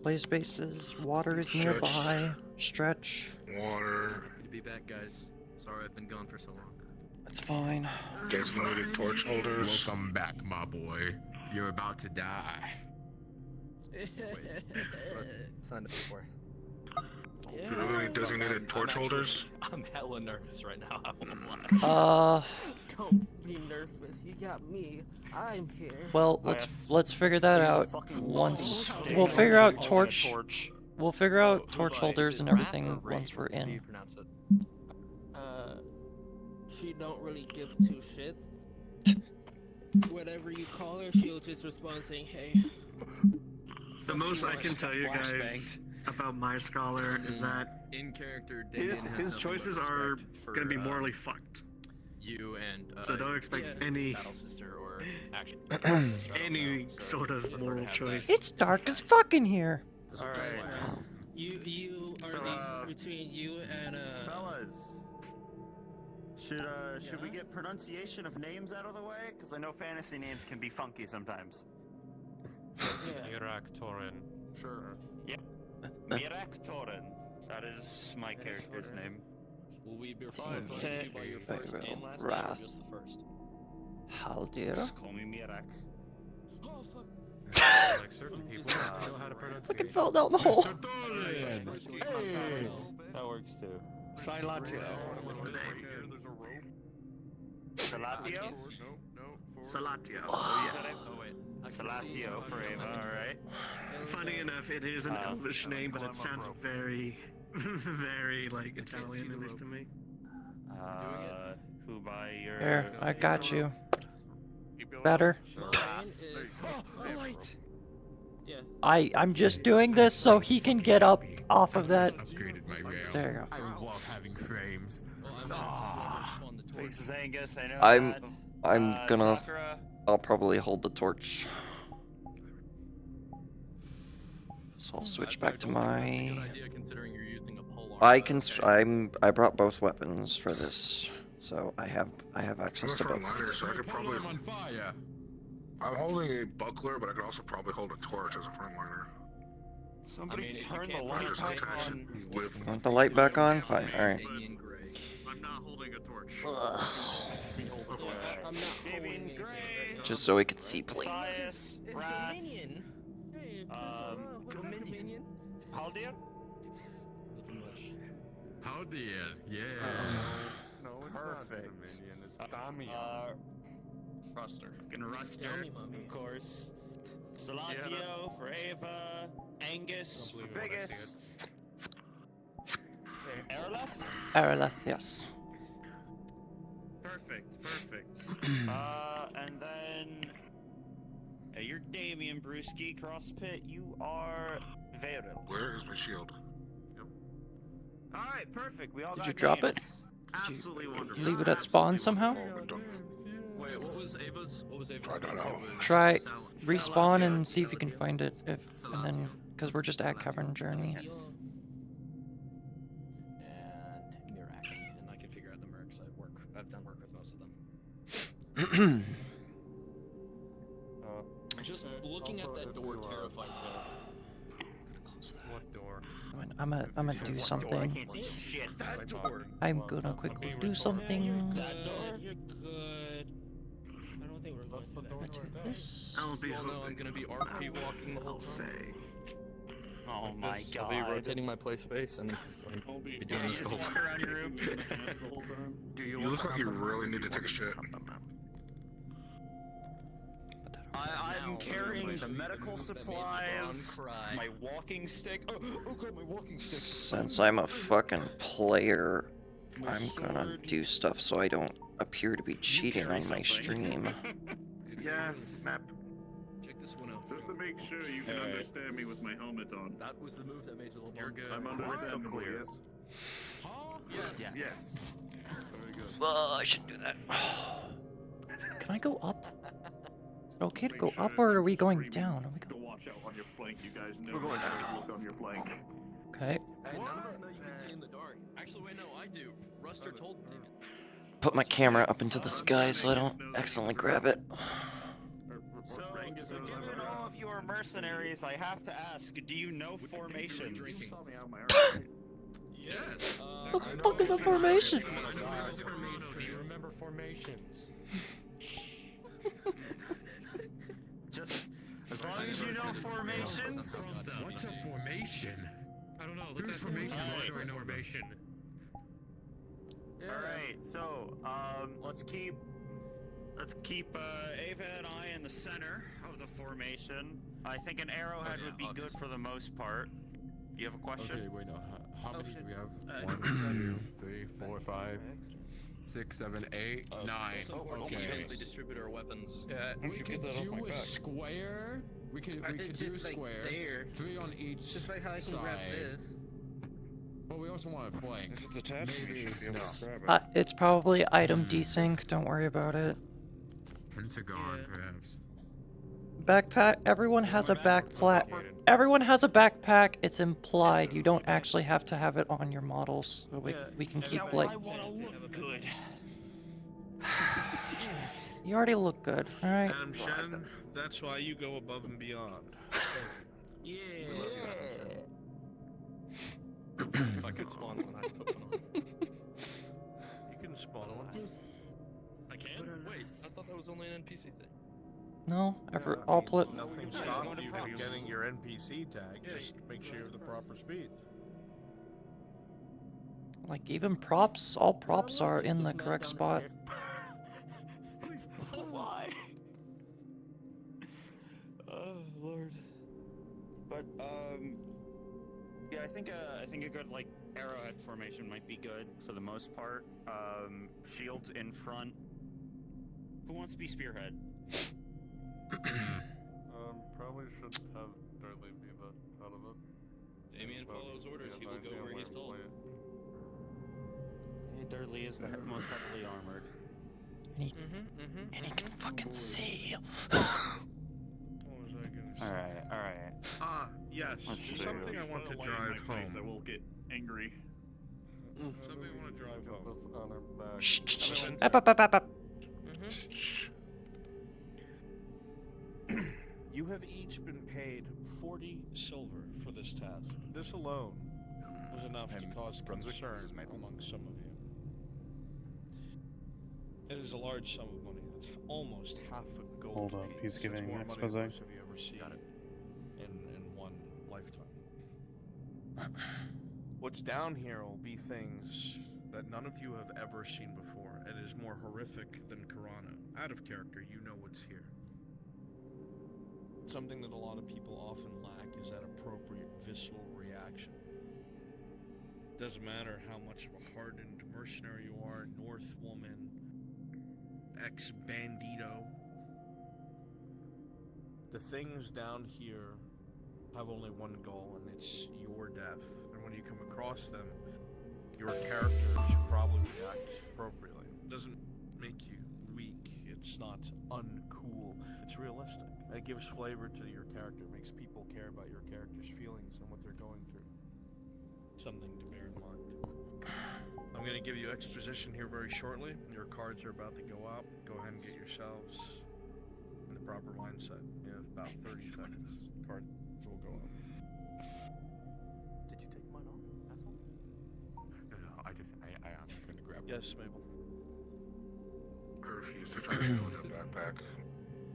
Play spaces. Water is nearby. Stretch. Water. Happy to be back, guys. Sorry I've been gone for so long. It's fine. Designated torch holders. Welcome back, my boy. You're about to die. Signed it before. Do you really need designated torch holders? I'm hella nervous right now. I won't lie. Don't be nervous. You got me. I'm here. Well, let's figure that out once. We'll figure out torch. We'll figure out torch holders and everything once we're in. She don't really give two shits. Whatever you call her, she'll just respond saying, "Hey." The most I can tell you guys about my scholar is that in character, his choices are gonna be morally fucked. You and so don't expect any any sort of moral choice. It's dark as fuck in here. All right. You are between you and fellas. Should we get pronunciation of names out of the way? Because I know fantasy names can be funky sometimes. Mirak Torin. Sure. Yep. Mirak Torin. That is my character's name. Will we be referring to you by your first and last name or just the first? Haldir. Just call me Mirak. Oh fuck. Like certain people know how to pronounce Fucking fell down the hole. Hey, that works too. Silatio is the name. Salatio? Salatio. Oh, Salatio for Ava, alright. Funny enough, it is an Elvish name, but it sounds very, very like Italian, at least to me. Who by your... There, I got you. Better. I'm just doing this so he can get up off of that. There you go. I love having frames. This is Angus, I know I'm gonna. Sakura. I'll probably hold the torch. So I'll switch back to my. I brought both weapons for this, so I have access to both. So I could probably. I'm holding a buckler, but I could also probably hold a torch as a frontliner. Somebody turn the light back on. Want the light back on? Fine. All right. I'm not holding a torch. I'm not holding gray. Just so we can see, please. Minion. Minion. Haldir? Haldir, yeah. No, it's Perfect. not the minion, it's Dami. Ruster. Fucking Ruster, of course. Salatio for Ava. Angus for Biggest. Araleth? Araleth, yes. Perfect. And then... you're Damien Brewski, CrossPit. You are Veyril. Where is my shield? Alright, perfect. We all Did got you drop names. it? Absolutely wonderful. Leave it at spawn somehow? Wait, what was Ava's? Try respawn and see if you can find it. And then, because we're just at Cavern Journey. And Mirak, and I can figure out the mercs. I've done work with most of them. Just looking at that door terrifies me. Close that. What door? I'm gonna do something. Can't see shit. That door. I'm gonna quickly do something. You're good. I don't think we're going to I'm gonna do this. I'll be I'm gonna be RP walking the whole time. Oh my god. I'll be rotating my play space and be doing this the whole time. Around your room. You look like you really need to take a shit. I'm carrying the medical supplies, my walking stick. Oh god, my walking stick. Since I'm a fucking player, I'm gonna do stuff so I don't appear to be cheating on my stream. Yeah, map. Check this one out. Just to make sure you can understand me with my helmet on. That was the move that made you look. You're good. I'm understandable, yes? Yes. Very good. I shouldn't do that. Can I go up? Is it okay to go up, or are we going down? Are we Go watch out on your flank, you guys know. We're going down. Look on your flank. Okay. Hey, none of us know you can see in the dark. Actually, wait, no, I do. Ruster told me. Put my camera up into the sky so I don't accidentally grab it. So given all of you are mercenaries, I have to ask, do you know formations? Yes. What the fuck is a formation? Do you remember formations? Just as long as you know formations. What's a formation? I don't know. Who's Let's formation? Why Why do I know formation? All right, so let's keep Ava and I in the center of the formation. I think an arrowhead would be good for the most part. You have a question? Okay, wait, no. How many do we have? Uh, 1, 2, 3, 4, 5, 6, 7, 8, 9. It's important Okay. to evenly distribute our weapons. Yeah, We could do a square. We could It's do a just like square. there. 3 on each It's just like how I can grab side. this. But we also want a flank. If it's attached, Maybe you should be able to grab it. It's probably item desync. Don't worry about it. Pentagon, Yeah. perhaps. Backpack. Everyone has a backpack. Everyone has a backpack. It's implied. You don't actually have to have it on your models. So we can keep like. I want to look good. You already look good. All right. Adam Shen, that's why you go above and beyond. Yeah. If I could spawn one, I'd put one on. You can spawn one. I can? Wait, I thought that was only an NPC thing. No, all play. Nothing Yeah, stops go to you props. from getting your NPC tag. Yeah, Just make sure you have the proper speed. Like even props, all props are in the correct spot. Please, why? Oh Lord. But yeah, I think a good like arrowhead formation might be good for the most part. Shields in front. Who wants to be spearhead? Probably should have Darley be the head of it. Damien follows orders, he will go where he's told. Hey, Durley is the most heavily armored. And he can fucking see. What was I gonna say? All right. Yes. Let's There's see. something I want to drive home. I will get angry. Something I want to drive home. This on her back. Shh, shh, shh. Up, up, up, up, up. Shh. You have each been paid 40 silver for this task. This alone was enough to cause concern among some of you. It is a large sum of money. It's almost half a gold Hold up, piece. he's It's giving more an money expose. than most of you ever see in one lifetime. What's down here will be things that none of you have ever seen before. It is more horrific than Karana. Out of character, you know what's here. Something that a lot of people often lack is that appropriate visceral reaction. Doesn't matter how much of a hardened mercenary you are, North woman, ex-bandito. The things down here have only one goal, and it's your death. And when you come across them, your character should probably react appropriately. It doesn't make you weak. It's not uncool. It's realistic. It gives flavor to your character. It makes people care about your character's feelings and what they're going through. Something to bear in mind. I'm going to give you exposition here very shortly. Your cards are about to go out. Go ahead and get yourselves in the proper mindset. You have about 30 seconds. Cards will go out. Did you take mine off, asshole? No, I'm gonna grab it. Yes, Mabel. I refuse to try to do with that backpack.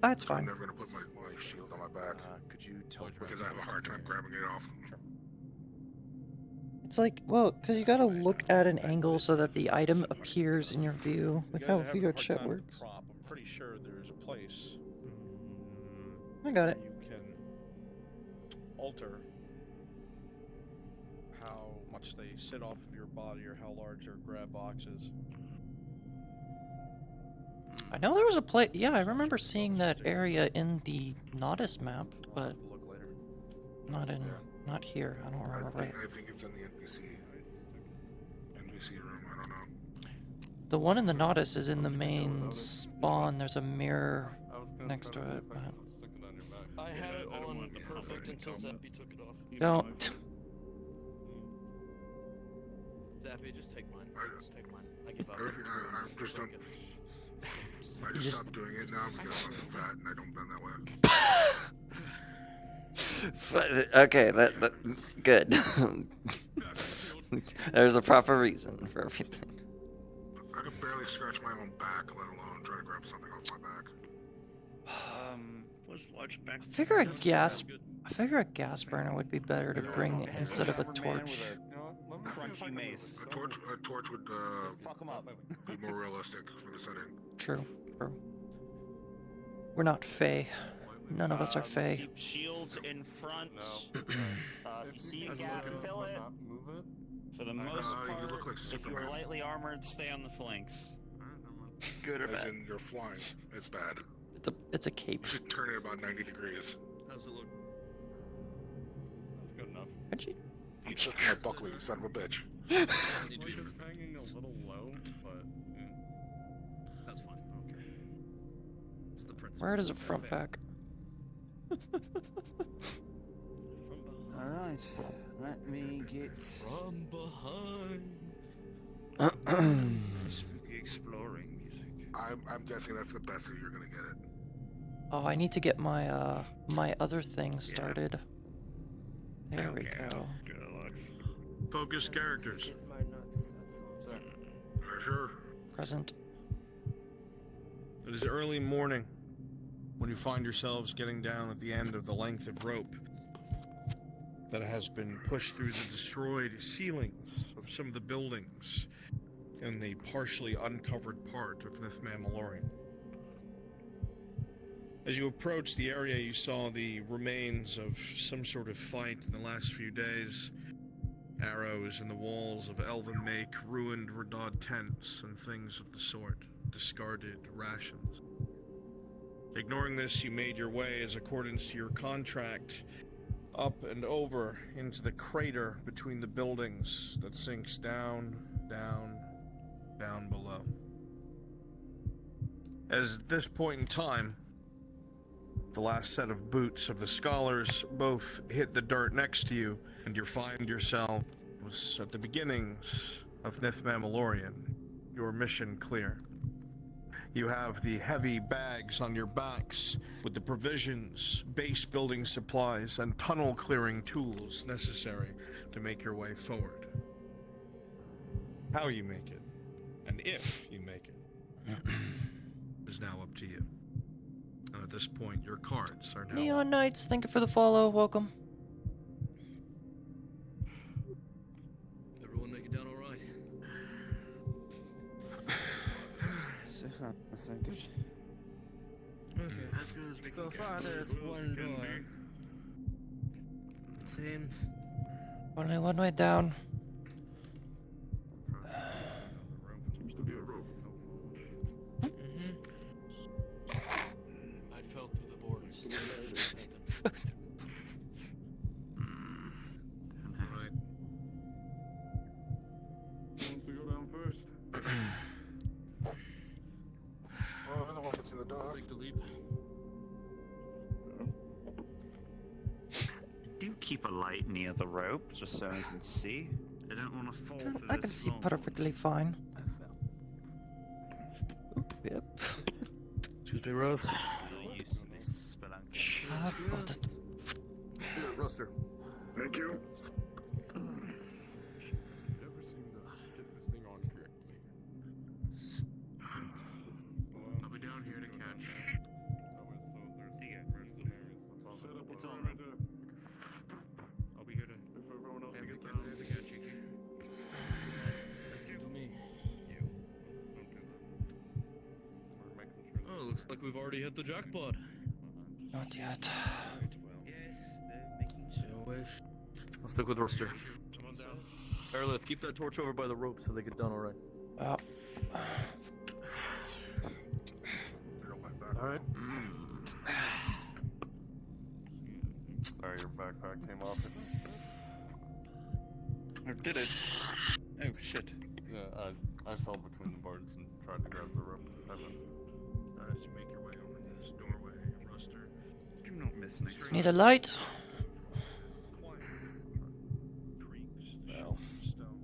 That's I'm fine. never gonna put my shield on my back Could you tell because I have a hard time grabbing it off. It's like, well, because you gotta look at an angle so that the item appears in your view with You how guys are having a view hard chat time with works. Prop. I'm pretty sure there's a place I got it. you can alter how much they sit off of your body or how large their grab box is. I know there was a place. Yeah, I remember seeing that area in the Nodus map, I'll but have to look later. not here. I don't remember right. I think it's in the NPC room. I don't know. The one in the Nodus is in the main spawn. There's a mirror I was gonna next try to see it, if I but could stick it on your back. I had it I don't on want to be perfect covered in until combat. Zappy took it off. don't. Zappy, just take mine. Just take mine. I give up. I just don't. I just stopped doing it now because I'm fat and I don't bend that way. Okay, that good. There's a proper reason for everything. I could barely scratch my own back, let alone try to grab something off my back. Was large back. I figure a gas burner would be better to bring instead of a torch. Crunchy mace. A torch would Fuck 'em up. be more realistic for the setting. True. We're not Fae. None of us are Fae. Keep shields in front. No. If you see a gap, fill it. Not move it. For the most you part, look like if you are Superman. lightly armored, stay on the flanks. Good or As bad? in, you're flying. It's bad. It's a cape. You should turn it about 90 degrees. How's it look? That's good enough. Aren't You took my buckler, you son of a bitch. Well, you're hanging a little low, but That's fine. Okay. It's the principle. Where does it front back? Alright, let me get From behind. spooky exploring music. I'm guessing that's the best that you're gonna get it. Oh, I need to get my my other thing started. There we go. Good looks. Focus characters. Get my nuts. Sure. Present. It is early morning when you find yourselves getting down at the end of the length of rope that has been pushed through the destroyed ceilings of some of the buildings in the partially uncovered part of Nythmamalorien. As you approach the area, you saw the remains of some sort of fight in the last few days. Arrows in the walls of elven make, ruined Radad tents, and things of the sort. Discarded rations. Ignoring this, you made your way, as accordance to your contract, up and over into the crater between the buildings that sinks down, down, down below. As at this point in time, the last set of boots of the scholars both hit the dirt next to you, and you find yourselves at the beginnings of Nythmamalorien, your mission clear. You have the heavy bags on your backs with the provisions, base building supplies, and tunnel clearing tools necessary to make your way forward. How you make it, and if you make it, is now up to you. And at this point, your cards are now... Neon Knights, thank you for the follow. Welcome. Everyone make it down all right. Okay. As good as we So can far, get. there's one door. It seems. Only one way down. seems to be a rope. I fell through the boards. Alright. Who wants to go down first? Well, I don't know if it's in the dark. Take the leap. Do keep a light near the rope, just so I can see. I don't want to fall for I can see perfectly fine. Oop, yep. Excuse me, Rose. I've got it. Here, Ruster. Thank you. You ever seem to get this thing on correctly? I'll be down here to catch. Set up It's on on. right there. I'll be here to If everyone else have gets the down. catch you. Let's do me. Don't do that. We're making sure Oh, looks like we've already hit the jackpot. Not yet. No wish. I'll stick with Roster. Come on down. Araleth, keep that torch over by the rope so they get down alright. Well, Alright. Sorry, your backpack came off. Or did it? Oh shit. Yeah, I fell between the boards and tried to grab the rope. I missed. As you make your way over this doorway, Ruster, Do not miss next need a light. quiet. Creaks, Well. stone.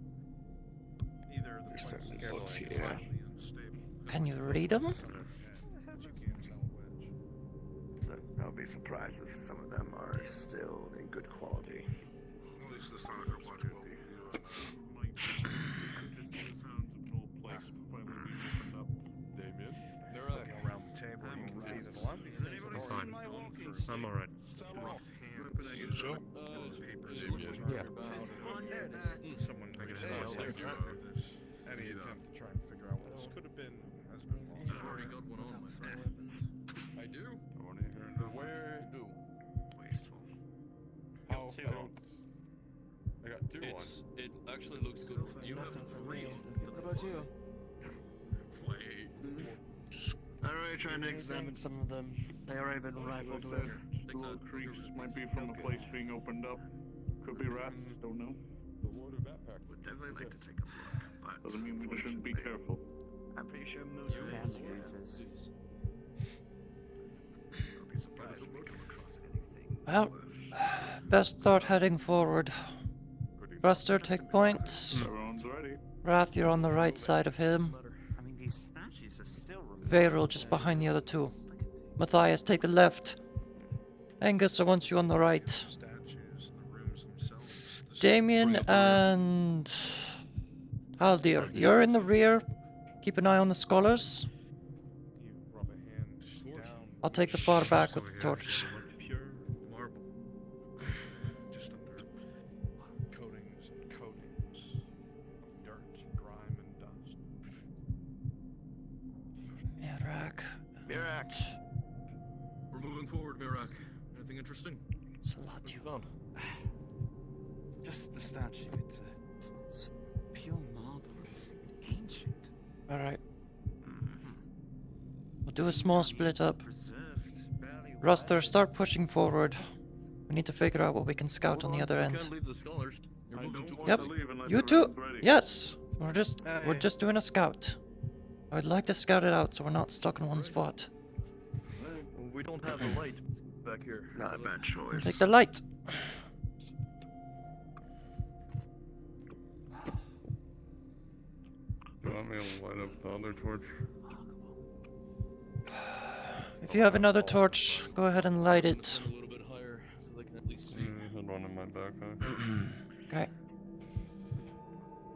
Either the There's place certainly is books slightly here. unstable, Can you read them? So I'll be surprised if some of them are still in good quality. At least this time I can watch both. Just the sounds of an old place finally being opened up. Damien? Looking around the table, you can see that a lot of these things have Fine. already gone through. I'm alright. Rough hands. Papers Yeah. and someone I guess recently I'll said take after this. Any attempt to try and figure out what this could have been has been lost. You've already got one on, my friend. I do? I want to hear the Where? Do. Wasteful. How? two I on. don't... I got two on. It actually looks good. You have three on. What about you? Wait. I'm already trying to examine some of them. They already been rifled with. just the little creaks might be from the place being opened up. Could be rats, don't know. The Lord of Backpack. Would definitely like to take a look, but Doesn't mean we shouldn't be unfortunately, careful. I'm pretty sure most of them I'll be surprised if we come across anything. Well, best start heading forward. Ruster, take point. Everyone's ready. Wrath, you're on the right side of him. I mean, these statues are still Varel just behind the other two. Matthias, take the left. Angus, I want you on the right. Statues and the rooms themselves. Damien and Haldir, you're in the rear. Keep an eye on the scholars. You rub a hand down. I'll take the far back with the torch. Pure marble. Just under coatings and coatings of dirt, grime, and dust. Mirak. Mirak. We're moving forward, Mirak. Anything interesting? Salatu. Just the statue. It's pure marble. It's ancient. Alright. We'll do a small split up. preserved, barely Ruster, start pushing forward. We need to figure out what we can scout on the other You end. can't leave the scholars. You're I moving don't too want Yep. to leave unless You too. everyone's ready. Yes. We're just doing a scout. I'd like to scout it out so we're not stuck in one spot. We don't have the light back here. Not a bad choice. Take the light. Do you want me to light up the other torch? If you have another torch, go ahead and light it. A little bit higher so they can at least see. Had one in my backpack. Okay.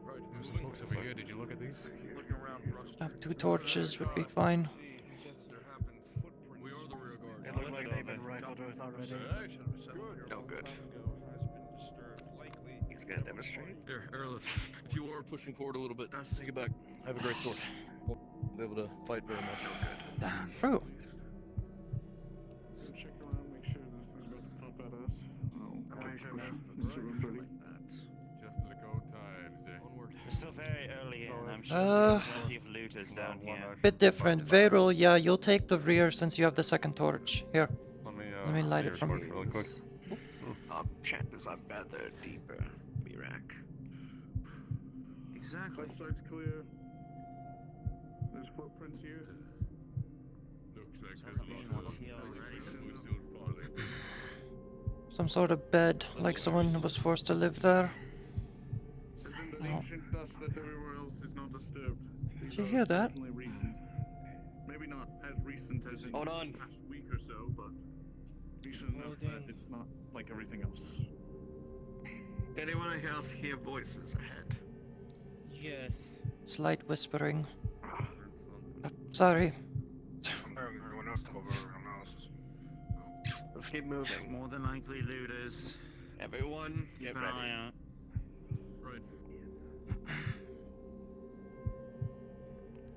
Right, There's some books over here. Did you look at these? Looking around, Ruster. Have 2 torches would be fine. There have been footprints. We are the rear guard. It looks like they've been rifled with already. No good. He's gonna demonstrate. Here, Araleth, if you are pushing forward a little bit, take it back. I have a great sword. Won't be able to fight very much. True. Check around, make sure nothing's about to pop at us. Oh, I'm sure everyone's ready. Just the go times. Onward. We're still very early in. I'm sure Uh, there's plenty of looters down here. Bit different. Varel, yeah, you'll take the rear since you have the second torch. Here. Let me light see it your from- torch really quick. Chances are better deeper, Mirak. Exactly. Left side's clear. There's footprints here. Looks like Sounds like there's there's a lot one of here people already. who's still falling. Some sort of bed, like someone was forced to live there. Isn't Oh. the ancient dust that everywhere else is not disturbed? Did you hear that? Certainly recent. Maybe not as recent as in Hold on. the past week or so, but recent enough that it's not like everything else. Anyone else hear voices ahead? Yes. Slight whispering. Sorry. Everyone else cover everyone else. Let's keep moving. More than likely looters. Everyone, Keep get an ready. eye out. Right.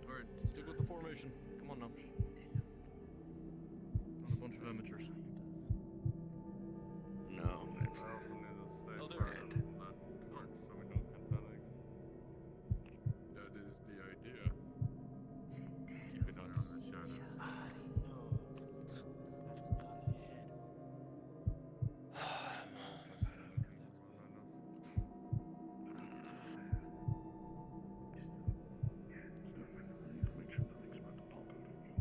Alright, stick with the formation. Come on now. Not a bunch of amateurs. No, it's I also need to stay Oh, there. far from that torch so we don't get panicked. That is the idea. Keeping us in the shadows. Make sure nothing's about to pop out at you.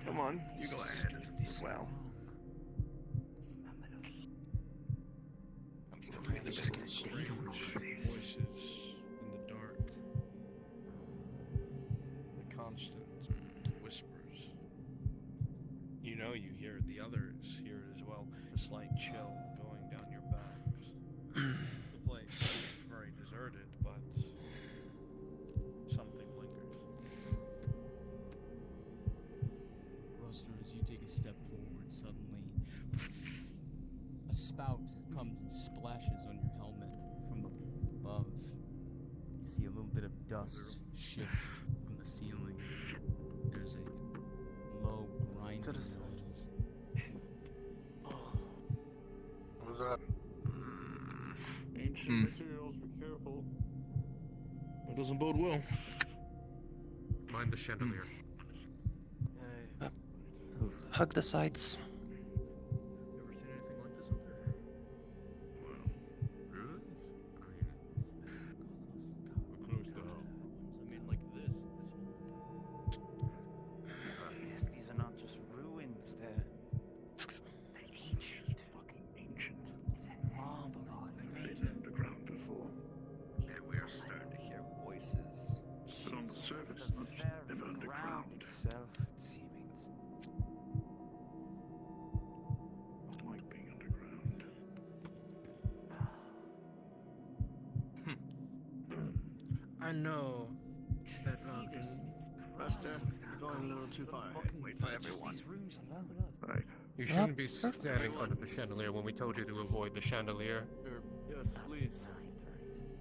Come on, you go ahead as well. I'm supposed to be the Voices in the dark. dust shift from the ceiling. There's a low grinding To the side. noise. What was that? Ancient materials, be careful. That doesn't bode well. Mind the chandelier. Hug the sides. Ever seen anything like this out there? Ruins? I mean, we're close to home. I mean, like this old. Yes, these are not just ruins, they're ancient. Fucking ancient. Marble. I've been underground before. Yeah, we are starting to hear voices. But on the surface, not just never underground. Itself, it seems. Not like being underground. I know that Buster, you're going a little too far. Wait for everyone. Right. You shouldn't be standing under the chandelier when we told you to avoid the chandelier. Yes, please.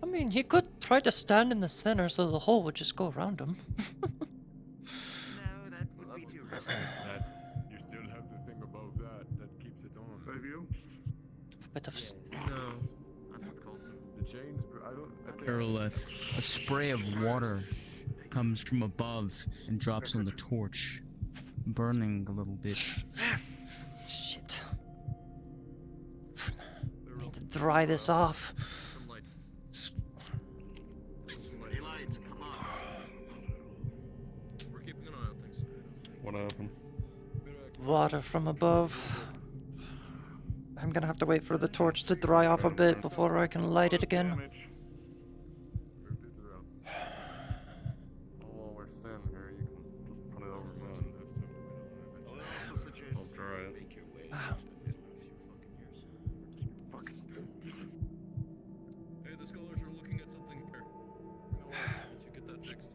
I mean, he could try to stand in the center so the hole would just go around him. No, that would be too risky. That you still have the thing above that keeps it on. Have you? Bit of No. The chains, I think Araleth, a spray of water comes from above and drops on the torch, burning a little bit. shit. Need to dry this off. Some light. Hey, lights, come on. We're keeping an eye on things. what happened? Water from above. I'm gonna have to wait for the torch to dry off a bit before I can light it again. Moved it around. While we're standing here, you can just put it over mine. I'll also suggest I'll try it. make your way Ah. Fucking. Hey, the scholars are looking at something here. Bring a light once you get that fixed.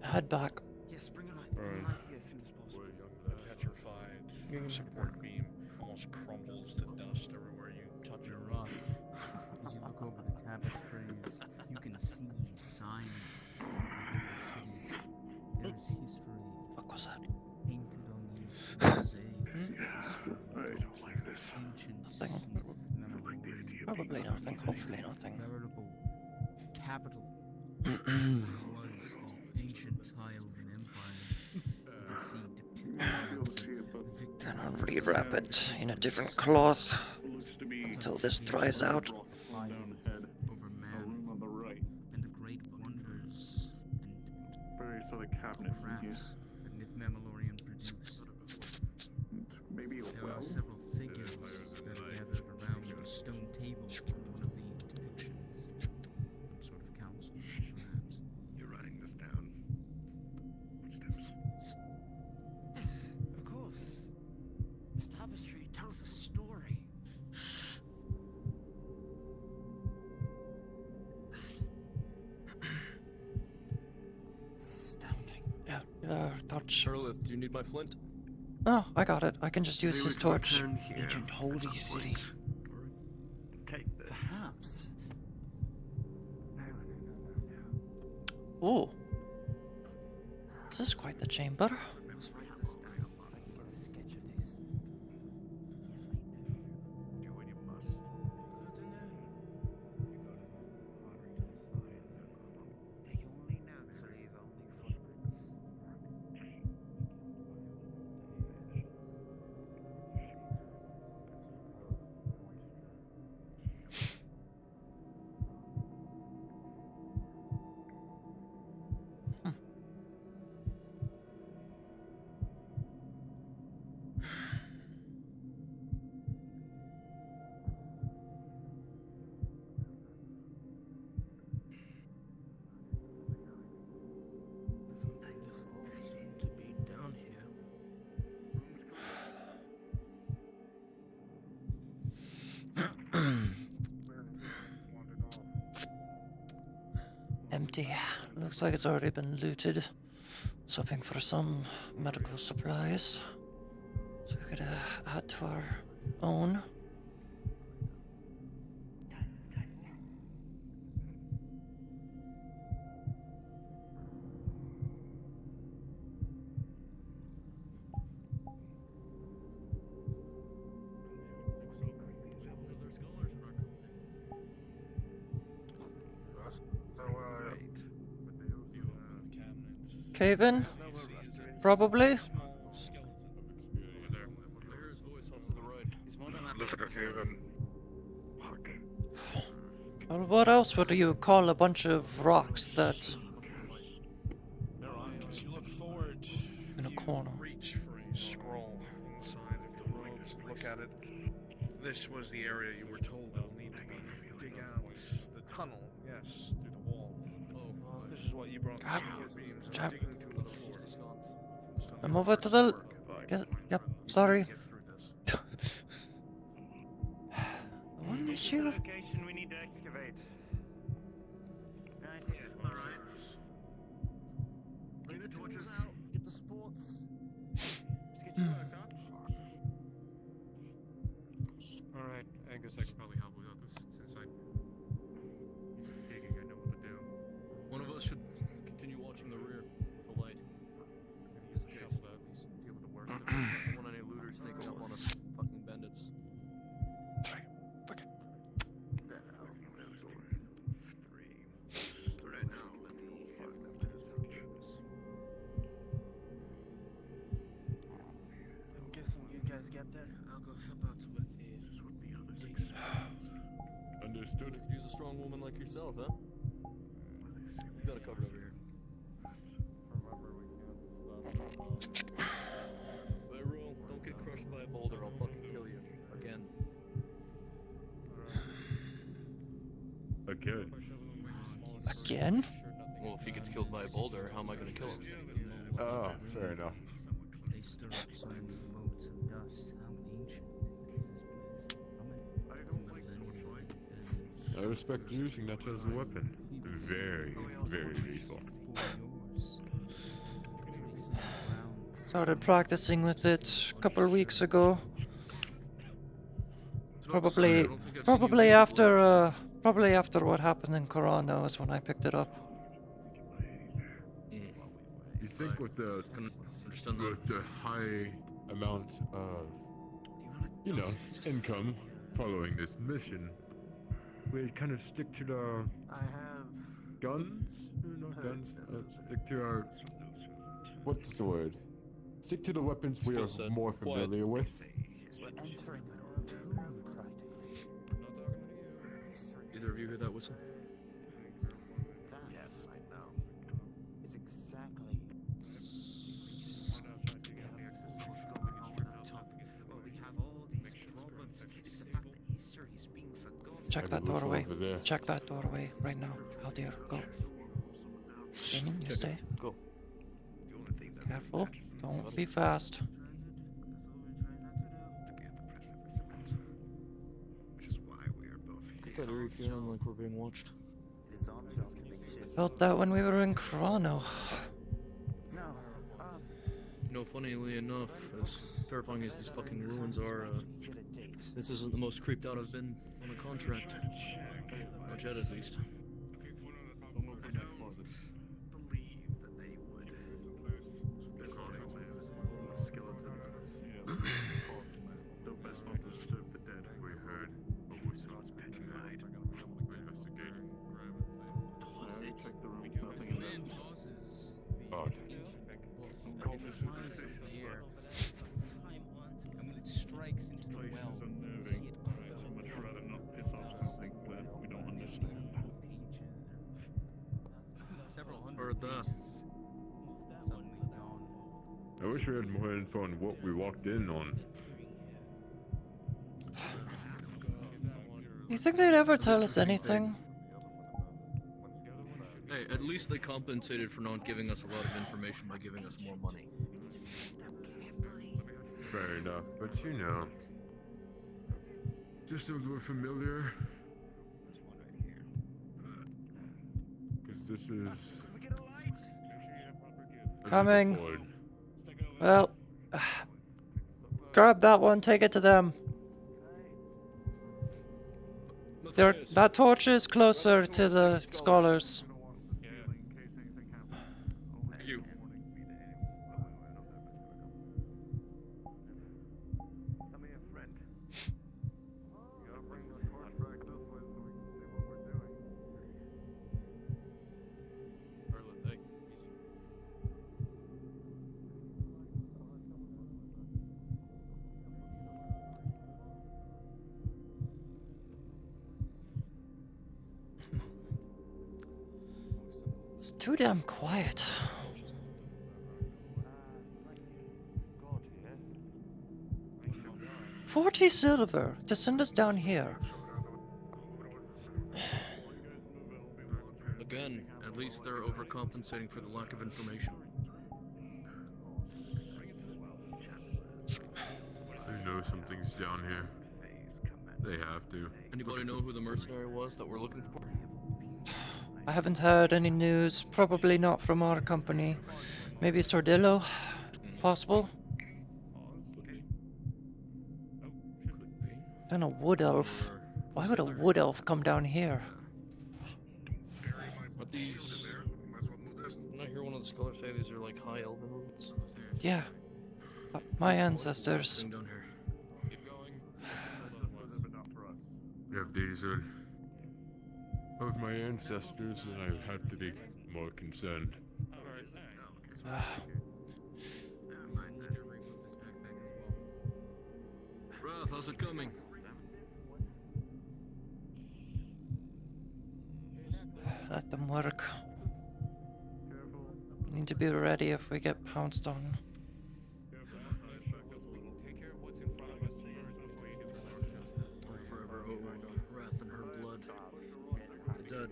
Head back. Yes, bring a light. Alright. Bring a light here as soon as possible. Way young lad. Petrified support beam almost crumbles to dust everywhere you touch it. You're up. As you look over the tapestries, you can see signs within the city. There's history Fuck was that? painted on these mosaics. I don't like this. Ancient Nothing. Nythmamalorien. Probably nothing. Hopefully nothing. Veritable capital. Was the ancient tile of an empire. You can see depictions of victory. Gonna rewrap it in a different cloth Looks to be until this dries out. flying down ahead. Over A man room on the right. and the great wonders and Various other cabinets in here. crafts that Nythmamalorien produced. And maybe a There well. are several figures that are gathered around a stone table in one of the depictions. Some sort of council, perhaps. You're writing this down. Footsteps. Yes, of course. This tapestry tells a story. Astounding. Yeah, torch. Araleth, do you need my flint? Oh, I got it. I can just use Maybe his we can torch. return here Ancient at holy some city. point. Take this. Perhaps. No. Ooh. This is quite the chamber. Let's write this down. I can get a sketch of this. Yes, Do what you must. They only know to leave only footprints. Something this old seemed to be down here. Empty. Looks like it's already been looted. Was hoping for some medical supplies, so we could add to our own. Cave in? Probably. Looks like a cave in. Well, what else would you call a bunch of rocks that As you look forward, in a corner? reach for a scroll inside of the ruins and look at it. This was the area you were told they'll need to be. Dig out the tunnel, yes, through the wall. Oh, this is what you brought the support beams and digging to the floor. I'm over to the... Yep, sorry. One This is the location we need to excavate. Right here. Alright. Bring the torches out. Get the sports. Let's get your work up. Alright, I guess I could probably help without this since I used to digging, I know what to do. One of us should continue watching the rear with a light. I'm gonna use a shovel to at least deal with the worst of it. I don't want any looters sneaking up on us fucking bandits. Right now, let the I'm guessing you guys get there. I'll go help out with the others. Understood. Could use a strong woman like yourself, huh? You got it covered over here. Byro, don't get crushed by a boulder, I'll fucking kill you. Again. Again. Again? Well, if he gets killed by a boulder, how am I gonna kill him? Oh, fair enough. They stir up so many motes of dust. How ancient is this place? I respect using that as a weapon. Very, very lethal. Started practicing with it a couple of weeks ago. Probably after what happened in Corona is when I picked it up. You think with the high amount of, income following this mission, we kind of stick to the guns? Not guns. Stick to our... What's the word? Stick to the weapons we are more familiar with. We're entering the tomb, practically. Either of you hear that whistle? Yes, I know. It's exactly. We have all these problems. It's the fact that history is being forgotten. Check that doorway. Check that doorway right now. Aldir, go. Damien, you stay. Go. Careful. Don't be fast. Get that eerie feeling like we're being watched. It is our job to make sure. Felt that when we were in Chrono. No, Funnily enough, as terrifying as these fucking ruins are, this isn't the most creeped out I've been on a contract. Not yet, at least. Believe that they would. Skeleton. Don't best not disturb the dead. We heard, but we saw it's been denied. Investigating. Check the room. Nothing in there. Odd. Call this superstitious, And when it strikes into the Place well, is unnerving. I'd much rather not piss off something that we don't understand. several Heard that. suddenly gone. I wish we had more info on what we walked in on. You think they'd ever tell us anything? Hey, at least they compensated for not giving us a lot of information by giving us more money. Fair enough, but just a little familiar. Because this is... Coming. Well, grab that one, take it to them. That torch is closer to the scholars. You. Come here, friend. You gotta bring the torch back this way so we can see what we're doing. It's too damn quiet. 40 silver to send us down here. Again, at least they're overcompensating for the lack of information. They know something's down here. They have to. Anybody know who the mercenary was that we're looking for? I haven't heard any news. Probably not from our company. Maybe Sordillo? Possible? Then a wood elf. Why would a wood elf come down here? Are these... Didn't I hear one of the scholars say these are like high elven ruins? Yeah. My ancestors. Down here. You have these of my ancestors, and I have to be more concerned. Wrath, how's it coming? Let them work. Need to be ready if we get pounced on. I'll forever owe Wrath and her blood. The dead.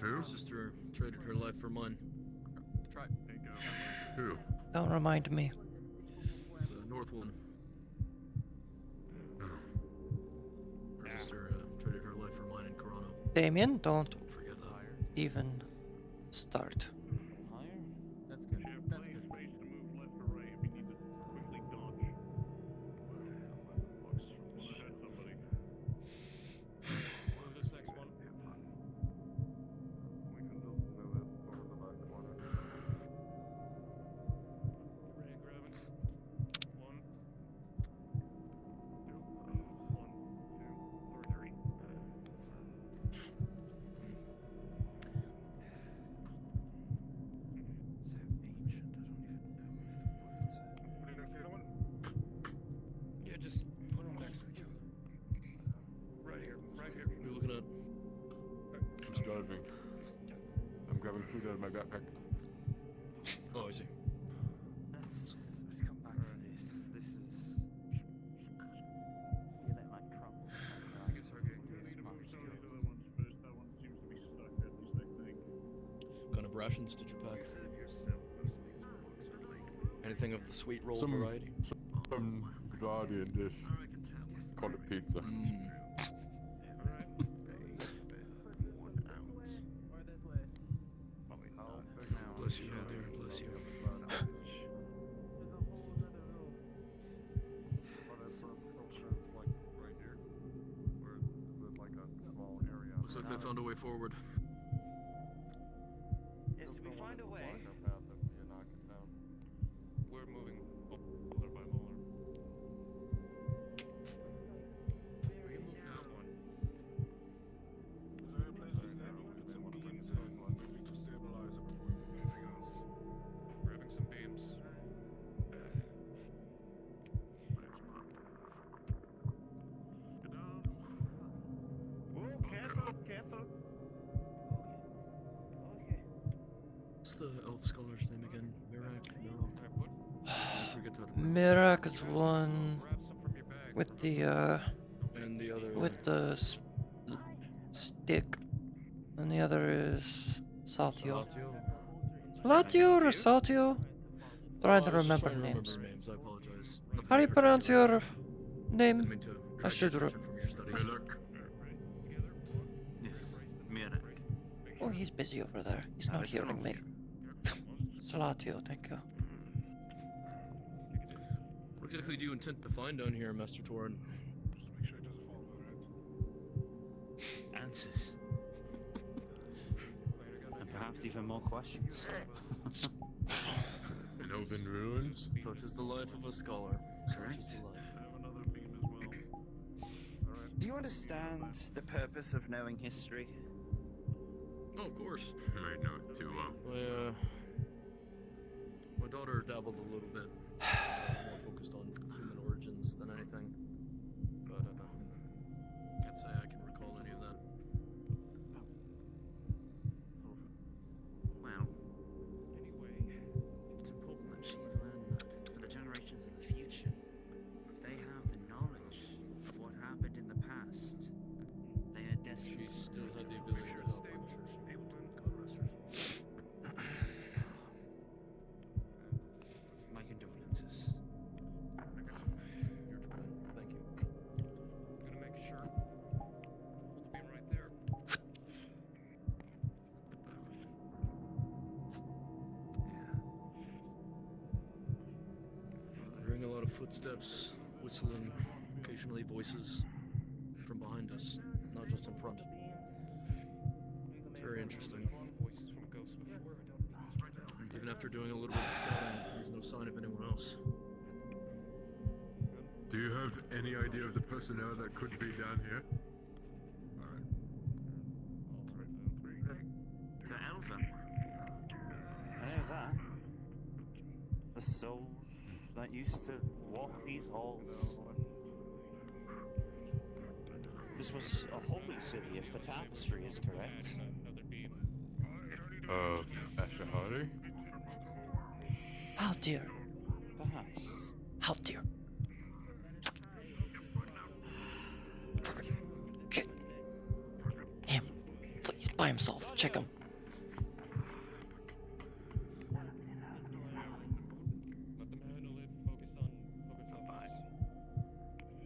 Who? Her sister traded her life for mine. Who? Don't remind me. The North woman. Her sister traded her life for mine in Corano. Damien, don't Forget that. even start. That's good. That's good. Space to move left or right if you need to quickly dodge. I heard somebody. Move this next one. We can just move it over the back corner. Ready, grabbing. 1, 2, or 3. Yeah, just put them next to each other. Right here, right here. What are you looking at? I'm starving. I'm grabbing food out of my backpack. Oh, I see. Let's come back to this. This is. You let my crumble. I guess okay. We need to move some of these other ones first. That one seems to be stuck, at least I think. What kind of rations did you pack? Anything of the sweet roll Some- variety? Some Guardian dish. Call it pizza. Bless you, dear. Bless you. Looks like they found a way forward. Yes, if we find a way. We're moving molar by molar. We can move that one. Is there any places that we can get some beams going on, maybe to stabilize it before we move anything else? Grabbing some beams. Get down. Whoa, careful, careful. What's the elf scholar's name again? Mirak? I forget how to pronounce Mirak is one Grab some from your bag. with the it. And the other. with the stick, and the other is Satio. Salatio or Satio? Trying to remember names. names. I apologize. How do you pronounce your name? Didn't mean to I drag should your re- attention from your studies. Milk. Yes, Mirak. Oh, he's busy over there. He's not it's hearing me. Salatio. Salatio, thank you. What exactly do you intend to find down here, Master Torin? Just to make sure it doesn't fall over it. Answers. And perhaps even more questions. In open ruins. Such is the life of a scholar. Correct. Such is the life. I have another beam as well. Alright. Do you understand the purpose of knowing history? Oh, of course. You might know it too well. My daughter dabbled a little bit. More focused on human origins than anything. But can't say I can recall any of that. Yes. She still had the ability to help, I'm sure she would. God rest her soul. My condolences. Your turn. Thank you. I'm gonna make sure. Hold the beam right there. Hearing a lot of footsteps, whistling, occasionally voices from behind us, not just in front. It's very interesting. Voices from ghosts before. Even after doing a little bit of scouting, there's no sign of anyone else. Do you have any idea of the personnel that could be down here? The Elven. I know that. The souls that used to walk these halls. This was a holy city, if the tapestry is correct. Another beam. Ashahari? How dear. Perhaps. How dear. Shit. Him. Please, by himself. Check him. Let them handle it. Focus on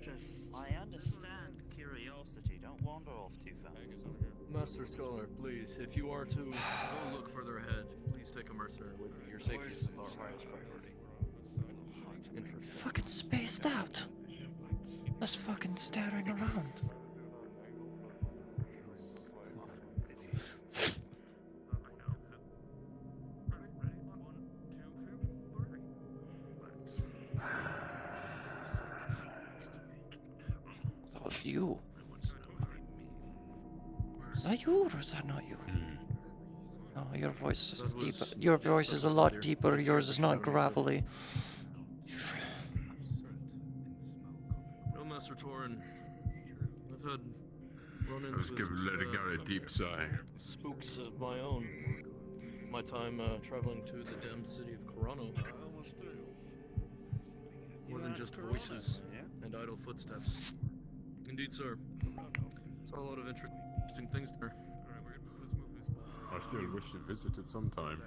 Just. I understand curiosity. Don't wander off too fast. Angus over here. Master Scholar, please, if you are to go look further ahead, please take a mercenary with you. Your safety is our highest priority. Interesting. Fucking spaced out. Just fucking staring around. That was you. Is that you or is that not you? No, your voice is deeper. Your voice is a lot deeper. Yours is not gravelly. No, Master Torin. I've had run-ins I was with letting out a deep sigh. spooks of my own. My time traveling to the damned city of Corano. More than just voices and idle footsteps. Indeed, sir. Saw a lot of interesting things there. I still wish to visit it sometime.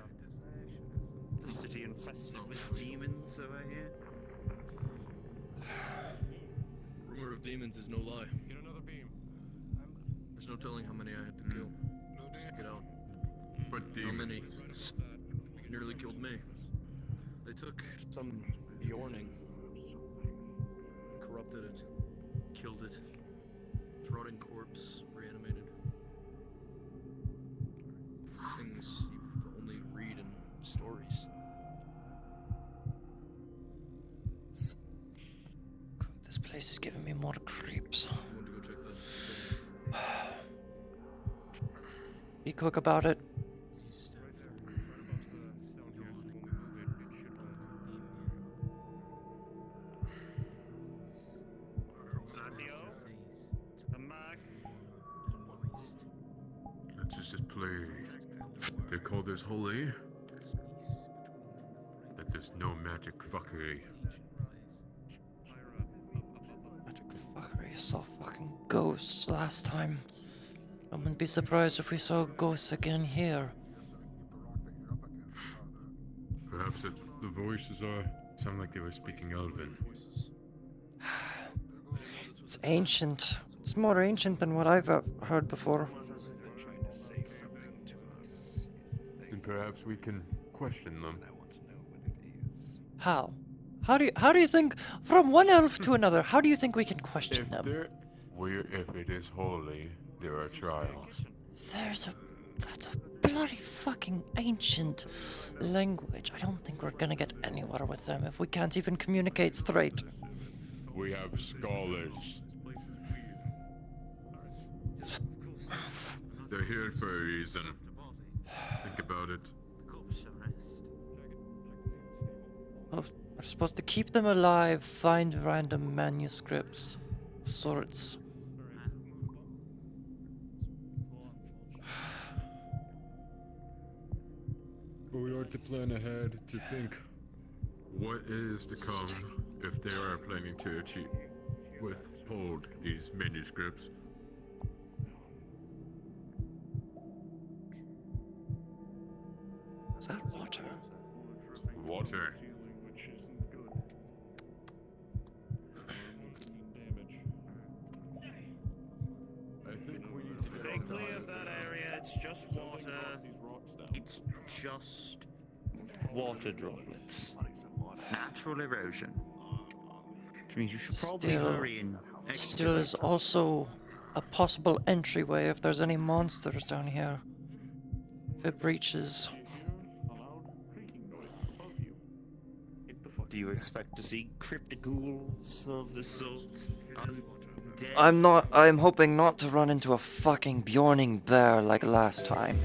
The city infested with demons over here. Rumor of demons is no lie. Get another beam. There's no telling how many I had to kill just to get out. But How many demons? nearly killed me. They took some Bjorning, corrupted it, killed it. Its rotting corpse, reanimated. Things you only read in stories. This place is giving me more creeps. I want to go check that. Be quick about it. Let's just play. They call this holy. That there's no magic fuckery. Magic fuckery. I saw fucking ghosts last time. I wouldn't be surprised if we saw ghosts again here. Perhaps the voices sound like they were speaking Elven. It's ancient. It's more ancient than what I've heard before. Then perhaps we can question them. How? How do you think from one elf to another? How do you think we can question If them? if it is holy, there are trials. That's a bloody fucking ancient language. I don't think we're gonna get anywhere with them if we can't even communicate straight. We have scholars. They're here for a reason. Think about it. Oh, we're supposed to keep them alive, find random manuscripts of sorts. But we ought to plan ahead to think what is to come if they are planning to withhold these manuscripts. Is that water? Water. Which isn't good. Damage. I think we need to Stay clear of that area. It's just water. It's just water droplets. Natural erosion. Which means you should probably Still- hurry and Still is also a possible entryway if there's any monsters down here. If it breaches. Do you expect to see cryptoghouls of the sort? Undead? I'm hoping not to run into a fucking Bjorning bear like last time.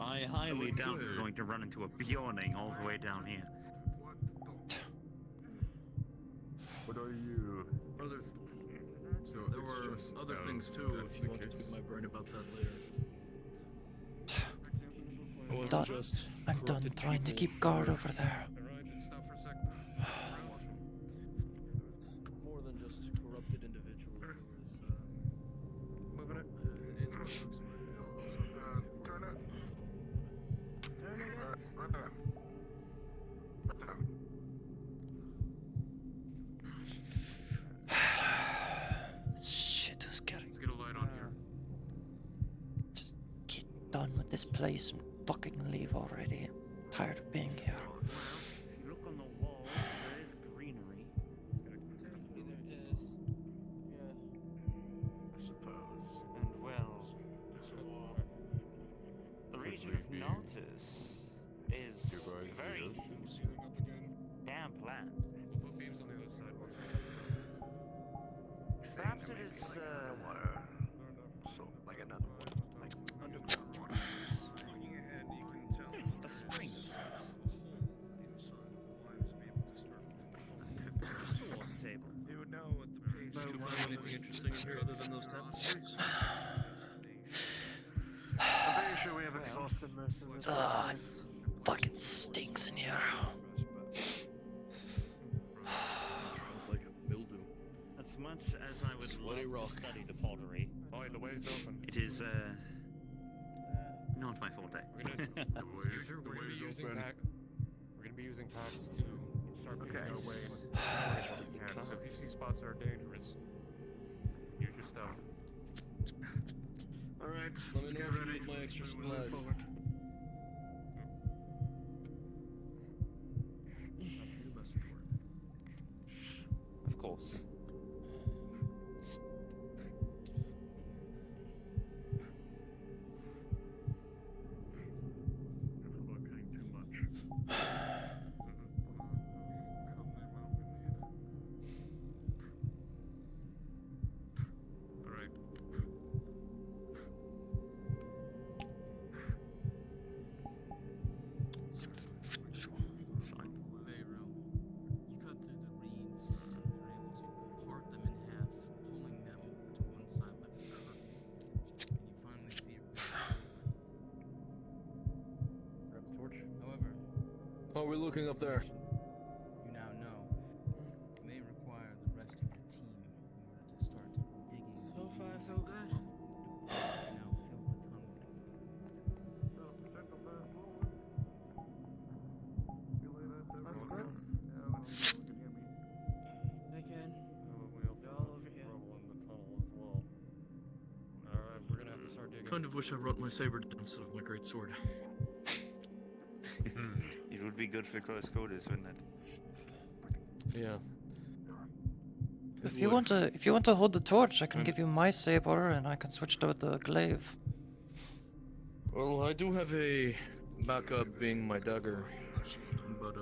I highly doubt we're going to run into a Bjorning all the way down here. What are you? Other So there it's were just other down. things too, That's if the you want to case. pick my brain about that later. It wasn't Done. just I'm done corrupted trying to people keep guard or- over there. Alright, stop for a sec. More than just corrupted individuals. There was, Moving it. it's hard to explain. Turn it. Shit is getting. Let's get a light on here. Just get done with this place and fucking leave already. Tired of being here. Well, if you look on the walls, there is greenery. I suppose. And well, the region of Notus is Goodbye, very Jesus. damp land. We'll put beams on the other side once we Perhaps it is, Water. So, like another one. Like underground water source. It's a spring of sorts. Just a water table. You would know what the page Did you find anything interesting in here other than those tapestries? I'm pretty sure we have exhausted most of this. Ah, fucking stinks in here. Sounds like mildew. As much as I would Sweaty love rock. to study the pottery, Oh, the way's open. it is, not my forte. We're gonna, we're gonna be using packs to start picking our way as much as we can. So if you see spots that are dangerous, use your stuff. Alright, Let let's me know get if you ready. need my extra We're moving supplies. forward. After you, Master Jordan. Of course. Careful about getting too much. Alright. Fine. Pharaoh, you cut through the reeds and were able to part them in half, pulling them to one side like a curtain. And you finally see a rift. Grab the torch. However, How are we looking up there? you now know it may require the rest of your team in order to start digging. So far, so good. Now fill the tunnel. They can. We also They're all over here. rubble in the tunnel as well. Alright, we're gonna have to start digging. Kind of wish I brought my saber down instead of my great sword. It would be good for close quarters, wouldn't it? Yeah. If you want to hold the torch, I can give you my saber and I can switch to the glaive. Well, I do have a backup being my dagger, but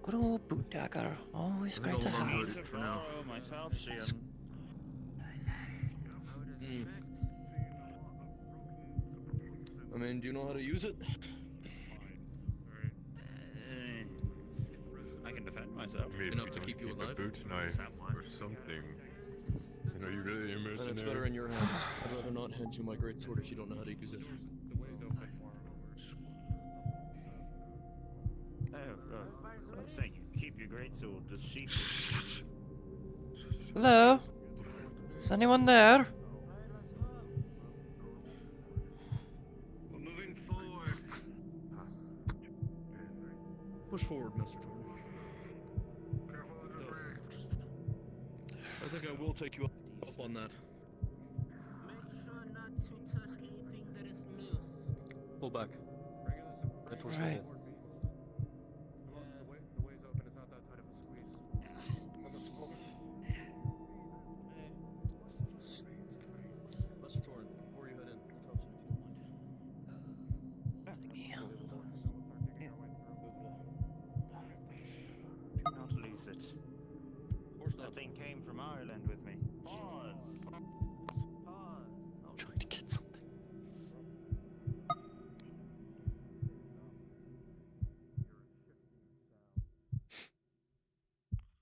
Good old boot dagger. Always I great to think I'll have. unload it for now. Borrow my falchion. I mean, do you know how to use it? I can defend myself. Maybe Enough to don't keep you a alive? boot knife Somewhat. or something. You know, you really a Then mercenary. it's better in your hands. I'd rather not hand you my great sword if you don't know how to use it. The way's open for I was saying you keep your greatsword just sheathed. Hello? Is anyone there? We're moving forward. Push forward, Mr. Jordan. Careful of the Yes. debris. Just I think I will take you up on that. Make sure not to touch anything that is loose. Pull back. Head towards the Right. hole. The way's open. It's not that tight of a squeeze. Mr. Jordan, before you head in, interruption if you don't mind. Do not lose it. That thing came from Ireland with me. Pause. I'm trying to get something.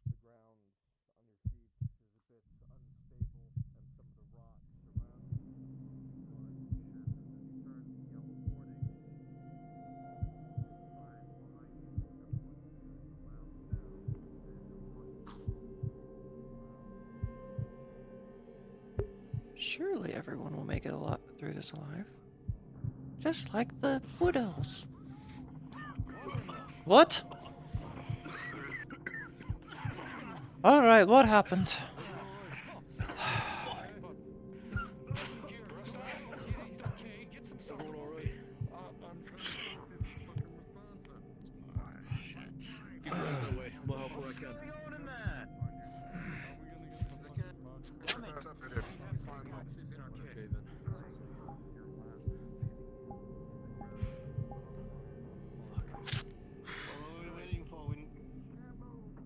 The ground on your feet is a bit unstable, and some of the rocks around you are shift as you turn the yellow warning. Sign behind you, everyone hears a loud sound as you're Surely everyone will make it through this alive. Just like the Wood Elves. What? Alright, what happened? Everyone alright? I'm trying to stop this fucking response. Keep your eyes that way. I'm gonna help where I can. Going in there. Okay, then. What are we waiting for?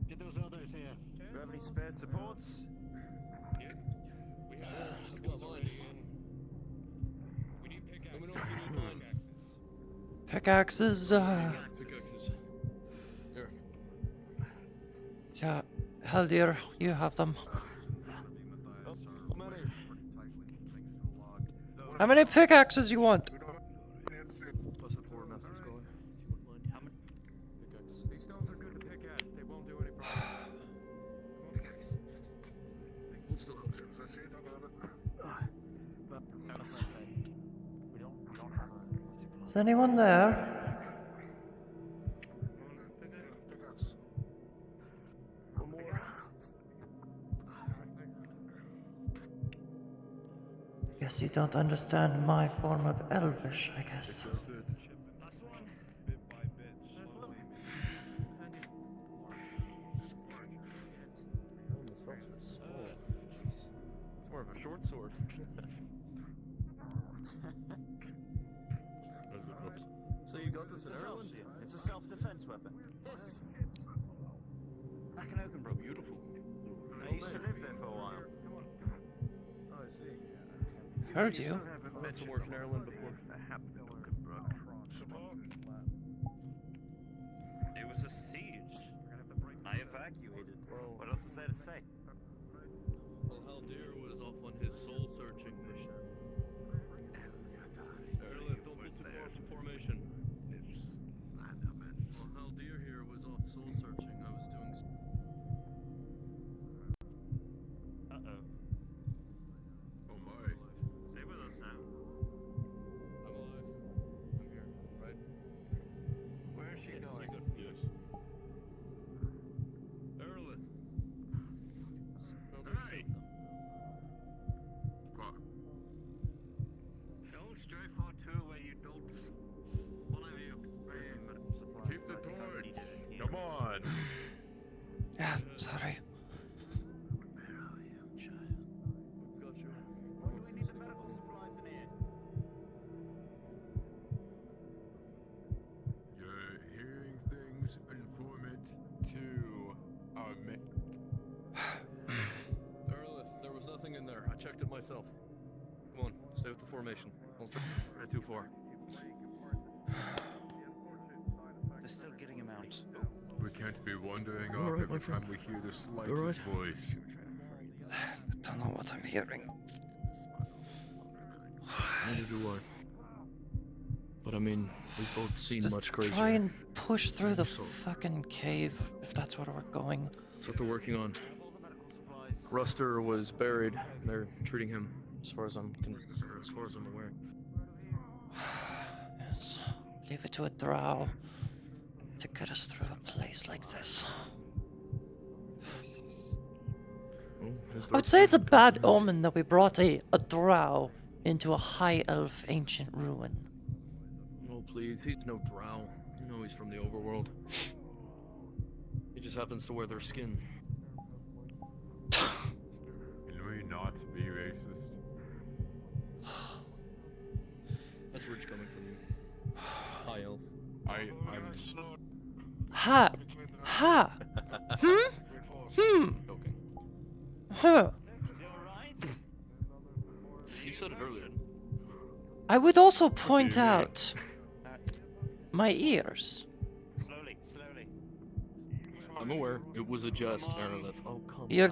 Get those others here. Do you have any spare supports? I've got mine. We need pickaxes. Let me know if you need mine. Pickaxes, Pickaxes. Here. yeah, hell dear, you have them. How many pickaxes you want? Plus a 4 master scholar, if you wouldn't mind. How many? Pickaxe. These stones are good to pick at. They won't do any problem. Pickaxe. Hold still, closer. Is anyone there? One more. Guess you don't understand my form of Elvish, I guess. Last one. It's more of a short sword. So you got this It's in a Ireland? It's a self-defense weapon. This. Back in Oakenbrook. Beautiful. I used to live there for a while. Oh, I see. Heard you. I've had some work in Ireland before. It was a siege. I evacuated. Well, What else is there to say? well, Haldir was off on his soul-searching mission. Araleth, don't pull too far from formation. Well, Haldir here was off soul-searching. I was doing... Uh-oh. Oh my. Stay with us now. I'm alive. I'm here, right? Where is she going? Yes. Araleth. No, Hey. Don't stray far too away, you dolts. One of you. Keep the torch. Come on. Yeah, sorry. Got you. What do we need the medical supplies in here? You're hearing things. Informant to Araleth, there was nothing in there. I checked it myself. Come on, stay with the formation. Don't try too far. They're still getting him out. We can't be wandering All off right, every my friend. time we hear the All right. slightest voice. Don't know what I'm hearing. Neither do I. But I mean, we've both seen Just much crazier. try and push through the So- fucking cave, if that's where we're going. That's what they're working on. All the medical supplies. Ruster was buried. They're treating him, as far as I'm aware. Yes. Leave it to a drow. to get us through a place like this. I would say it's a bad omen that we brought a drow into a high elf ancient ruin. Oh, please, he's no drow. You know he's from the overworld. He just happens to wear their skin. Can we not be racist? That's rich coming from you. High elf. I'm... Ha! Ha! Okay. Huh. You said it earlier. I would also point out my ears. Slowly. I'm aware. It was a jest, Araleth. Oh, come You're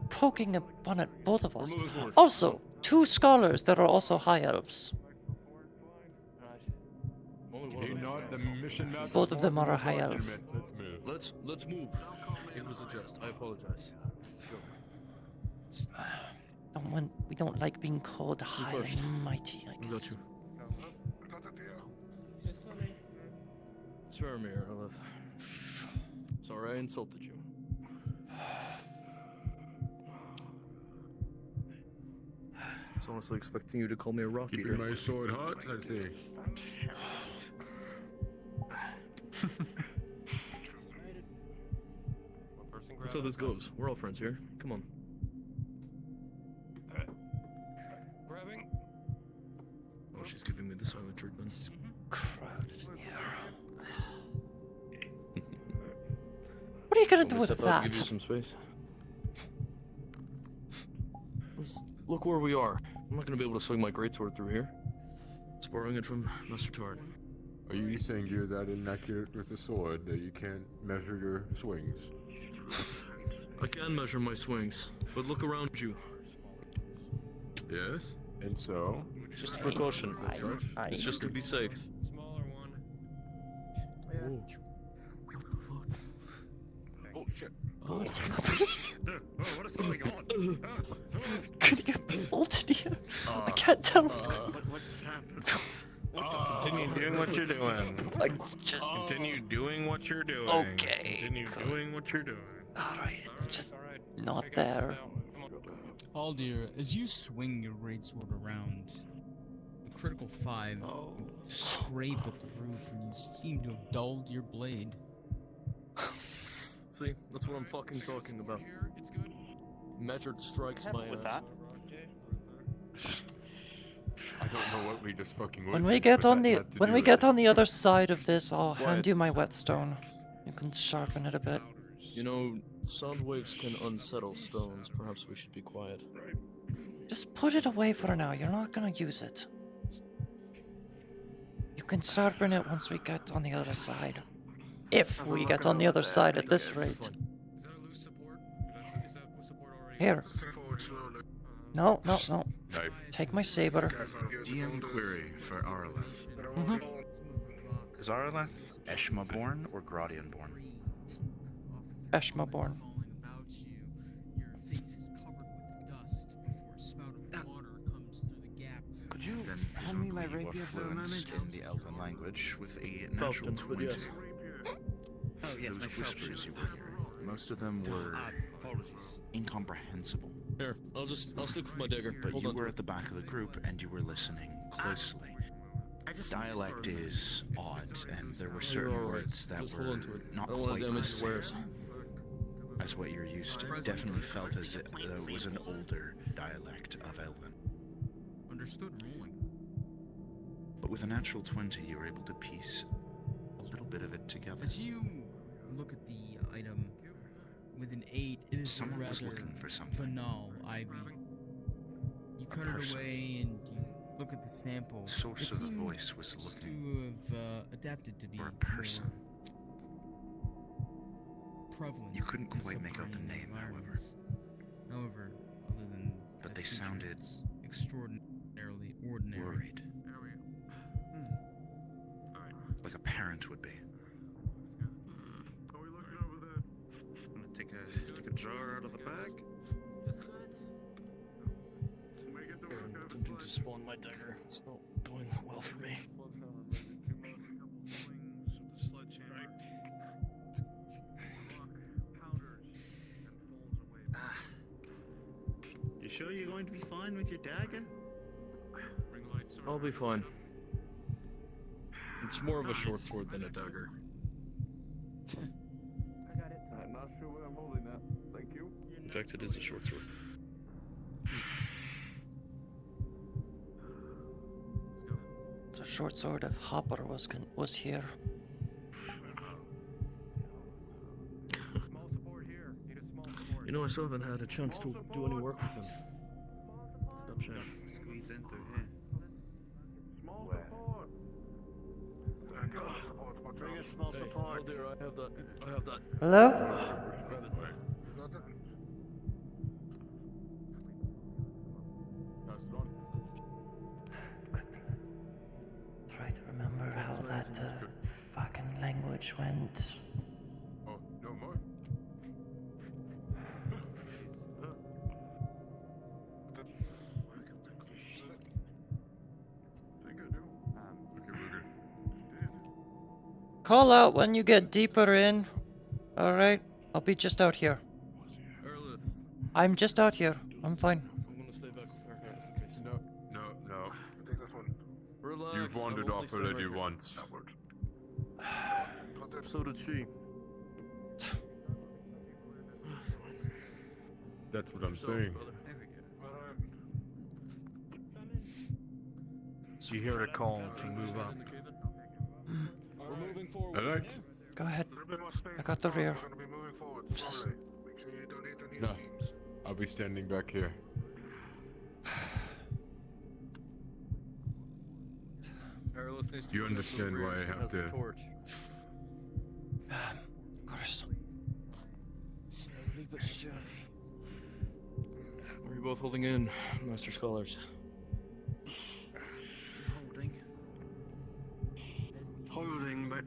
poking fun at both of us. Also, 2 scholars that are also high elves. Both of them are a high elf. Let's move. It was a jest. I apologize. We don't like being called high and mighty, I Got guess. you. Spare me, Araleth. Sorry I insulted you. I was honestly expecting you to call me a rock eater. Keeping my sword hot, I see. That's how this goes. We're all friends here. Come on. Grabbing. Oh, she's giving me the silent treatment. It's crowded in here. What are you gonna do with Step out, that? give you some space. Look where we are. I'm not gonna be able to swing my greatsword through here. It's borrowing it from Master Tard. Are you saying you're that inaccurate with a sword that you can't measure your swings? I can measure my swings, but look around you. Yes? And so? It's just a precaution, right? It's just to be safe. Smaller one. Oh. Oh shit. What's happening? What is going on? Could he get assaulted here? I can't tell what's going on. What's happened? Continue doing what you're doing. Just Continue doing what you're doing. Okay. Continue doing what you're doing. alright, it's just not there. Aldir, as you swing your greatsword around, the critical 5 scrape at the roof and you seem to have dulled your blade. See, that's what I'm fucking talking about. Measured strikes my ass. With that. I don't know what we just fucking When witnessed, we get but on that the had to when do we with get it. on the other side of this, I'll hand you my whetstone. You can sharpen it a bit. You know, sound waves can unsettle stones. Perhaps we should be quiet. Just put it away for now. You're not gonna use it. You can sharpen it once we get on the other side. If we get on the other side at this rate. Is that a loose support? Is that loose support already? Here. Forward slowly. No. Knife. Take my saber. DM query for Araleth. Mhm. Is Araleth Eshma born or Gradian born? Eshma born. Falling about you, your face is covered with dust before a spout of water comes through the gap. Could you Then hand me my presumably you are rapier for a fluent moment in the elven language with a natural Falcon, but 20? yes. Oh yes, my Those whispers you were hearing, most of them were apologies. incomprehensible. Here, I'll stick with my dagger. But Hold you on to were it. at the back of the group and you were listening closely. Dialect is odd, and there were certain You're all right. words that Just hold were on to it. not I don't want quite to the damage your same wares. as what you're used to. Definitely felt as though it was an older dialect of Elven. Understood, rolling. But with a natural 20, you were able to piece a little bit of it together. As you look at the item, with an 8, it is Someone rather was looking for something. banal, Ivy. You cut it person. away and you look at the sample. Source It of the seems voice was looking to have adapted to be for a person. more prevalent. You couldn't in quite make out the subterranean name, however. environments. However, other than But that they feature, sounded it's extraordinarily ordinary. worried, There we go. Alright. like a parent would be. Are we looking over there? I'm gonna take a jar out of the bag. Make it to Here, work I'm out of attempting to sight. spawn my dagger. It's not going well for me. Sledgehammer, maybe 2 months, a couple swings of the sledgehammer. sure you're going to be fine with your dagger? I'll be fine. It's more of a short sword than a dagger. I'm not sure what I'm holding now. Thank you. In fact, it is a short sword. The short sword of Hopper was here. You know, I still haven't had a chance to do any work with him. Stop shame. Squeeze in through here. Small support. Bring a small support. Oh dear, I have that. I have that. Hello? Grab it. Pass it on. Try to remember how that fucking language went. Oh, no more? Okay, we're good. Call out when you get deeper in. Alright? I'll be just out here. Araleth, I'm just out here. I'm fine. I'm gonna stay back with her. Okay, No, no, no. Take this one. relax. You've wandered I'll only off stay already right here. once. Upward. So did she. That's what I'm Yourself, saying. brother. So you hear the call to move up. We're moving forward. Alright. Go ahead. A little bit more space. I got the in front. rear. We're going to be moving forward Just- slowly. Make sure you don't hit any No. beams. I'll be standing back here. Araleth needs to You bring us understand the rear. why I She have has the to- torch. Of course. Slowly but surely. Are you both holding in, Master Scholars? Holding, but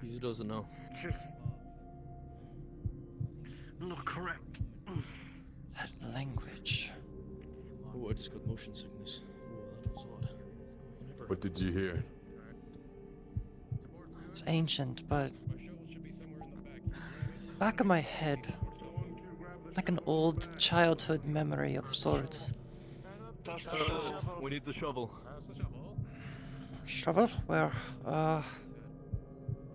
Easy doesn't know. just not correct. That language. Oh, I just got motion sickness. Oh, that was odd. I never What did you hear? It's ancient, but back of my head, like an old childhood memory of sorts. We need the shovel. Shovel? Where?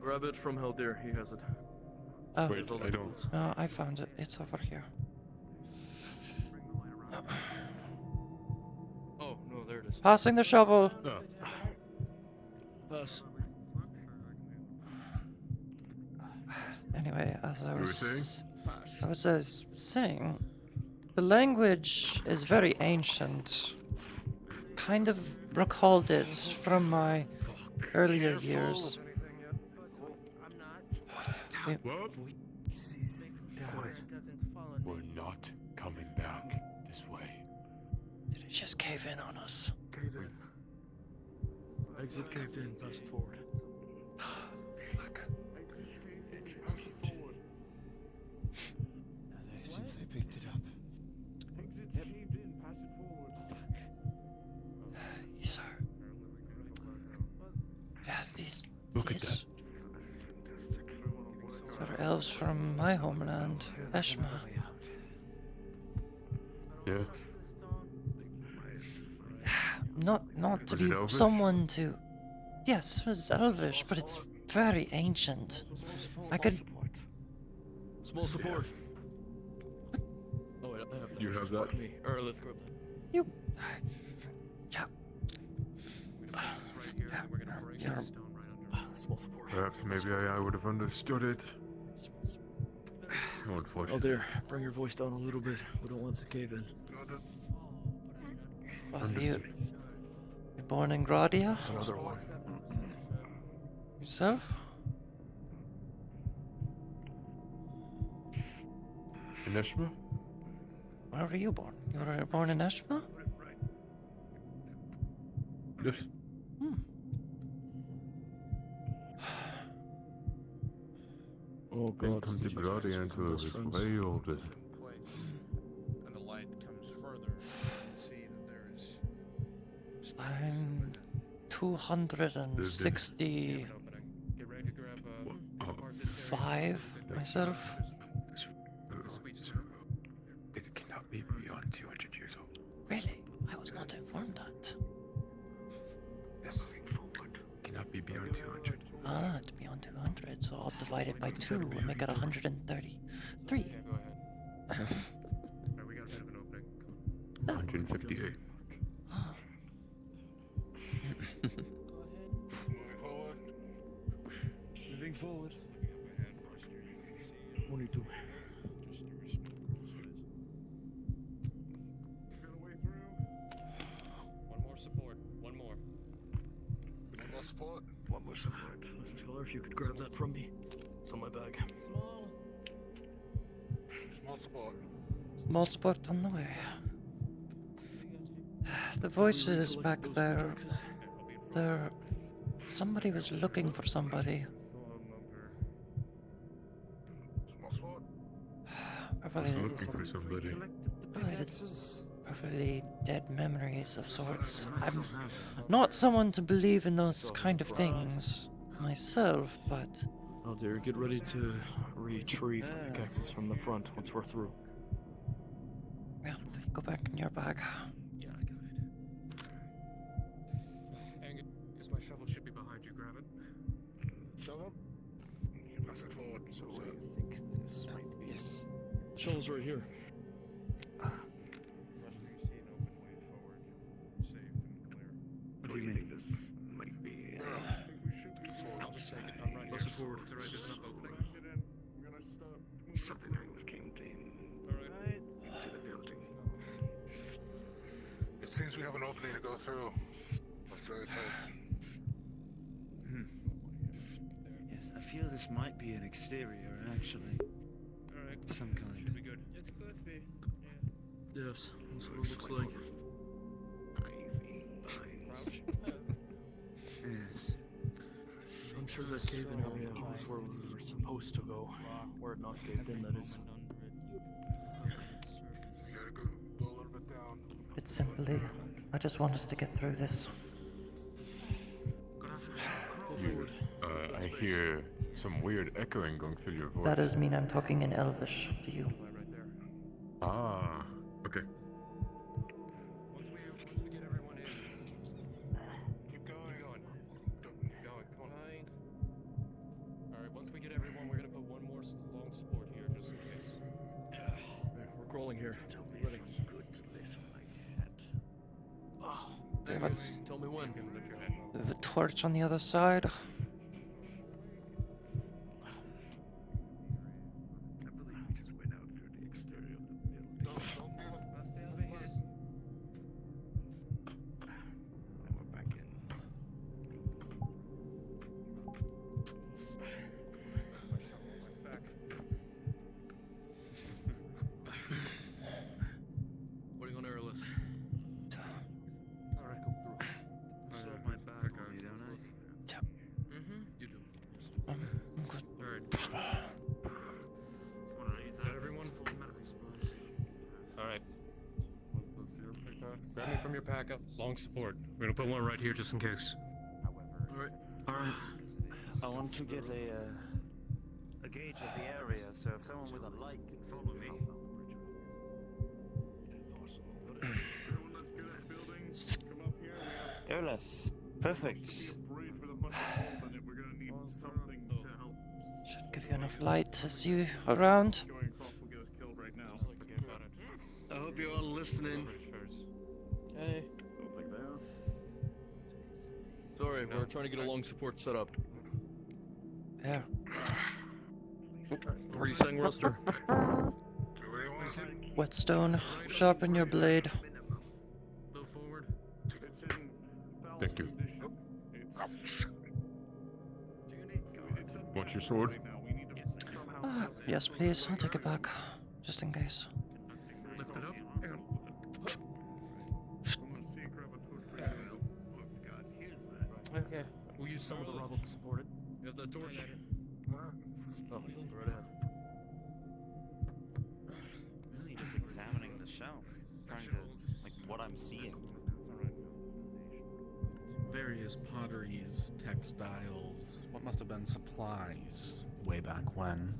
Grab it from Heldir. He has it. Oh, Wait, I don't. no, I found it. It's over here. Oh, no, there it is. Passing the shovel. Oh, Pass. Anyway, as I were was saying, the language is very ancient. Kind of recalled it from my earlier years. We- what? We're not coming back this way. Did it just cave in on us? Cave in. Exit caved in. Pass it forward. Fuck. Seems they picked it up. Exits caved in, pass it forward. These are. Yeah, these. Look at these are elves from my homeland, Eshma. Yeah. Not to Was it be elvish? someone to. Yes, it was elvish, but it's very ancient. I could. Small support. Oh, wait, I have that. You have that? Fuck me. Araleth, grab that. You. Yeah. You're Small support. Perhaps maybe I would have understood it. Oh Unfortunately. dear, bring your voice down a little bit. We don't want to cave in. Well, you're born in Gradia? Another one. Yourself? In Eshma? Where were you born? You were born in Eshma? Yes. Oh Didn't god. come to did you Gradia just until I become best was friends? way older. Place, and the light comes further. You can see that there is. I'm 265 Get ready to grab Oh, part this area. myself. The sweet It I'll divide it by 2 and make it 133. Yeah, go ahead. Alright, we got a bit of an opening. Come on. 158. Moving forward. Moving forward. 22. Gonna way through. One more support. One more. One more support. One more support. Mr. Scholar, if you could grab that from me. It's on my bag. Small. Small support. Small support on the way. The voices back there. There. Somebody was looking for somebody. Small support. Probably, Looking for somebody. probably dead memories of sorts. I'm not someone to believe in those kind of things myself, but Oh dear, get ready to retrieve the pickaxes from the front once we're through. yeah, they go back in your bag. Yeah, I got it. Angus, my shovel should be behind you. Grab it. Show them. You pass it forward. So, Yes. Shovel's right here. What do you mean? This might be. I think we should do forward. I'll just take it. I'm right here. Pass it forward. It's alright, there's enough opening. Get in. We're gonna start moving. Something I was came in Alright. into the building. It seems we have an opening to go through. That's very tight. Yes, I feel this might be an exterior, actually. Alright. Some kind. Should be good. It's close to be. Yes, that's what it looks like. Yes. I'm sure that cave-in area was where we were supposed to go. Where it not caved in, that is. You gotta go a little bit down. It's simply, I just want us to get through this. I hear some weird echoing going through your voice. That does mean I'm talking in Elvish to you. Right there. Ah, okay. Once we get everyone in. Keep going. Keep going. Keep going. Come on. Alright, once we get everyone, we're gonna put one more long support here, just in case. We're crawling here. Ready. We have, Anyways, tell me when. You can lift your head. we have a torch on the other side. I believe we just went out through the exterior of the building. Don't do it. I'll stay over here. Now we're back in. My shovel went back. Waiting on Araleth. Alright, come through. So my bag on me, don't I? Mm-hmm. You do. I'm good. Alright. Is that everyone? Full medical supplies. Alright. What's this, your pickaxe? Grab me from your pack up. Long support. We're gonna put one right here just in case. Alright. Alright. I want to get a gauge of the area, so if someone with a light can follow me. Everyone that's good at building, come up here. We have Araleth. Perfect. a bridge with a bunch of holes in it. We're gonna need something to help. Should give you enough light to see around. Going across will get us killed right now. Forget about it. I hope you're all listening. Bridge first. Hey. Don't think they are. Sorry, we're trying to get a long support set up. There. What were you saying, Roster? Do what do you want? Whetstone, sharpen your blade. Move forward. It's in foul Thank you. condition. It's Want your sword? right now. We need to somehow Yes, please. I'll take it back, just in case. Lift it up. Hang on. someone see grab a torch right now. Oh god, here's that. Okay. We'll use some of the rubble to support it. You have that torch? Oh, right ahead. Really just examining the shelf, trying to like what I'm seeing. Various potteries, textiles, what must have been supplies way back when.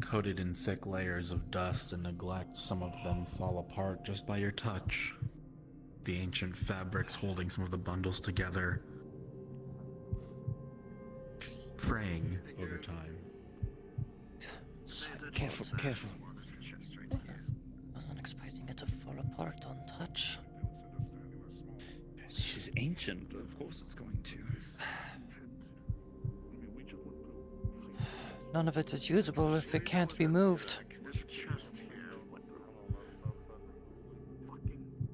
Coated in thick layers of dust and neglect, some of them fall apart just by your touch. The ancient fabrics holding some of the bundles together fraying over time. Careful, careful. Wasn't expecting it to fall apart on touch. This is ancient, of course it's going to. None of it is usable if it can't be moved. This chest here.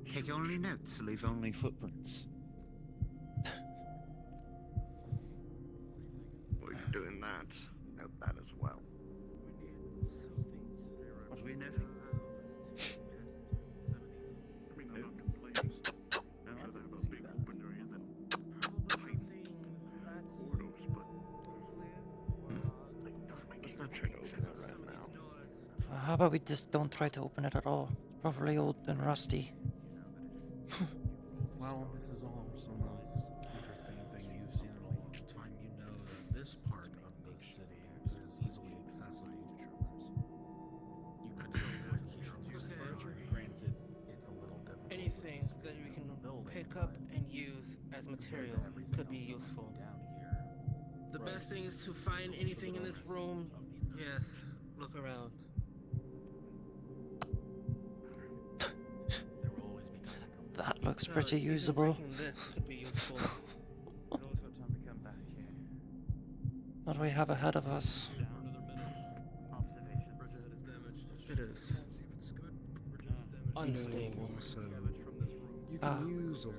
Take only notes, leave only footprints. While you're doing that, note that as well. What are we noting? Let's not try to open that right now. How about we just don't try to open it at all? It's probably old and rusty. Well, this is all some of the interesting thing you've seen in a long time. You know that this part of the city is easily accessible. You could use further. Granted, it's a little difficult. Anything that we can pick up and use as material could be useful. The best thing is to find anything in this room. Yes, look around. That looks pretty usable. This could be useful. What do we have ahead of us? It is unstable. So, you can use a lot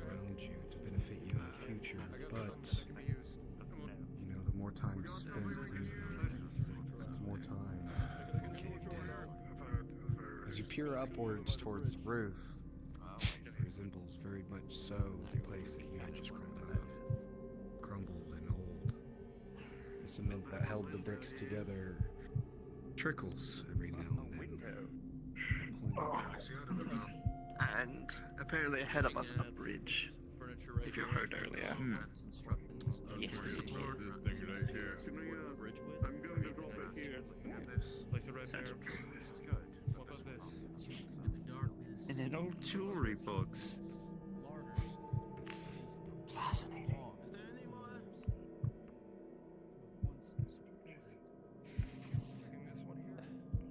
around you to benefit you in the future, but you know, the more time spent in here, the more time you caved in. As you peer upwards towards the roof, it resembles very much so the place that you had just crawled out of, crumbled and old. The cement that held the bricks together trickles every now and then. And apparently ahead of us a bridge. If you heard earlier. Yes, This thing right here. I'm going to drop it here. Place it right there. This is good. What about this? In an old jewelry box. Fascinating.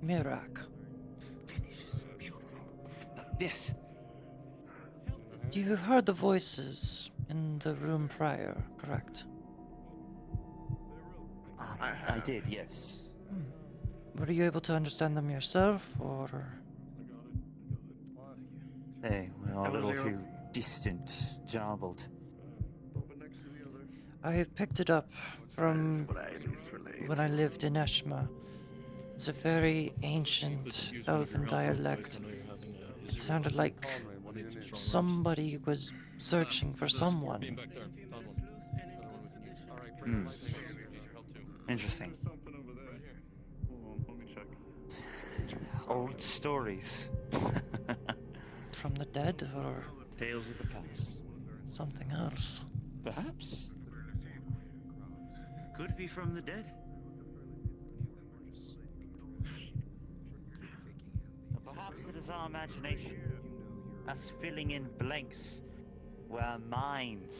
Mirak. Yes. You heard the voices in the room prior, correct? I did, yes. Were you able to understand them yourself, or...? They were a little too distant, jarbled. I picked it up from when I lived in Eshma. It's a very ancient elven dialect. It sounded like somebody was searching for someone. Interesting. Old stories. From the dead, or Tales of the past. something else? Perhaps. Could be from the dead. Or perhaps it is our imagination. Us filling in blanks where our minds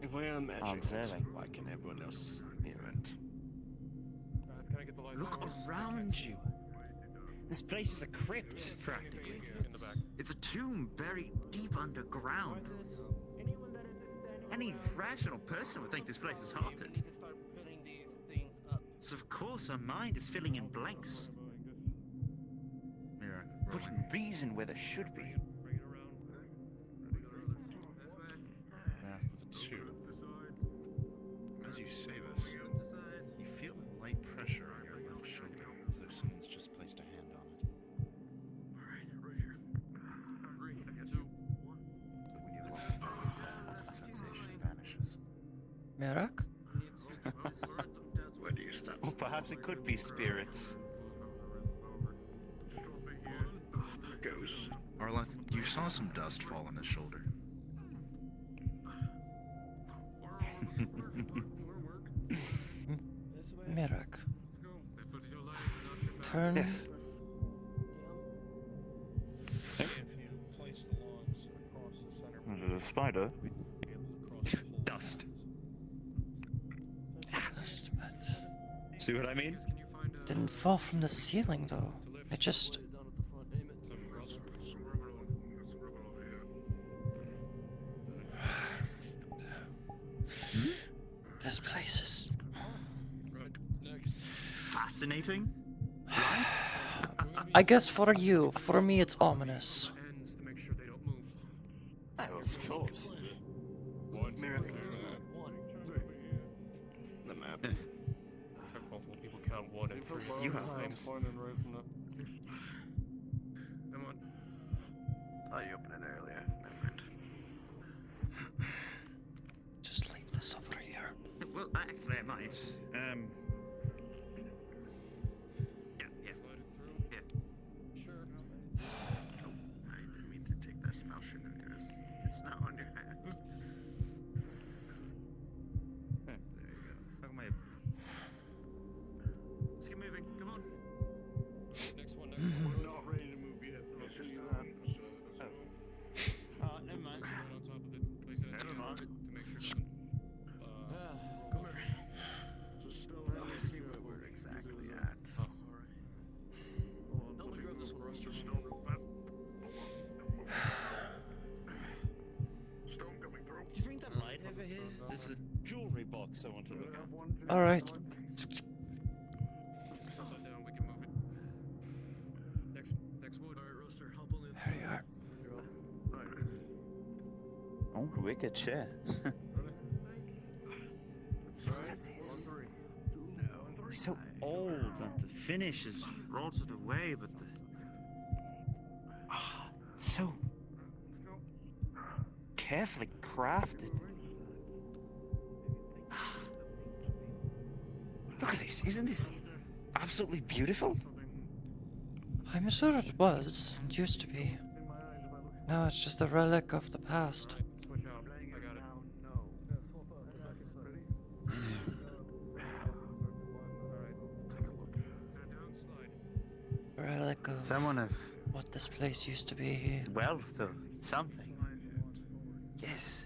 If we are imagining observing. why can everyone else hear it? Look around you. This place is a crypt, practically. It's a tomb buried deep underground. Any rational person would think this place is haunted. So of course our mind is filling in blanks. Putting reason where there should be. Math with a 2. As you say this, you feel a light pressure on your left shoulder, as though someone's just placed a hand on it. Alright, right here. 3, 2, 1. But when you look further, that sensation vanishes. Mirak? Where do you start? Or perhaps it could be spirits. Goes. Araleth, you saw some dust fall on his shoulder. Mirak. Turn. Yes. The spider. Dust. See what I mean? Didn't fall from the ceiling though. It just. This place is fascinating, right? I guess for you. For me, it's ominous. Oh, of course. The map. Multiple people count 1 and 3 You have times. Come on. Thought you opened it earlier. Never mind. Just leave this over here. Well, actually, I might. Yeah. Sure. Oh, I didn't mean to take that spell shit of yours. It's not on your hand. There you go. Look at my... Let's get moving. Come on. Next one. We're not ready to move yet. I'll tell you that. Never mind. Right on top of it. Place it at the end of it to make sure it doesn't. Come here. Just still Let me see what we're exactly at. Oh, alright. Help me grab this one, Ruster. Stone coming through. Did you bring that light over here? There's a jewelry box I want to look at. All right. Set that down. We can move it. Next wood. Alright, Ruster, help on the other There you side. are. Oh, wicked chair. So old and the finish is rotted away, but the... so carefully crafted. Look at this, isn't this absolutely beautiful? I'm sure it was. It used to be. Now it's just a relic of the past. Switch out. I got it. A relic of Someone of what this place used to be. wealth or something. Yes.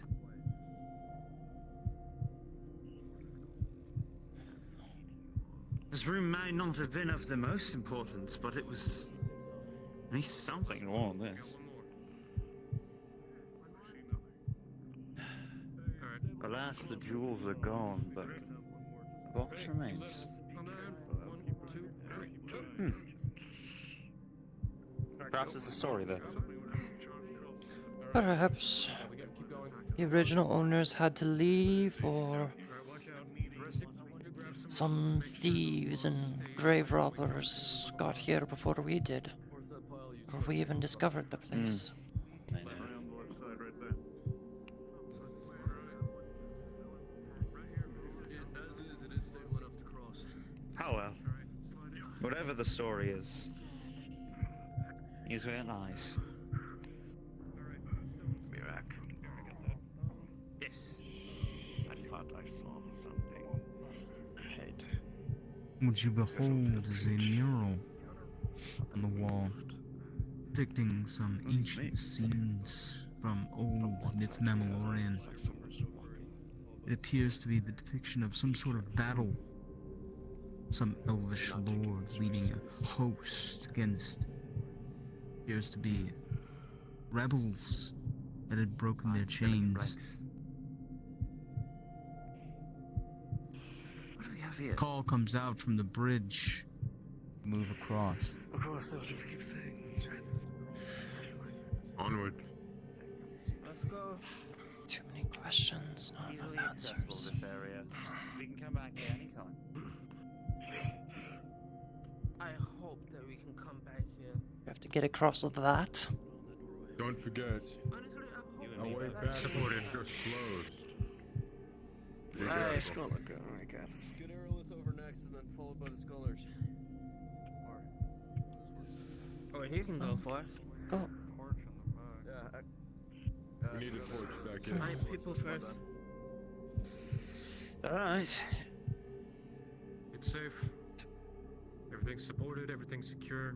This room may not have been of the most importance, but it was at least something to all this. Alas, the jewels are gone, but the box remains. On that end. 1, 2, 3. Perhaps there's a story there. Perhaps We gotta keep going. the original owners had to leave, or Alright, watch out. Rusty, grab some thieves and grave robbers got here before we did. Where's that pile you Or we even discovered the place. Right on the left side, right there. As is, it is stable enough to cross. Oh well. Whatever the story is, here's where it lies. Be back. Yes. I thought I saw something ahead. What you behold is a mural on the wall depicting some ancient scenes from old Nythmamalorien. It appears to be the depiction of some sort of battle. Some elvish lord leading a host against appears to be rebels that had broken their chains. What do we have here? Call comes out from the bridge. Move across. Of course, they'll just keep saying. Onward. Let's go. Too many questions, not Easily enough accessible, answers. this area. We can come back here anytime. I hope that we can come back here. We have to get across that. Don't forget, Honestly, I hope our we way come back back is here. just closed. Be It's careful. gonna go, I guess. Get Araleth over next and then followed by the scholars. Or Or you can go first. Go. yeah, We need a torch back Come in. My people first. Alright. It's safe. Everything's supported. Everything's secure.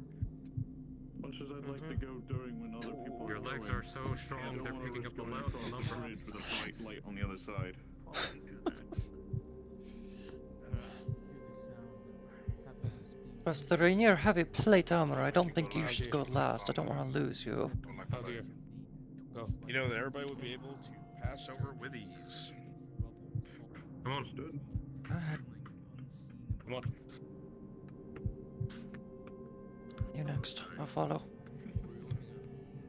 Much as I'd like to go during when other people Your legs going, are so I strong. don't They're wanna picking risk up the going across the lumber. bridge with a bright light on the other side. Plus, the Rainier heavy plate armor. I don't think you should go last. I don't want to lose you. Oh dear. Go. You know that everybody would be able to pass over with ease. Come on, stood. Go ahead. Come on. You next. I'll follow.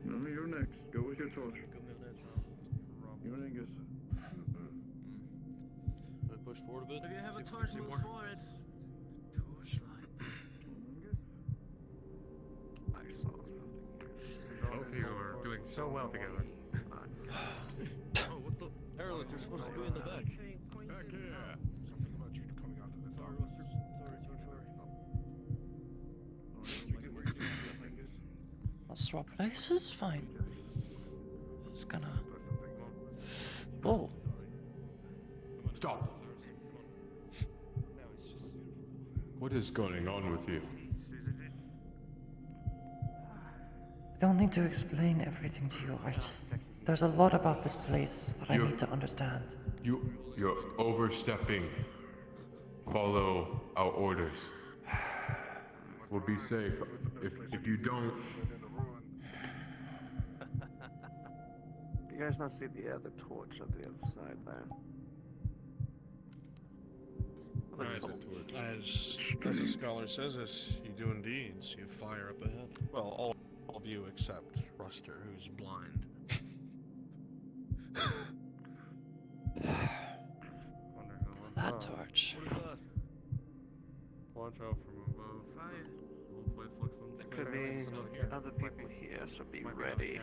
No, you're next. Go with your torch. You're Angus. Push forward a bit. If you have a See if we torch, can see move more. forward. Both of you are doing so well together. Oh, what the? Araleth, you're supposed to be in the back. Back here. Something about you coming out of this. Sorry, Ruster. Sorry. Let's swap places? Fine. Just gonna... Whoa. Stop. What is going on with you? I don't need to explain everything to you. There's a lot about this place that I need to understand. You're overstepping. Follow our orders. We'll be safe. If you don't... You guys not see the other torch on the other side there? As the scholar says, as you do indeed, so you fire up ahead. Well, all of you except Ruster, who's blind. That torch. What is that? Watch out from above. Fire. The whole place looks unstable. There could be other people here, so be ready.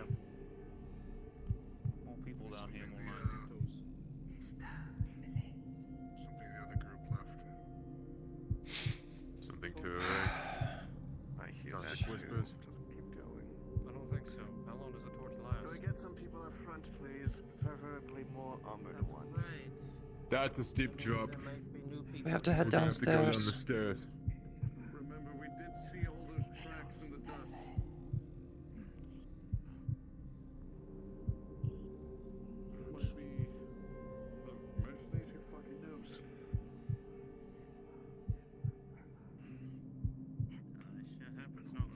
More people down here, more like Something the other group left. Something to... I hear Sounds that like too. whispers. Just keep going. I don't think so. How long does a torch last? Can we get some people up front, please? Preferably more armored ones. Right. That's a steep drop. There might be new people. We have to head We're gonna have to go down the downstairs. stairs. Remember, we did see all those tracks in the dust. Must be the mercenaries who fucking knows.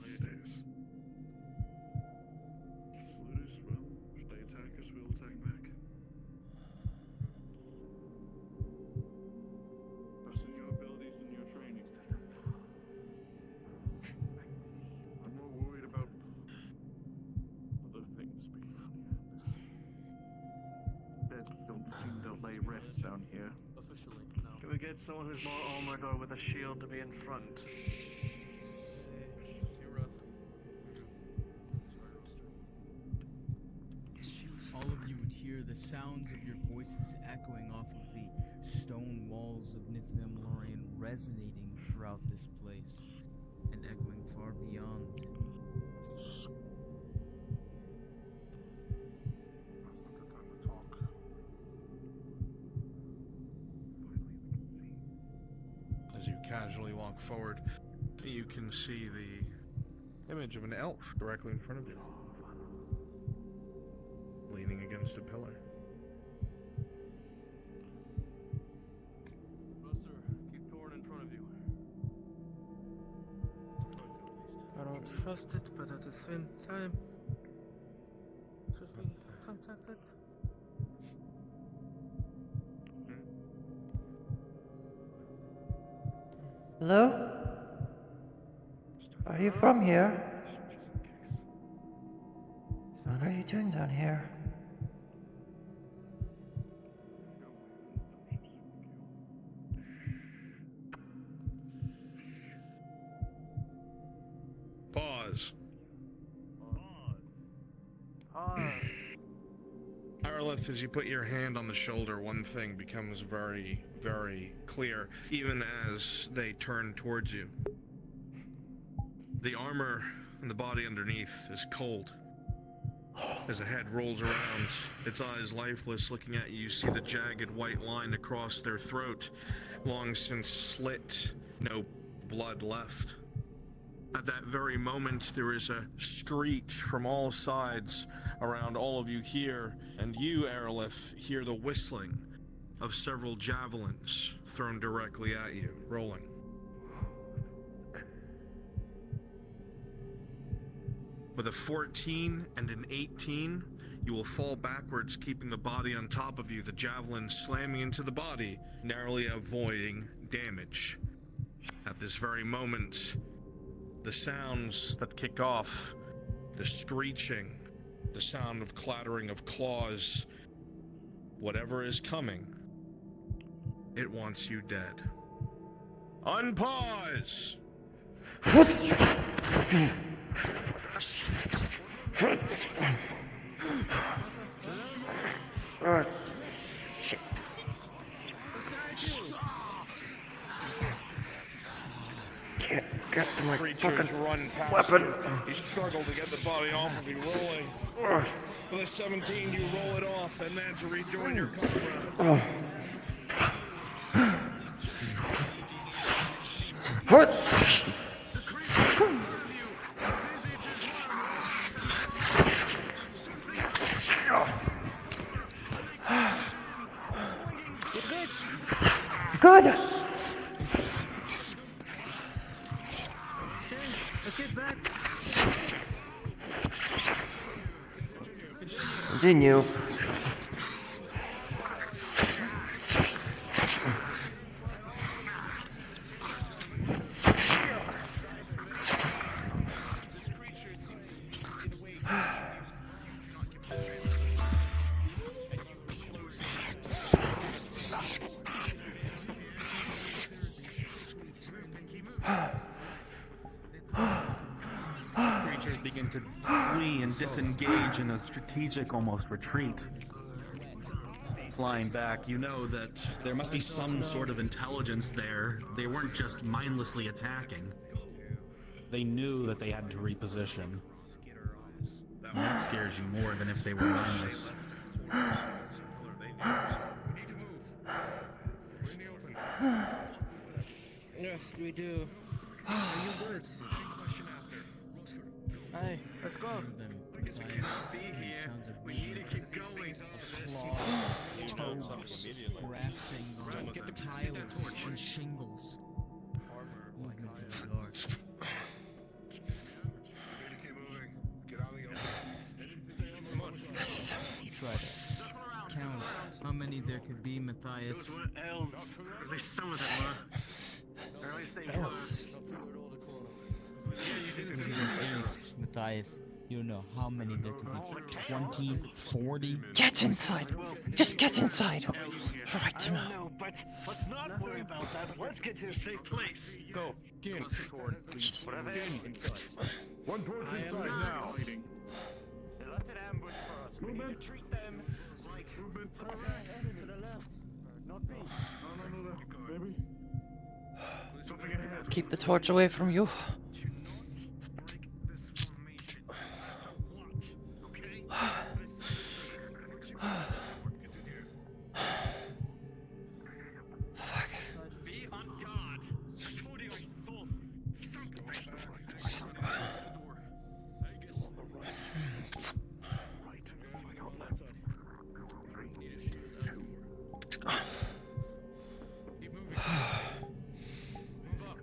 Stairs. Looters, well, if they attack us, we'll attack back. Trust in your abilities and your training. I'm more worried about other things beyond this. That don't seem to lay rest down here. Officially, no. Can we get someone who's more armored or with a shield to be in front? All of you would hear the sounds of your voices echoing off of the stone walls of Nythmamalorien, resonating throughout this place and echoing far beyond. Now's not the time to talk. As you casually walk forward, you can see the image of an elf directly in front of you, leaning against a pillar. Ruster, keep Torn in front of you. I don't trust it, but at the same time, should we contact it? Hello? Are you from here? What are you doing down here? Pause. Pause. Araleth, as you put your hand on the shoulder, one thing becomes very, very clear, even as they turn towards you. The armor and the body underneath is cold. As the head rolls around, its eyes lifeless, looking at you, you see the jagged white line across their throat, long since slit, no blood left. At that very moment, there is a screech from all sides around all of you here, and you, Araleth, hear the whistling of several javelins thrown directly at you, rolling. With a 14 and an 18, you will fall backwards, keeping the body on top of you, the javelin slamming into the body, narrowly avoiding damage. At this very moment, the sounds that kick off, the screeching, the sound of clattering of claws, whatever is coming, it wants you dead. Unpause! Can't get to my Creatures run past weapon. You struggle to get the body off of you, rolling. With a 17, you roll it off, and then to rejoin your comrade. Good. Let's get back. Continue. Creatures begin to flee and disengage in a strategic, almost retreat. Flying back, you know that there must be some sort of intelligence there. They weren't just mindlessly attacking. They knew that they had to reposition. And that scares you more than if they were mindless. Yes, we do. Are you good? Hey, let's go. Because we cannot be here. We need to keep going. Grasping on the tiles and shingles. Movement to the guard. Try to count how many there could be, Matthias. Those were elves. Or at least some of them were. Or at least they were. Yeah, you didn't see them. Matthias, you know how many there could be? 20, 40? Get inside. Just get inside. Right now. No, but let's not worry about that. Let's get to a safe place. Go. Get in. Whatever. One towards inside now. They left an ambush for us. We need to treat them like movement to the left. Not me. No, baby. Something ahead. Keep the torch away from you. Be on guard. Told you I saw something. Right. I got left. Keep moving. Move up.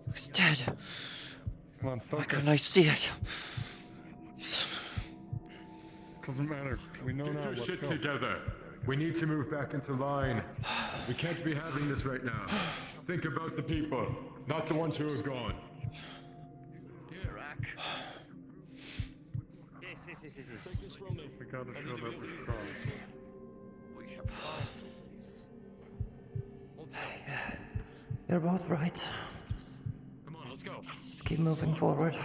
He was dead. Come on, Why focus. couldn't I see it? Doesn't matter. We know now. Get your shit together. We need to move back into line. We can't be having this right now. Think about the people, not the ones who are gone. Yes. Take this from me. We gotta show that we're strong. We have armies. You're both right. Come on, let's go. Let's keep moving forward.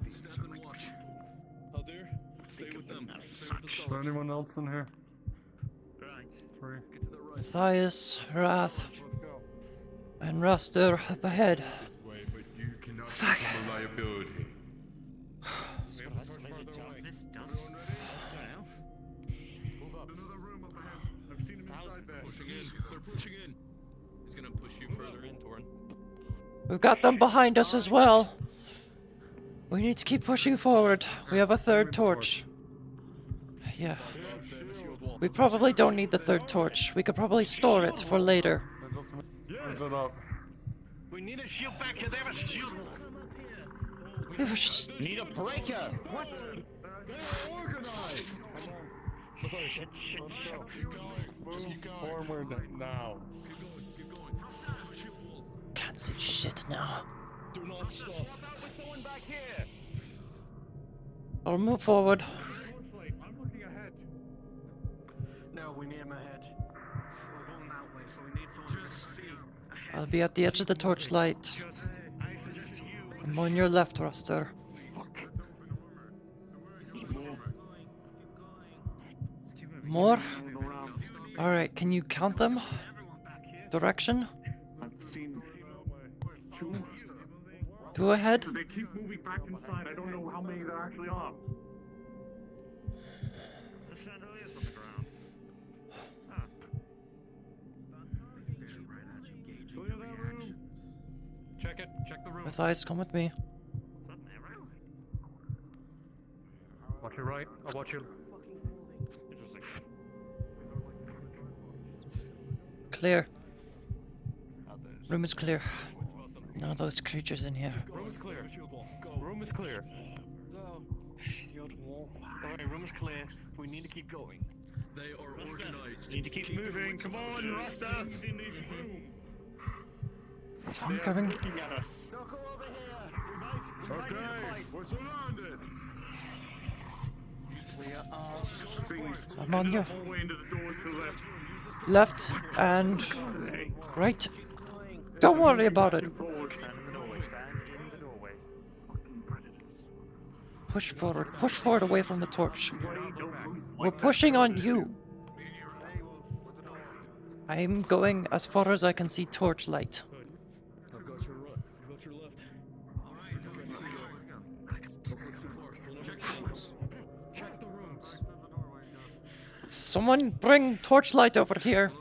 Step and watch. Out there, stay with them. Stay with the Is solid. there anyone else in here? Right. 3. Get to the right. Matthias, Wrath, Let's go. and Ruster up ahead. Wait, but you cannot become a liability. This does. Move up. Another room up ahead. I've seen him inside there. Pushing in. They're pushing in. He's gonna push you further in, Torn. We've got them behind us as well. We need to keep pushing forward. We have a third torch. Yeah. We probably don't need the third torch. We could probably store it for later. We need a shield back here. They have a shield. Need a breaker. What? Shit. Just keep going. Forward now. Can't see shit now. Do not stop. I'll move forward. I'm looking ahead. No, we need him ahead. We're going that way, so we need someone to see ahead. I'll be at the edge of the torchlight. I'm on your left, Ruster. More? Alright, can you count them? Direction? I've seen two. Two ahead? They keep moving back inside. I don't know how many there actually are. The chandeliers on the ground. Clear that room. Check it. Check the room. Matthias, come with me. Watch your right. I'll watch your. Clear. Room is clear. None of those creatures in here. Room is clear. Room is clear. Shield wall. Alright, room is clear. We need to keep going. They are organized. Need to keep moving. Come on, Rasta. In this room. I'm coming. Looking at us. Okay, we're surrounded. Things. I'm on you. Hallway into the doors to the left. Left and right. Don't worry about it. Stand in the doorway. Stand in the doorway. Push forward. Push forward away from the torch. We're pushing on you. I'm going as far as I can see torchlight. I've got your right. I've got your left. Check the rooms. Someone bring torchlight over here.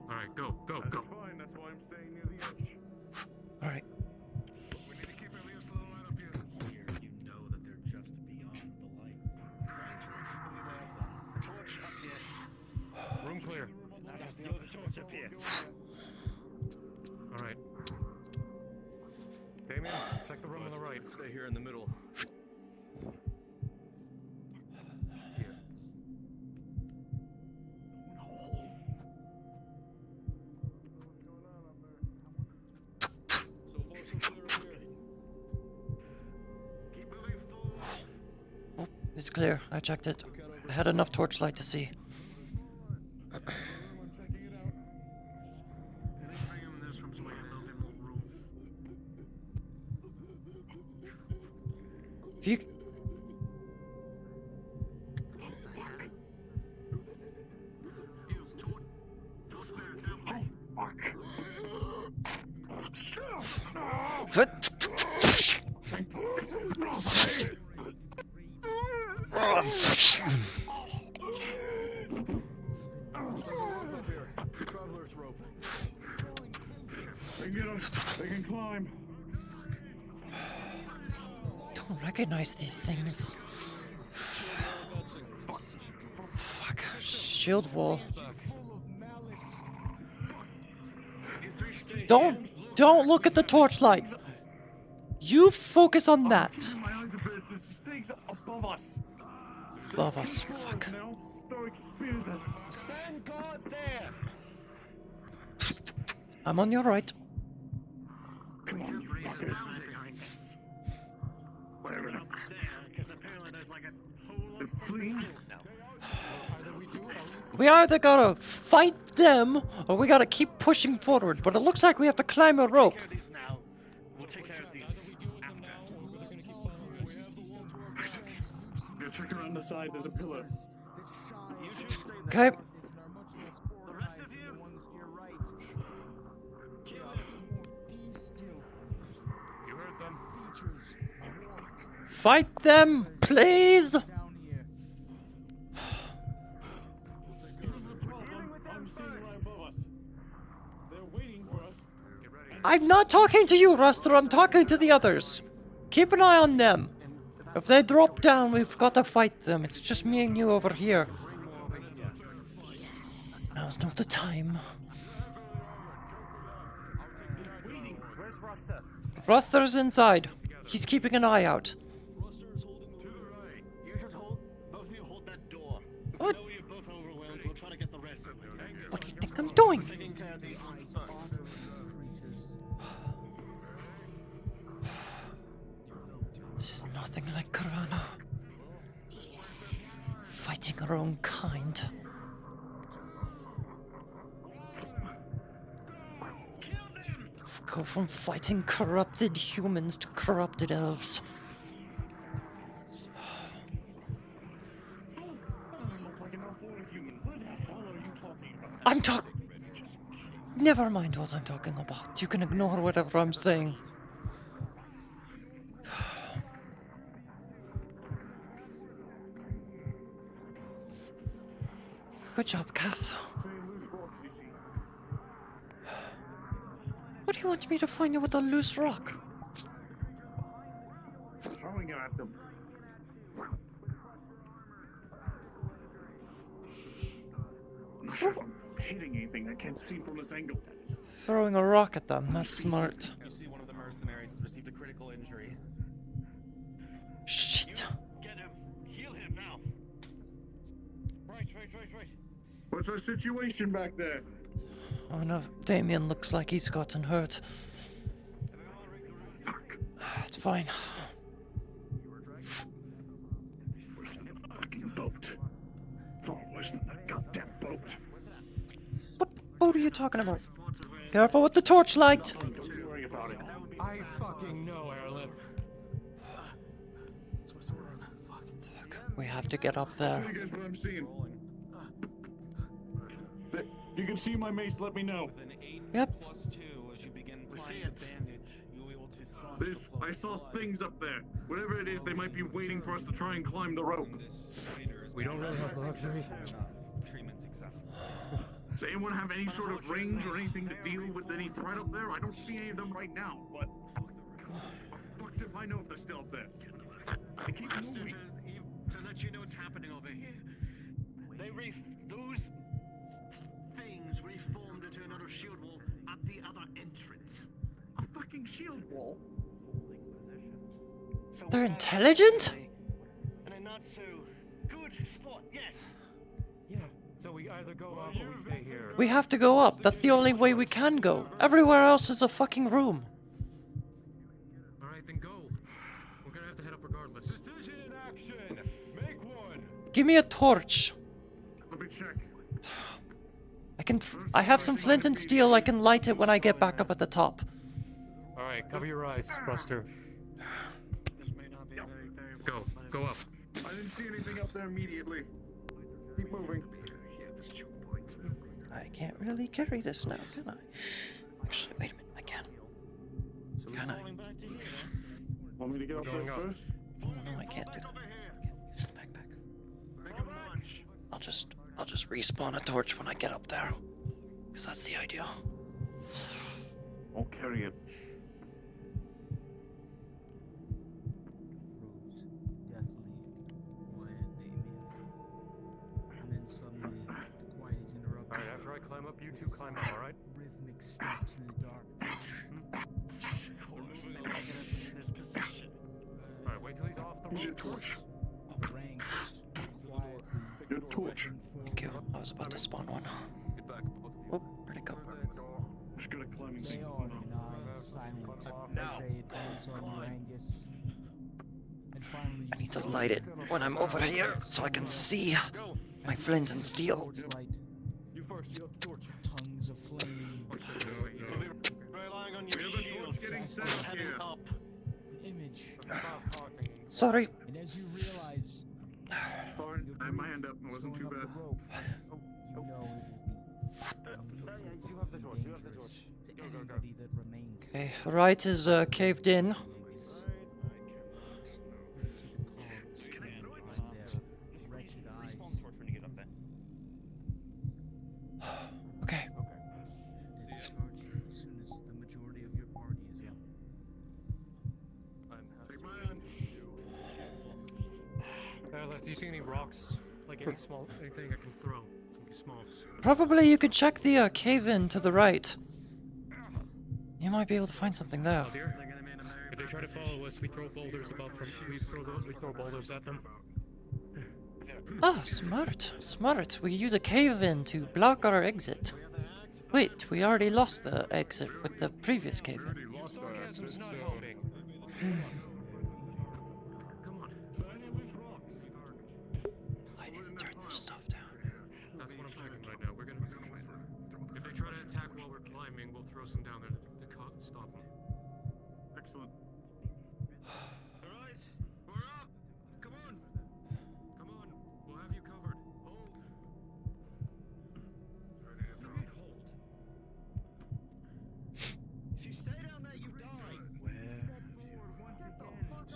Alright, go. That's fine. That's why I'm staying near the edge. Alright. We need to keep at least a little light up here. You know that they're just beyond the light. Torch up here. Room clear. You're the torch up here. Alright. Damien, check the room on the right. Stay here in the middle. Oh, it's clear. I checked it. I had enough torchlight to see. If you... Traveler's rope. They can get us. They can climb. Don't recognize these things. Fuck. Shield wall. Don't look at the torchlight. You focus on that. My eyes a bit. The stakes above us. Above us. Fuck. Now, throwing spears at them. Stand guard there. I'm on your right. Come on, you fuckers. Whatever. Because apparently there's like a whole lot They're fleeing. We either gotta fight them or we gotta keep pushing forward, but it looks like we have to climb a rope. now. We'll take care of these after. Yeah, check around the side. There's a pillar. Okay. The rest of you. You heard them. Fight them, please! I'm seeing right above us. They're waiting for us. I'm not talking to you, Ruster. I'm talking to the others. Keep an eye on them. If they drop down, we've got to fight them. It's just me and you over here. Now's not the time. Where's Ruster? Ruster's inside. He's keeping an eye out. You should hold. Both of you hold that door. What? If we know you're both overwhelmed, we'll try to get the rest of you. What do you think I'm doing? Taking care of these ones first. This is nothing like Karana. Fighting our own kind. Go from fighting corrupted humans to corrupted elves. I'm talking. Never mind what I'm talking about. You can ignore whatever I'm saying. Good job, Kath. What do you want me to find you with a loose rock? Throwing it at them. I'm not sure if I'm hitting anything. I can't see from this angle. Throwing a rock at them, that's smart. You see one of the mercenaries received a critical injury. Shit. Get him. Heal him now. Right. What's our situation back there? Oh no, Damien looks like he's gotten hurt. It's fine. Where's the fucking boat? Oh, where's the goddamn boat? What boat are you talking about? Careful with the torchlight! Don't worry about it. I fucking know, Araleth. Fuck, we have to get up there. Show you guys what I'm seeing. If you can see my mace, let me know. Yep. I saw things up there. Whatever it is, they might be waiting for us to try and climb the rope. We don't really have the luxury. Does anyone have any sort of range or anything to deal with any threat up there? I don't see any of them right now, but fucked if I know if they're still up there. They keep moving. To let you know what's happening over here. Those things reformed into another shield wall at the other entrance. A fucking shield wall? So They're we're intelligent? in a not so good spot, yes. Yeah, so we either go up or we stay here. We have to go up. That's the only way we can go. Everywhere else is a fucking room. Alright, then go. We're gonna have to head up regardless. Decision in action! Make one! Give me a torch. Let me check. I have some flint and steel. I can light it when I get back up at the top. Alright, cover your eyes, Buster. Go up. I didn't see anything up there immediately. Keep moving. I can't really carry this now, can I? Actually, wait a minute. I can. Can I? Want me to get up there first? Oh no, I can't do that. I can't use the backpack. I'll just respawn a torch when I get up there. Because that's the idea. I'll carry it. Alright, after I climb up, you two climb up, alright? Rhythmic steps in the dark. Alright, wait till he's off the Use your rope. torch. Ranks quietly. Your torch. Thank you. I was about to spawn one. Get back, both of you. Oh, where'd it go? Just gotta climb and see. They are denied silence as they advance on you, Angus. And finally, I need to light it when I'm over here so I can see my flint and steel. torchlight. You first, you have the torch. Tongues of flame. Relying on We your have a shield. torch getting set up here. Up. An image. Sorry. And as you realize, Fine. I had my hand up. It wasn't too going bad. up the rope, you know it will be You have the torch. You have the torch. to anybody that remains. Okay, right is caved in. Okay. Do you see any rocks? Like anything I can throw? Something small. Probably you could check the cave-in to the right. You might be able to find something there. Oh dear. If they try to follow us, we throw boulders above from. We throw boulders at them. Ah, smart, smart. We use a cave-in to block our exit. Wait, we already lost the exit with the previous cave-in. Sarcasm's not helping. Come on. I need to turn this stuff down. That's what I'm checking right now. We're gonna. If they try to attack while we're climbing, we'll throw some down there to stop them. Excellent. Alright, we're up! Come on! Come on, we'll have you covered. Hold. Hold. If you stay down there, you die! Where have you gone to?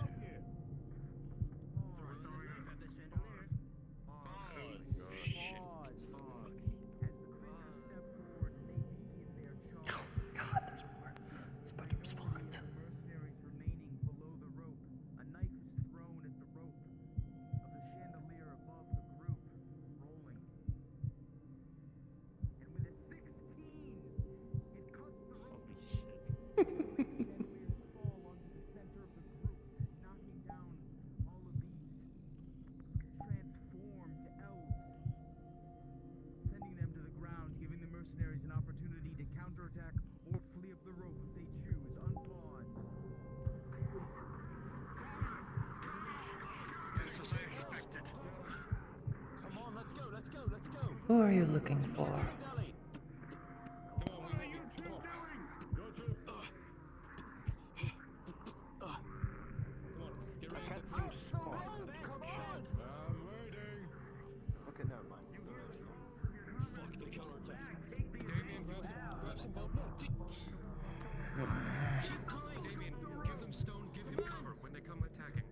God, there's more. It's about to respond. Just as I expected. Come on, let's go, let's go, let's go! Who are you looking for? Okay, never mind. Fuck, they counterattack. Damien, grab some boat. No, keep going, Damien. Give them stone. Give him cover when they come attacking.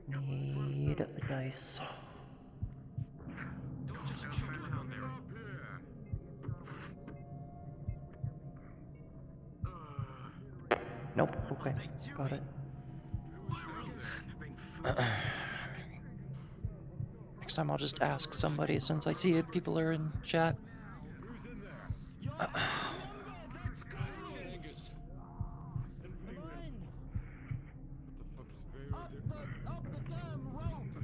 Need dice. Don't just chuck it down there. Nope. Okay, got it. Next time I'll just ask somebody since I see it. People are in chat. Up the damn rope!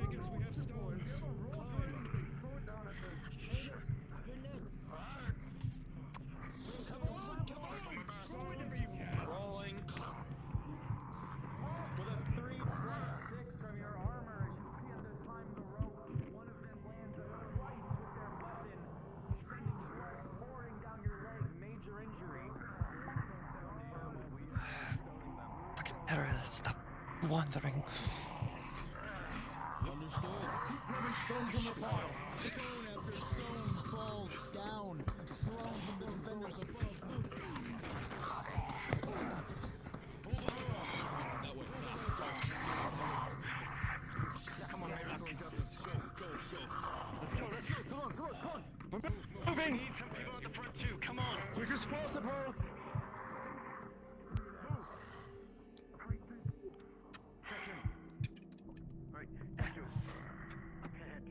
Angus, we have stones. Climb. Rolling. With a 3 + 6 from your armor, as you clear the time the rope, one of them lands right with their weapon, sending blood pouring down your leg. Major injury. Fucking Araleth, stop wandering. Understood. Keep grabbing stone from the pile. Stone after stone falls down, thrown from the defenders above. Come on, let's go, come on. We're moving! We need some people at the front too. Come on. Quick as possible! Right. Thank you. Ahead.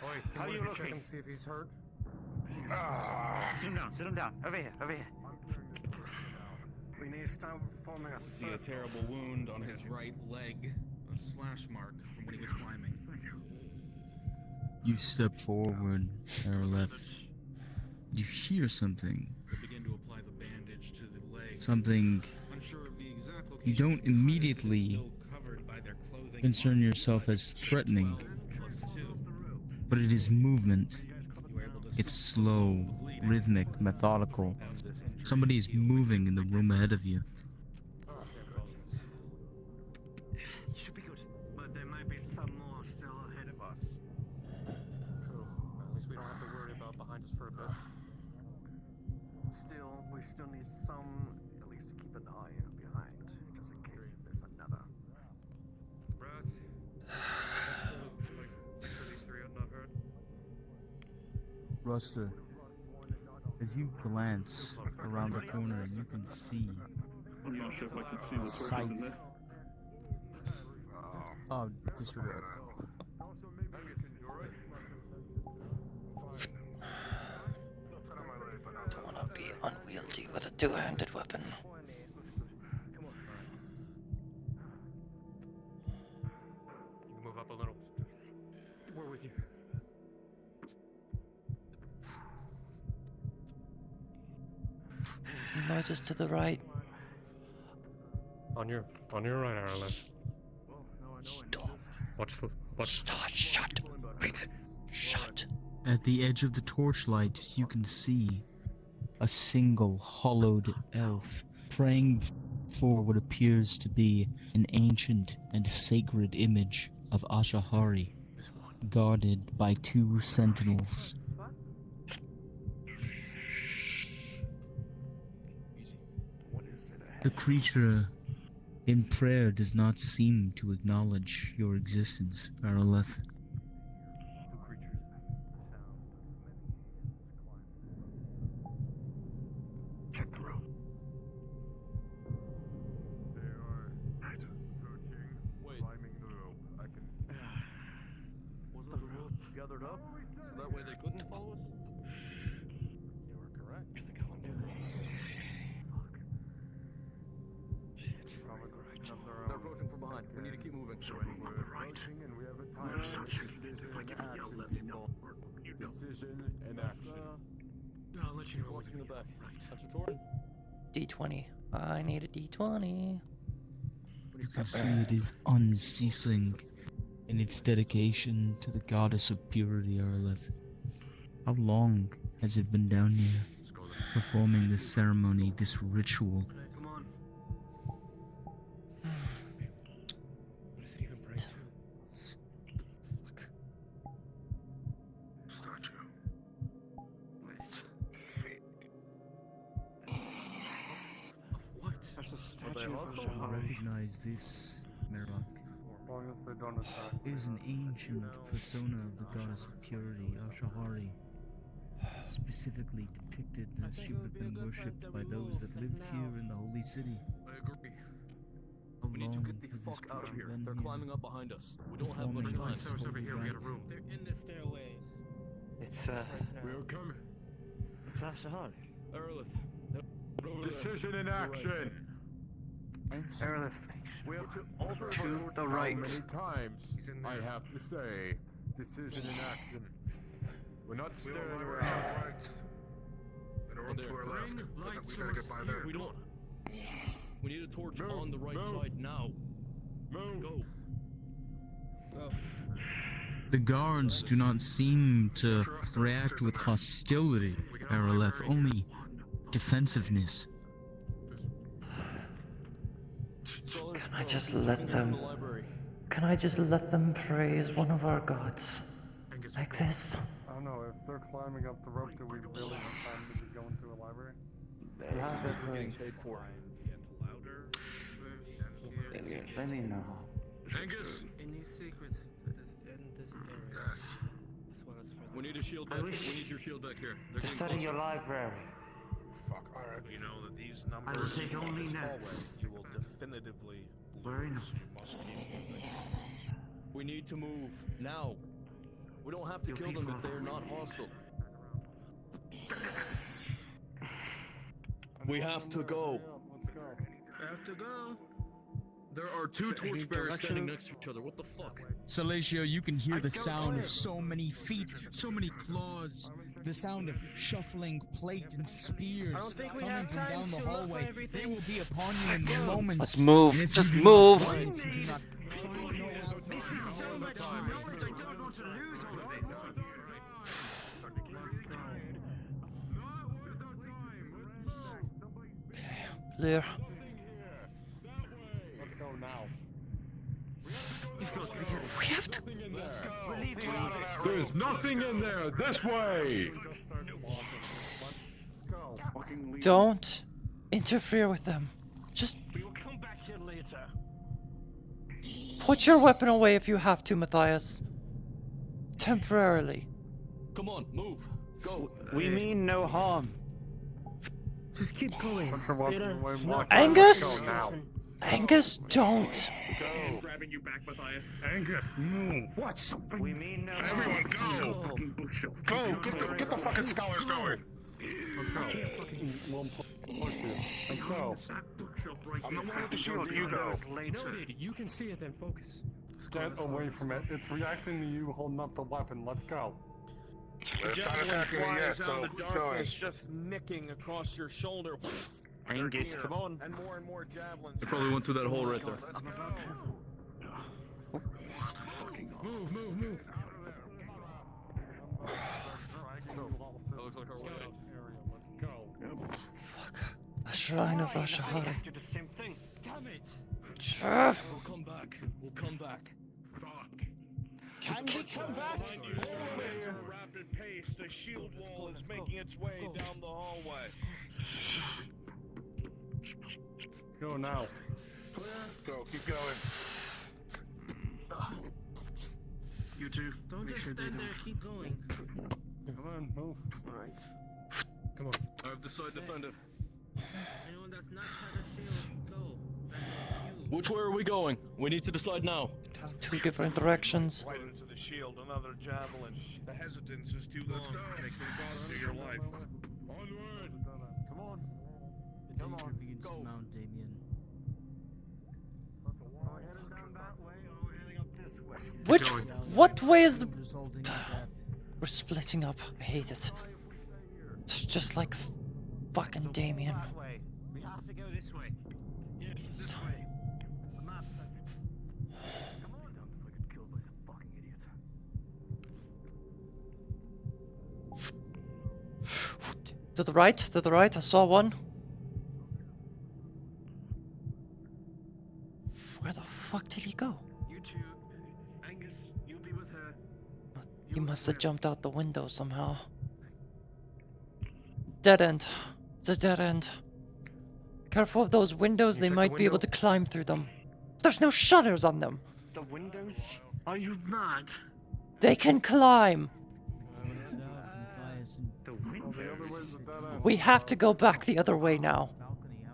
Oi, How are you check looking? him, see if he's hurt? Sit him down. Over here. We need to start forming a See a terrible wound on his right leg, a slash mark from when he was climbing. You step forward, Araleth. You hear something. They begin to apply the bandage to the leg. Something Unsure of the exact location you don't of the cuts, immediately still covered by their clothing. concern yourself as threatening, 12 + 2. but it is movement. It's slow, rhythmic, methodical. Somebody's moving in the room ahead of you. You should be good. But there might be some more still ahead of us. True. At least we don't have to worry about behind us for a bit. Still, we still need some, at least to keep an eye behind, just in case if there's another. cluster. As you glance around the corner, you can see I'm not sure if I can see the torches sight. in there. Oh, disregard. Don't wanna be unwieldy with a two-handed weapon. You can move up a little. We're with you. Noises to the right. On your right, Araleth. Watch. Shut. Wait. Shut. At the edge of the torchlight, you can see a single hollowed elf praying for what appears to be an ancient and sacred image of Ashahari, guarded by two sentinels. The creature in prayer does not seem to acknowledge your existence, Araleth. Check the room. They are approaching, climbing the rope. I can. Wasn't the rope gathered up so that way they couldn't follow us? You were correct. They're approaching from behind. We need to keep moving. So move on the right. And we have a I'm gonna start checking it. If I give a yell, let me know. You know. decision and action. I'll let you know. Walking in the back. Right. That's your torn. D20. I need a D20. You can see it is unceasing in its dedication to the goddess of purity, Araleth. How long has it been down here, performing this ceremony, this ritual? Come on. What does it even pray to? Statue. What? That's a Are they statue of hostile? You Ashahari. recognize this, Merlock. As long as they don't attack. It is an ancient persona of the goddess of purity, Ashahari, specifically depicted as she would have been worshipped by those that lived here in the holy city. I agree. How We need to long get the has this fuck out of creature here. been They're here? climbing up behind us. We don't have Performing much time. this holy rite? They're in the stairways. It's Welcome. it's Ashahari. Araleth. Decision in action. Araleth, We have to alter to the right. How many times I have to say decision in action? We're not staring around. Right. And a room to our left. We gotta get by there. We don't. We need a torch Move, on the right move. side now. Move. Go. The guards do not seem to react with hostility, Araleth, only defensiveness. Can I just let them... Can I just let them praise one of our gods? Like this? I don't know, if they're climbing up the rope, do we really have time to be going to a library? This is what we're getting paid for. Let me know. Angus. In these secrets that is in this area. Yes. As well as further. We need a shield back. We need your shield back here. They're To getting study closer. your library. Fuck, alright. You know that these numbers I will take in only this notes. hallway, you will definitively Very lose. nice. You must keep moving. We need to move now. We don't have to You kill them people if they're not are hostile. We have to go. Let's go. Have to go. There are two torchbearers standing next to each other. What the fuck? Salatio, you can hear the sound of so many feet, so many claws, the sound of shuffling plate and spears I don't think we coming have from time down the to look for hallway. They everything. will be upon you in moments. Let's move. And if Just you do move. not find- if you do not find your way out- This is so much knowledge. I don't want to lose all of this. Clear. Let's go now. You've got to be kidding. We have to... We're leaving out of that There's nothing in there. This way. Let's go. Don't interfere with them. Just We will come back here later. put your weapon away if you have to, Matthias. Temporarily. Come on, move. Go. We mean no harm. Just keep going. Angus? Angus, don't. I'm grabbing you back, Matthias. Angus, move. What? We mean no Everyone, go! Fucking bookshelf. Go! Get the fucking scholars going! Let's go. I can't fucking... Let's go. That bookshelf right I'm the there. one with the shield, you go. Noted. You can see it, then focus. Get away from it. It's reacting to you holding up the weapon. Let's go. The It's not javelin attacking me yet, flies so out of keep the going. darkness, just nicking across your shoulder. Angus, Here. come on. And more javelins. They probably went through that hole right there. Let's go. Move, move, move. That looks like our way. Let's go. The Shrine of Ashahara. The same thing. Damn it. Ah, We'll come back. We'll come back. Can we come back? At a rapid pace, the shield wall is making its way down the hallway. Go now. Go, keep going. You two. Don't make just sure they stand there. don't. Keep going. Come on, move. Alright. Come on. I have the side defender. Anyone that's not had a shield, go. That means you. Which way are we going? We need to decide now. two different directions. Right into the shield, another javelin. The hesitance is too long. It can cost you your life. Onward. Come on. The danger begins to mount, Damien. Which? What way is the? Resulting in death. We're splitting up. I hate it. It's just like fucking Damien. That way. We have to go this way. Yes, this way. The map. Come on. Down before I get killed by some fucking idiot. To the right, to the right. I saw one. Where the fuck did he go? You two. Angus, you'll be with her. He must have jumped out the window somehow. Dead end. It's a dead end. Careful of those windows, they might be able to climb through them. There's no shutters on them. The windows? Are you mad? They can climb. The windows. We have to go back the other way now.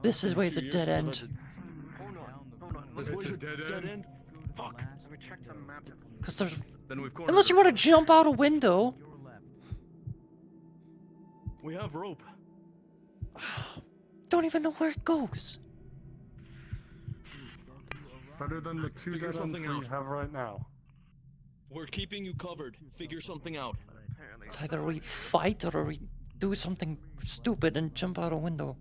This is way's a dead end. Hold on. This way's a dead end. Fuck. Let me check the map. Cause there's, Then we've cornered unless you want to jump out a window. We have rope. Don't even know where it goes. Better than the two Figure dead ends something we out. have right now. We're keeping you covered. Figure something out. It's either we fight or we do something stupid and jump out a window.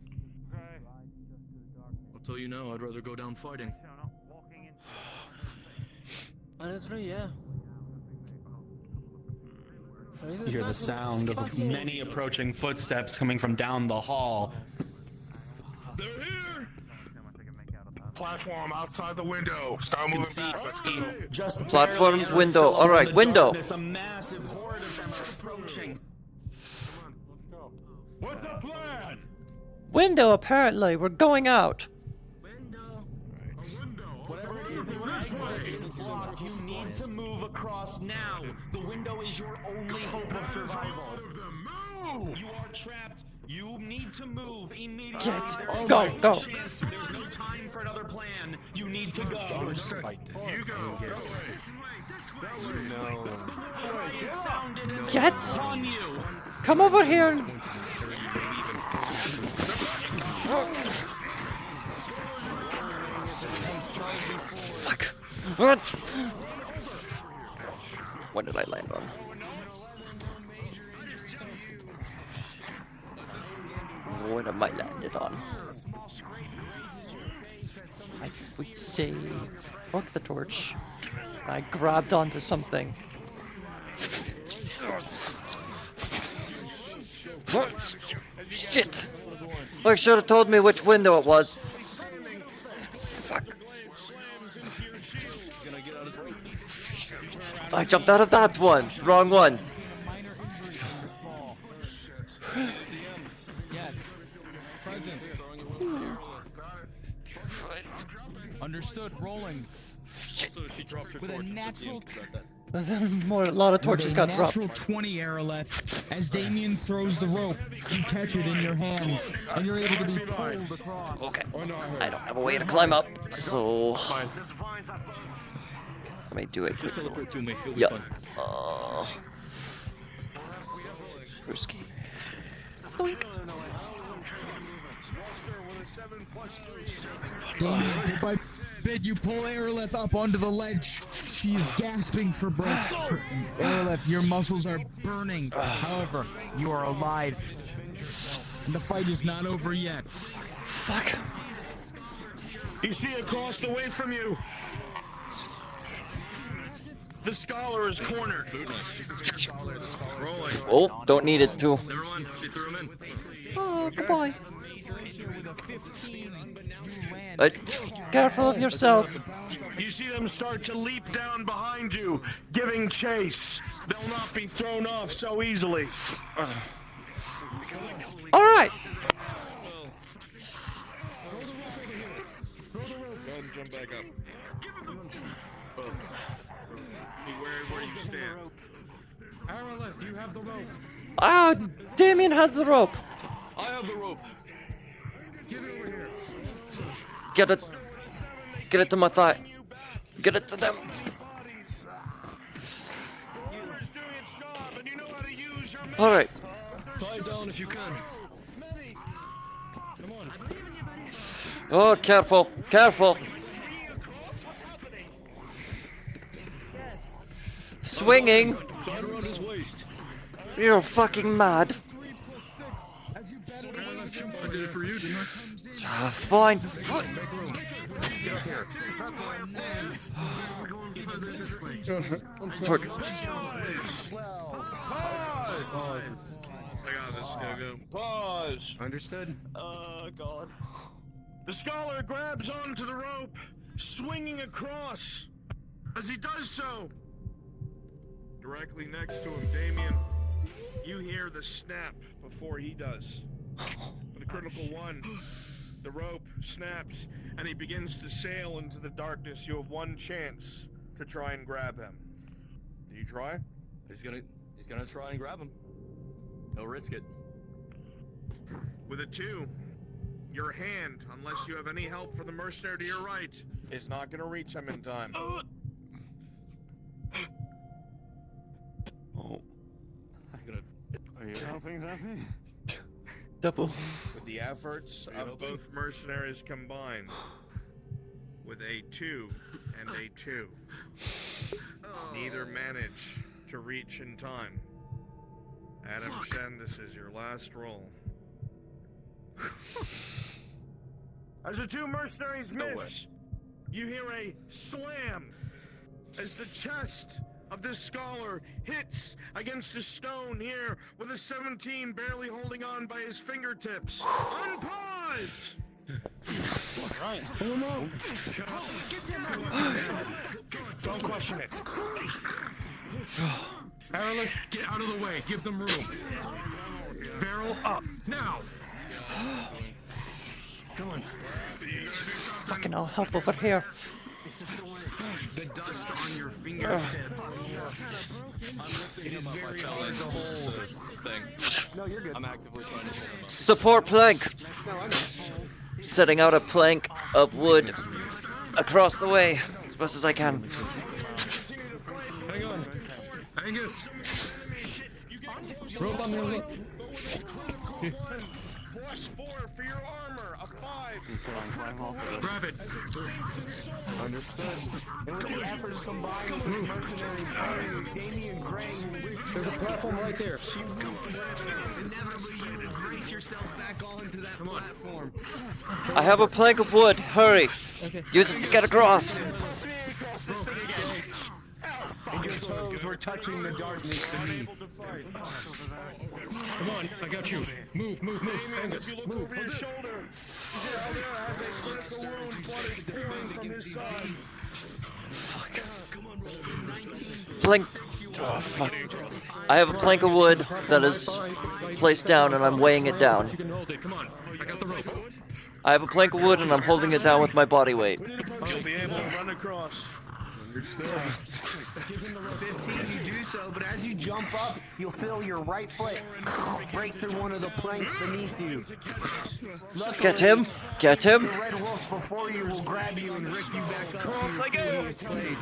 I'll tell you now, I'd rather go down fighting. Honestly, yeah. You hear the sound of many approaching footsteps coming from down the hall. They're here! Platform outside the window. Start You can moving see back. Let's go. just Platform, barely window. still All right, in the window. darkness, a massive horde of them are approaching. Let's go. What's the plan? Window, apparently. We're going out. Window. Whatever it is, your exit is blocked. You need to move across now. The window is your only hope of survival. You are trapped. You need to move immediately. Get- There is go, no go. chance. There's no time for another plan. You need to go. You go. Get. On you. Come over here. Fuck. What? What did I land on? What am I landed on? I would say, fuck the torch. I grabbed onto something. What? Shit! I should have told me which window it was. Fuck. I jumped out of that one. Wrong one. Understood. Rolling. Also, she dropped her With a torch. natural A lot of torches got dropped. Natural 20, Araleth. As Damien throws the rope, you catch it in your hands, and you're able to be pulled across. Okay. I don't have a way to climb up, so let me do it. Just teleport to me. It'll be Yeah. fun. Brewski. Damien, by bid, you pull Araleth up onto the ledge. She is gasping for breath. Araleth, your muscles are burning. However, you are alive. And the fight is not over yet. Fuck. You see across the way from you. The scholar is cornered. Rolling. Oh, don't need it to. Never mind. She threw him in. Oh, goodbye. Careful of yourself. You see them start to leap down behind you, giving chase. They'll not be thrown off so easily. All right. Go ahead and jump back up. Where you stand. Araleth, do you have the rope? Ah, Damien has the rope. I have the rope. Give it over here. Get it. Get it to my thigh. Get it to them. All right. Tie it down if you can. Come on. Oh, careful. Careful. Swinging. Tie it around his waist. You're fucking mad. I did it for you, didn't I? Fine. Torque. Pause. Understood. Oh, God. The scholar grabs onto the rope, swinging across. As he does so, directly next to him, Damien, you hear the snap before he does. With a critical one, the rope snaps, and he begins to sail into the darkness. You have one chance to try and grab him. Do you try? He's gonna try and grab him. He'll risk it. With a 2, your hand, unless you have any help for the mercenary to your right, is not going to reach him in time. Oh. Are you helping something? Double. With the efforts of both mercenaries combined, with a 2 and a 2, neither manage to reach in time. Adam Shen, this is your last roll. As the 2 mercenaries miss, you hear a slam as the chest of this scholar hits against a stone here with a 17 barely holding on by his fingertips. Unpause! Right. Don't question it. Araleth, get out of the way. Give them room. Barrel up. Now! Come on. Fucking I'll help over here. The dust on your fingertips. It is very hard to hold. Thing. No, you're good. I'm actively trying to. Support plank. Setting out a plank of wood across the way as best as I can. Hang on. Angus. Rope on the other. Plus 4 for your armor. A 5. Grab it. Understood. And with the efforts combined with this mercenary fighting, Damien Gray, There's a platform right there. inevitably you brace yourself back onto that platform. I have a plank of wood. Hurry. Use it to get across. And your toes were touching the darkness beneath. Come on, I got you. Move. Angus, You look move. over your shoulder. Plank. Oh, fuck. I have a plank of wood that is placed down and I'm weighing it down. You can hold it. Come on. I got the rope. I have a plank of wood and I'm holding it down with my body weight. You'll be able to run across. Given the 15, you do so, but as you jump up, you'll feel your right foot break through one of the planks beneath you. Luckily, Get him! Get him! the red wolf before you will grab you and rip you back up to your previous place.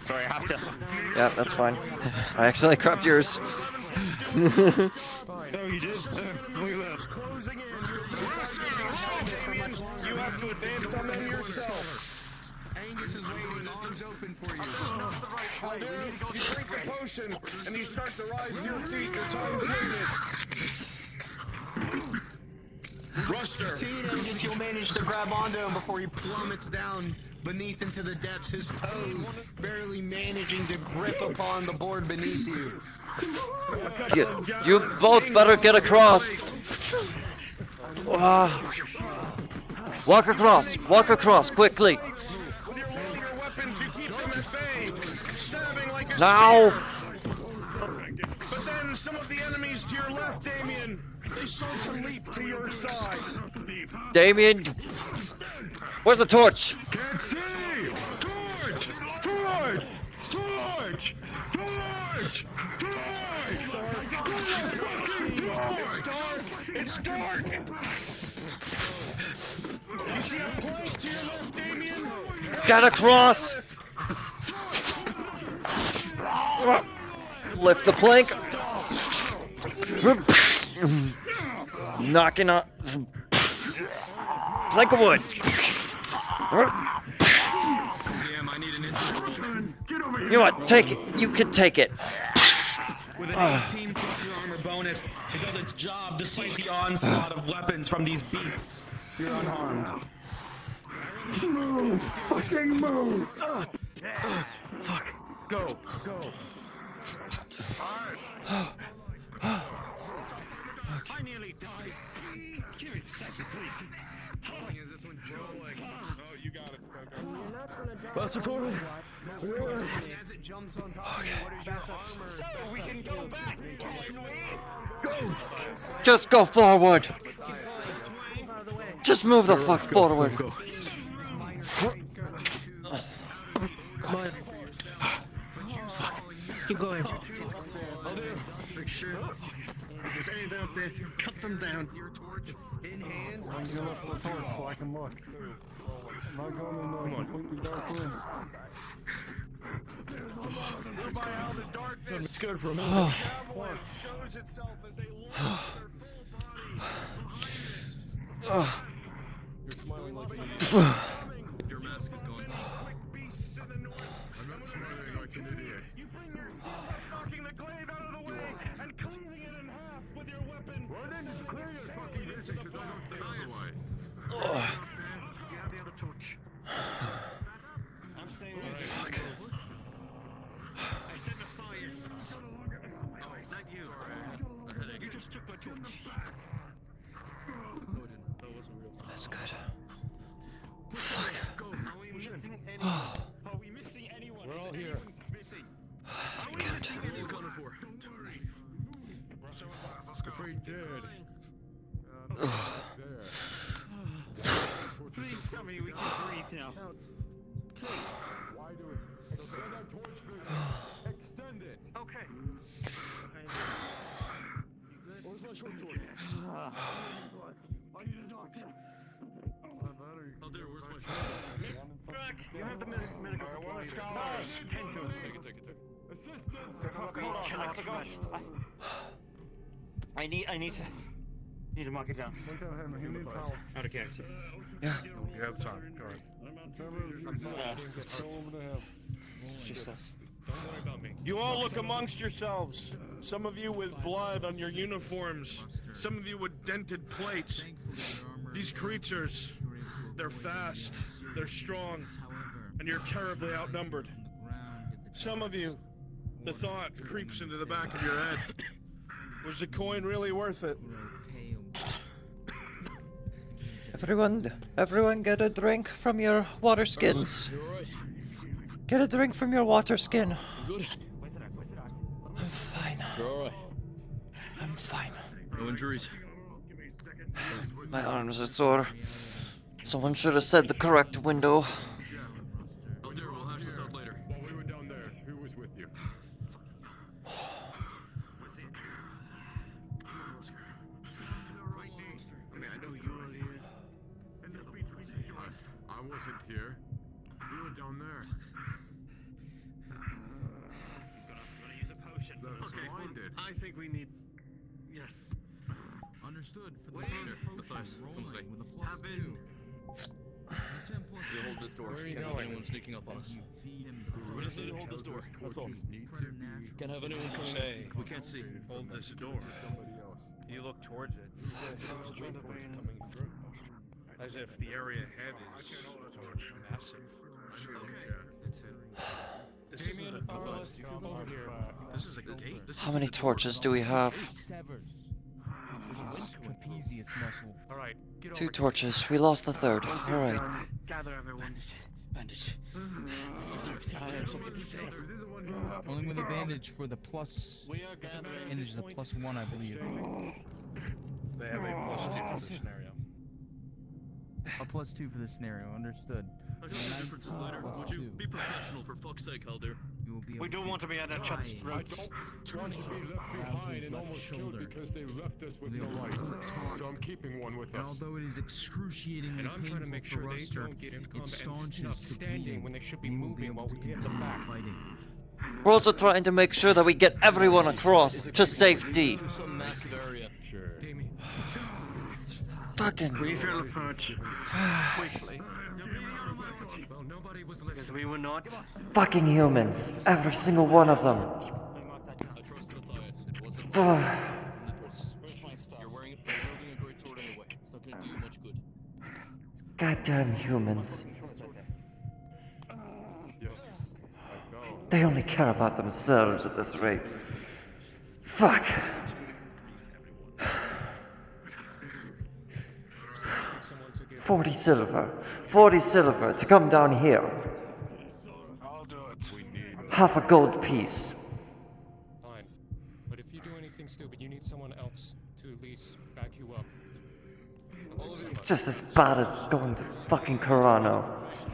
Sorry, I have to. Yeah, that's fine. I accidentally grabbed yours. Oh, you did? Look at that. Closing in. You have to advance on them yourself. Angus is waiting, arms open for you. You drink the potion, and you start to rise to your feet. Your time's limited. Ruster. See, Angus, you'll manage to grab onto him before he plummets down beneath into the depths, his toes barely managing to grip upon the board beneath you. You both better get across. Walk across, quickly. Now! But then some of the enemies to your left, Damien, they start to leap to your side. Damien! Where's the torch? Can't see! Torch! Torch! Torch! Torch! Torch! It's dark! You see a plank to your left, Damien? Get across! Lift the plank. Knocking on plank of wood. You know what? Take it. You can take it. With an 18 plus your armor bonus, it does its job despite the onslaught of weapons from these beasts. You're unharmed. Move! Fucking move! Fuck. Go. I nearly died. Give me a second, please. Is this one Joe? Like, oh, you got it. Buster Torment. As it jumps on top of you, what is your armor? So we can go back, can we? Go! Just go forward. Just move the fuck forward. Come on. Keep going. I'll do. Make sure. If there's anything up there, cut them down. Your torch in hand. I'm gonna look for the torch so I can look. I'm not going in a completely dark room. By how the darkness It's good for a minute. shows itself as they launch their full body. You're smiling like your mask is gone. I'm not smiling like an idiot. You bring your knocking the glaive out of the way and cleaving it in half with your weapon. Well, then just clear your fucking vision, because I don't see otherwise. Grab the other torch. I'm staying with you. Fuck. I set the fires. Not you. You just took my torch. No, I didn't. That wasn't real. That's good. Fuck. Are we missing anyone? Are we missing anyone? We're all Is here. anyone missing? I can't. What are you coming for? Afraid dead. Please tell me we can breathe now. Please. Why do it? Extend that torch vision. Extend it. Okay. Where's my short sword? I need a doctor. Oh, there, where's my shot? Back. You have the medical supplies. Tend to him. Take it. I need to mark it down. Look at him. He needs help. Out of character. Yeah. You have time. Go ahead. Go over to him. Just us. Don't worry about me. You all look amongst yourselves. Some of you with blood on your uniforms. Some of you with dented plates. These creatures, they're fast, they're strong, and you're terribly outnumbered. Some of you, the thought creeps into the back of your head. Was the coin really worth it? Everyone get a drink from your water skins. Get a drink from your water skin. Good. I'm fine. You're alright. I'm fine. No injuries. My arms are sore. Someone should have said the correct window. Oh, there. I wasn't here. You were down there. Gonna use a potion. Okay, blinded. I think we need. Yes. Understood. For the What first do you- potion, Matthias, come rolling with me. with a plus Have been. 10 plus You hold this door. Where are you Can't have going? anyone sneaking up on us. feed him We just need to hold this door. That's all. Can't have anyone coming Say, in. We can't see. hold this door. You look towards it. You see a waypoint coming through. As if the area ahead is massive. This isn't Damien, a door. over here. This is a gate. How many torches do we have? Trapezius muscle. All right, get 2 over torches. We lost the third. Once All it's right. done, gather everyone. Bandage. Only with advantage for the plus. We are gathering. Advantage is a +1, I believe. They have a +2 for the scenario. A +2 for the scenario. Understood. I'll tell you the differences later. Would you be professional for fuck's sake, Haldir? You will be We don't want to be at each other's I throats. don't want to be left behind and almost killed because they left us with no life. So I'm keeping one with And us. although it is excruciatingly And I'm trying to make painful sure for they us to don't get in it combat and staunches not the standing bleeding, when they should be we will moving able while to we hit the continue back. fighting. We're also trying to make sure that we get everyone across to safety. Through some massive area. Sure. Damien. Fucking. Greenfield approach. Quickly. Well, nobody was Because listening. we were not. Fucking humans. Every single one of them. I trust Matthias. It wasn't. Ugh. You're wearing a wielding a great sword anyway. It's not gonna do you much good. Goddamn humans. Yes. I know. They only care about themselves at this rate. Fuck. 40 silver. 40 silver to come down here. I'll do it. We need. Half a gold piece. Fine. But if you do anything stupid, you need someone else to at least back you up. All of you It's must. just as bad as going to fucking Carano. He's going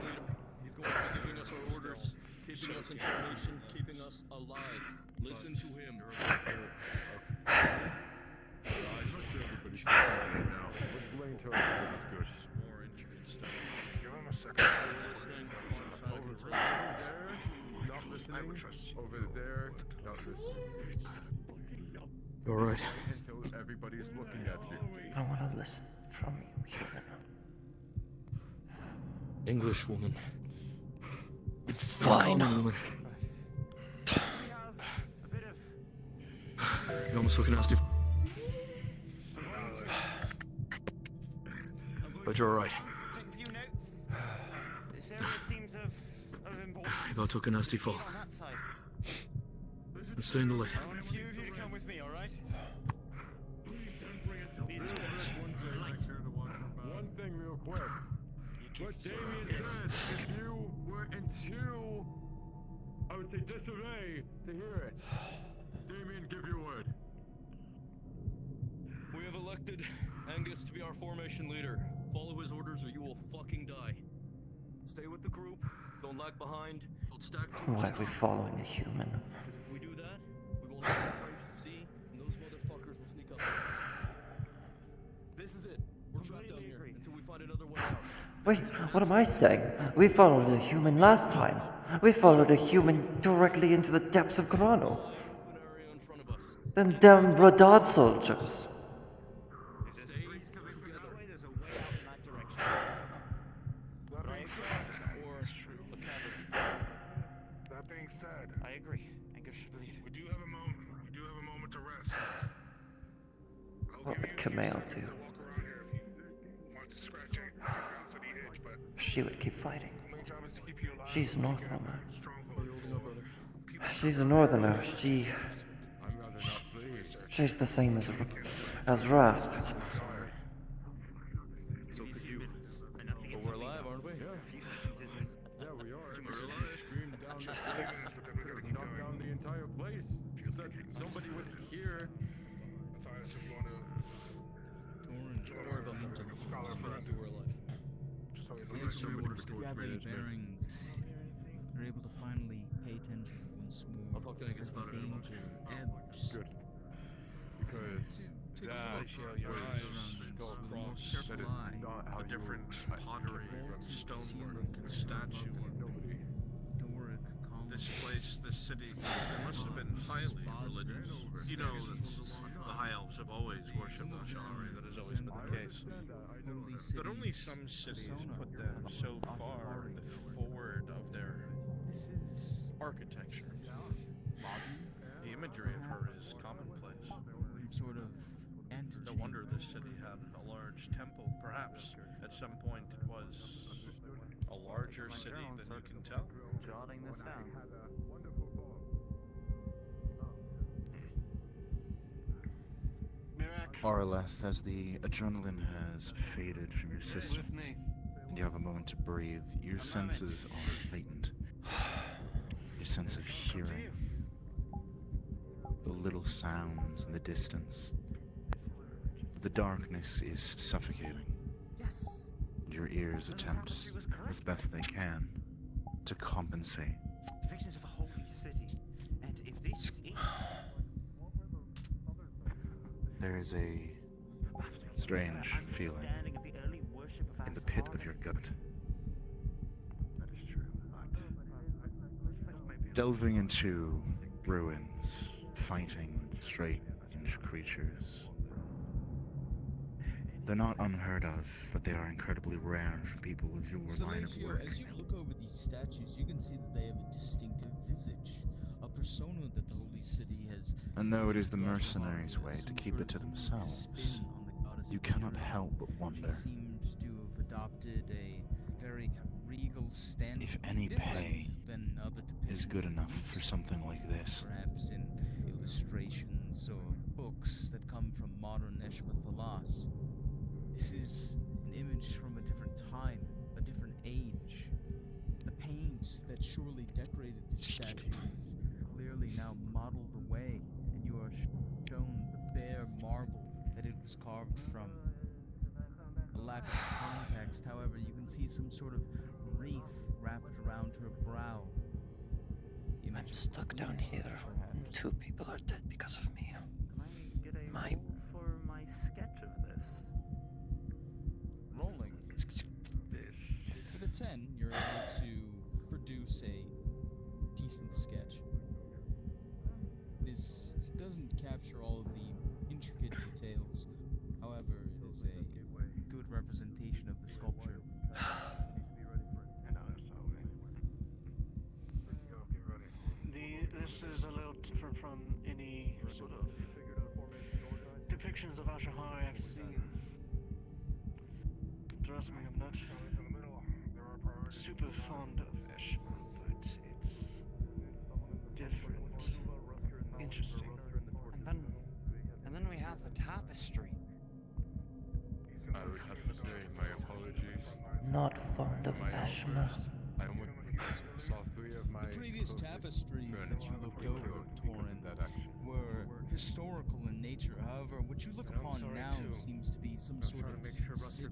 to be giving us our orders, keeping us in formation, keeping us alive. Listen to him. Fuck. More intricate stuff. Give him a second. Not listening. Over there, not listening. All right. Until everybody's looking at you. I want to listen from you, human. English woman. Fine. Woman. You almost looking nasty. But you're alright. Take a few notes. This area seems of importance. You about took a nasty fall. On that side. And stay in the light. I want a few of you to come with me, alright? One thing real quick. What Damien said, if you were in too, I would say disarray to hear it. Damien, give your word. We have elected Angus to be our formation leader. Follow his orders or you will fucking die. Stay with the group. Don't lag behind. Don't stack too Why are we following a human? Because if we do that, we won't have the courage to see, and those motherfuckers will sneak up. This is it. We're trapped down here until we find another way out. Wait, what am I saying? We followed a human last time. We followed a human directly into the depths of Carano. Open area in front of us. Them damn Radad soldiers. That being said, I agree. Angus should lead. we do have a moment. We do have a moment to rest. I'll What give would you a few Camille seconds do? to walk around here if you want to scratch it. You can bounce any itch, but She would keep fighting. the main job is to keep you alive. She's a so you can Northerner. have a stronghold. She's a Northerner. I'm rather not pleased. She's the same as Wrath. So could you. But we're alive, aren't we? Yeah, we are. We're alive. Screamed down the stairs. Knocked down the entire place. Said somebody was here. Matthias, if you want to Don't worry about that. scholar for us, We're alive. just tell me We need some reorders. Gather your bearings. You're able to finally pay attention once more. I'll talk to Angus as the about it in a moment. danger ebbs. Good. Because that Ratio your eyes go across that is not how the different you pottery stonework and statuework. This place, this city, it must have been highly religious. You know that the High Elves have always worshipped Ashari, that has always been the case. But only some cities put them so far forward of their architecture. The imagery of her is commonplace. Sort of No wonder this city had a large temple. Perhaps at some point it was a larger city than you can tell. Jotting this down. Araleth, as the adrenaline has faded from your system, and you have a moment to breathe, your senses are heightened. Your sense of hearing, the little sounds in the distance. The darkness is suffocating. And your ears attempt, as best they can, to compensate. Depictions of a holy city, and if this is There is a strange feeling in the pit of your gut. Delving into ruins, fighting strange creatures. They're not unheard of, but they are incredibly rare for people of your line of work. As you look over these statues, you can see that they have a distinctive visage, a persona that the Holy City has. And though it is the mercenaries' way to keep it to themselves, you cannot help but wonder Seems to have adopted a very regal stance. if any pay than other is good enough for something like this. perhaps in illustrations or books that come from modern Eshmathalas. This is an image from a different time, a different age. The paint that surely decorated this statue is clearly now modeled away, and you are shown the bare marble that it was carved from. A lack of context, however, you can see some sort of wreath wrapped around her brow. I'm stuck down here. Two people are dead because of me. My for my sketch of this. Rolling. With a 10, you're able to produce a decent sketch. This doesn't capture all of the intricate details. However, it is a good representation of the sculpture. This is a little different from any sort of depictions of Ashahari I've seen. Trust me, I'm not super fond of Eshma, but it's different, interesting. And then we have the tapestry. I would have to say my apologies. not fond of Eshma. I saw three of my The previous tapestries that you looked over, Torin, were historical in nature. However, what you look upon now seems to be some sort of sigil,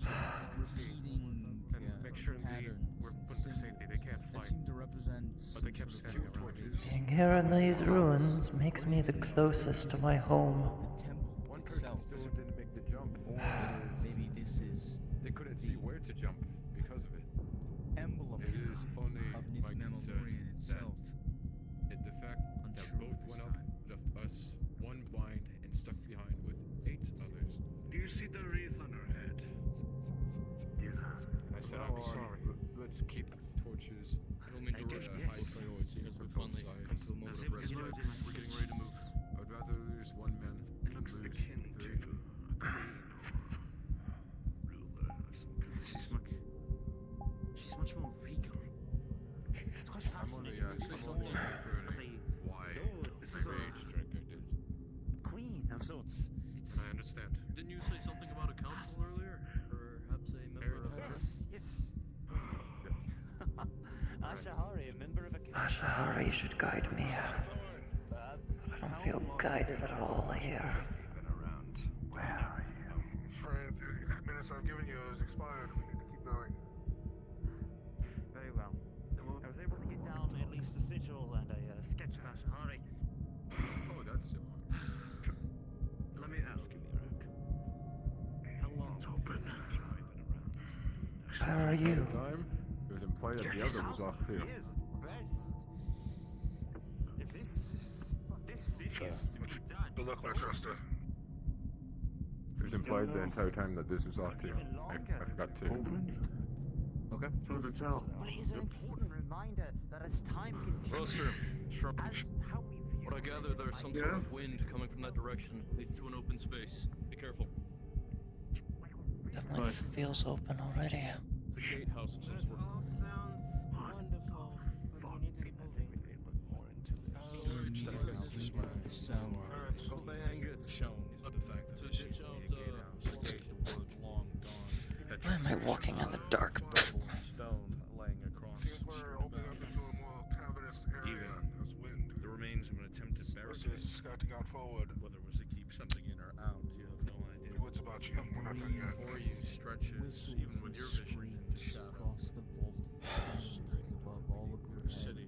repeating patterns and symbols that seem to represent some sort of ritual. Being here in these ruins makes me the closest to my home. One person still didn't make the jump. Or maybe this is They couldn't see where to jump because of it. emblem It is only of my concern Nythmamalorien itself. that the fact that both went up left us one blind and stuck behind with 8 others. Do you see the wreath on her head? I said I'm sorry. Let's keep torches. I don't mean to rush high this. priority Because for we're both finally sides. come to a moment of rest. We're getting ready to move. I would rather lose one man than Looks lose akin to 3. a queen or ruler of some kind. She's much more regal. It's quite fascinating. Why? This My is a rage drinker did. queen of sorts. It's I understand. Didn't you say something about a council earlier? Perhaps a member of a yes. Ashahari, a member of a council. Ashahari should guide me, but I don't feel guided at all here. Where are you? Friend, the minutes I've given you is expired. We need to keep going. Very well. I was able to get down at least a sigil and a sketch of Ashahari. Oh, that's similar. Let me ask you, Mirak. How long? It's open. Where are you? Time? was implied that the other was off too. Good luck, my trustor. It was implied the entire time that this was off too. I forgot to. Okay. So to tell. Please, an important reminder that as time continues, Roster, Sharp. What I gather, there's some sort of wind coming from that direction. Leads to an open space. Be careful. Definitely feels open already. It's a gatehouse of some sort. Why am I walking in the dark? Stone laying across. We're opening up into a more cavernous area. There's wind. The remains of an attempted barricade. Scouting out forward. Whether it was to keep something in or out, you have no idea. What's about you? We're not done yet. Before you stretches, even with your vision, into shadow. Across the vault above all of your heads. City.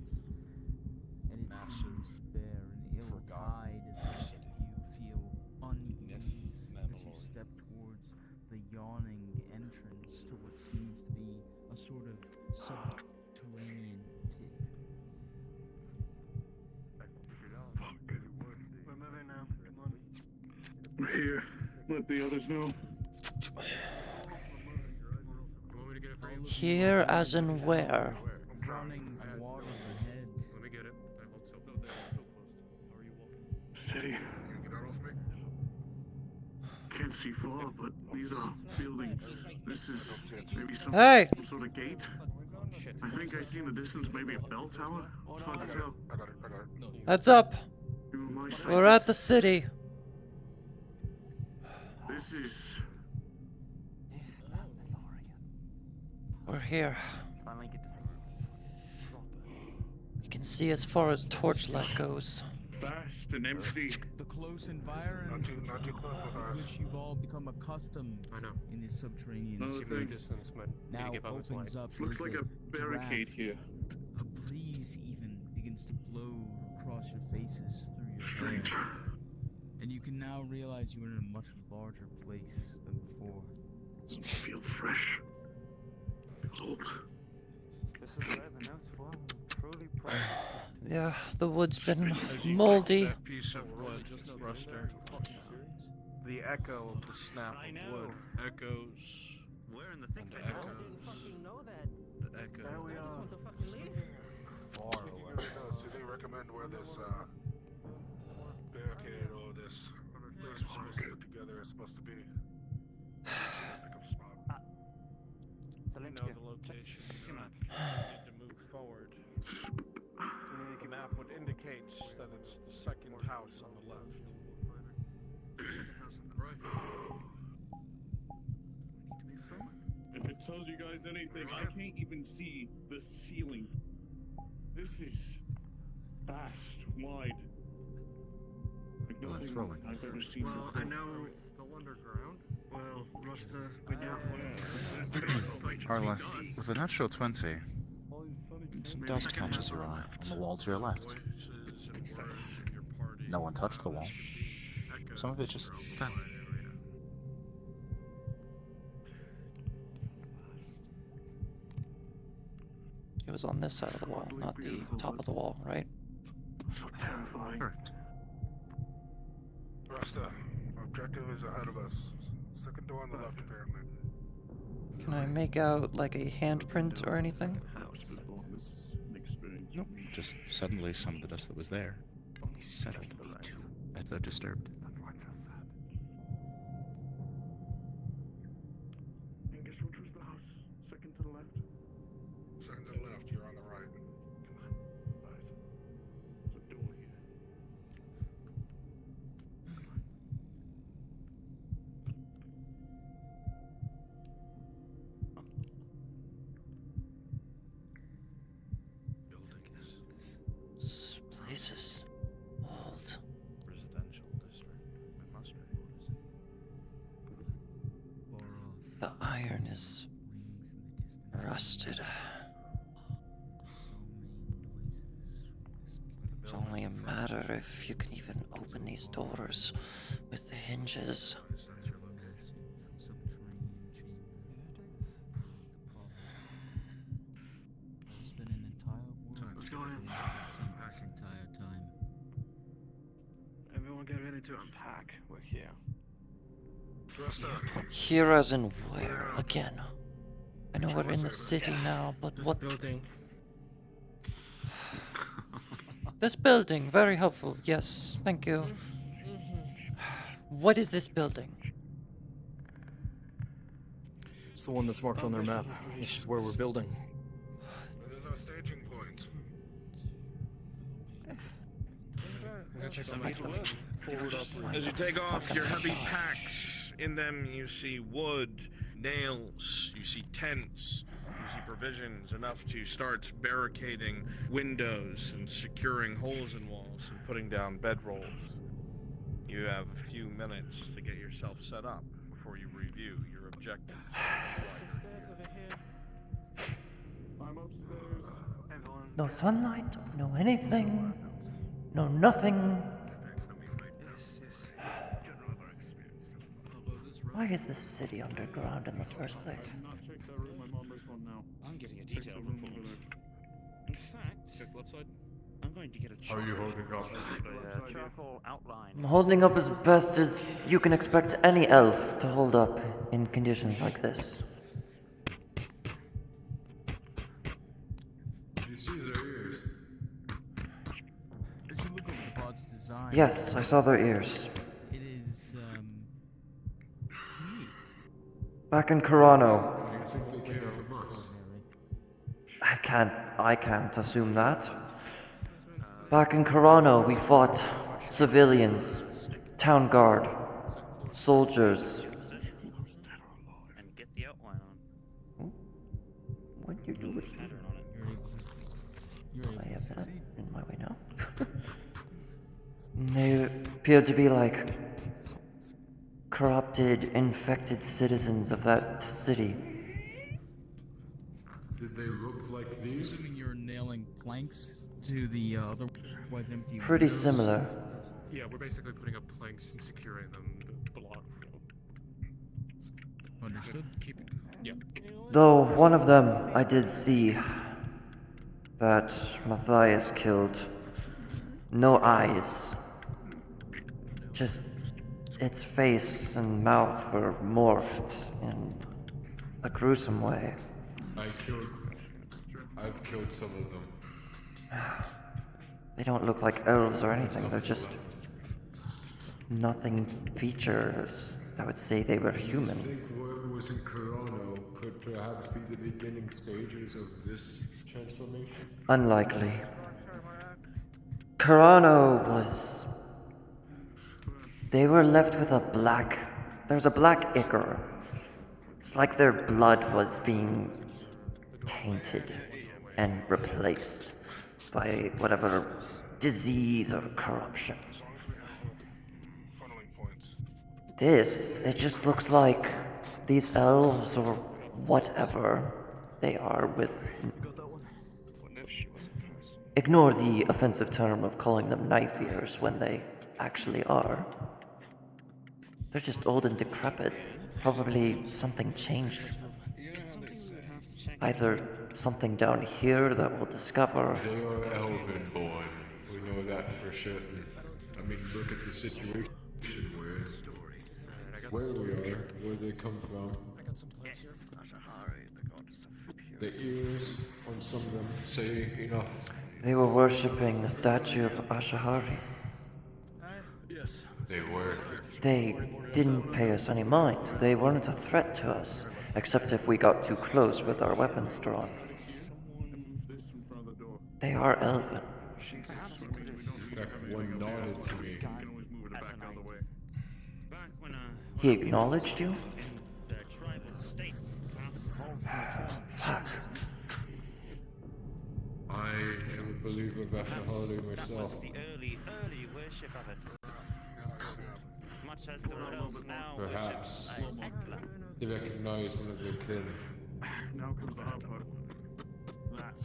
And it Massive. seems bare and ill-tied as you feel unease as you step towards the yawning entrance to what seems to be a sort of subterranean pit. We're moving now. Come on. We're here. Let the others know. Here as in where? Running water ahead. Let me get it. I hold so there. So close. How are you walking? Steady. Get that off me? Can't see far, but these are buildings. This is maybe some sort of gate. I think I see in the distance maybe a bell tower. It's hard to tell. I got it. Heads up. We're at the city. This is... We're here. finally get to see We can see as far as torchlight goes. fast and empty. The close environment Not too close with to ours. which you've all become accustomed in this subterranean Another space thing. now opens up. Looks like a barricade here. A breeze even begins to blow across your faces through your Strange. hair. And you can now realize you are in a much larger place than before. Doesn't feel fresh. Feels old. This is where the notes flow. Truly proud. Yeah, the wood's been moldy. That piece of wood, Ruster. The echo of the snap of wood echoes. We're in the thick And of it. echoes. The echo. There we are. Far away. Do they recommend where this barricade or this place was supposed to put together is supposed to be? Pickup spot. We know the location. We need to move forward. The map would indicate that it's the second house on the left. If it tells you guys anything, I can't even see the ceiling. This is vast, wide. Like Well, it's nothing rolling. I've ever seen Well, before. I know. Still underground? Well, Ruster, we know. Araleth, with a natural 20, some dust catches your eye on the wall to your left. No one touched the wall. Some of it just fell. It was on this side of the wall, not the top of the wall, right? So terrifying. Correct. Rasta, objective is ahead of us. Second door on the left, apparently. Can I make out like a handprint or anything? House before. This is an experience. Nope. Just suddenly some of the dust that was there settled, as though disturbed. Angus, which was the house? Second to the left? Second to the left, you're on the right. Right. There's a door here. This place is old. Residential district. It must be. The iron is rusted. It's only a matter if you can even open these doors with the hinges. Let's go in. This entire time. Everyone get ready to unpack. We're here. Dressed up. Here as in where? Again. I know we're in the city now, but This what? building. This building, very helpful. Yes, thank you. What is this building? It's the one that's marked on their map. This is where we're building. This is our staging point. As you take off your heavy packs, in them you see wood, nails, you see tents, you see provisions, enough to start barricading windows and securing holes in walls and putting down bedrolls. You have a few minutes to get yourself set up before you review your objectives. I'm upstairs. No sunlight, no anything, no nothing. Why is this city underground in the first place? Not checked that room. I'm on this one now. I'm getting a Check the detailed room report. over there. In fact, Check left side. I'm going to get a How are you charcoal- holding up? a charcoal outline. I'm holding up as best as you can expect any elf to hold up in conditions like this. Did you see their ears? As you look over the pod's design, Yes, I saw their ears. it is neat. Back in Corano. Do you think they came from us? I can't assume that. Back in Corano, we fought civilians, town guard, soldiers. And get the outline on. What you do with Pattern on it. I have that in my way now. They appear to be like corrupted, infected citizens of that city. Did they look like these? Assuming you're nailing planks to the otherwise empty Pretty windows. similar. Yeah, we're basically putting up planks and securing them to block. Understood. Keep it. Yeah. Though one of them I did see that Matthias killed. No eyes. Just its face and mouth were morphed in a gruesome way. I've killed some of them. They don't look like elves or anything, they're just nothing features that would say they were I human. think what was in Corano could perhaps be the beginning stages of this transformation. Unlikely. Corano was. They were left with a black. There's a black ichor. It's like their blood was being tainted and replaced by whatever disease or corruption. This, it just looks like these elves or whatever they are with. Ignore the offensive term of calling them knife ears when they actually are. They're just old and decrepit. Probably something changed. Either something down here that we'll discover. They are elven born. We know that for certain. I mean, look at the situation where we are, where they come from. I got some plants here. The ears on some of them say enough. They were worshipping a statue of Ashahari. Yes. They were. They didn't pay us any mind. They weren't a threat to us, except if we got too close with our weapons drawn. They are elven. In fact, one nodded to me. Back He acknowledged you? the tribal state. Fuck. I am a believer of Ashahari That was myself. the early worship of it. Much as the rebels now Perhaps worship Ekla. they recognize one of their kin. Now comes the hard part. That.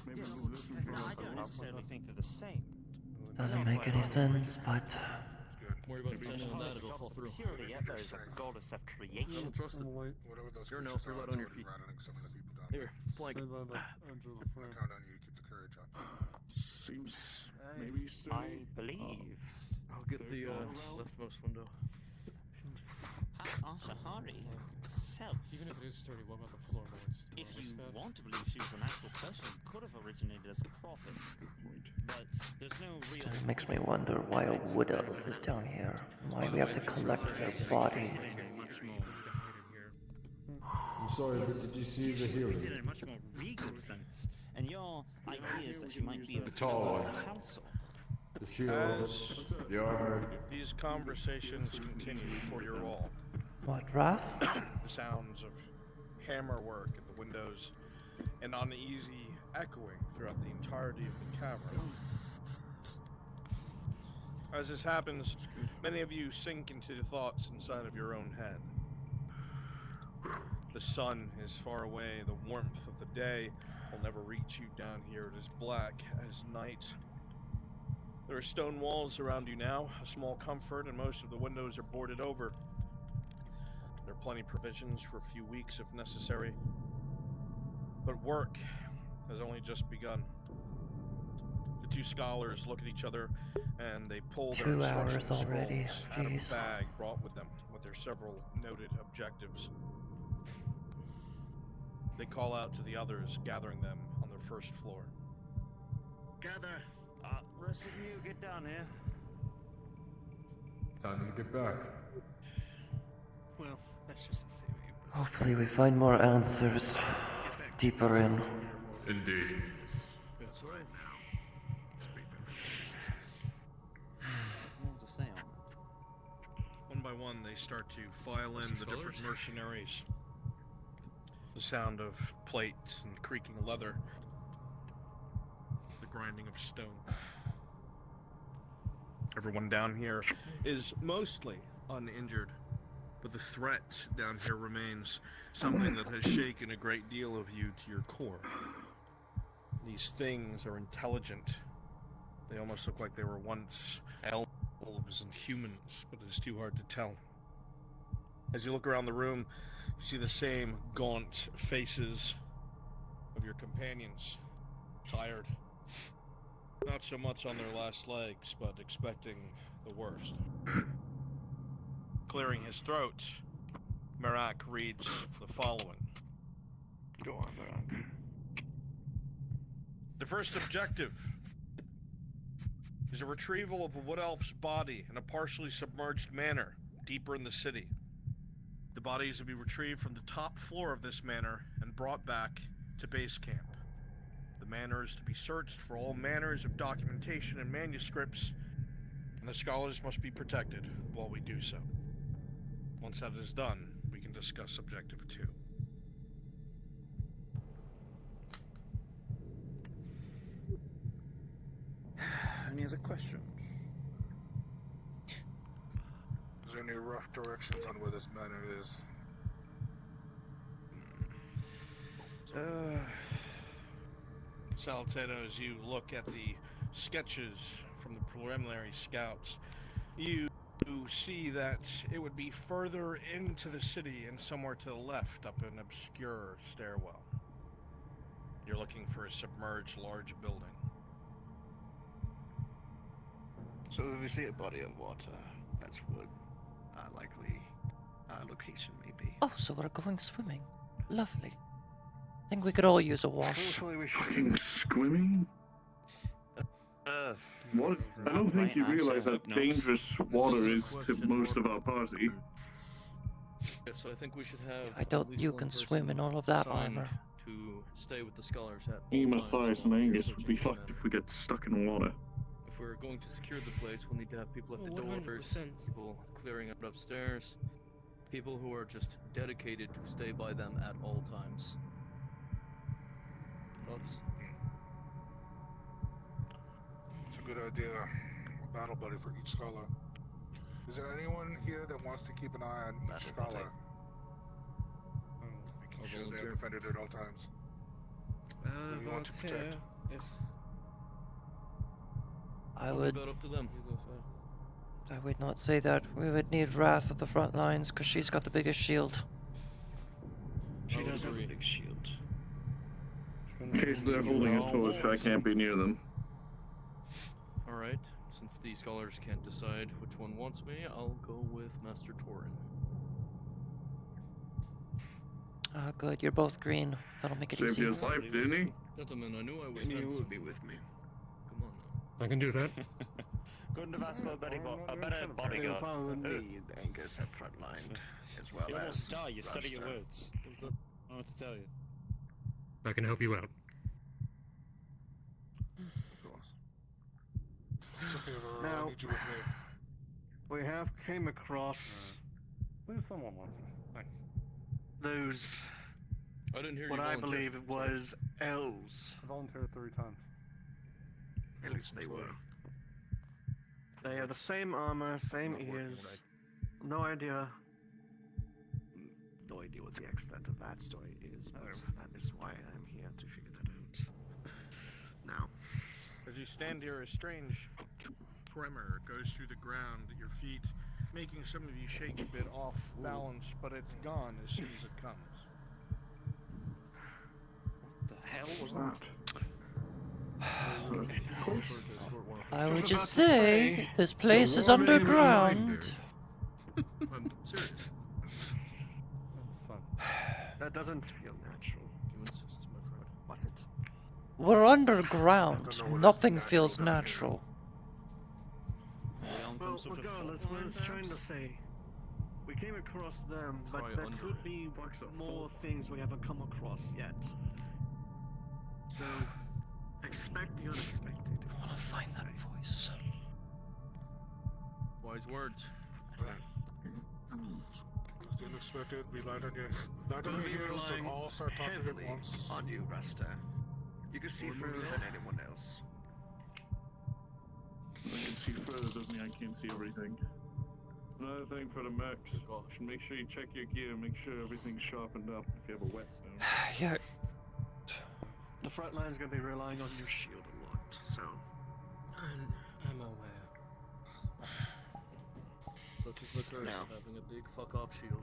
Maybe move this in front I of the don't necessarily think they're the same. Doesn't make any sense, but. worry about spending on that, it'll fall through. Purely yet there is a goddess of I creation. don't trust it. Whatever those You're an creatures elf, you're are, light it's on your already feet. rattling some of the people down Here, plank. Stand by the edge of the frame. Count on you to keep the courage up. Seems maybe I believe. I'll get the leftmost window. Ashahari herself. Even if it is sturdy, what about the floor noise? If you want to believe she was an actual person, could have originated as a prophet. But there's no real. Still makes me wonder why a wood elf is down here. Why we have to collect their body. I'm sorry, but did you see the hero? In a much more regal sense. And your idea is that she might be a tall one. council. The shield, the armor. These conversations continue before your wall. What, Wrath? The sounds of hammer work at the windows and uneasy echoing throughout the entirety of the cavern. As this happens, many of you sink into the thoughts inside of your own head. The sun is far away, the warmth of the day will never reach you down here. It is black as night. There are stone walls around you now, a small comfort, and most of the windows are boarded over. There are plenty of provisions for a few weeks if necessary. But work has only just begun. The two scholars look at each other and they pull their 2 hours instruction already. scrolls out of Jeez. a bag brought with them with their several noted objectives. They call out to the others, gathering them on their first floor. Gather. Rest of you, get down here. Time to get back. Well, that's just a theory. Hopefully we find more answers deeper in. Indeed. That's right. More to say on that. One by one, they start to file in the different mercenaries. The sound of plate and creaking leather. The grinding of stone. Everyone down here is mostly uninjured, but the threat down here remains something that has shaken a great deal of you to your core. These things are intelligent. They almost look like they were once elves and humans, but it's too hard to tell. As you look around the room, you see the same gaunt faces of your companions, tired. Not so much on their last legs, but expecting the worst. Clearing his throat, Merak reads the following. Go on, Merak. The first objective is a retrieval of a wood elf's body in a partially submerged manor deeper in the city. The body is to be retrieved from the top floor of this manor and brought back to base camp. The manor is to be searched for all manners of documentation and manuscripts, and the scholars must be protected while we do so. Once that is done, we can discuss Objective 2. Any other questions? Is there any rough directions on where this manor is? Saltato, as you look at the sketches from the preliminary scouts, you see that it would be further into the city and somewhere to the left up an obscure stairwell. You're looking for a submerged large building. So if we see a body of water, that's what likely location may be. Oh, so we're going swimming. Lovely. I think we could all use a wash. Hopefully we should. Fucking swimming? What? I don't think you realize how dangerous water is to most of our party. Yeah, so I think we should have. I doubt at least you one can person swim in all of that assigned armor. To stay with the scholars at Me, all times Matthias, and while we're Angus would be searching fucked them. if we get stuck in water. If we're going to secure the place, we'll need to have people at the doors, 100%. people clearing up upstairs, people who are just dedicated to stay by them at all times. Thoughts? It's a good idea. A battle buddy for each scholar. Is there anyone here that wants to keep an eye on each scholar? Making sure they're defended at all times. Who you want to protect? If I I'll would. leave that up to them. I would not say that. We would need Wrath at the front lines because she's got the biggest shield. She does have a big shield. In case they're holding a torch, I can't be near them. Alright, since the scholars can't decide which one wants me, I'll go with Master Torin. Ah, good. You're both green. That'll make it Saved easy. his life, didn't he? Gentlemen, I knew I was And you handsome. would be with me. Come on now. I can do that. Couldn't have asked for a better They'll bodyguard. probably need Angus at front line, as well You as almost die, you study your Ruster. words. I don't know what to tell you. I can help you out. Of course. It's okay, Aurora, I Now, need you with me. we have came across Please, someone wants me. Thanks. those, I didn't hear what you I volunteer. believe it was elves. I volunteered 3 times. At least they were. They have the same armor, same ears. No idea. No idea what the extent of that story is, but that is why I'm here to figure that out. Now, As you stand here, a strange tremor goes through the ground at your feet, making some of you shake a bit off balance, but it's gone as soon as it comes. what the hell was that? I would just say, this place is underground. I'm serious. That's fun. That doesn't feel natural. You insist, my friend. Was it? We're underground. I don't know what is Nothing natural feels down here. natural. Well, regardless, what I was trying to say, we came across them, but Try there under could it. be more things we haven't come across yet. So, expect the unexpected. I want to find that voice. Wise words. The unexpected, be light on your Gonna be heels, relying and all start talking at heavily once. on you, Rasta. You can see further than anyone else. I can see further doesn't mean I can't see everything. Another thing for the mechs. Make sure you check your gear, make sure everything's sharpened up if you have a whetstone. Yeah. The front line's gonna be relying on your shield a lot, so. I'm aware. Such is the curse of having a big fuck off shield.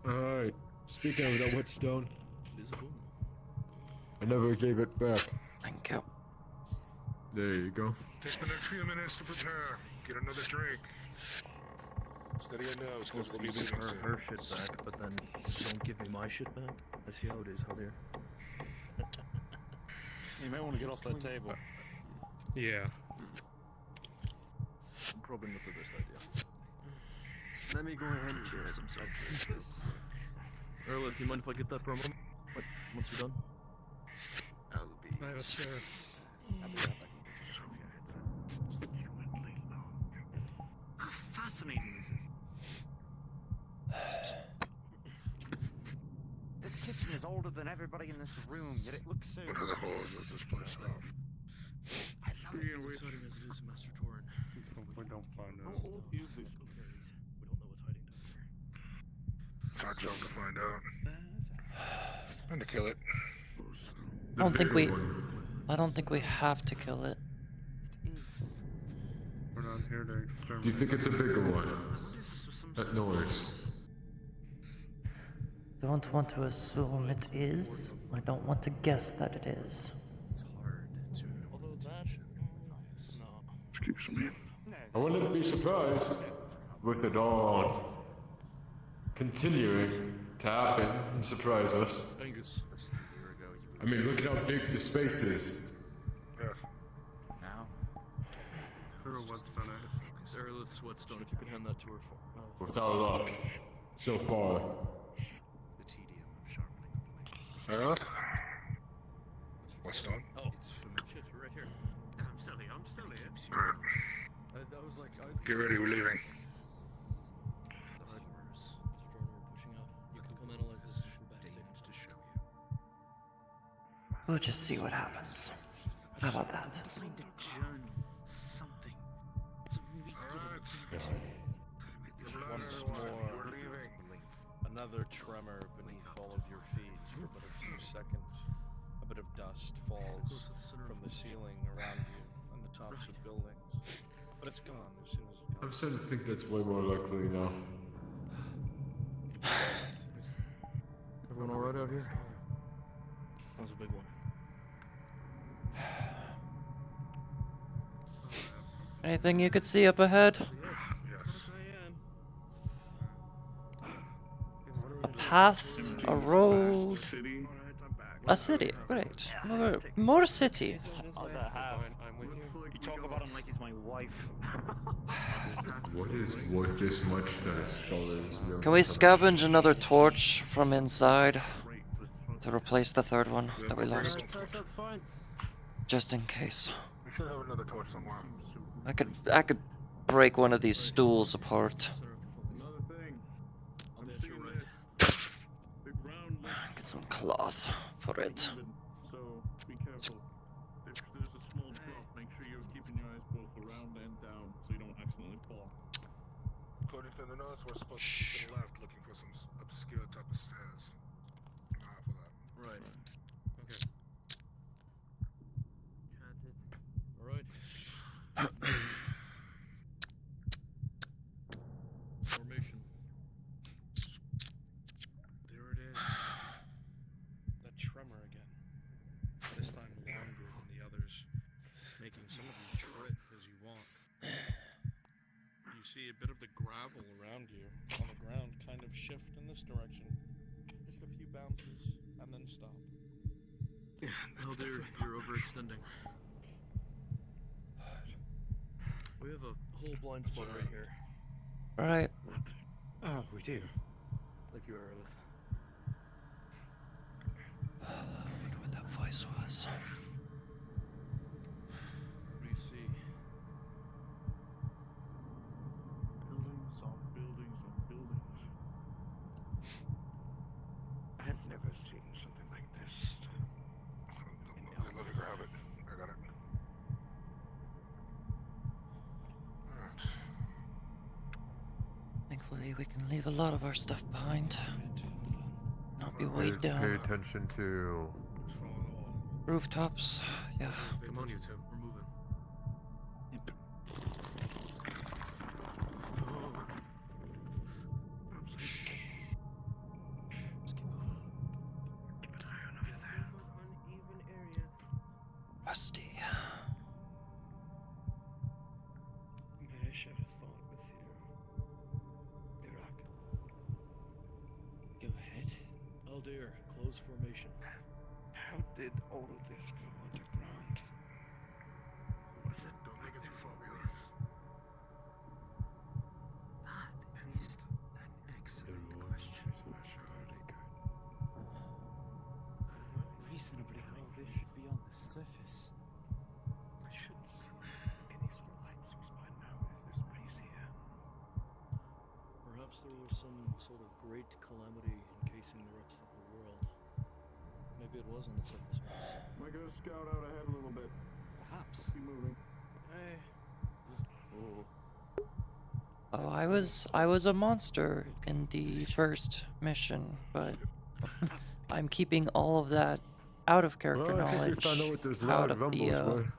Alright, speaking of that whetstone, Visible. I never gave it back. Thank you. There you go. Take the next few minutes to prepare. Get another drink. Steady your nose, because we'll be Give leaving her soon. her shit back, but then don't give me my shit back. I see how it is, Javier. You may want to get off that table. Yeah. Probably not the best idea. Let me go ahead and do some substance. Araleth, do you mind if I get that for a moment? What? Once you're done? I'll be. I have a chair. I'll be right back. How fascinating is this? This kitchen is older than everybody in this room, yet it looks so... What other holes does this place have? Exciting as it is, Master Torin. We don't find We out. don't know what's hiding down here. It's our job to find out. And to kill it. I don't think we have to kill it. We're not here to exterminate. Do you think it's a bigger one? That noise. Don't want to assume it is. I don't want to guess that it is. It's hard to... Although that... No. Excuse me. I wouldn't be surprised with it all continuing to happen and surprise us. Angus. I mean, look at how big the space is. Yes. Now? For a whetstone, Araleth's whetstone, if you could hand that to her for... Without luck, so far. The tedium of sharpening a blade. Araleth? What's done? Oh, shit, you're right here. I'm still here. I'm still here. Alright. That was like... Get ready, we're leaving. Mr. Jordan, we're pushing out. You can come analyze this mission back safe. To show you. We'll just see what happens. How about that? Find a journey. Something. So we Alright. Once more, We're leaving. another tremor beneath all of your feet for but a few seconds. A bit of dust falls from the ceiling around you, and the rooftops of buildings. But it's gone as soon as it I'm comes. starting to think that's way more likely now. Everyone alright out here? That was a big one. Anything you could see up ahead? Yes. A path, a road, City. a city. Great. More city. You talk about him like he's my wife. What is worth this much that a scholar is willing Can we to scavenge another torch from inside to replace the third one that we lost? Just in case. We should have another torch somewhere. I could break one of these stools apart. Another thing. I'm seeing this. The ground looks Get some cloth for it. so be careful. If there's a small drop, make sure you're keeping your eyes both around and down so you don't accidentally fall. According to the notes, we're supposed to keep to the left, looking for some obscure type of stairs. For that. Right. Okay. Alright. Formation. There it is. That tremor again. This time longer than the others, making some of you trip as you walk. You see a bit of the gravel around you on the ground kind of shift in this direction. Just a few bounces and then stop. Oh dear, you're overextending. We have a whole blind spot right here. Right. Oh, we do. Like you, Araleth. I wonder what that voice was. What do you see? Buildings on buildings on buildings. I've never seen something like this. Let me grab it. I got it. Alright. Thankfully, we can leave a lot of our stuff behind. Not be weighed Pay down. attention to Rooftops, yeah. Come on, you two. We're moving. Rusty. May I share a thought with you, Iraq? Go ahead. Aldir, close formation. How did all of this go underground? Was it like this always? That is an excellent question. Reasonably, all this should be on the surface. I should see any sort of light source by now if there's breeze here. Perhaps there was some sort of great calamity encasing the rest of the world. Maybe it was on the surface once. Might go scout out ahead a little bit. Perhaps. Keep moving. Hey. Oh, I was a monster in the first mission, but I'm keeping all of that out of character Well, I think we knowledge found out what those out loud of the rumbles were.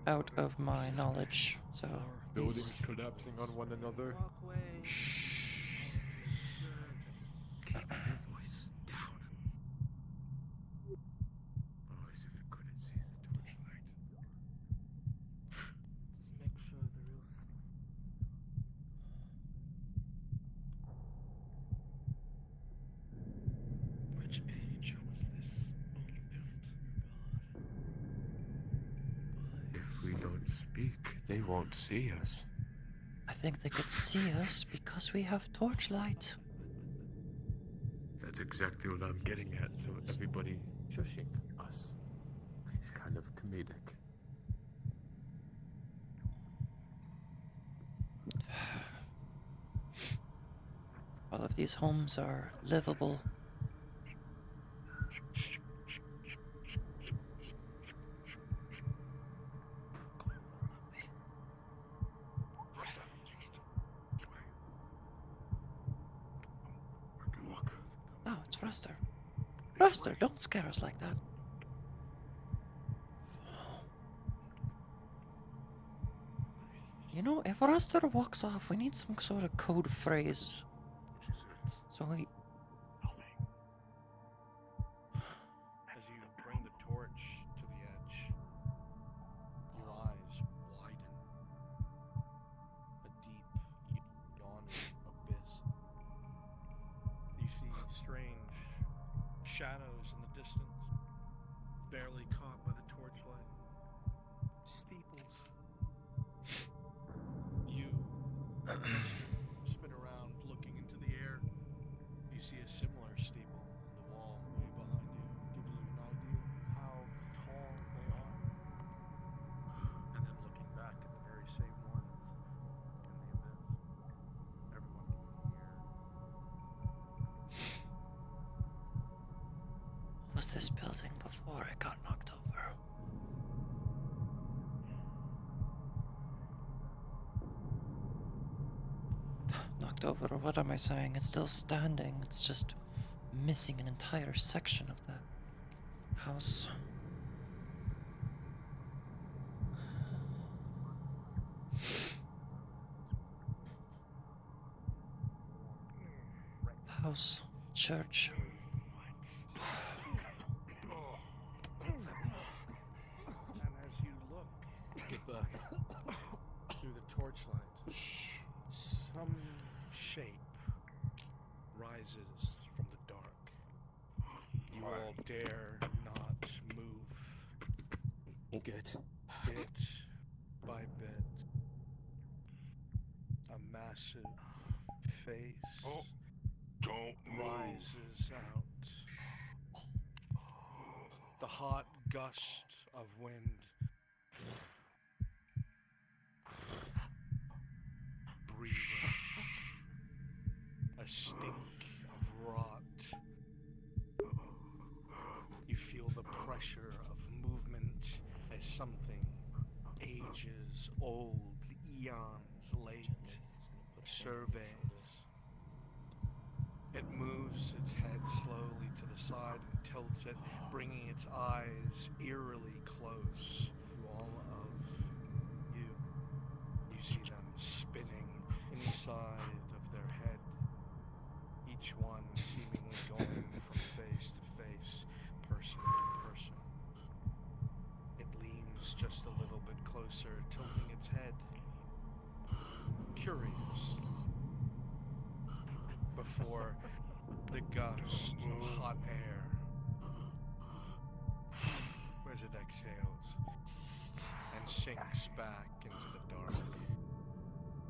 out of my knowledge. So Buildings collapsing on one another. Keep your voice down. Oh, as if you couldn't see the torchlight. Just make sure the roof's Which age was this all built? If we don't speak, they won't see us. I think they could see us because we have torchlight. That's exactly what I'm getting at, so everybody shushing us. It's kind of comedic. All of these homes are livable. Oh, it's Ruster. Ruster, don't scare us like that. know, if Rustler walks off, we need some sort of code phrase. So we... As you bring the torch to the edge, your eyes widen. A deep, yawning abyss. You see strange shadows in the distance, barely caught by the torchlight. Steeples. You spin around, looking into the air. You see a similar steeple on the wall way behind you. Gives you an idea of how tall they are. And then looking back at the very same ones in the abyss. Everyone can hear. What was this building before it got knocked over? Knocked over, or what am I saying? It's still standing. It's just missing an entire section of the house. House, church. And as you look, get back through the torchlight, some shape rises from the dark. You all dare not move. Good. Bit by bit, a massive face rises out. The hot gust of wind breathing, a stink of rot. You feel the pressure of movement as something ages old, eons late, surveys. It moves its head slowly to the side and tilts it, bringing its eyes eerily close to all of you. You see them spinning inside of their head, each one seemingly going from face to face, person to person. It leans just a little bit closer, tilting its head, curious, before the gust of hot air as it exhales and sinks back into the dark,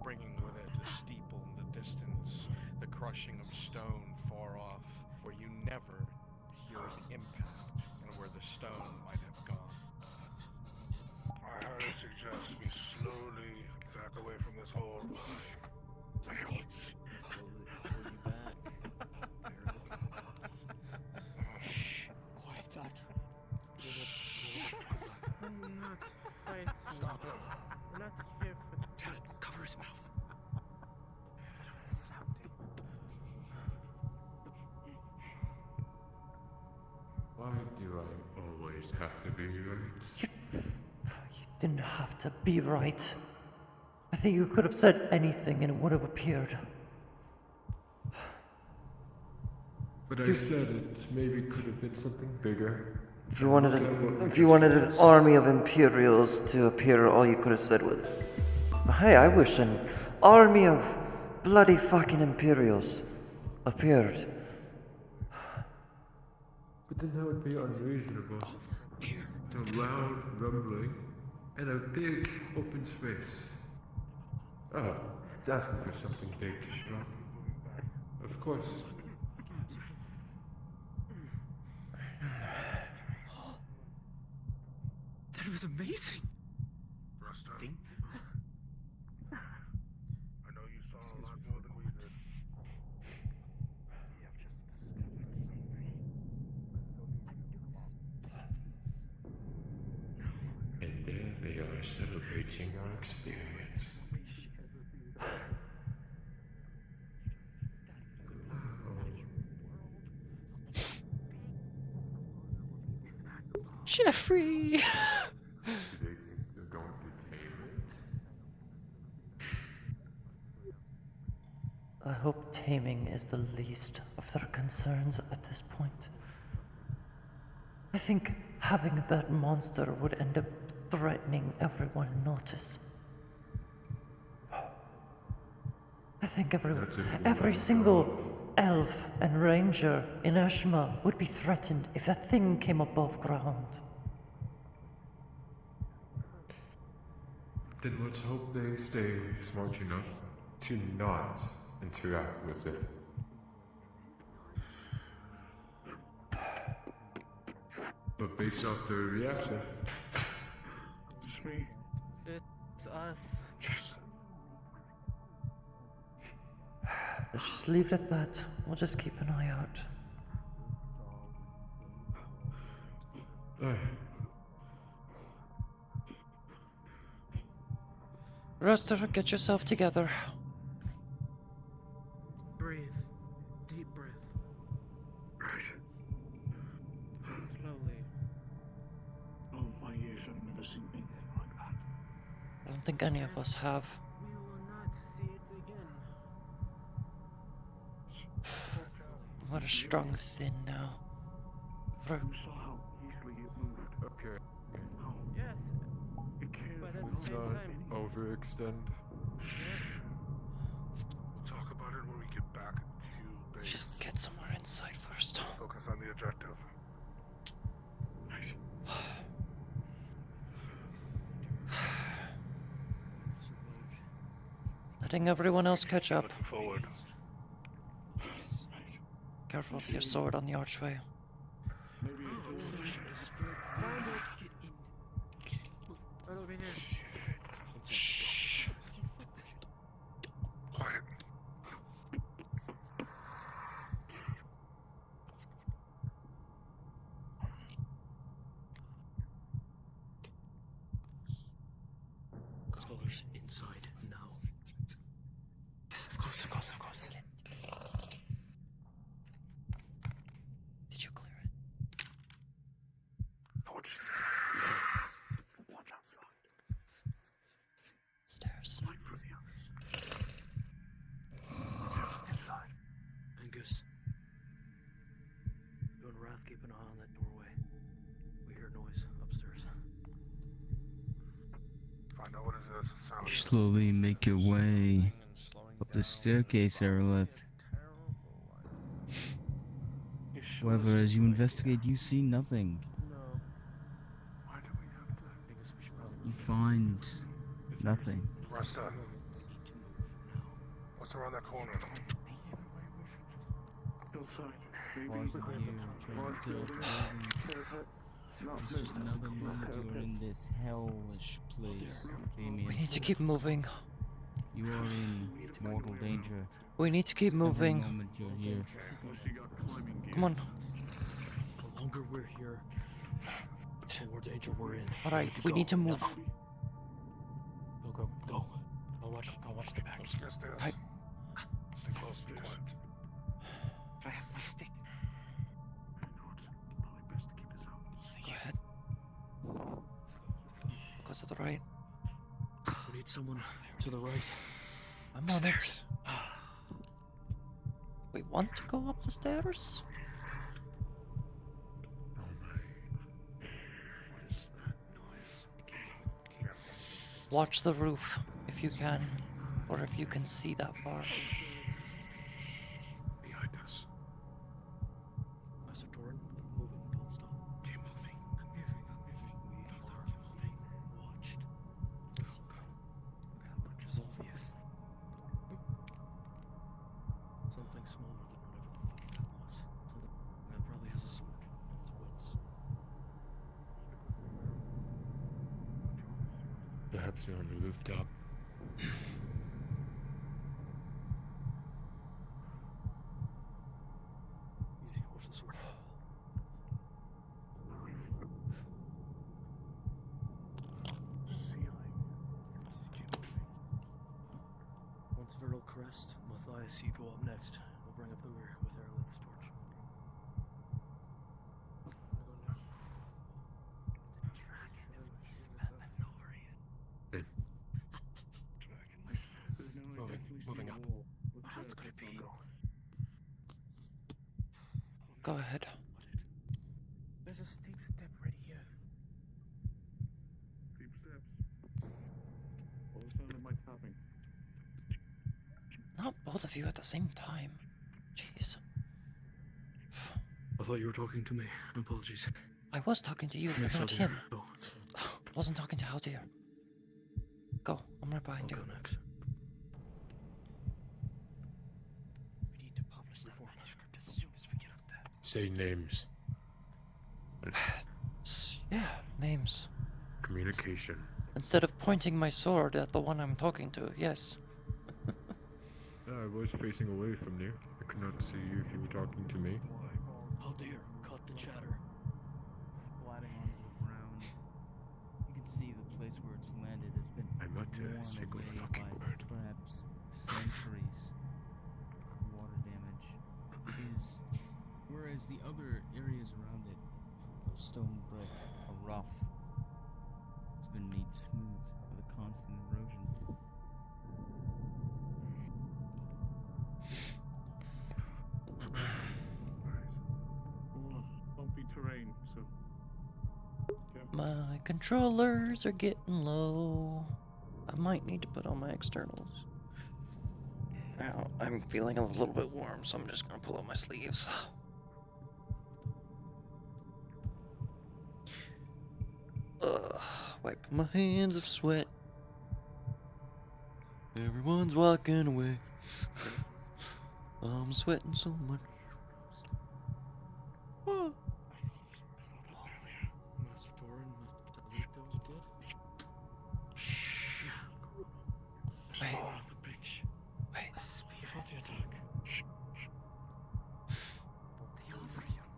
bringing with it a steeple in the distance, the crushing of stone far off, where you never hear an impact and where the stone might have gone. I highly suggest we slowly back away from this hole. Slowly pull you back. Quiet, Dad. I'm not fighting. Stop it. We're not here for the Shut it. Cover his mouth. Why do I always have to be right? You didn't have to be right. I think you could have said anything and it would have appeared. But I said it maybe could have been something bigger. If you wanted an army of Imperials to appear, all you could have said was, "Hey, I wish an army of bloody fucking Imperials appeared." But then that would be unreasonable. The loud rumbling and a big open space. Oh, it's asking for something big to show up. Of course. That was amazing. Think? I know you saw a lot more than we did. And there they are celebrating our experience. Jeffrey! Do they think they're going to tame it? I hope taming is the least of their concerns at this point. I think having that monster would end up threatening everyone in Notice. I think every single elf and ranger in Ashma would be threatened if that thing came above ground. Then let's hope they stay smart enough to not interact with it. But based off their reaction, It's me. It's us. Let's just leave it at that. We'll just keep an eye out. Ruster, get yourself together. Breathe. Deep breath. Right. Slowly. All my years, I've never seen anything like that. I don't think any of us have. We will not see it again. What a strong thin now. You saw how easily it moved. okay. Yes. It cared But at the Let's same not time, overextend. We'll talk about it when we get back to base. Just get somewhere inside first. Focus on the objective. Right. Letting everyone else catch up. Looking forward. Careful of your sword on the archway. Maybe found it. Right over here. Shh. Quiet. Scholars inside now. Yes, of course. Did you clear it? watch outside. Stairs. Wait for the others. Inside. Angus. You and Wrath keep an eye on that doorway. We hear noise upstairs. Find out what it is. Sound. Slowly make your way up the staircase, Araleth. However, as you investigate, you see nothing. No. Why do we have to? Angus, we should probably You find nothing. Rasta. What's around that corner? Outside. Maybe Pausing here, trying to kill It's just another moment you're in this hellish place, Damien. We need to keep moving. You are in mortal danger. We need to keep Every moving. moment you're here. Unless you got climbing gear. Come on. The longer we're here, the more danger we're in. Alright, we need to move. Go. I'll watch the back. Don't scare stairs. Right. Stay close. Stay quiet. I have my stick. I know it's probably best to keep this out. Go ahead. Go to the right. We need someone to the right. I'm on it. We want to go up the stairs? Watch the roof if you can, or if you can see that far. Behind us. Master Torin, keep moving. Don't stop. Keep moving. I'm moving. We are moving. Watched. Go. Which is obvious. Something smaller than whatever the fuck that was. Something that probably has a sword on its wits. Perhaps they're on the rooftop. Easy, watch the sword. Ceiling. Just keep moving. Once Viral crest, Matthias, you go up next. We'll bring up the rear with Araleth's torch. Moving up. That's good. be. Go ahead. There's a steep step right here. Steep steps. All the sound of my tapping. Not both of you at the same time. Jeez. I thought you were talking to me. Apologies. I was talking to you, but Next, not I'll him. go. Wasn't talking to Aldir. Go, I'm right behind you. Go next. We need to publish that manuscript as soon as we get up there. Say names. Yeah, names. Communication. Instead of pointing my sword at the one I'm talking to, yes. I was facing away from you. I could not see you if you were talking to me. Oh dear, cut the chatter. Gliding onto the ground. You can see the place where it's landed has been I'm not a worn single away fucking by word. perhaps centuries of water damage. Whereas the other areas around it of stone brick are rough. It's been made smooth by the constant erosion. Bumpy terrain, so. My controllers are getting low. I might need to put on my externals. Now, I'm feeling a little bit warm, so I'm just gonna pull out my sleeves. Wipe my hands of sweat. Everyone's walking away. I'm sweating so much. Master Torin, Master Talito, dead? Wait. The bridge. Wait. A spear for the attack. The Alfrion.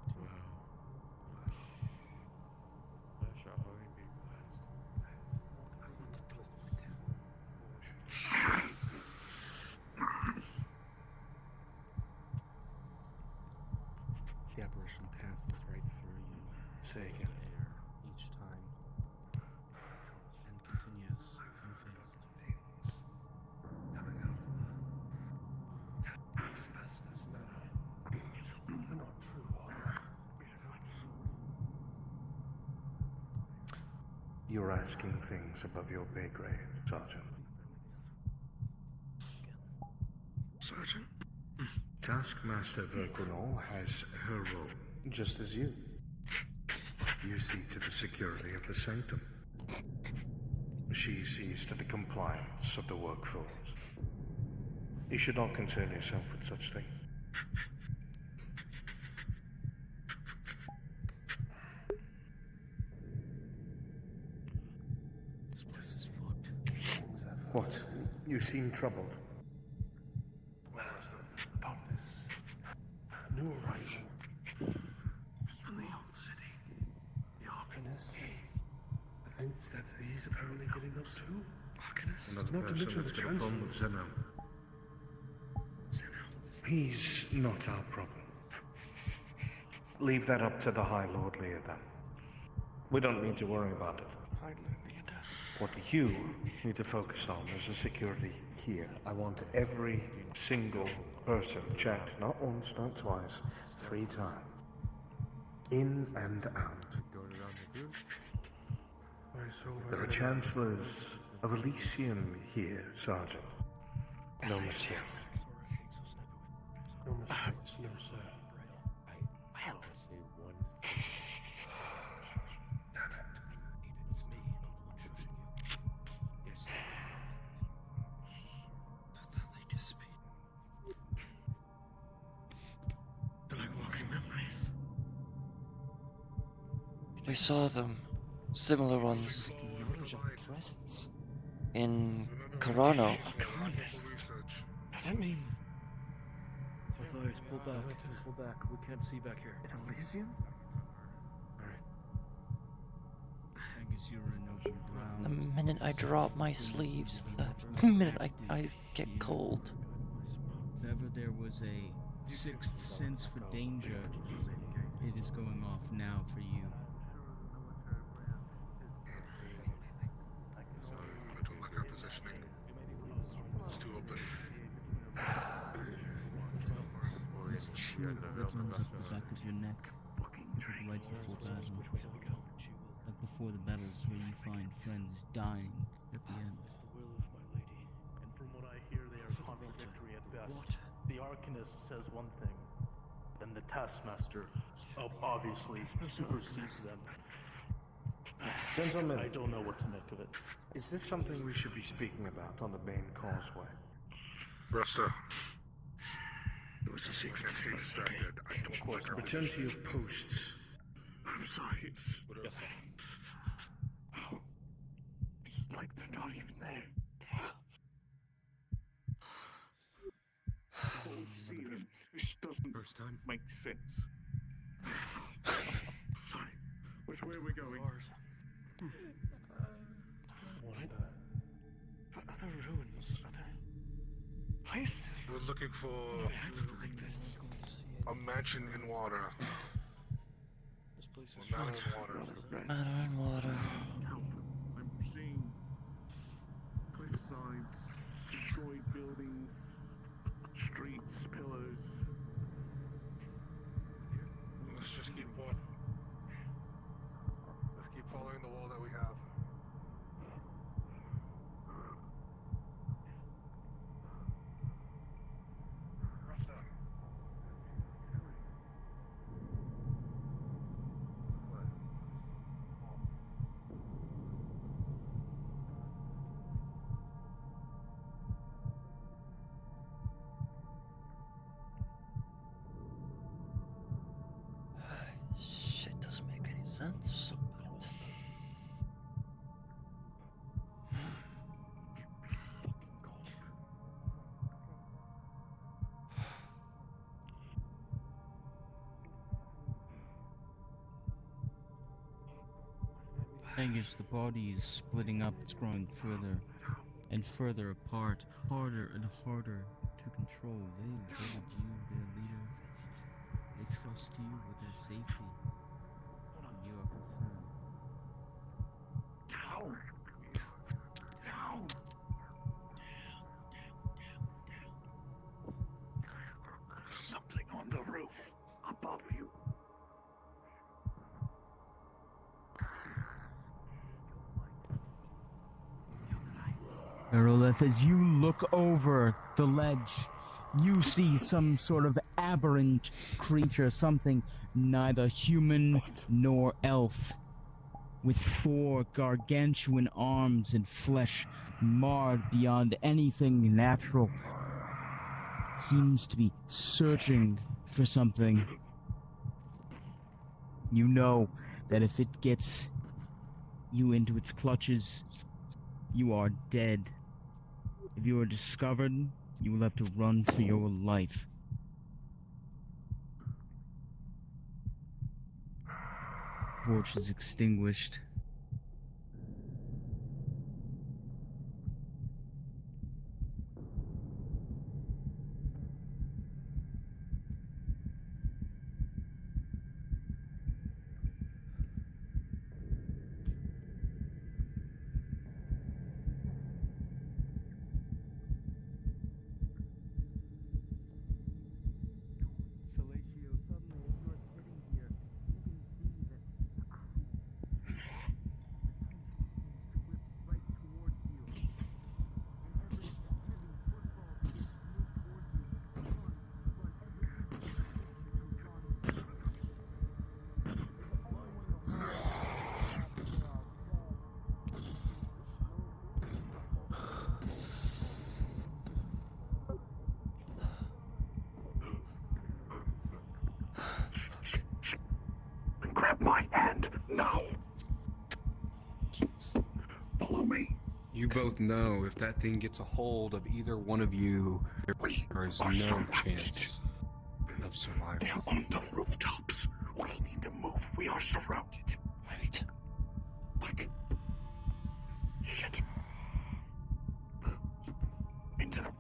The apparition passes right through you. Say again. Air each time. And continues from phase to phase. Coming out of the asbestos manner. Not true honor. You're asking things above your pay grade, Sergeant. Sergeant? Taskmaster Verquinol has her role, just as you. You see to the security of the sanctum. She sees to the compliance of the workforce. You should not concern yourself with such things. This place is fucked. What? You seem troubled. Where is it? About this new arrival from the old city. The Arcanist. The things that he's apparently getting up to. Arcanist? Another Not to person mention that's the got a problem with Chancellor. Zeno. He's not our problem. Leave that up to the High Lord Leodan. We don't need to worry about it. What you need to focus on is the security here. I want every single person checked, not once, not twice, 3 times. In and out. Going around the group. There are chancellors of Elysium here, Sergeant. No mistakes. No mistakes, no sir. Well, say one. It's me. I'm the one shushing you. Yes. They disappear. They're like walking memories. We saw them. Similar ones. In Carano. Does that mean Matthias, pull back. Pull back. We can't see back here. in Elysium? I guess you're in open The ground. minute I drop my sleeves, the minute I get cold. If ever there was a sixth sense for danger, it is going off now for you. I don't like our positioning. It's too open. shield that runs up the back of your neck. Right before battle. Like before the battles where you find friends dying at the end. And from what I hear, they are contradictory at best. The Arcanist says one thing, and the Taskmaster obviously supersedes them. Gentlemen, I don't know what to make of it. is this something we should be speaking about on the main causeway? Buster, It was a secret. can't stay distracted. I don't like our Return to your posts. I'm sorry, it's Yes, sir. it's like they're not even there. Cold ceiling. This doesn't make sense. Sorry. Which way are we going? Other ruins, other places. We're looking for Like this. a mansion in water. This place A manor in water. Manor in water. I'm seeing cliffsides, destroyed buildings, streets, pillars. Let's just keep walking. Let's keep following the wall that we have. Shit doesn't make any sense. But... Angus, the body is splitting up, it's growing further and further apart, harder and harder to control. They voted you their leader. They trust you with their safety. And you are concerned. Down! Down! There's something on the roof above you. Araleth, as you look over the ledge, you see some sort of aberrant creature, something neither human nor elf, with 4 gargantuan arms and flesh marred beyond anything natural. Seems to be searching for something. You know that if it gets you into its clutches, you are dead. If you are discovered, you will have to run for your life. Torch is extinguished. Grab my hand now. Follow me. You both know if that thing gets a hold of either one of you, there is no chance of survival. They're on the rooftops. We need to move. We are surrounded. Wait. Like... Shit. Into the...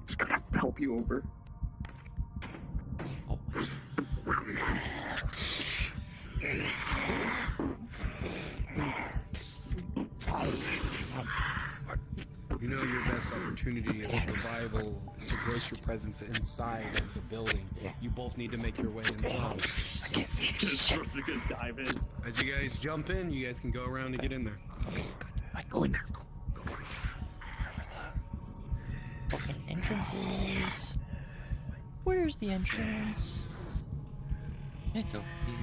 It's gonna help you over. Oh my You You know your best opportunity of survival is to gross your presence inside of the building. You both need to make your way inside. I can't see shit. Dive in. As you guys jump in, you guys can go around and get in there. I go in there. Go. Fucking entrances. Where's the entrance? It's over here.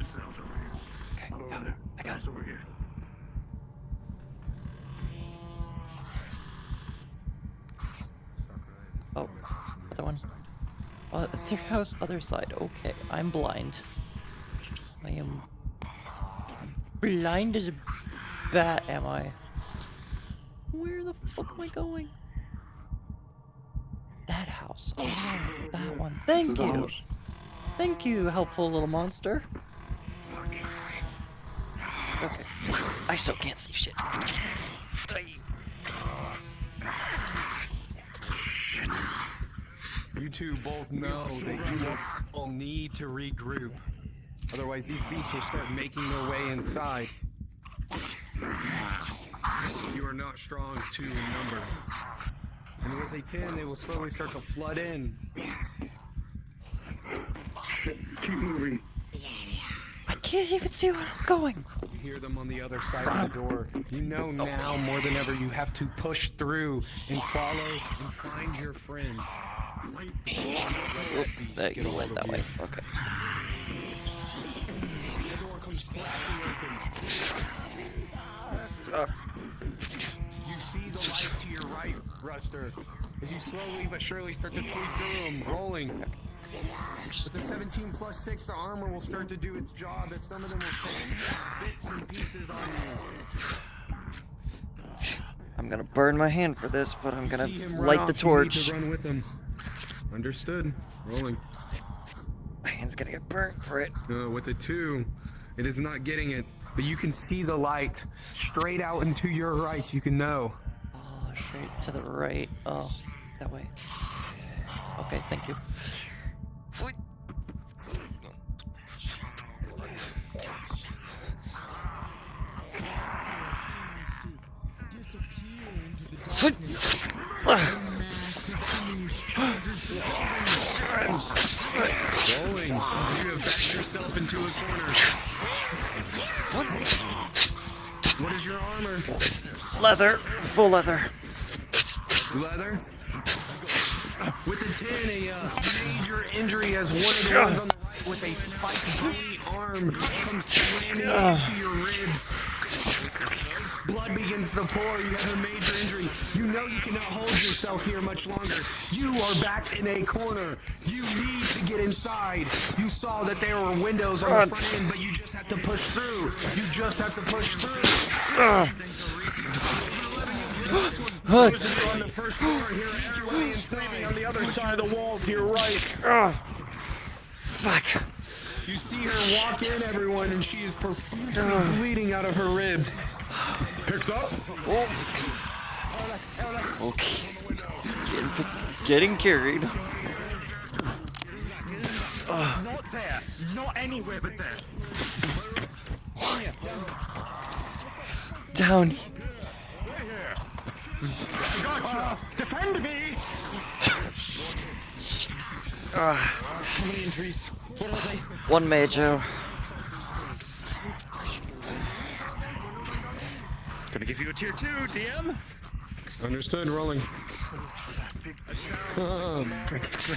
It's over here. Okay, yeah, I got it. Over here. Oh, other one. Their house, other side. Okay, I'm blind. I am blind as a bat, am I? Where the fuck am I going? That house. Oh, that one. Thank you. Thank you, helpful little monster. Okay. I still can't see shit. Shit. You two both know that you will need to regroup. Otherwise, these beasts will start making their way inside. You are not strong two in number. And with a 10, they will slowly start to flood in. Keep moving. I can't even see where I'm going. You hear them on the other side of the door. You know now more than ever you have to push through and follow and find your friends. Oop, that you went that way. Okay. The door comes flashing open. You see the light to your right, Ruster, as you slowly but surely start to creep through them, rolling. With the 17 plus 6, the armor will start to do its job, as some of them will take bits and pieces on you. I'm gonna burn my hand for this, but I'm gonna See him light run the off, you need torch. to run with him. Understood. Rolling. My hand's gonna get burnt for it. With the 2, it is not getting it, but you can see the light straight out into your right. You can know. Oh, straight to the right. Oh, that way. Okay, thank you. Rolling. You have backed yourself into a corner. What is your armor? Leather. Full leather. Leather? With a 10, a major injury as one of the ones on the right with a spiked bony arm comes slamming into your ribs. Blood begins to pour. You have a major injury. You know you cannot hold yourself here much longer. You are backed in a corner. You need to get inside. You saw that there were windows on the front end, but you just have to push through. You just have to push through. On the first floor here, everybody inside on the other side of the wall to your right. Fuck. You see her walk in, everyone, and she is profusely bleeding out of her ribs. Picks up. Okay. Getting carried. Not there. Not anywhere but there. Down. Gotcha. Defend me. How many injuries? What are they? One major. Gonna give you a tier 2, DM. Understood, rolling.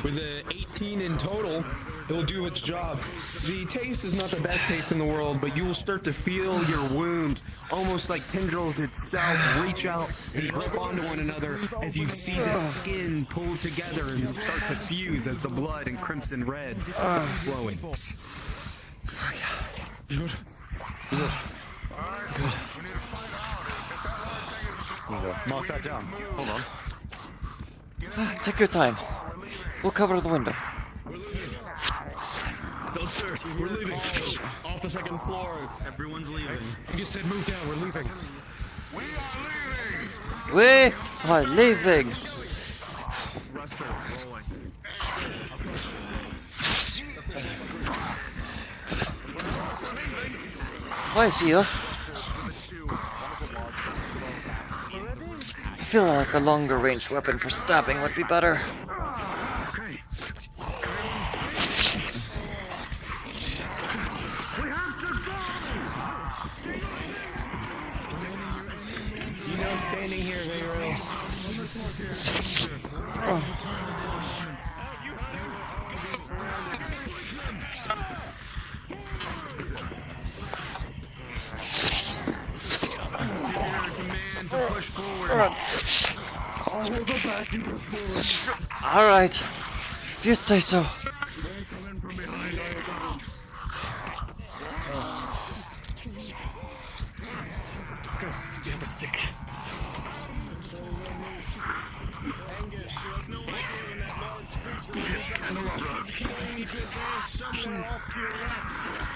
With an 18 in total, it'll do its job. The taste is not the best taste in the world, but you will start to feel your wound, almost like tendrils itself, reach out and grip onto one another as you see the skin pull together and start to fuse as the blood and crimson red starts flowing. Good. Mark that down. Hold on. Take your time. We'll cover the window. Downstairs, we're leaving. Off the second floor. Everyone's leaving. You just said move down, we're leaving. We are leaving. Ruster, rolling. Why is he here? I feel like a longer range weapon for stabbing would be better. You know, standing here, Vero. Alright, if you say so. You have a stick.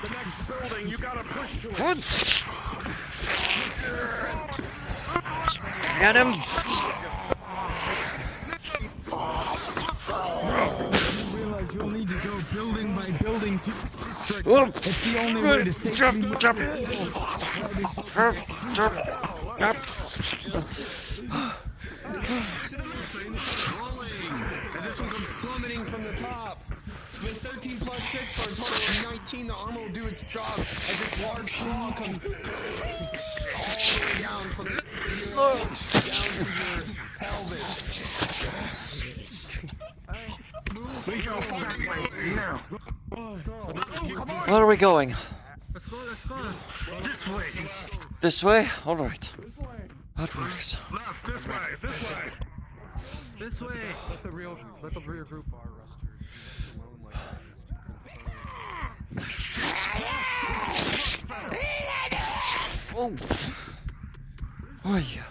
The next building, you gotta push to it. Get him! You realize you'll need to go building by building to district. It's the only way to safely move As this one comes plummeting from the top. With 13 plus 6 for a total of 19, the armor will do its job as its large claw comes all the way down from the down to your pelvis. We go now. Where are we going? Let's go. This way. This way? Alright. That works. Left, this way. This way. Let the rear group our arresters alone like Oh yeah.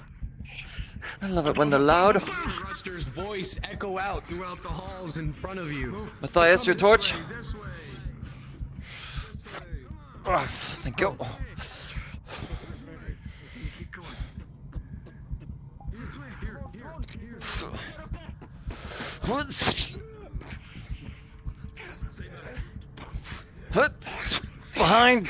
I love it when they're loud. Ruster's voice echo out throughout the halls in front of you. Matthias, your torch. Oh, thank you. Behind.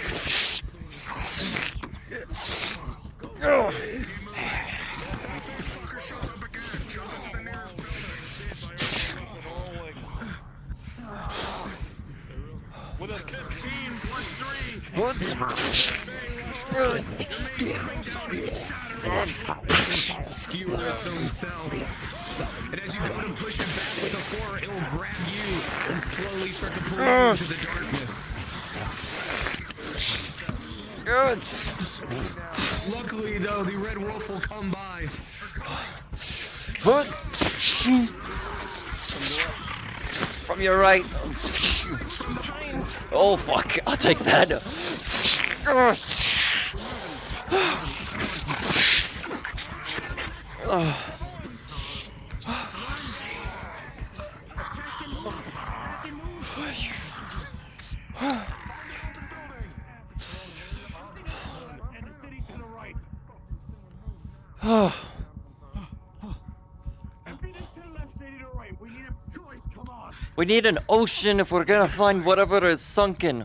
With a 15 plus 3. Skewer its own self. And as you go to push it back with a 4, it will grab you and slowly start to pull you into the darkness. Good. Luckily, though, the red wolf will come by. From your right. Oh fuck, I'll take that. We need an ocean if we're gonna find whatever is sunken.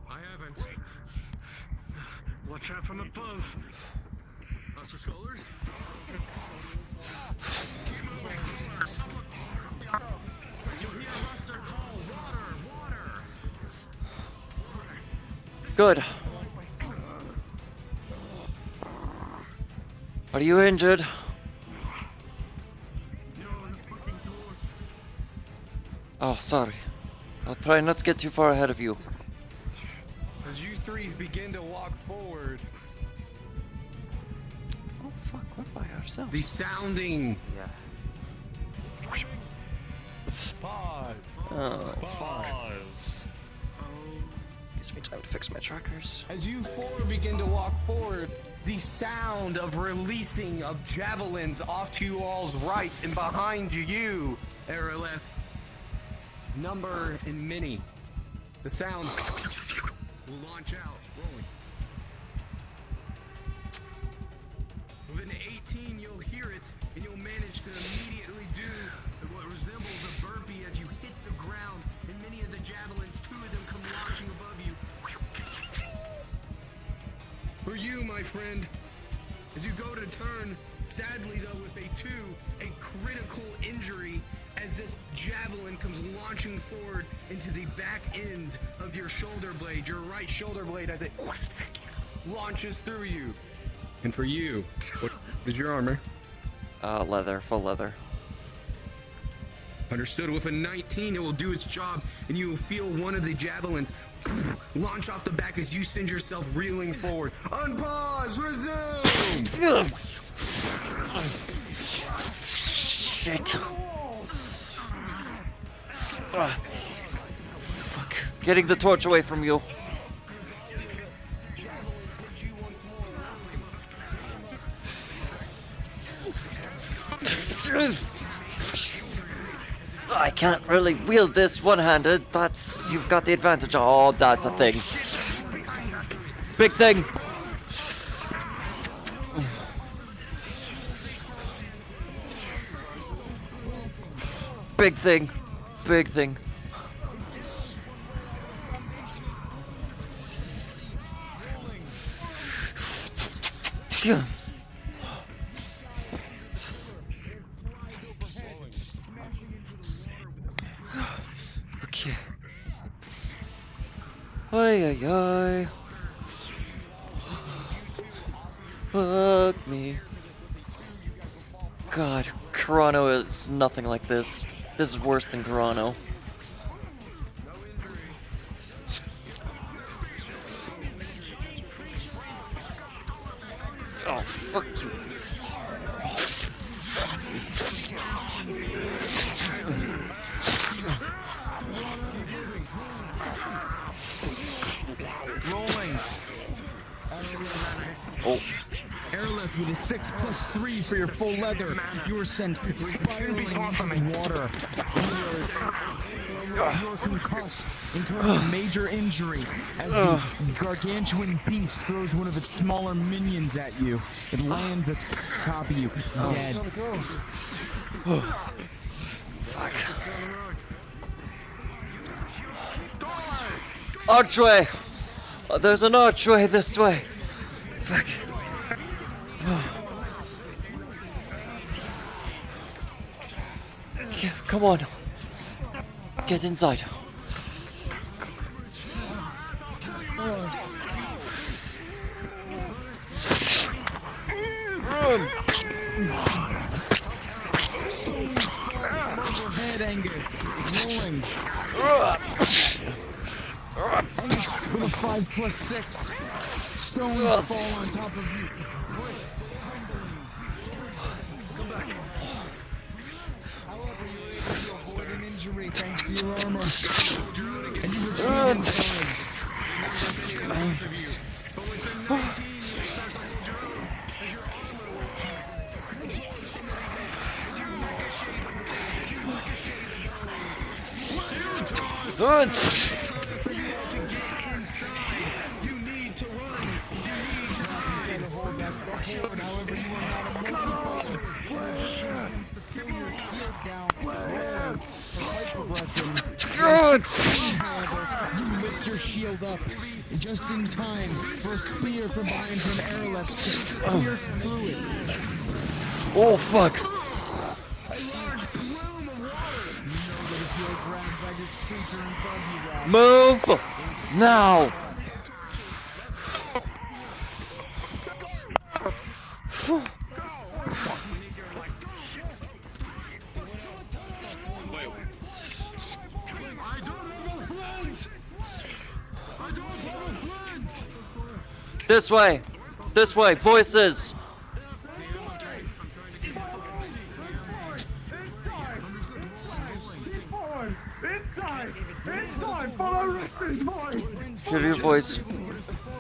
I haven't. Watch out from above. Master Scholars? You'll hear Ruster call water. Good. Are you injured? Oh, sorry. I'll try not to get too far ahead of you. As you three begin to walk forward, oh fuck, we're by ourselves. the sounding. Pause. Oh, Pause. gives me time to fix my trackers. As you four begin to walk forward, the sound of releasing of javelins off to you all's right and behind you, Araleth, Number, and Minnie. The sound will launch out, rolling. Within 18, you'll hear it, and you'll manage to immediately do my friend. As you go to turn, sadly though with a critical injury as this javelin comes launching forward into the back end of your shoulder blade, your right shoulder blade, as it launches through you. And for you, what is your armor? Leather, full leather. Understood. With a 19, it will do its job, and you will feel one of the javelins launch off the back as you send yourself reeling forward. Unpause, resume! Shit. Fuck. Getting the torch away from you. I can't really wield this one-handed. You've got the advantage. Oh, that's a thing. Big thing. Big thing. Big thing. Okay. Ay, ay, ay. Fuck me. God, Carano is nothing like this. This is worse than Carano. Oh, fuck you. Rolling. Oh. Araleth with a 6+3 for your full leather. You are sent spiraling into the water. You are concussed, incurring a major injury as the gargantuan beast throws one of its smaller minions at you. It lands at the top of you, dead. Fuck. Archway! There's an archway this way. Fuck. Come on. Get inside. Overhead, Angus. Rolling. Angus with a 5+6. Stones fall on top of you. However, you're able to avoid an injury thanks to your armor. And you retreat inside. However, you are not a motivated. You lift your shield up just in time for a spear from behind from Araleth to pierce through it. Oh fuck! Move now! This way! This way! Voices! Inside! Inside! Follow Rusty's voice! Hear your voice.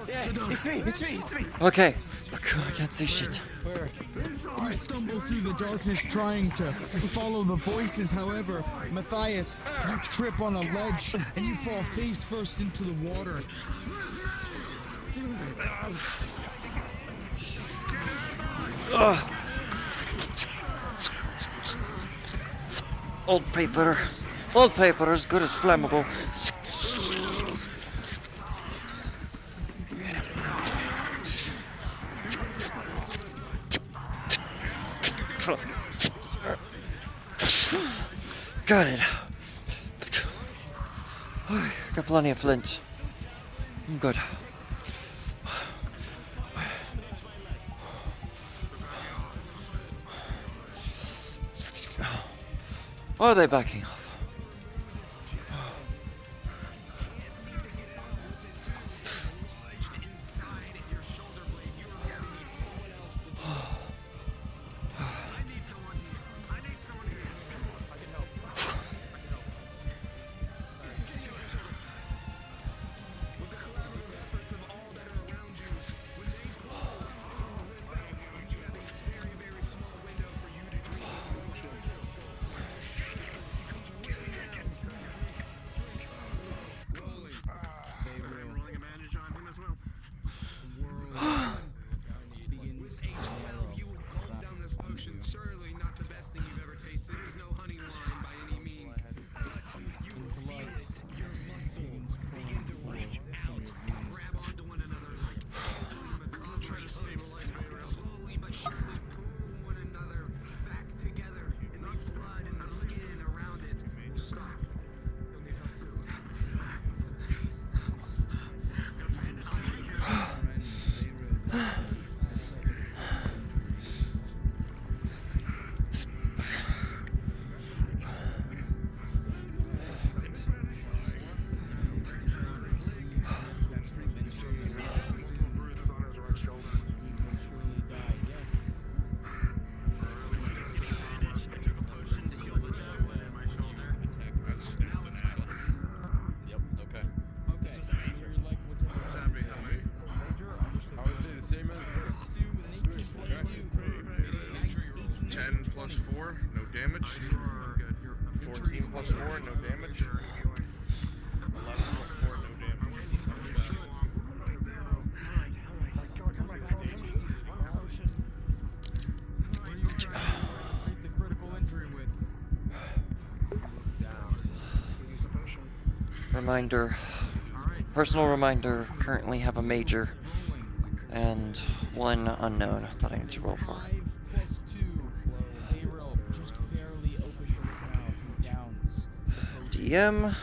Yeah, it's me! Okay. I can't see shit. You stumble through the darkness trying to follow the voices, however, Matthias, you trip on a ledge and you fall face first into the water. Old paper. Old paper as good as flammable. got it. Got plenty of flint. I'm good. Why are they backing off? Surely not the best thing you've ever tasted. There's no honey wine by any means. But you will feel it. Your muscles begin to reach out and grab onto one another like matrices. And slowly but surely pull one another back together. And the blood and the skin around it will stop. You'll need help soon. Reminder, personal reminder, currently have a major and one unknown that I need to roll for. DM.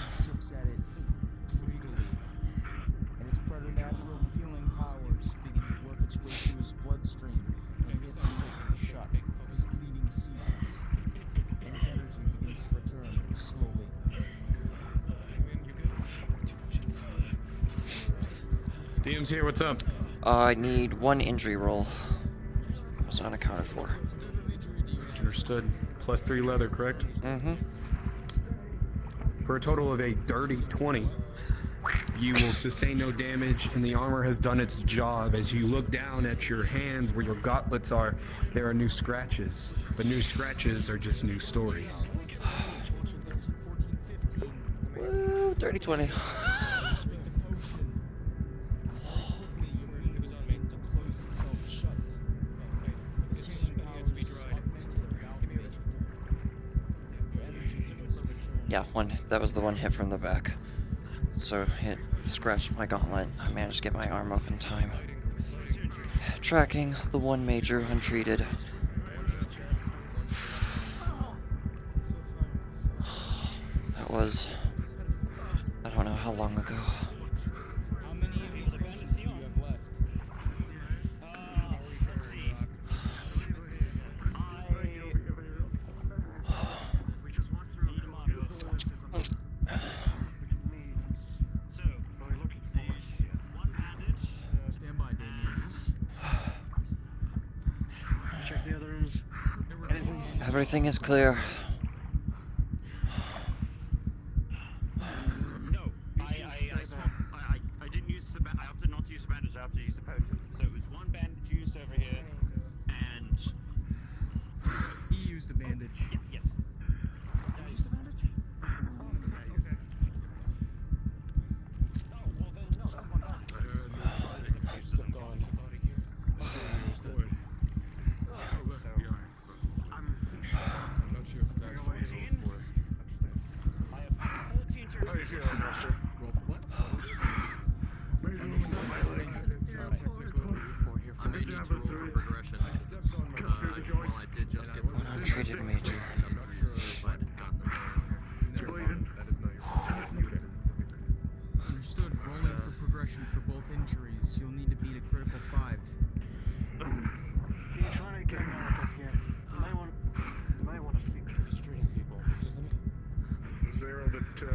DM's here, what's up? I need one injury roll. It was unaccounted for. Understood. +3 leather, correct? Mm-hmm. For a total of a dirty 20. You will sustain no damage, and the armor has done its job. As you look down at your hands where your gauntlets are, there are new scratches. But new scratches are just new stories. Woo, dirty 20. Yeah, that was the one hit from the back. So it scratched my gauntlet. I managed to get my arm up in time. Tracking the one major untreated. That was... I don't know how long ago. How many of these bandits do you have left? Let's see. Check the other rooms. Everything is clear. No, I didn't use the I opted not to use the bandage, I opted to use the potion. So it was one bandage used over here, and... He used a bandage. Yes. Did you use the bandage? Untreated major.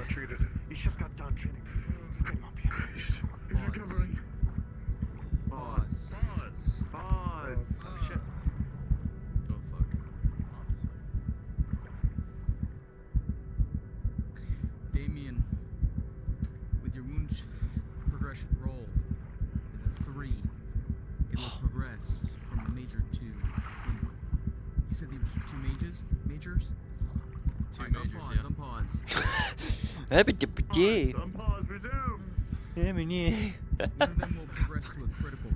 treated. He's just got done treating. Let's get him up here. He's recovering. Pause. Shit. Oh fuck. Damien, with your wound progression roll, with a 3, it will progress from a major to. You said there were 2 majors? Majors? 2 Alright, majors, unpause, yeah. Unpause, resume! One of them will progress to a critical.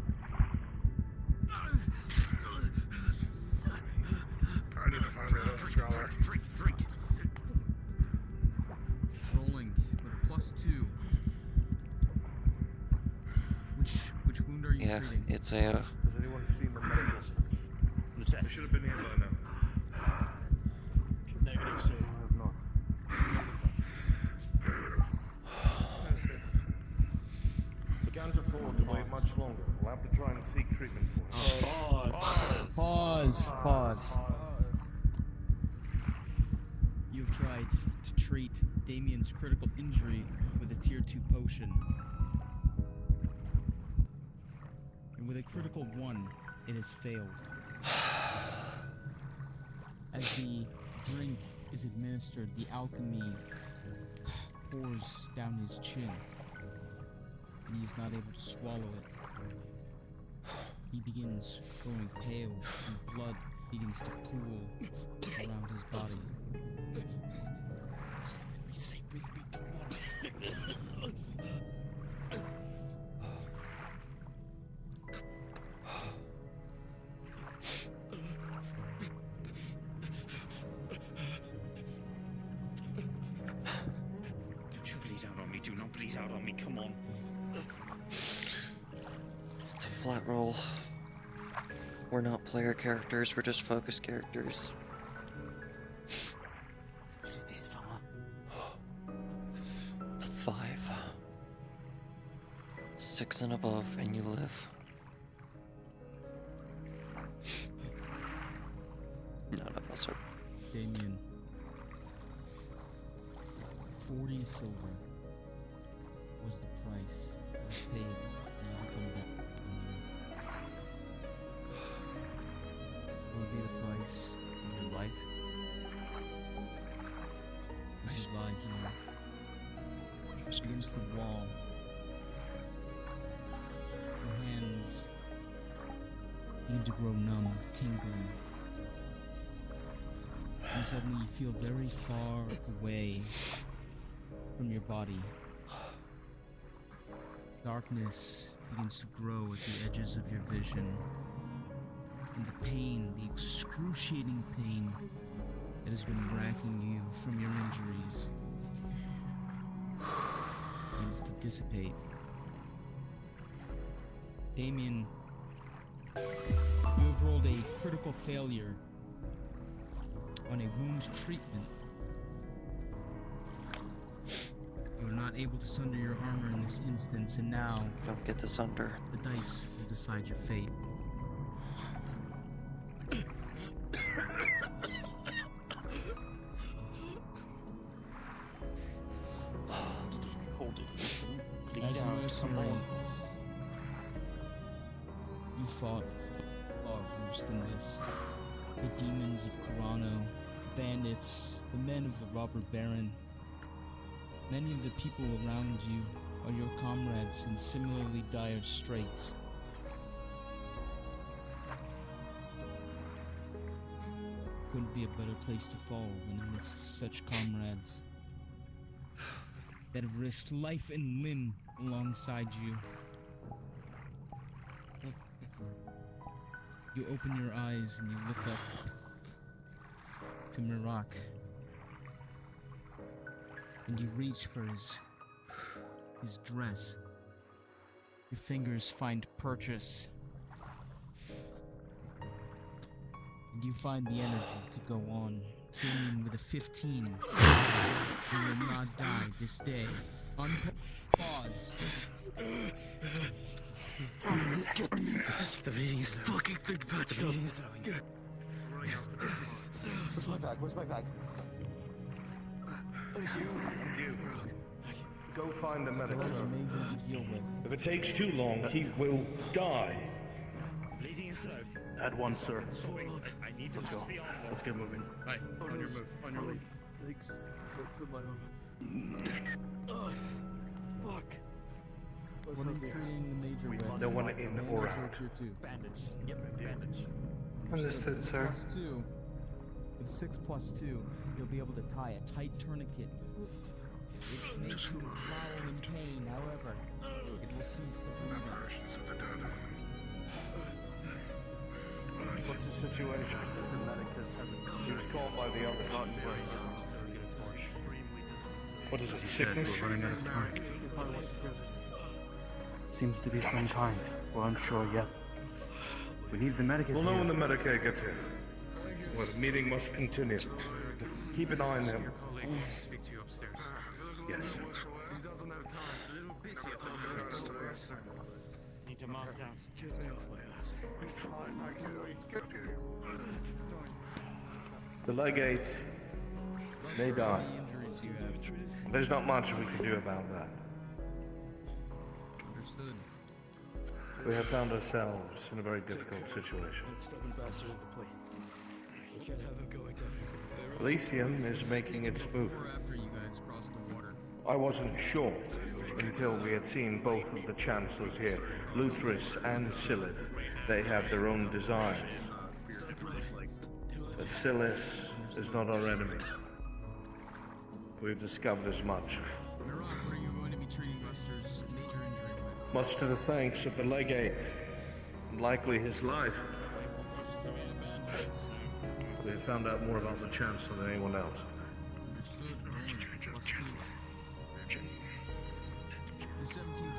I need to find that other scholar. Drink. Rolling with a +2. Which wound are you Yeah, treating? it's a. Has anyone seen the medicals? They should have been here by now. Negative, sir. I have not. We can't afford to wait much longer. We'll have to try and seek treatment for it. Pause. You've tried to treat Damien's critical injury with a tier 2 potion. And with a critical 1, it has failed. As the drink is administered, the alchemy pours down his chin, and he is not able to swallow it. He begins growing pale, and blood begins to pool around his body. Stay with me, come on. Do not bleed out on me, come on. It's a flat roll. We're not player characters, we're just focus characters. Where did this far? It's a 5. 6 and above, and you live. None of us are. Damien, 40 silver was the price that was paid for you to come back from you. Will be the price of your life. As you lie here, just against the wall, your hands begin to grow numb, tingling. And suddenly you feel very far away from your body. Darkness begins to grow at the edges of your vision. And the pain, the excruciating pain that has been racking you from your injuries begins to dissipate. Damien, you have rolled a critical failure on a wound treatment. You are not able to sunder your armor in this instance, and now Don't get this under. the dice will decide your fate. Hold it. As a mercenary, you fought far worse than this. The demons of Corano, bandits, the men of the robber baron. Many of the people around you are your comrades in similarly dire straits. Couldn't be a better place to fall than amidst such comrades that have risked life and limb alongside you. You open your eyes and you look up to Mirak. And you reach for his dress. Your fingers find purchase. And you find the energy to go on. Damien with a 15. You will not die this day. Pause. The bleeding is low. Fucking think about the bleeding is low. Yes. Where's my bag? Where's my bag? You. Go find the medic, Still sir. have a major to deal with. If it takes too long, he will die. Bleeding is slow. At once, sir. I need to Let's go. see the armor. Let's get moving. Right, on your move, on your move. Thanks for my armor. Fuck. What are you treating the major with? No one in or out. Bandage. Yep, bandage. Understood, sir. +2. With 6+2, you'll be able to tie a tight tourniquet. It makes you howl in pain, however, it will cease the bleeding. What's the situation? The medicus hasn't come. He was called by the other. What is it, He said sickness? we're running out of time. Seems to be some kind. Well, I'm sure yet. We need the medicus We'll know here. when the Medicaid gets here. Well, the meeting must continue. Keep an eye on them. Speak to you upstairs. Yes. He doesn't have time. A little busy at the Need to mark down security. The legate may die. There's not much we can do about that. Understood. We have found ourselves in a very difficult situation. Elysium is making its move. After you guys cross the water. I wasn't sure until we had seen both of the chancellors here, Luthris and Silith. They have their own desires. But Silith is not our enemy. We've discovered as much. Mirak, what are you going to be treating Buster's major injury with? Much to the thanks of the legate, and likely his life. We have found out more about the Chancellor than anyone else.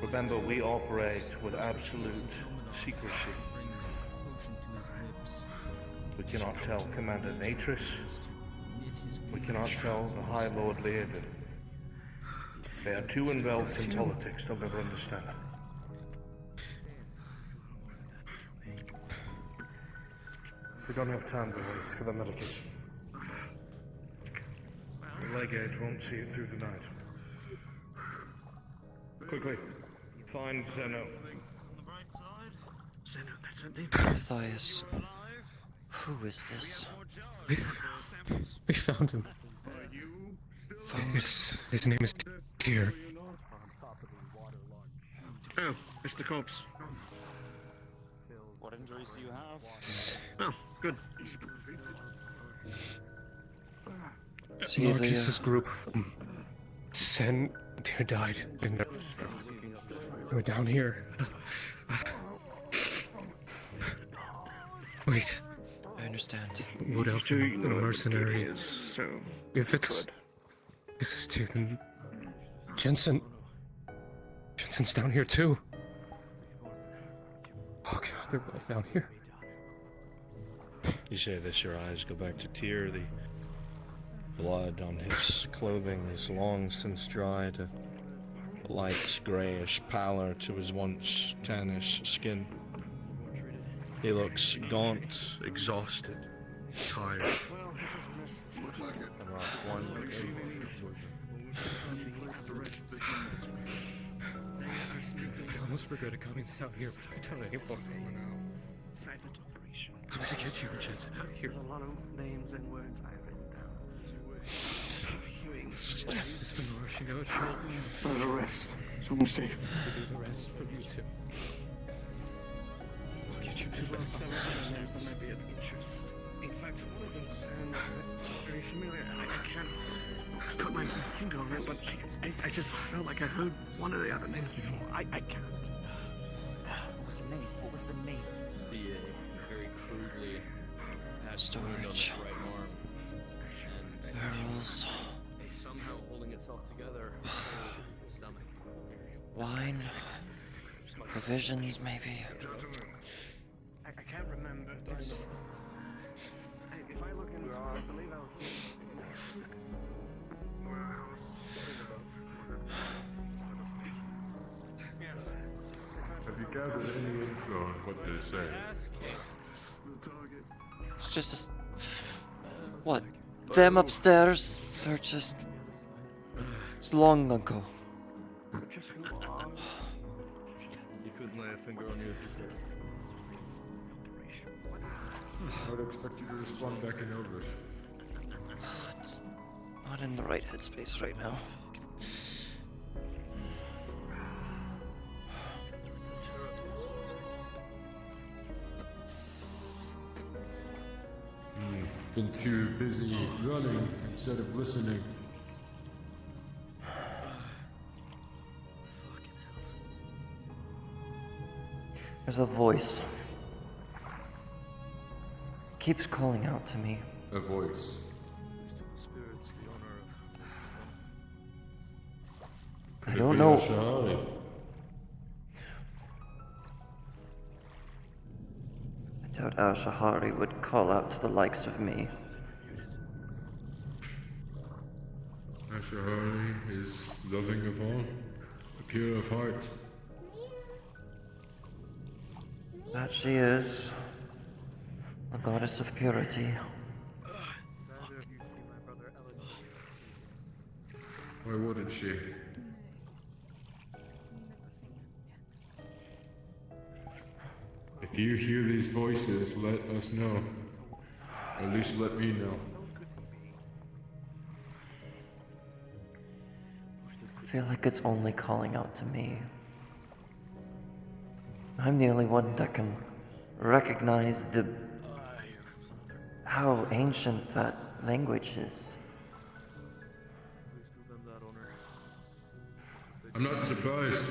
Remember, we operate with absolute secrecy. We cannot tell Commander Natris. We cannot tell the High Lord Leodin. They are too involved in politics, they'll never understand. We don't have time to wait for the medicus. The legate won't see it through the night. Quickly, find Zeno. Zeno, that's it. Matthias. Who is this? We found him. His name is Tyr. Oh, it's the corpse. What injuries do you have? Oh, good. See the, Marcus's group from Sen who died in the... They were down here. Wait. I understand. Wood Elf, Do a you know what mercenary. it is, so If it's... This is too, then... Jensen... Jensen's down here too. Oh god, they're both down here. You say this, your eyes go back to Tyr. The blood on his clothing is long since dried, a light grayish pallor to his once tannish skin. He looks gaunt, exhausted, tired. And Rock one I almost regretted coming down here, but I don't anymore. silent operation. I'm gonna get you, Jensen, out of here. There's a lot of names and words I have written down. It's been rushing out. For the rest. Someone safe. To do the rest from you two. I'll get you As to well as the several other names that might be of interest. In fact, one of them sounds very familiar. I can't put my finger on it, but I just felt like I heard one of the other names before. I can't. What was the name? What was the name? See a very crudely patched wound on Storage. his right arm. And Barrels. somehow holding itself together in his stomach. Wine. Provisions, maybe. I can't remember. If I look into it, I believe I'll. Have you gathered any info on what they say? It's just... What? Them upstairs? They're just... It's long ago. You couldn't lay a finger on you if you did. I would expect you to respond back in Elvish. Just not in the right headspace right now. Been too busy running instead of listening. There's a voice. Keeps calling out to me. A voice. I don't know. I doubt Al Shahari would call out to the likes of me. Ashahari is loving of all, pure of heart. That she is. A goddess of purity. Why wouldn't she? If you hear these voices, let us know. At least let me know. I feel like it's only calling out to me. I'm the only one that can recognize how ancient that language is. I'm not surprised.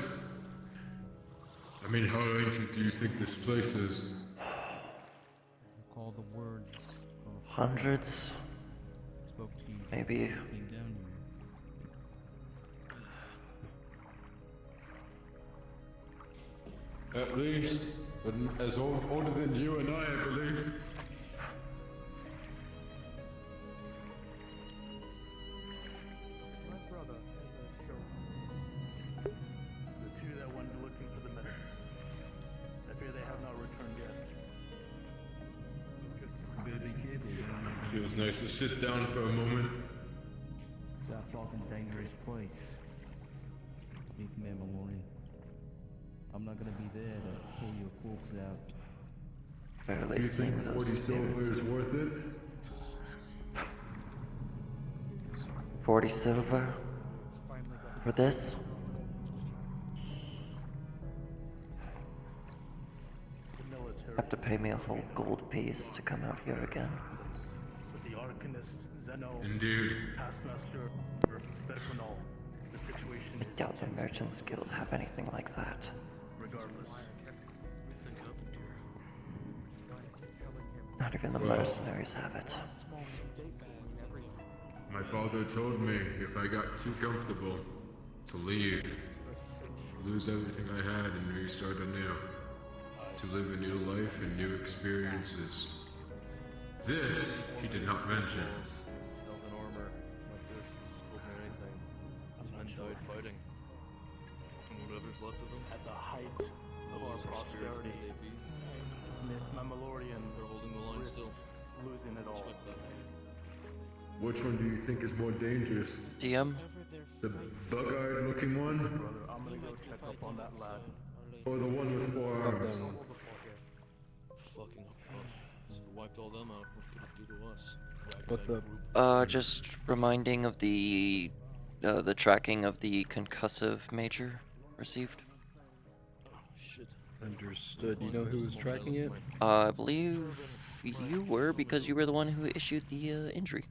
I mean, how ancient do you think this place is? Recall the words of Hundreds? spoke to you Maybe. came down here. At least, but as older than you and I believe. My brother and the show. The two that went looking for the medics. I fear they have not returned yet. Feels nice to sit down for a moment. It's a fucking dangerous place. Nythmamalorien. I'm not gonna be there to pull your corpse out. Barely You seeing think 40 those silver spirits. is worth it? 40 silver? For this? The military. Have to pay me a whole gold piece to come out here again. With the Arcanist, Zeno, Indeed. Taskmaster, better know, the situation I is doubt the tense. Merchants Guild have anything like that. Regardless. Not even the Well. mercenaries have it. My father told me if I got too comfortable, to leave, lose everything I had and restart anew, to live a new life and new experiences. This he did not mention. Elven armor like this is ordinary anything. These men died fighting. And whatever's left of them. At the height of our prosperity, Nythmamalorien They're holding the line risks still. losing it all. Which one do you think is more dangerous? DM? The bug-eyed looking one? Brother, I'm gonna go check up on that lad. Or the one with 4 arms? Fucking up. So wiped all them out. What could it do to us? What's up? Just reminding of the tracking of the concussive major received. Understood. You know who was tracking it? I believe you were, because you were the one who issued the injury.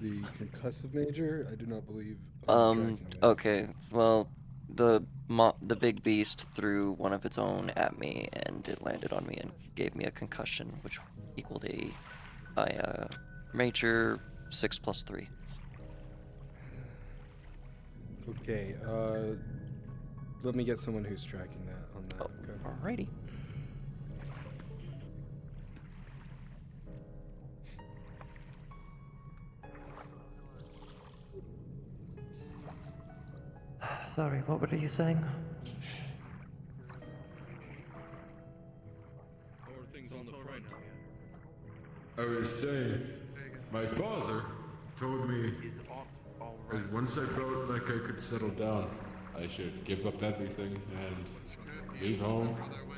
The concussive major? I do not believe. Tracking it. Okay. Well, the big beast threw one of its own at me, and it landed on me and gave me a concussion, which equaled a major 6+3. Okay. Let me get someone who's tracking that on that. Okay. Alrighty. Sorry, what were you saying? How are things on the front? I was saying, my father told me Because once I felt like I could settle down, I should give up everything and leave home,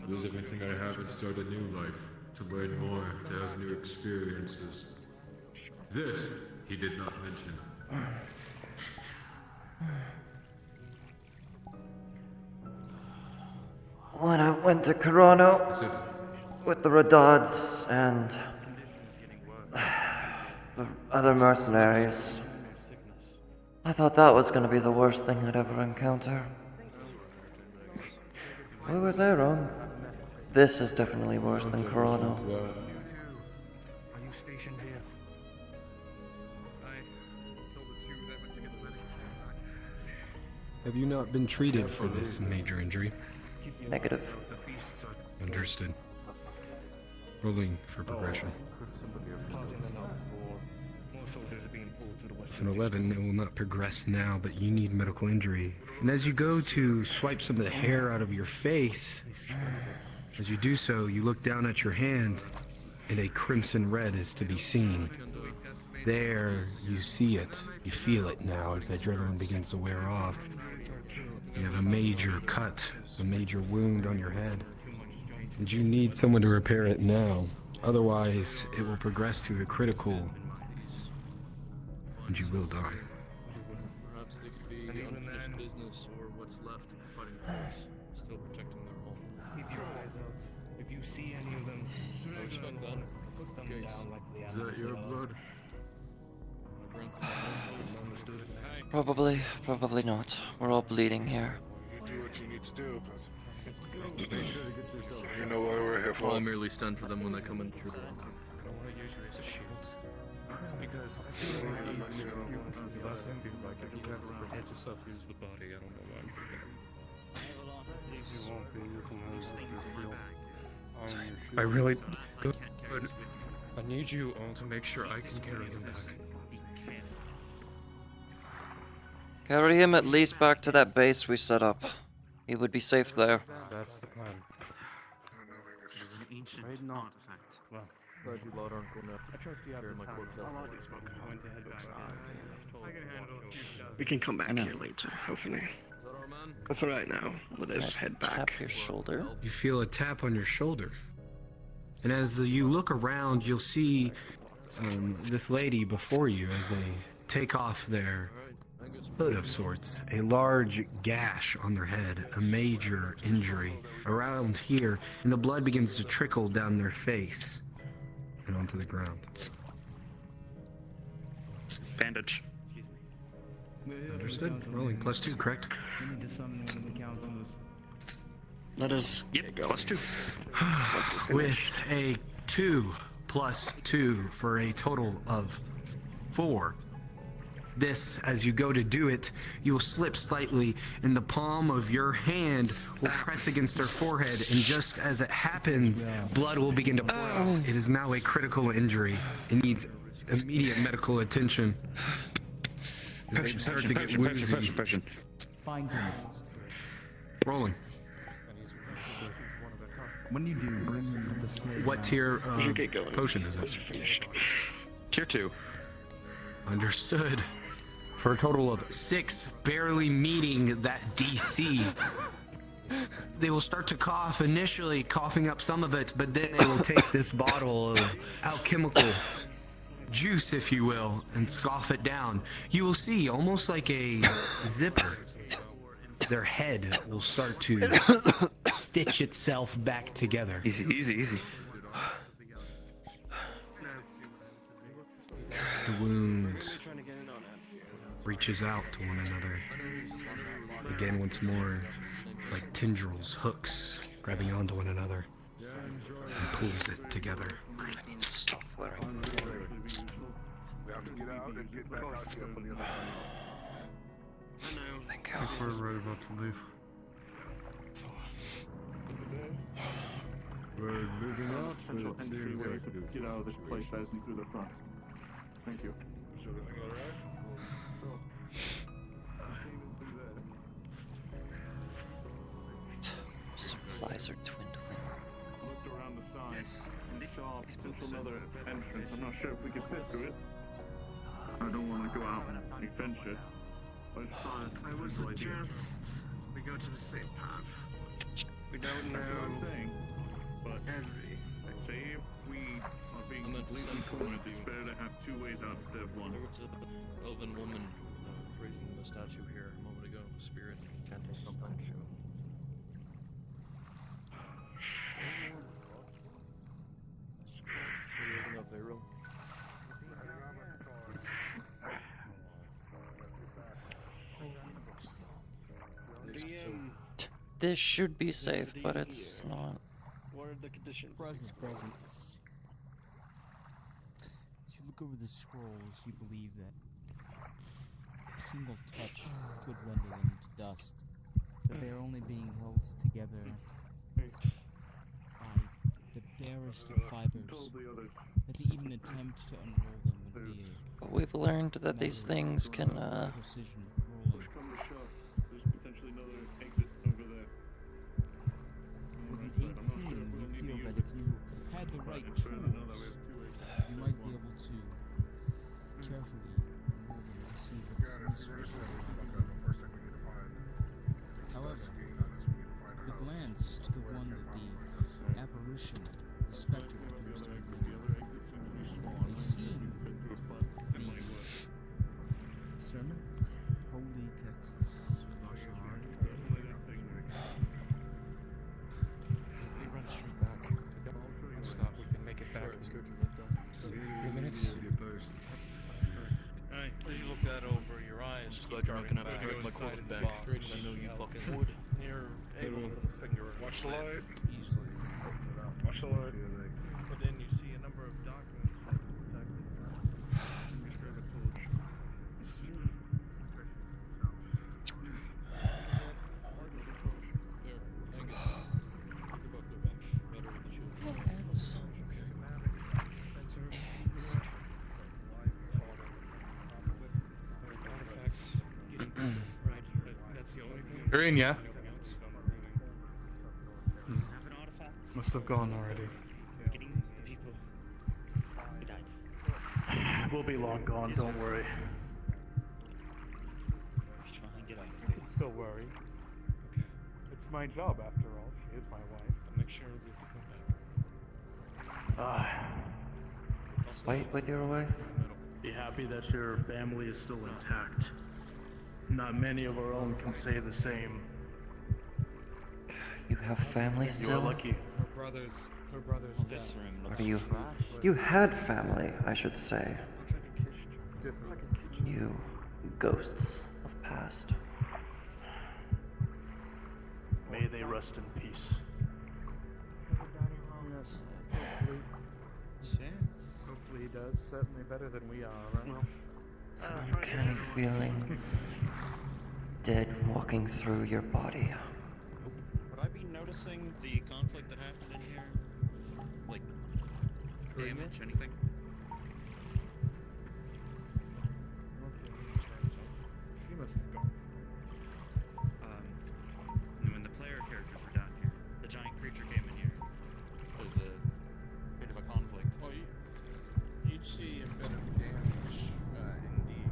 lose everything I have, and start a new life, to learn more, to have new experiences. This, he did not mention. When I went to Corona with the Redods and the other mercenaries, I thought that was going to be the worst thing I'd ever encounter. Why was I wrong? This is definitely worse than Corona. Are you stationed here? Have you not been treated for this major injury? Negative. Understood. Rolling for progression. With an 11, it will not progress now, but you need medical injury. And as you go to swipe some of the hair out of your face, as you do so, you look down at your hand, and a crimson red is to be seen. There, you see it. You feel it now as the adrenaline begins to wear off. You have a major cut, a major wound on your head. And you need someone to repair it now. Otherwise, it will progress to a critical, and you will die. Perhaps they could be unfinished business or what's left fighting for us, still protecting their home. Keep your eyes out. If you see any of them, Respect that. put them down like the Is animals that your they are. blood? Understood. Probably not. We're all bleeding here. You do what you need to do, but you know what we're here for. I'll merely stand for them when they come in through the door. I don't want to use you as a shield. Because I feel like the last thing would be like if you have to protect yourself, use the body. I don't know why I'm thinking. You won't be using those as a shield. I really could. I need you all to make sure I can carry him back. Carry him at least back to that base we set up. He would be safe there. That's the plan. It is an ancient artifact. Well, Glad you lot aren't going to I trust you have carry this my hand. corpse I out. like this book. I went to head back in. I can handle it. We can come back here later, hopefully. Is that our man? But for right now, let us head back. Tap your shoulder. You feel a tap on your shoulder. And as you look around, you'll see this lady before you as they take off their hood of sorts. A large gash on their head, a major injury around here, and the blood begins to trickle down their face and onto the ground. Bandage. Understood. Rolling +2, correct? We need to summon one of the counselors. Let us Yep, +2. With a 2 + 2 for a total of 4. This, as you go to do it, you will slip slightly, and the palm of your hand will press against their forehead, and just as it happens, blood will begin to flow. It is now a critical injury. It needs immediate medical attention. As they start to get woozy. Find him. Rolling. When you do, bring the slave. What tier You get going. potion is it? Finished. Tier 2. Understood. For a total of 6, barely meeting that DC. They will start to cough initially, coughing up some of it, but then they will take this bottle of alchemical juice, if you will, and scoff it down. You will see, almost like a zipper, their head will start to stitch itself back together. Easy, easy, easy. The wound reaches out to one another. Again, once more, like tendrils, hooks, grabbing onto one another, and pulls it together. I need to stop wearing. We have to get out and get back out here for the other. Thank you. We're right about to leave. We're moving out, but it seems like it is. Get out of this place passing through the front. Thank you. Is everything alright? Supplies are dwindling. Looked around the side and saw another entrance. I'm not sure if we can fit through it. I don't want to go out and defend shit. I just thought it's I would suggest we go to the same path. We don't know. That's what I'm saying. But say if we are being completely cornered, it's better to have two ways out instead of one. There was an elven woman raising the statue here a moment ago. Spirit chanting something. What are you looking up, Vero? This should be safe, but it's not. What are the conditions? Present. As you look over the scrolls, you believe that a single touch could render them to dust. That they are only being held together by the barest of fibers. That to even attempt to unroll them would be But we've learned that these things can, precision rolling. Push come to shove. There's potentially another exit over there. With an 18, you feel that if you had the right tools, you might be able to carefully remove them to see what the resources are. However, the glance to the one that the apparition, the spectre, appears to be bringing, they seem the sermons, holy texts of our Shard. We run straight back. Don't stop. We can make it back in 3 minutes. Alright, you look that over your eyes. I'm just glad you're not gonna have to break my quarter back. I know you fucking would. You're able to put a finger in. Watch the light. Easily. Watch the light. But then you see a number of documents protected. Grab a torch. You're in, yeah? Have an artifact. Must have gone already. Getting the people who died. We'll be long gone, don't worry. If you try and get out. You can still worry. It's my job after all. She is my wife. I'll make sure we come back. Fight with your wife? Be happy that your family is still intact. Not many of our own can say the same. You have family still? You're lucky. Her brother's dead. Or you had family, I should say. You ghosts of past. May they rest in peace. Yes, hopefully. Hopefully he does. Certainly better than we are, right? Well, It's an uncanny feeling. Dead walking through your body. Would I be noticing the conflict that happened in here? Like, damage, anything? She must have gone. When the player characters were down here, the giant creature came in here. There was a bit of a conflict. Well, you'd see a bit of damage, indeed.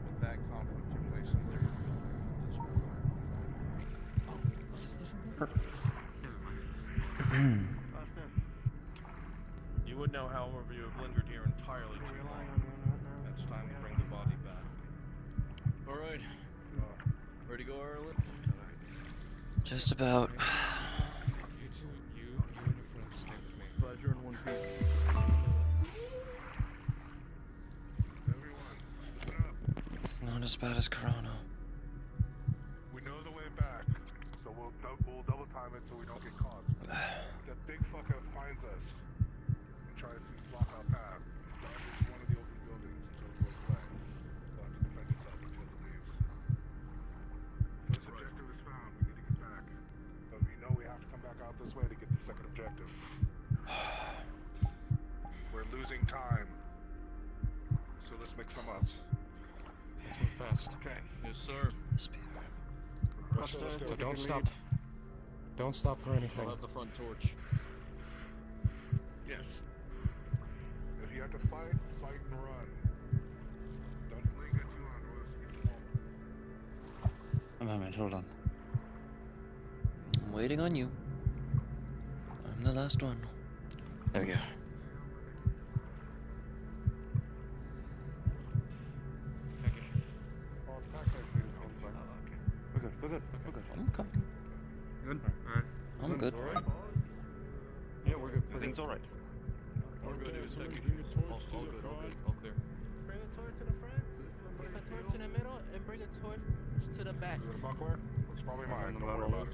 But that conflict took place in there. Oh, was it a different one? Perfect. You would know, however, you have lingered here entirely too long. It's time to bring the body back. Alright. Ready to go, Araleth? Just about. You two, you and your friends stay with me. Glad you're in one piece. It's not as bad as Corona. We know the way back, so we'll double time it so we don't get caught. That big fucker finds us and tries to block our path. Dodges one of the open buildings until it goes away. We'll have to defend itself until it leaves. First objective is found. We need to get back. But we know we have to come back out this way to get the second objective. We're losing time. So let's make some odds. Let's move fast. Okay. Yes, sir. Let's go. So don't stop. Don't stop for anything. I'll have the front torch. Yes. If you have to fight, fight and run. Alright, hold on. I'm waiting on you. I'm the last one. There we go. We're good, we're good, we're good. I'm coming. Good? Alright. I'm good. Alright? Yeah, we're good. Everything's alright. We're good, it was techie. All good, all clear. Bring a torch to the front, bring a torch in the middle, and bring a torch to the back. Is it a buckler? It's probably mine. Don't worry about it.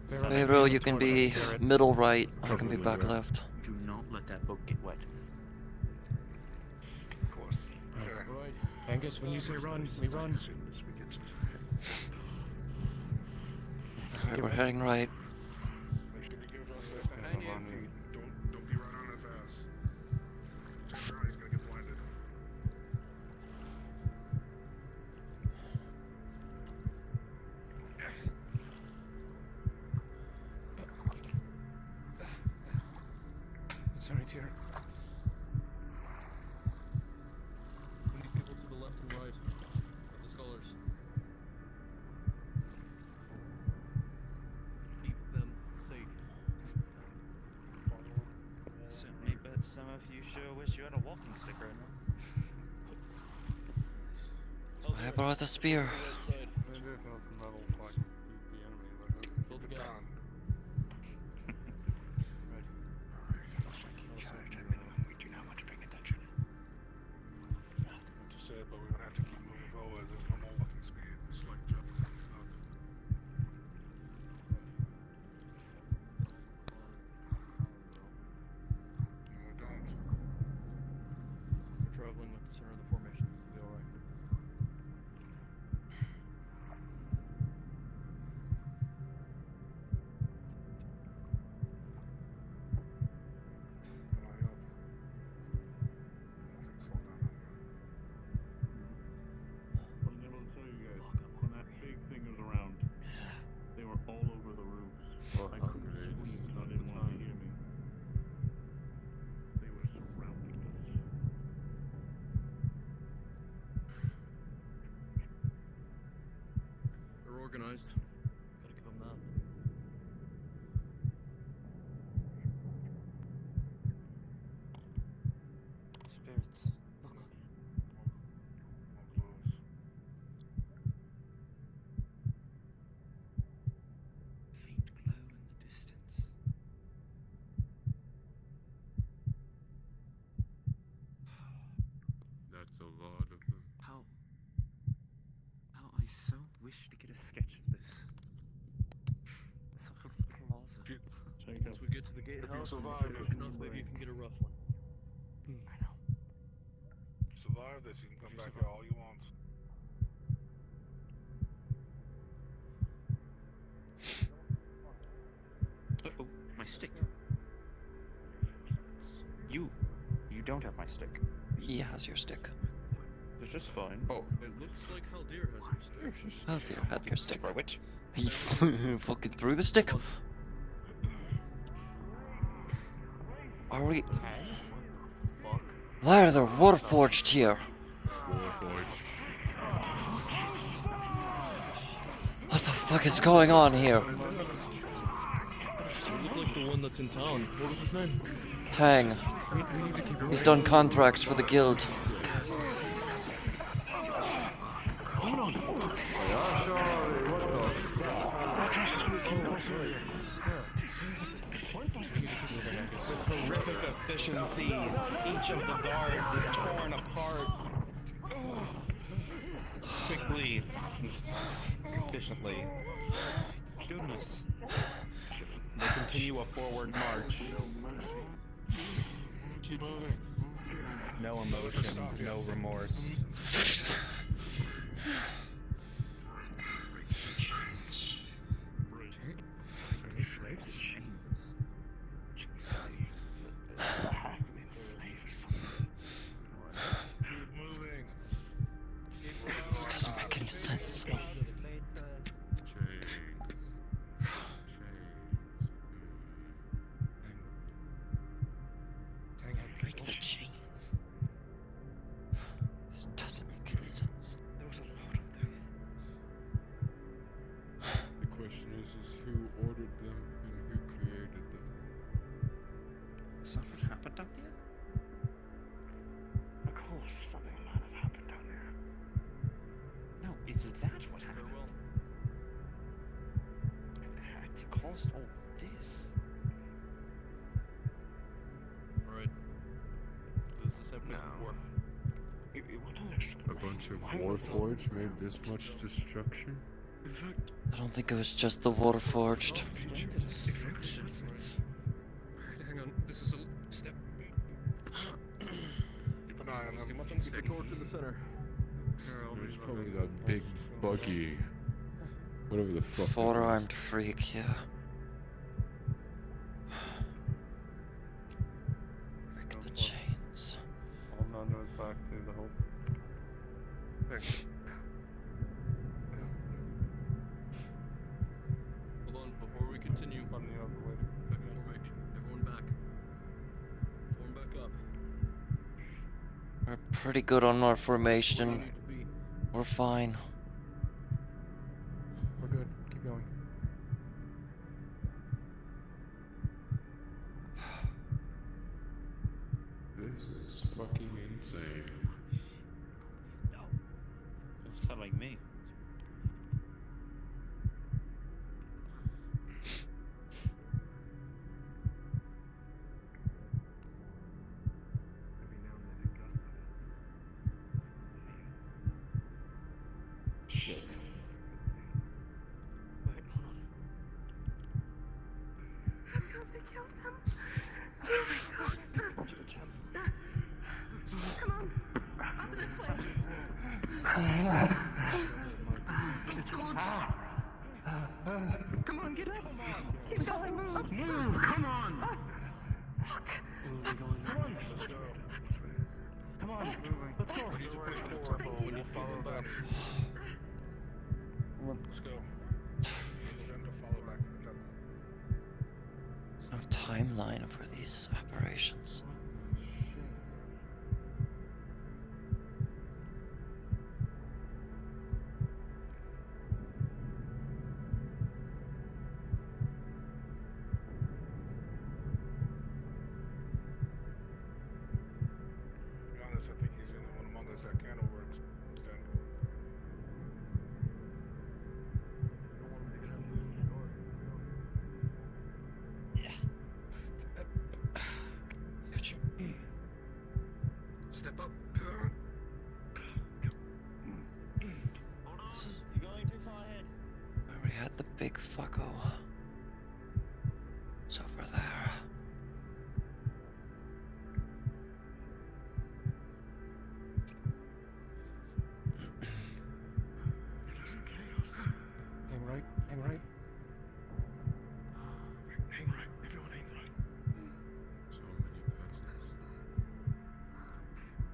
Pharaoh, you can be middle right. I can be back left. Do not let that boat get wet. Of course. Right. Angus, when you say run, we run. Alright, we're heading right. Make sure you give us a hand. Don't be right on his ass. Stand around, he's gonna get blinded. It's right here. We need people to the left and right of the scholars. Keep them safe. I certainly bet some of you sure wish you had a walking stick right now. I brought a spear. Just said, but we're gonna have to keep moving forward. There's no more walking speed. It's like just We're traveling with the center of the formation. We'll be alright. What I'm able to tell you guys, when that big thing was around, they were all over the roofs. I couldn't squeeze, they didn't want to hear me. They were surrounding us. We're organized. Gotta come now. Spirits, look. Faint glow in the distance. That's a lot of them. How I so wish to get a sketch of this. It's like a closet. Once we get to the gatehouse, enough, maybe you can get a rough one. I know. Survive this, you can come back here all you want. Uh-oh, my stick. You don't have my stick. He has your stick. It's just fine. Oh, it looks like Haldir has your stick. Haldir had your stick. By which? He fucking threw the stick. Are we? Why are there Warforged here? What the fuck is going on here? You look like the one that's in town. What was his name? Tang. He's done contracts for the guild. With horrific efficiency, each of the guards is torn apart. Quickly, efficiently. Goodness. They continue a forward march. Keep moving. No emotion, no remorse. This doesn't make any sense. Break the chains. This doesn't make any sense. There was a lot of them. bunch of Warforged made this much destruction? In fact, I don't think it was just the Warforged. Alright, hang on. This is a step. Keep an eye on him. Keep the torch in the center. There's probably that big buggy. Whatever the fuck. Four-armed freak, yeah. Break the chains. Hold on to his back to the hope. Thanks. Hold on, before we continue. On the other way. Formation. Everyone back. Form back up. We're pretty good on our formation. We're fine. We're good. Keep going. This is fucking insane. It's telling me. Shit. Wait, hold on. They killed them. Oh my gosh. Come on. Up this way. Come on, get up. Keep going. Move, come on. Fuck. Come on, let's go. We need to push forward, but we need to follow back. Let's go. Then to follow back to the temple. There's no timeline for these aberrations. To be honest, I think he's the only one among us that can overextend. Step up. You're going too far ahead. We already had the big fucko. It's over there. Hang right. Hang right. Hang right, everyone hang right. So many persons.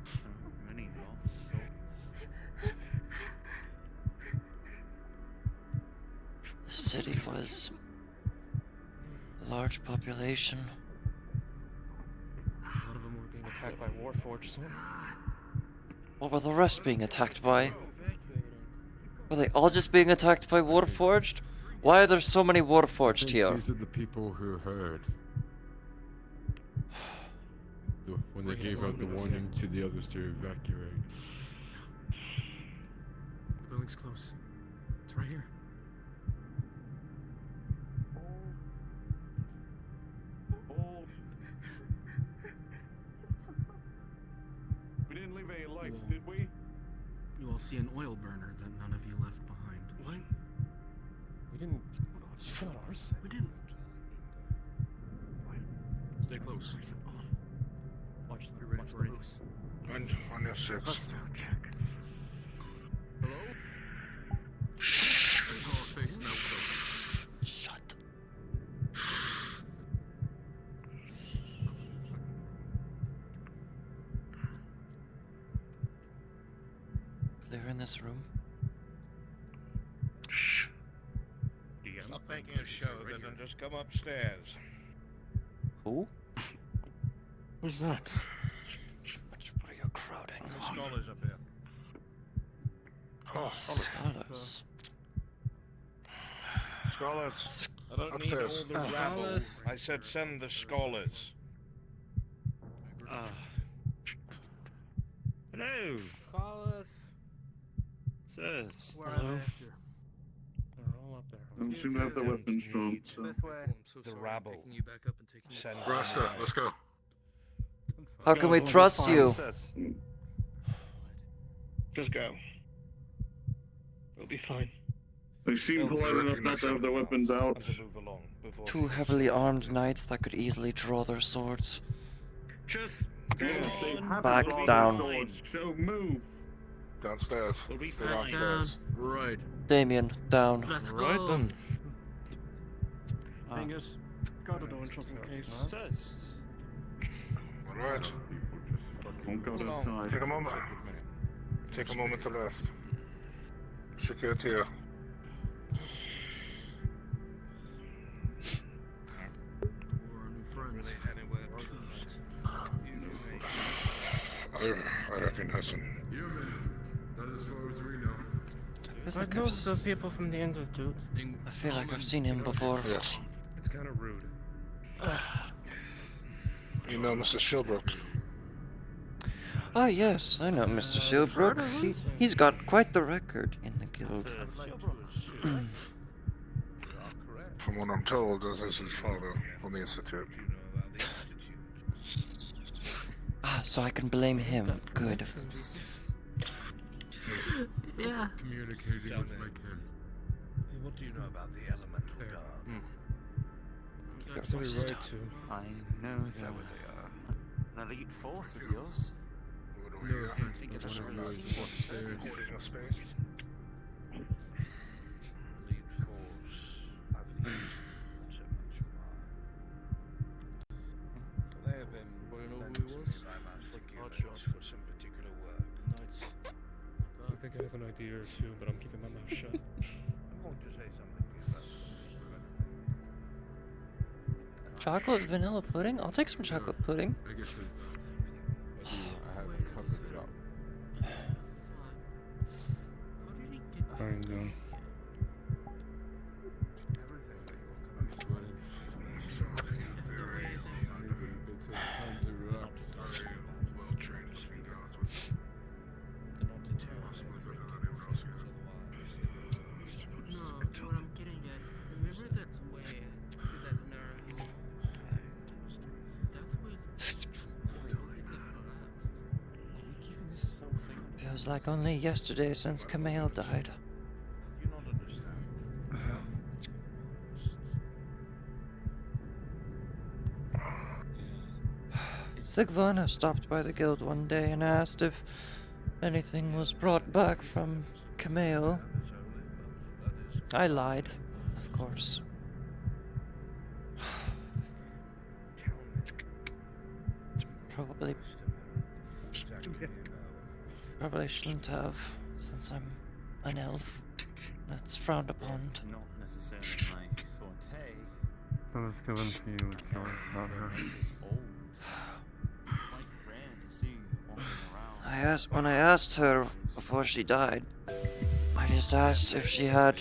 So many lost souls. The city was a large population. A lot of them were being attacked by Warforged. What were the rest being attacked by? Were they all just being attacked by Warforged? Why are there so many Warforged here? These are the people who heard. When they gave out the warning to the others to evacuate. The building's close. It's right here. We didn't leave any lights, did we? You all see an oil burner that none of you left behind. What? We didn't. It's not ours. We didn't. Stay close. Watch them. Be ready for anything. On your six. Check. Hello? Shh. Face now, close. Shut. Clear in this room. Stop making a show, then just come upstairs. Who? Who's that? What are you crowding? The scholars up here. Oh, scholars. Scholars. I don't Upstairs. need all the rabble. I said send the scholars. Hello. Follow Sirs. Where are they? They're all up there. I'm assuming they have their weapons drawn, so. This way. I'm so The sorry, rabble. picking you back up and taking you Send Rasta, let's go. How can we trust you? Just go. We'll be fine. They seem polite enough not to have their weapons out. Two heavily armed knights that could easily draw their swords. Just They haven't Back drawn down. their swords, so move. Downstairs. Stay downstairs. Right. Damien, down. Let's Right go. then. Angus, guard the door just in case. Alright. Don't go outside. Take a moment. Take a moment to rest. Security here. I reckon Hassan. Not as far as we know. I feel like the people from the Institute? I feel like I've seen him before. Yes. It's kind of rude. You know Mr. Shilbrook. Ah, yes, I know Mr. Shilbrook. He's got quite the record in the guild. From what I'm told, this is his father from the Institute. Ah, so I can blame him. Good. Yeah. Communicating with my kin. What do you know about the elemental guard? Your Absolutely voice is right down. to. I know they're an elite force of yours. No I offense, think but it doesn't one really of seem those what it says. Holding your space. Lead force, I believe, not so much mine. They have been Well, you know lent who he to was? me by master Hot humans shot. for some particular work. Nice. I think I have an idea or two, but I'm keeping my mouth shut. I'm going to say something to you about just anything. Chocolate vanilla pudding? I'll take some chocolate pudding. I guess I haven't covered it up. Fine, then. No, what I'm getting at, remember that way to that narrow? That's where it's totally collapsed. Feels like only yesterday since Camille died. You not understand. Sigvana stopped by the guild one day and asked if anything was brought back from Camille. I lied, of course. Probably shouldn't have, since I'm an elf. That's frowned upon. Not necessarily my forte. What was given to you would tell us about her. It's old. Quite rare to see walking around. When I asked her before she died, I just asked if she had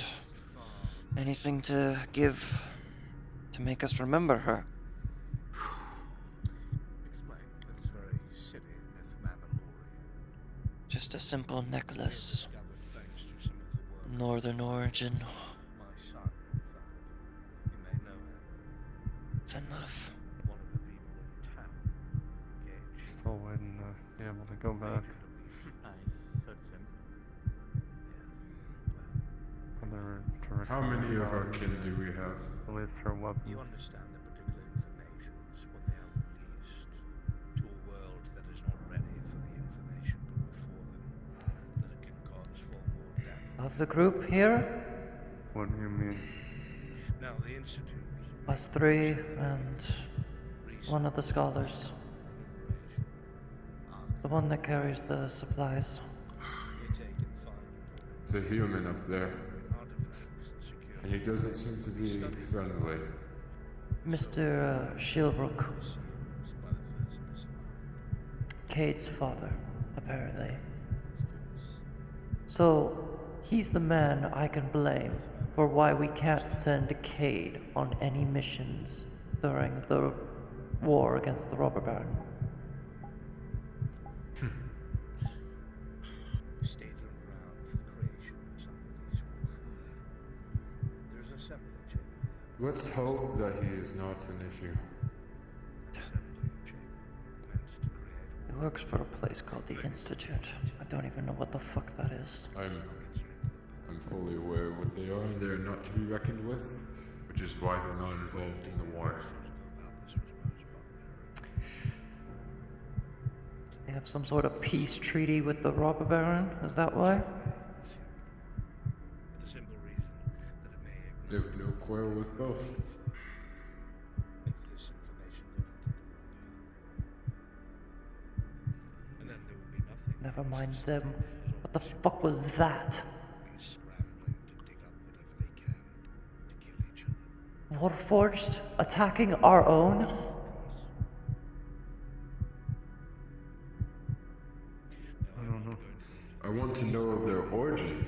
anything to give to make us remember her. Explain. That's very silly, Nythmamalorien. Just a simple necklace. Discovered thanks to some of the work Northern origin. my son found. You may know him. It's enough. One of the people in town. Gage. Still waiting to be able to go back. I hooked him. How many of our kin do we have? At least her weapons. You understand the particular informations when they are released to a world that is not ready for the information put before them, that it can cause far more damage. Of the group here, What do you mean? Now, the Institute, us three and one of the scholars. The one that carries the supplies. they take and find It's a human up there, artifacts and secure and he doesn't seem to be friendly. Mr. Shilbrook. seals by the first Messiah. Cade's father, apparently. So, he's the man I can blame for why we can't send Cade on any missions during the war against the Robber Baron. Stayed on ground for the creation of some of these warfare. There's an assembly chamber here. Let's hope that he is not an issue. An assembly chamber meant to create It works for a place called the Institute. I don't even know what the fuck that is. I'm fully aware of what they are, and they're not to be reckoned with, which is why they're not involved in the war. They have some sort of peace treaty with the robber baron? Is that why? They have no quarrel with both. Never mind them. What the fuck was that? Warforged attacking our own? I don't know. I want to know of their origin.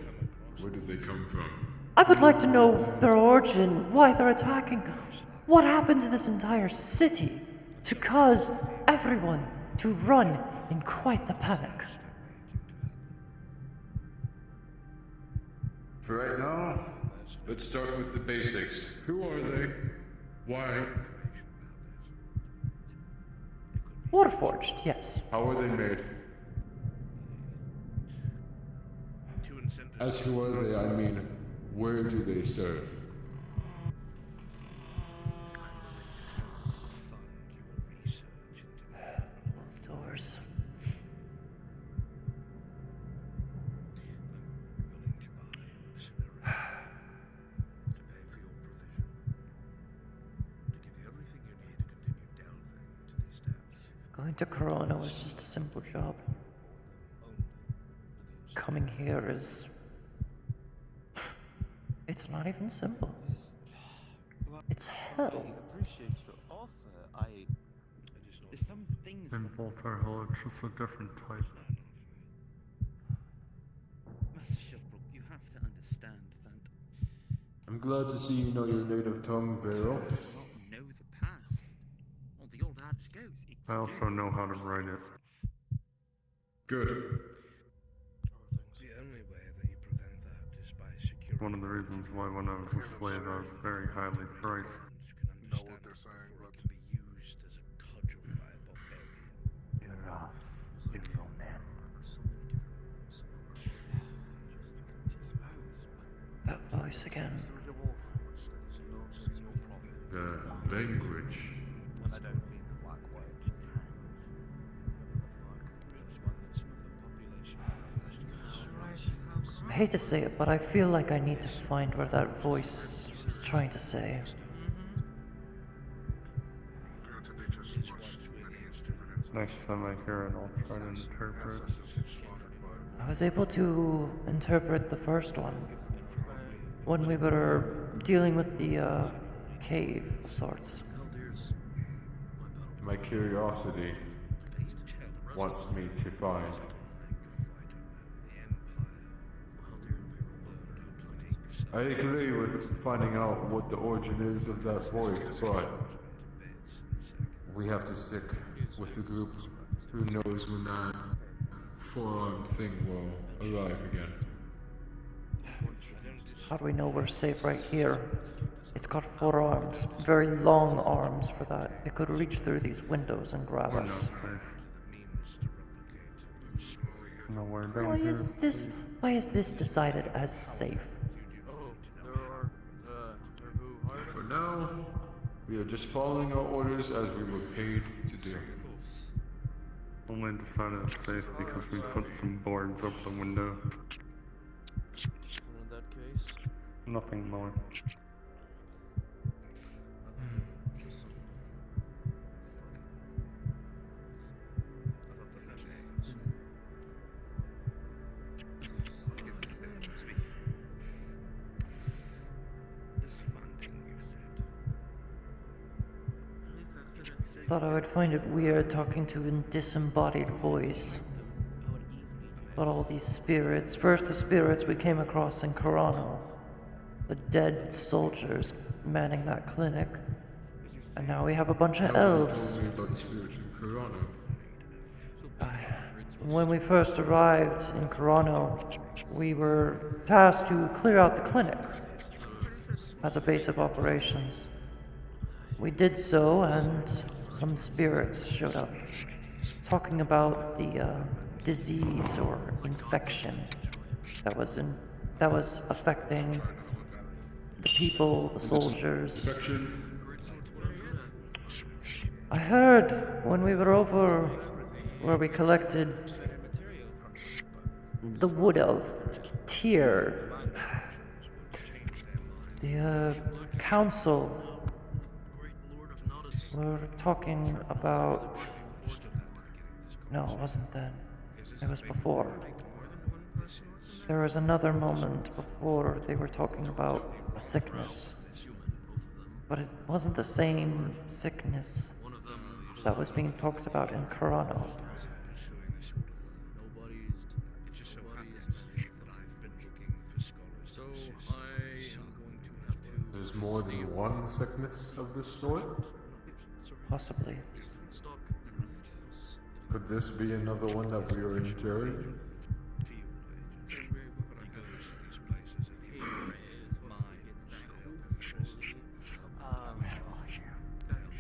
Where did they come from? I would like to know their origin, why they're attacking. What happened to this entire city to cause everyone to run in quite the panic? For right now, let's start with the basics. Who are they? Why? Warforged, yes. How are they made? As who are they, I mean, where do they serve? Doors. Going to Corona was just a simple job. Coming here is... It's not even simple. It's hell. I appreciate your offer. There's some things In that... both are hell, it's just a different type. Master Shipbrook, you have to understand that... I'm glad to see you know your native tongue, Vero. does not know the past. Well, the old adage goes... I also know how to write it. Good. The only way that you prevent that is by securing... One of the reasons why when I was a slave I was very highly priced. Know what they're saying, but be used as a cudgel by a barbarian. You're off, evil man. That voice again. The language. I don't mean the black white. I hate to say it, but I feel like I need to find what that voice was trying to say. Next time I hear it, I'll try to interpret. I was able to interpret the first one when we were dealing with the cave of sorts. My curiosity wants me to find. I agree with finding out what the origin is of that voice, but we have to stick with the group. Who knows when that four-armed thing will arrive again. How do we know we're safe right here? It's got 4 arms, very long arms for that. It could reach through these windows and grab We're not us. safe. Nowhere down Why here. is this decided as safe? For now, we are just following our orders as we were paid to do. Only decided it's safe because we put some boards up the window. In that case, Nothing more. Thought I would find it weird talking to a disembodied voice. But all these spirits, first the spirits we came across in Corano, the dead soldiers manning that clinic, and now we have a bunch of elves. Told me about the spirits in Corona. When we first arrived in Corano, we were tasked to clear out the clinic as a base of operations. We did so, and some spirits showed up. talking about the disease or infection that was affecting the people, the soldiers. I heard when we were over where we collected the wood elf Tyr. The council were talking about. No, it wasn't then. It was before. There was another moment before they were talking about a sickness. But it wasn't the same sickness that was being talked about in Corano. So I am going to have to. There's more than one sickness of this sort? Possibly. Could this be another one that we are enduring?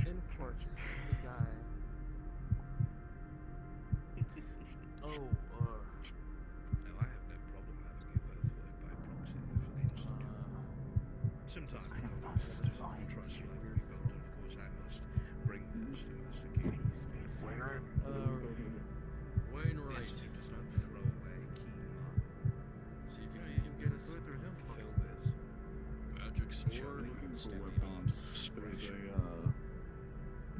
Import the guy. Oh, Now, I have no problem having you both work by proxy for the Institute. Sometimes I trust like we felt, and of course I must bring this to Master King. Wainwright. Institute does not throw away keen minds. See if you can get a sword through him. Fill this. Magic sword. Looking for weapons. There's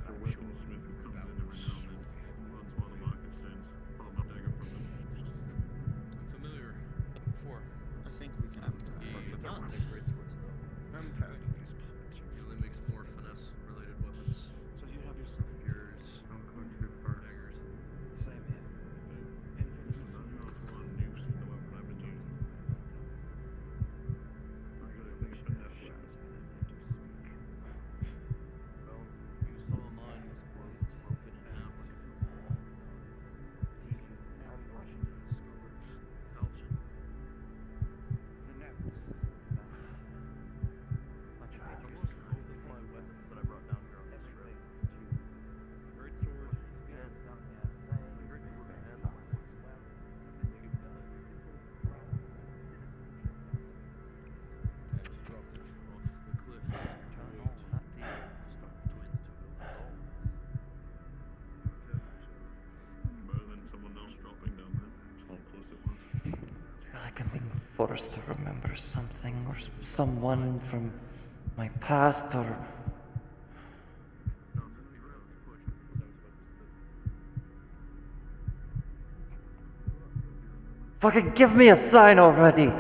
a weaponsmith who comes in every now and then. Runs one of the market stands. Bought my dagger from him. I'm familiar. Before. I think we can work with that one. Great swords though. He only makes more finesse related weapons. So you have yourself Yours. Don't go too far. Daggers. same here. Listen, I'm not one new to the weapon I've been using. I got a thing finesse weapons. Well, you saw mine was quite broken in half like a football. And Washington scholars. Falchion. The next. Much better. Almost both of my weapons that I brought down here on this trip. Great sword. Yes, something I say. Great sword and Well, I think you've got a simple crown of citizenship. And you dropped it off the cliff. Turn on that deal. Start between the two buildings. Better than someone else dropping down there. How close it was. I feel like I'm being forced to remember something or someone from my past or. Fucking give me a sign already! Don't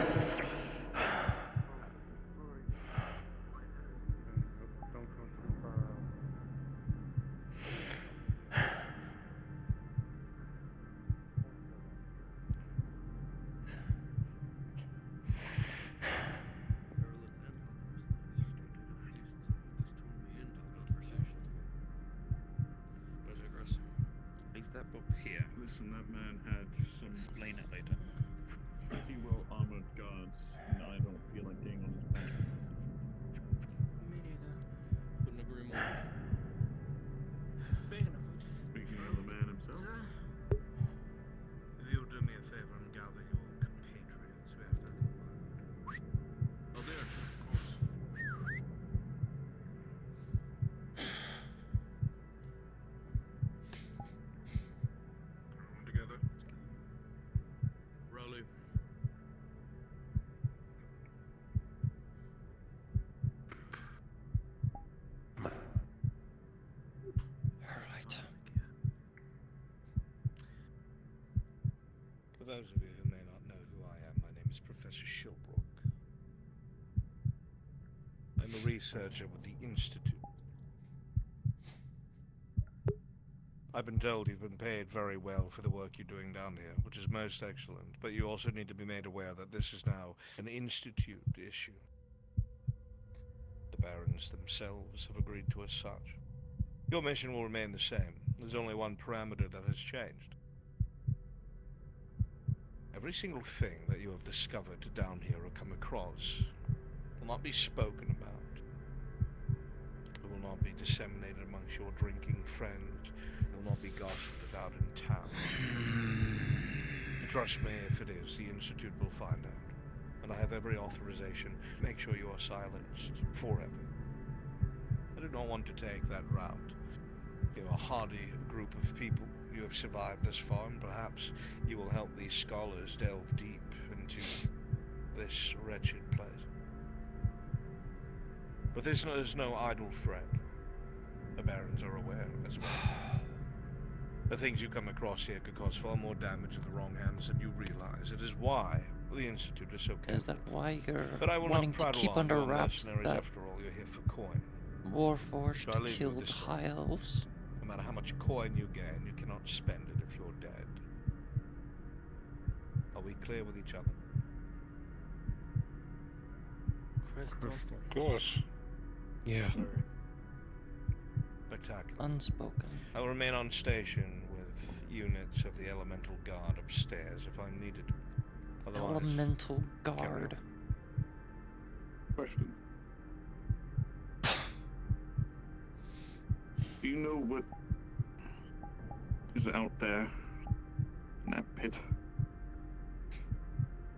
go too far out. Leave that book here. Listen, that man had some Explain it later. pretty well armored guards, and I don't feel like getting on his back. Me neither. Couldn't agree more. Speaking of the man himself. If you'll do me a favor and gather your compatriots, we have to have a word. Oh, there. Of course. Everyone together? Rowley. Alright. For those of you who may not know who I am, my name is Professor Shilbrook. I'm a researcher with the Institute. I've been told you've been paid very well for the work you're doing down here, which is most excellent, but you also need to be made aware that this is now an Institute issue. The Barons themselves have agreed to as such. Your mission will remain the same. There's only one parameter that has changed. Every single thing that you have discovered down here or come across will not be spoken about. It will not be disseminated amongst your drinking friends It will not be gossiped about in town. Trust me, if it is, the Institute will find out. And I have every authorization. Make sure you are silenced forever. I do not want to take that route. You are a hardy group of people. You have survived this far, and perhaps you will help these scholars delve deep into this wretched place. But this is no idle threat. The Barons are aware as well. The things you come across here could cause far more damage in the wrong hands than you realize. It is why the Institute is so careful. Is that why you're But I will wanting not to prattle keep on under your wraps mercenaries. that After all, you're here for coin. Warforged So I leave you with killed this high elves? No matter how much coin you gain, you cannot spend it if you're dead. Are we clear with each other? Crystal. Of course. Yeah. Spectacular. Unspoken. I will remain on station with units of the Elemental Guard upstairs if I'm needed. Otherwise, Elemental Guard. Question. Do you know what is out there in that pit?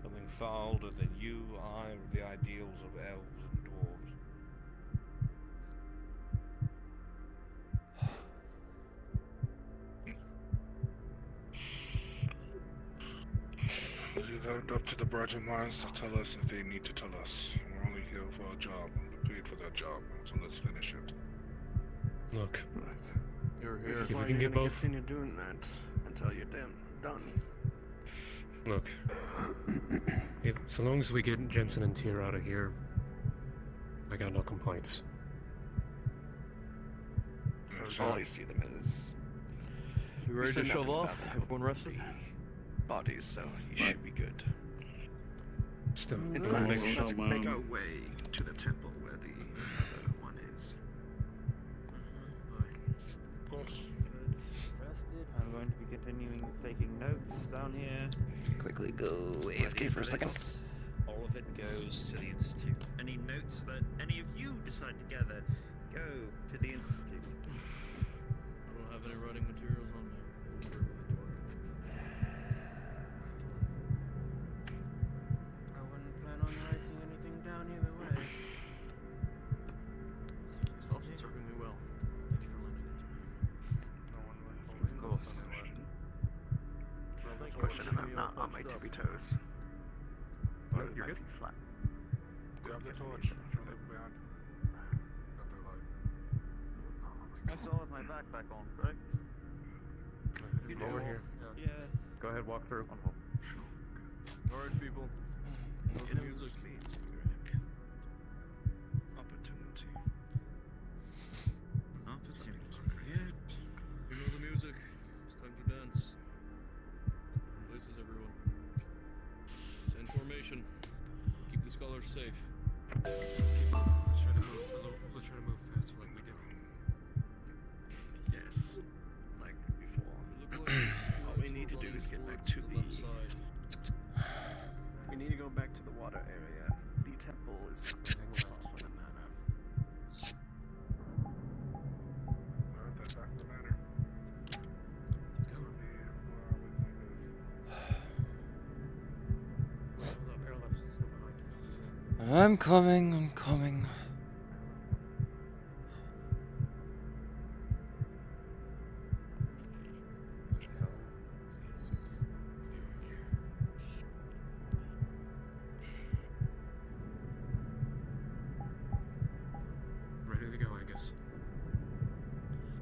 something far older than you, I, or the ideals of elves and dwarves. We'll leave that up to the brighter minds to tell us if they need to tell us. We're only here for a job. We're paid for that job, so let's finish it. Look. Right. You're This is If why we can you're get gonna both. continue doing that until you're done. Look. So long as we get Jensen and Tyr out of here, I got no complaints. All I see them as. You ready said to shove nothing off? about the Everyone rested? bodies, so you should be good. Still, Let's make our way to the temple where the other one is. Of course. Rested. I'm going to be continuing taking notes down here. Quickly go AFK for a second. All of it goes to the Institute. Any notes that any of you decide to gather go to the Institute. I don't have any writing materials on me. I wouldn't plan on writing anything down either way. It's also serving me well. Thank you for lending it to me. Of course. Question, and I'm not on my tippy toes. No, you're good. Flat. Grab the torch. Look behind. Got the light. I still have my backpack on, correct? Over here. Yes. Go ahead, walk through. Alright, people. No You know, music. Opportunity. Opportunity. You know the music. It's time to dance. Places, everyone. Send formation. Keep the scholars safe. Let's try to move fast like we did. Yes. Like before. All we need to do is get back to the. We need to go back to the water area. The temple is across from the manor. Alright, that's back to the matter. I'm coming. Ready to go, I guess.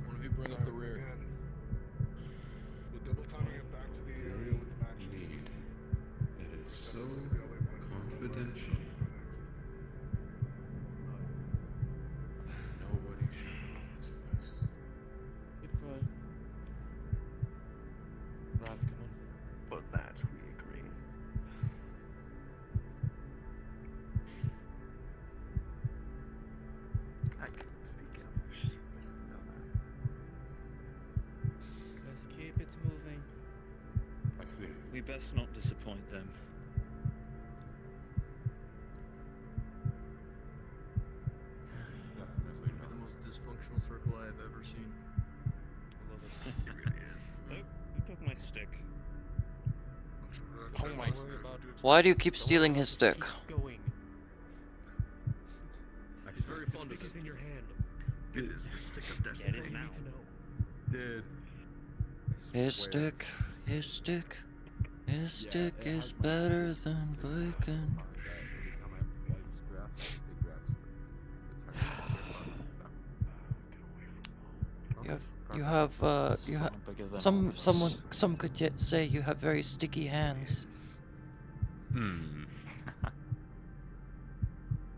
One of you bring up the rear. We'll double time to get back to the area with the match. Need. It is so confidential. Nobody should know this. If Wrath, come in. But that we agree. I can speak English. Just know that. let's keep it moving. I see. We best not disappoint them. This might be the most dysfunctional circle I have ever seen. I love it. Why do you keep stealing his stick? Going. He's very fond of it. Stick is in your hand. It is the stick of destiny. It is now. Dude. His stick, his stick, his stick is better than bacon. Some could yet say you have very sticky hands.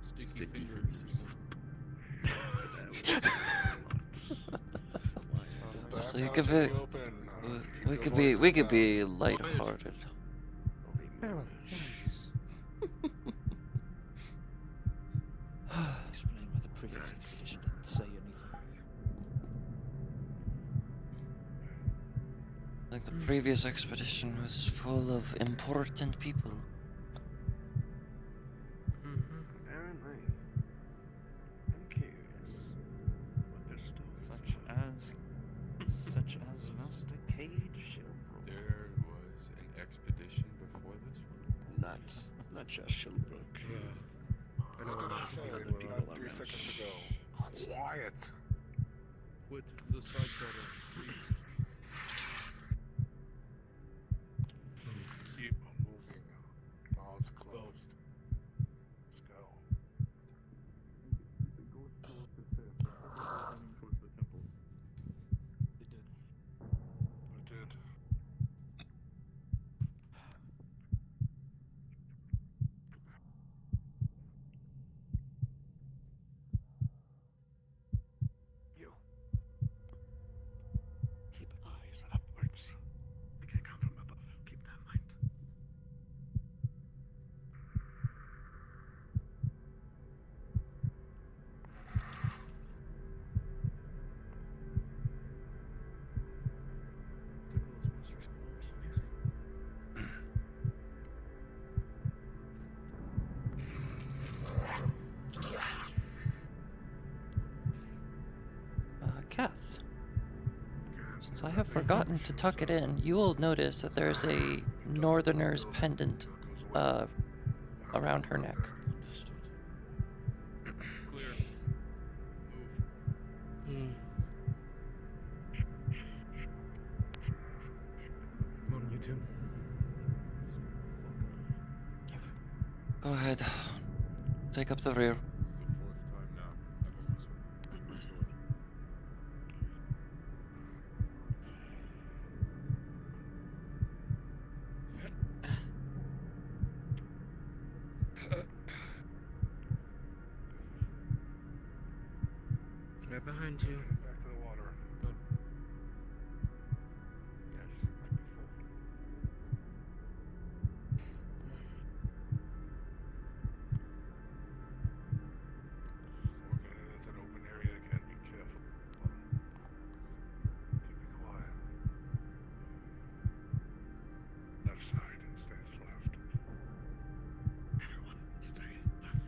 Sticky fingers. So you could be, we could be lighthearted. Explain why the previous expedition didn't say anything. Like the previous expedition was full of important people. Apparently. I'm curious. What they're still Such as Master Cage Shilbrook. There was an expedition before this one? Not just Shilbrook. I know what I said. Other people around. 3 seconds ago. Quiet. Quit the side chatter, please. Keep moving. Mouth's closed. Let's go. I did. You. Keep eyes upwards. They can come from above. Keep that in mind. Kath. Since I have forgotten to tuck it in, you will notice that there's a northerner's pendant around her neck. Clear. Come on, you two. Go ahead. Take up the rear. Right behind you. Back to the water. Yes, like before. We're getting into an open area again. Be careful. Keep it quiet. Left side. Stay to the left. Everyone, stay left.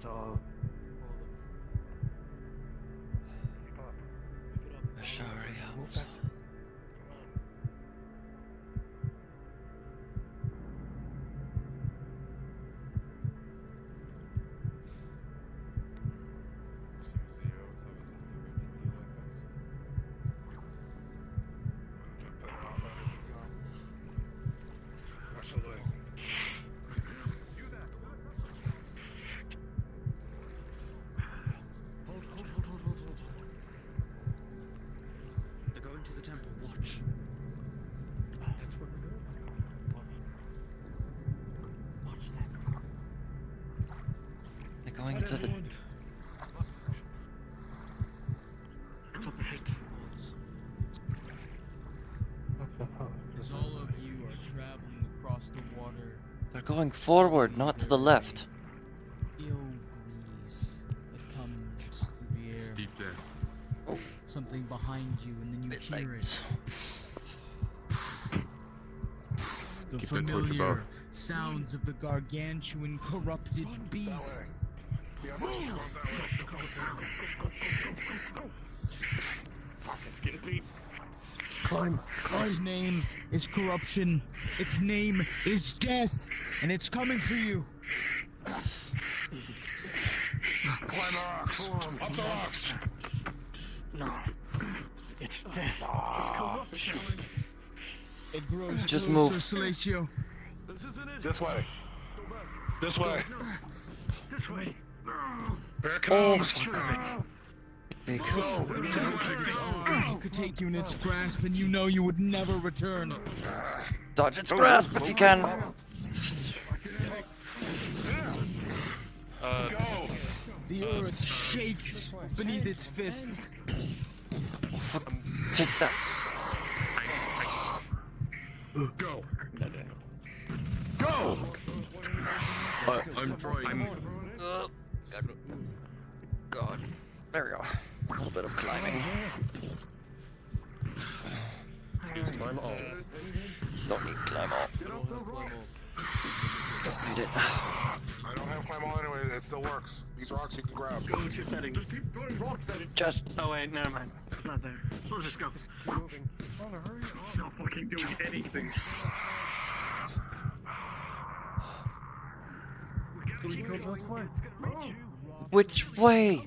not all. Ashari helps. Hold. They're going to the temple. Watch. That's where we're going. Watch them. They're going to the... It's up ahead. As all of you are traveling across the water, They're going forward, not to the left. ill breeze that comes through the air. It's deep there. Oh. Something behind you, and then you hear it. The Keep that torch familiar above. sounds of the gargantuan corrupted beast. Fuck, it's getting deep. Climb. Its name is corruption. Its name is death, and it's coming for you. Climb the rocks. Up the rocks. No. It's death. It's corruption. It grows Just closer, move. Salacio. This way. This way. This way. Here it Oh, comes. big. It could take you in its grasp, and you know you would never return. Dodge its grasp if you can. The earth shakes beneath its fist. Take that. Go. Go! I'm trying. God. There we go. A little bit of climbing. Use climb all. Don't need climb all. Don't need it. I don't have climb all anyway. It still works. These rocks you can grab. Go to settings. Just keep going rock settings. Just. Oh wait, never mind. It's not there. We'll just go. It's not fucking doing anything. We can go this way. Which way?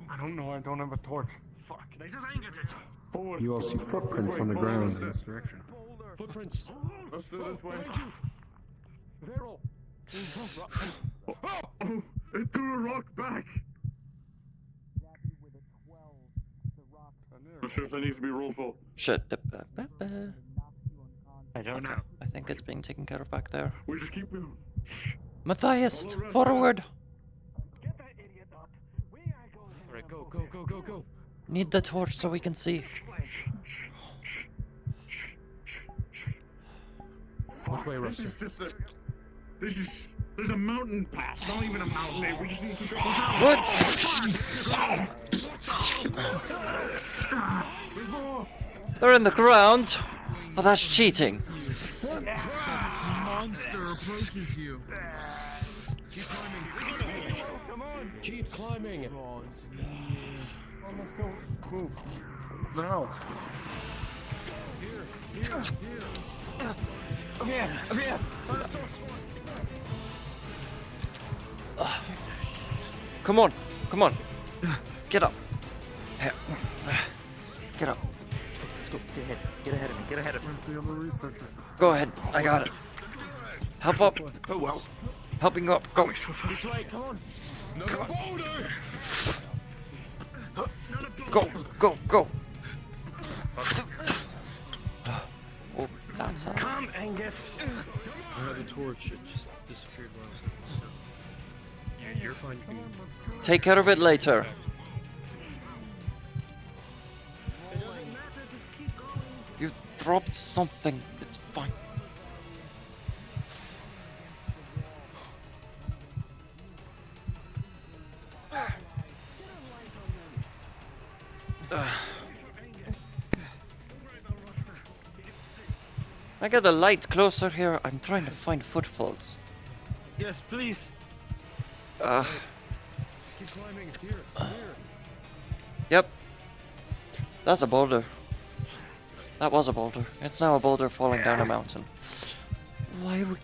I don't know. I don't have a torch. Fuck, they just angered it. Forward. You all see footprints on the ground in this direction. Footprints. Let's do this way. Viral. Oh, it threw a rock back. Not sure if that needs to be rolled for. Shit. I don't know. I think it's being taken care of back there. We just keep moving. Matthias, forward! Get that idiot up. We gotta go. Alright, go. Need the torch so we can see. Which way, This Rusty? is just a. There's a mountain pass. Not even a mountain. We just need to go. What? They're in the ground. Oh, that's cheating. Monster approaches you. Keep climbing. Come on. Keep climbing. Draws near. Oh, let's go. Move. No. Here. Over here. Come on. Get up. Here. Get up. Let's go. Get ahead of me. Get ahead of me. Where's the other researcher? Go ahead. I got it. Help up. Oh well. Helping you up. Go. This way, come on. Another boulder! Go. Oh, that's how. Come, Angus. I had a torch. It just disappeared when I was in the snow. Yeah, you're fine. You can... Take care of it later. You dropped something. It's fine. I got the light closer here. I'm trying to find footfalls. Yes, please. Keep climbing. Here. Yep. That's a boulder. That was a boulder. It's now a boulder falling down a mountain. Why would...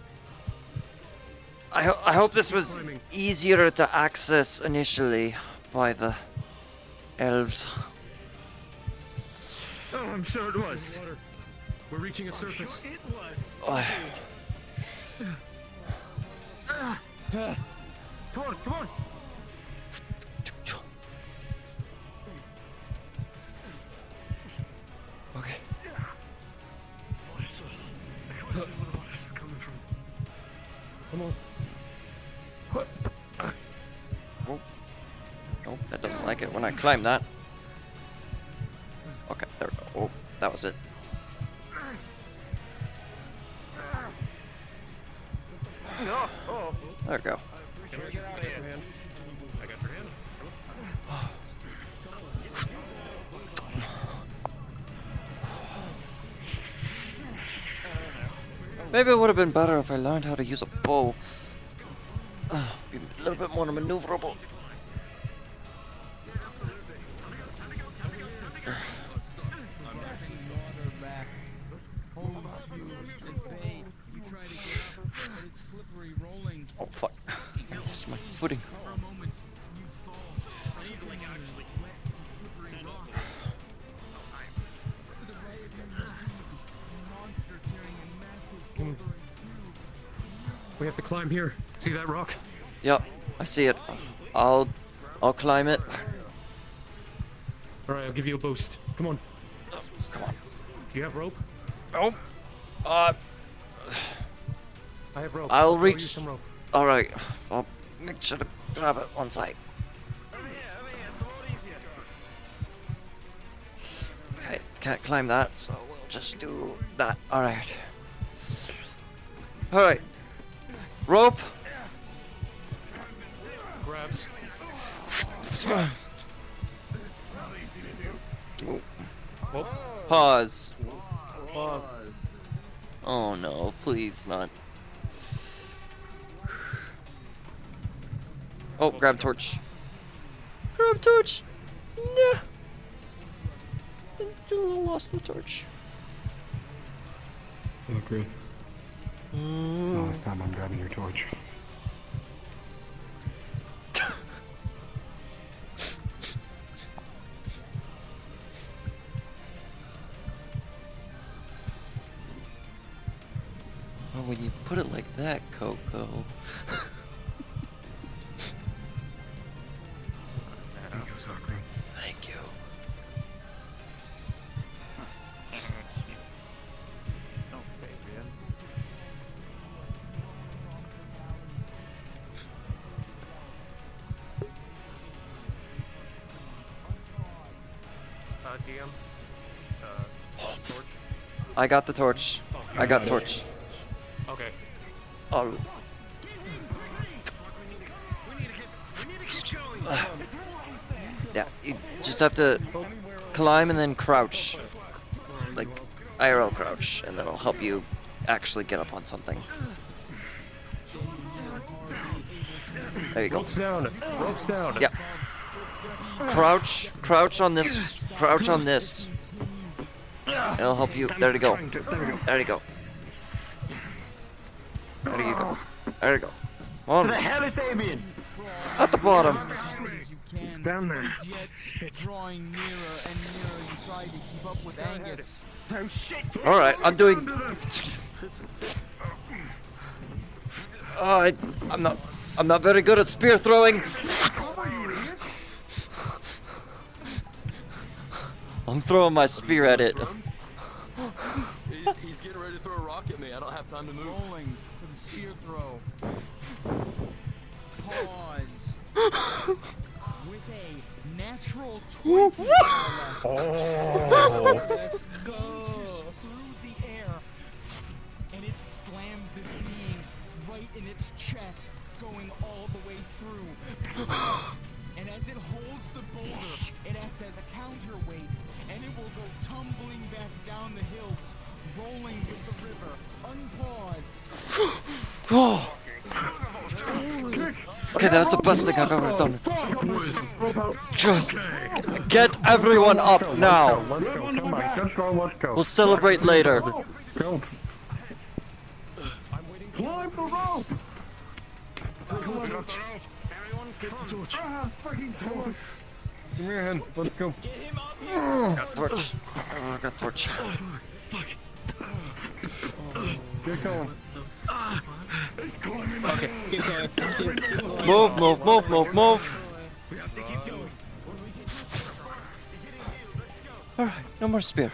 I hope this was easier to access initially by the elves. Oh, I'm sure it was. We're reaching a surface. It was. Come on, come on. Okay. What is this? Where is the water coming from? Come on. Oh. Nope, that doesn't like it when I climb that. Okay, there we go. Oh, that was it. There we go. I got your hand. I got your hand. Maybe it would have been better if I learned how to use a bow. Be a little bit more maneuverable. Oh fuck. I lost my footing. We have to climb here. See that rock? Yep, I see it. I'll climb it. All right, I'll give you a boost. Come on. Come on. Do you have rope? Oh. I have rope. I'll use reach. some rope. All right. I'll make sure to grab it one side. Okay, can't climb that, so we'll just do that. All right. All right. Rope. Grabs. Oh. Pause. Pause. Oh no, please not. Oh, grab torch. Grab torch. Nah. Until I lost the torch. Look, Grim. It's the last time I'm grabbing your torch. Oh, when you put it like that, Coco. Thank you, Sakura. Thank you. DM. Torch. I got the torch. I got torch. Okay. Oh. Yeah, you just have to climb and then crouch. Like, IRL crouch, and that'll help you actually get up on something. There you go. Ropes down. Ropes down. Yeah. Crouch on this. Crouch on this. It'll help you. There you go. There you go. There you go. There you go. On. Where the hell is Damien? At the bottom. Down there. Yet, drawing nearer and nearer, you try to keep up with Angus. Oh shit! All right, I'm doing. Oh, I'm not very good at spear throwing. I'm throwing my spear at it. He's getting ready to throw a rock at me. I don't have time to move. Rolling for the spear throw. Pause. With a natural 20. Oh. Let's go. Through the air, and it slams this being right in its chest, going all the way through. And as it holds the boulder, it acts as a counterweight, and it will go tumbling back down the hills, rolling with the river. Unpause. Okay, that's the best thing I've ever done. Just get everyone up now. Let's go. Come on, just go. Let's go. We'll celebrate later. Go. Climb the rope! Come on, Everyone, get the torch. Fucking torch! Give me your hand. Let's go. Got torch. Got torch. Get going. Okay, keep going. Move. We have to keep going. Alright, no more spear.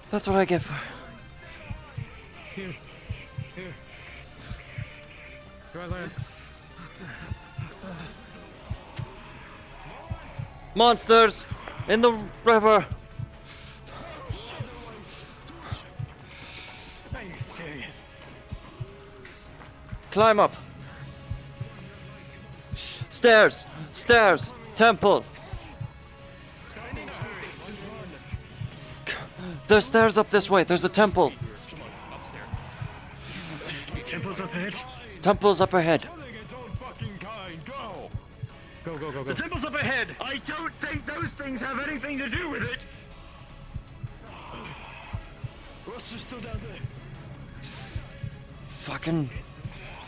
That's what I get for. Here. Dry land. Monsters in the river. Are you serious? Climb up. Stairs. Temple. There's stairs up this way. There's a temple. Temple's up ahead. Temple's up ahead. Go. The temple's up ahead. I don't think those things have anything to do with it. Ross is still down there. Fucking.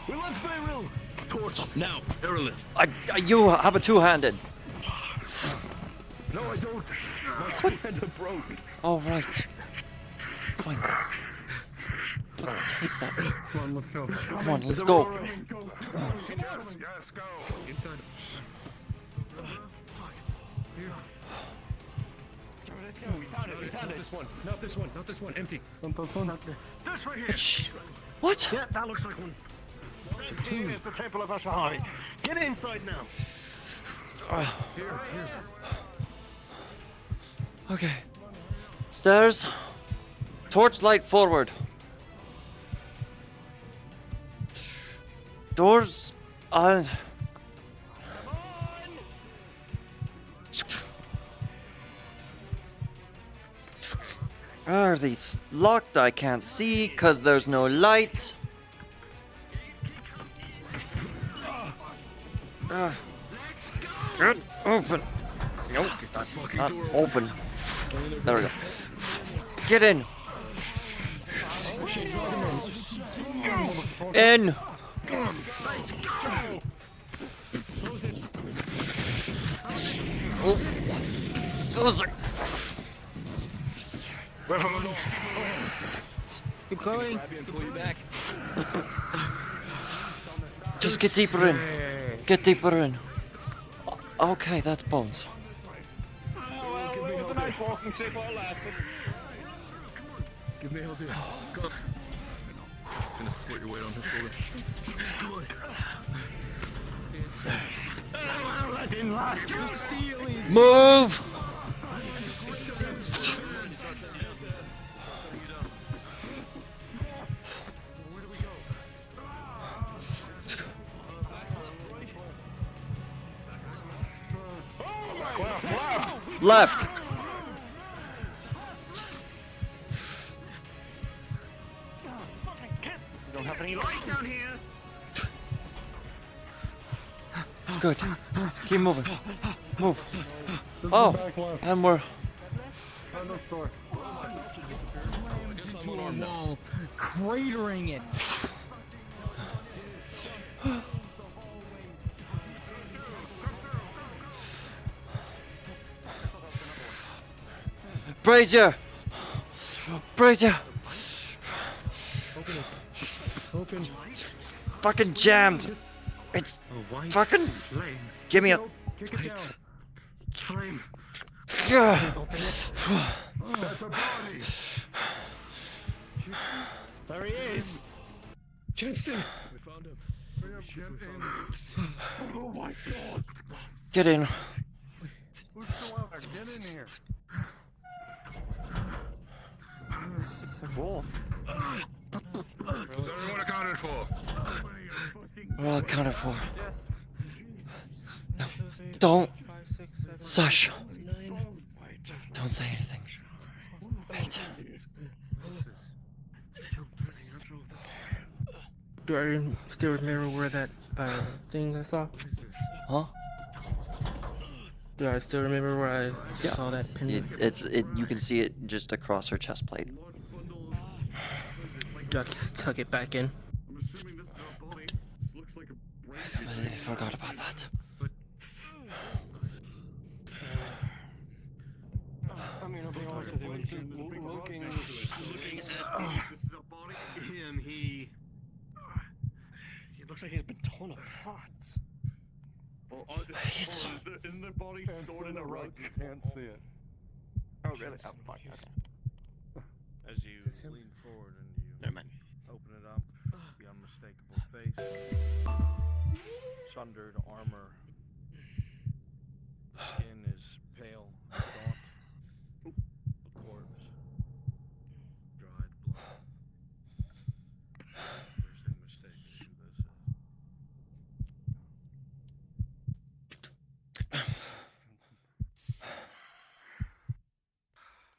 We left Beirut. Torch now, Araleth. You have a two-handed. No, I don't. My two-hands are broke. All right. Fine. Take that. Come on, let's go. Come on, let's go. Yes, go. Inside. Let's go. We found it. Not this one. Empty. This right here. Shh. What? Yeah, that looks like one. It's the Temple of Ashahari. Get inside now. Here. Okay. Stairs. Torchlight forward. Doors on. Are these locked? I can't see because there's no light. Get open. Nope, that's not open. There we go. Get in. In. Oh. Close it. Keep going. Pull you back. Just get deeper in. Get deeper in. Okay, that's bones. Well, it was a nice walking stick while it lasted. Give me a hold here. Go. Gonna squirt your weight on his shoulder. That didn't last. Move! Left. We don't have any light down here. It's good. Keep moving. Move. Oh, and we're. To a wall, cratering it. Brazier! Brazier! Open. Fucking jammed! It's fucking. Give me a. Flame. That's a body. There he is. Jensen! We found him. Oh my god. Get in. Whosoever, get in here. It's a wolf. Is everyone accounted for? We're all accounted for. No. Don't. Sush. Don't say anything. Wait. Do I still remember where that thing I saw? Huh? Do I still remember where I saw that pin? You can see it just across her chest plate. Tuck it back in. I'm assuming this is our body. This looks like a brain. I completely forgot about that. I mean, I'll be honest with you. Looking at this is our body, him, he looks like he's been torn apart. Well, isn't the body stored in a rug? You can't see it. Oh, really? Oh, fuck. Okay. As you lean forward and you Never mind. open it up, the unmistakable face, sundered armor, the skin is pale and gaunt, a corpse, dried blood. There's no mistaking who this is.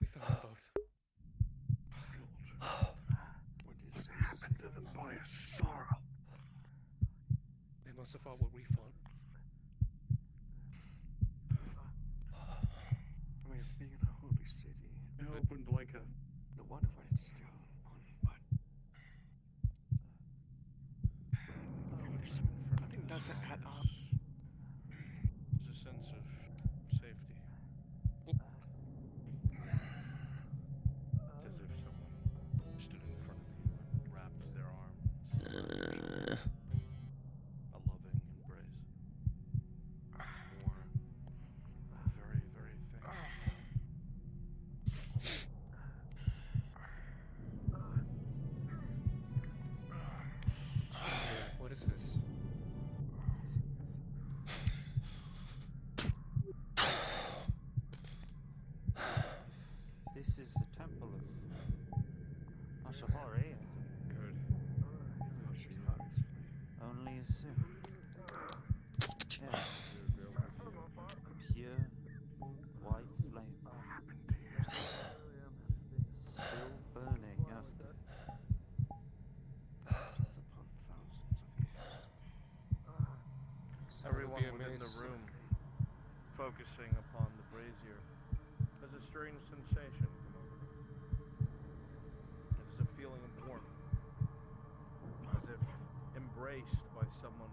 We found them both. What is happened to them, boy? Sorrow. They must have fought what we fought. I mean, being in a holy city. It opened like a... No wonder why it's still on, but... Nothing doesn't add up. There's a sense of safety. It's as if someone stood in front of you and wrapped their arms. A loving embrace. Warm. Very, very thin. What is this? This is the temple of Ashahari. Good. Only assume. Yes. Pure white flame. Still burning after. Everyone within the room, focusing upon the brazier, has a strange sensation come over them. It is a feeling of warmth, as if embraced by someone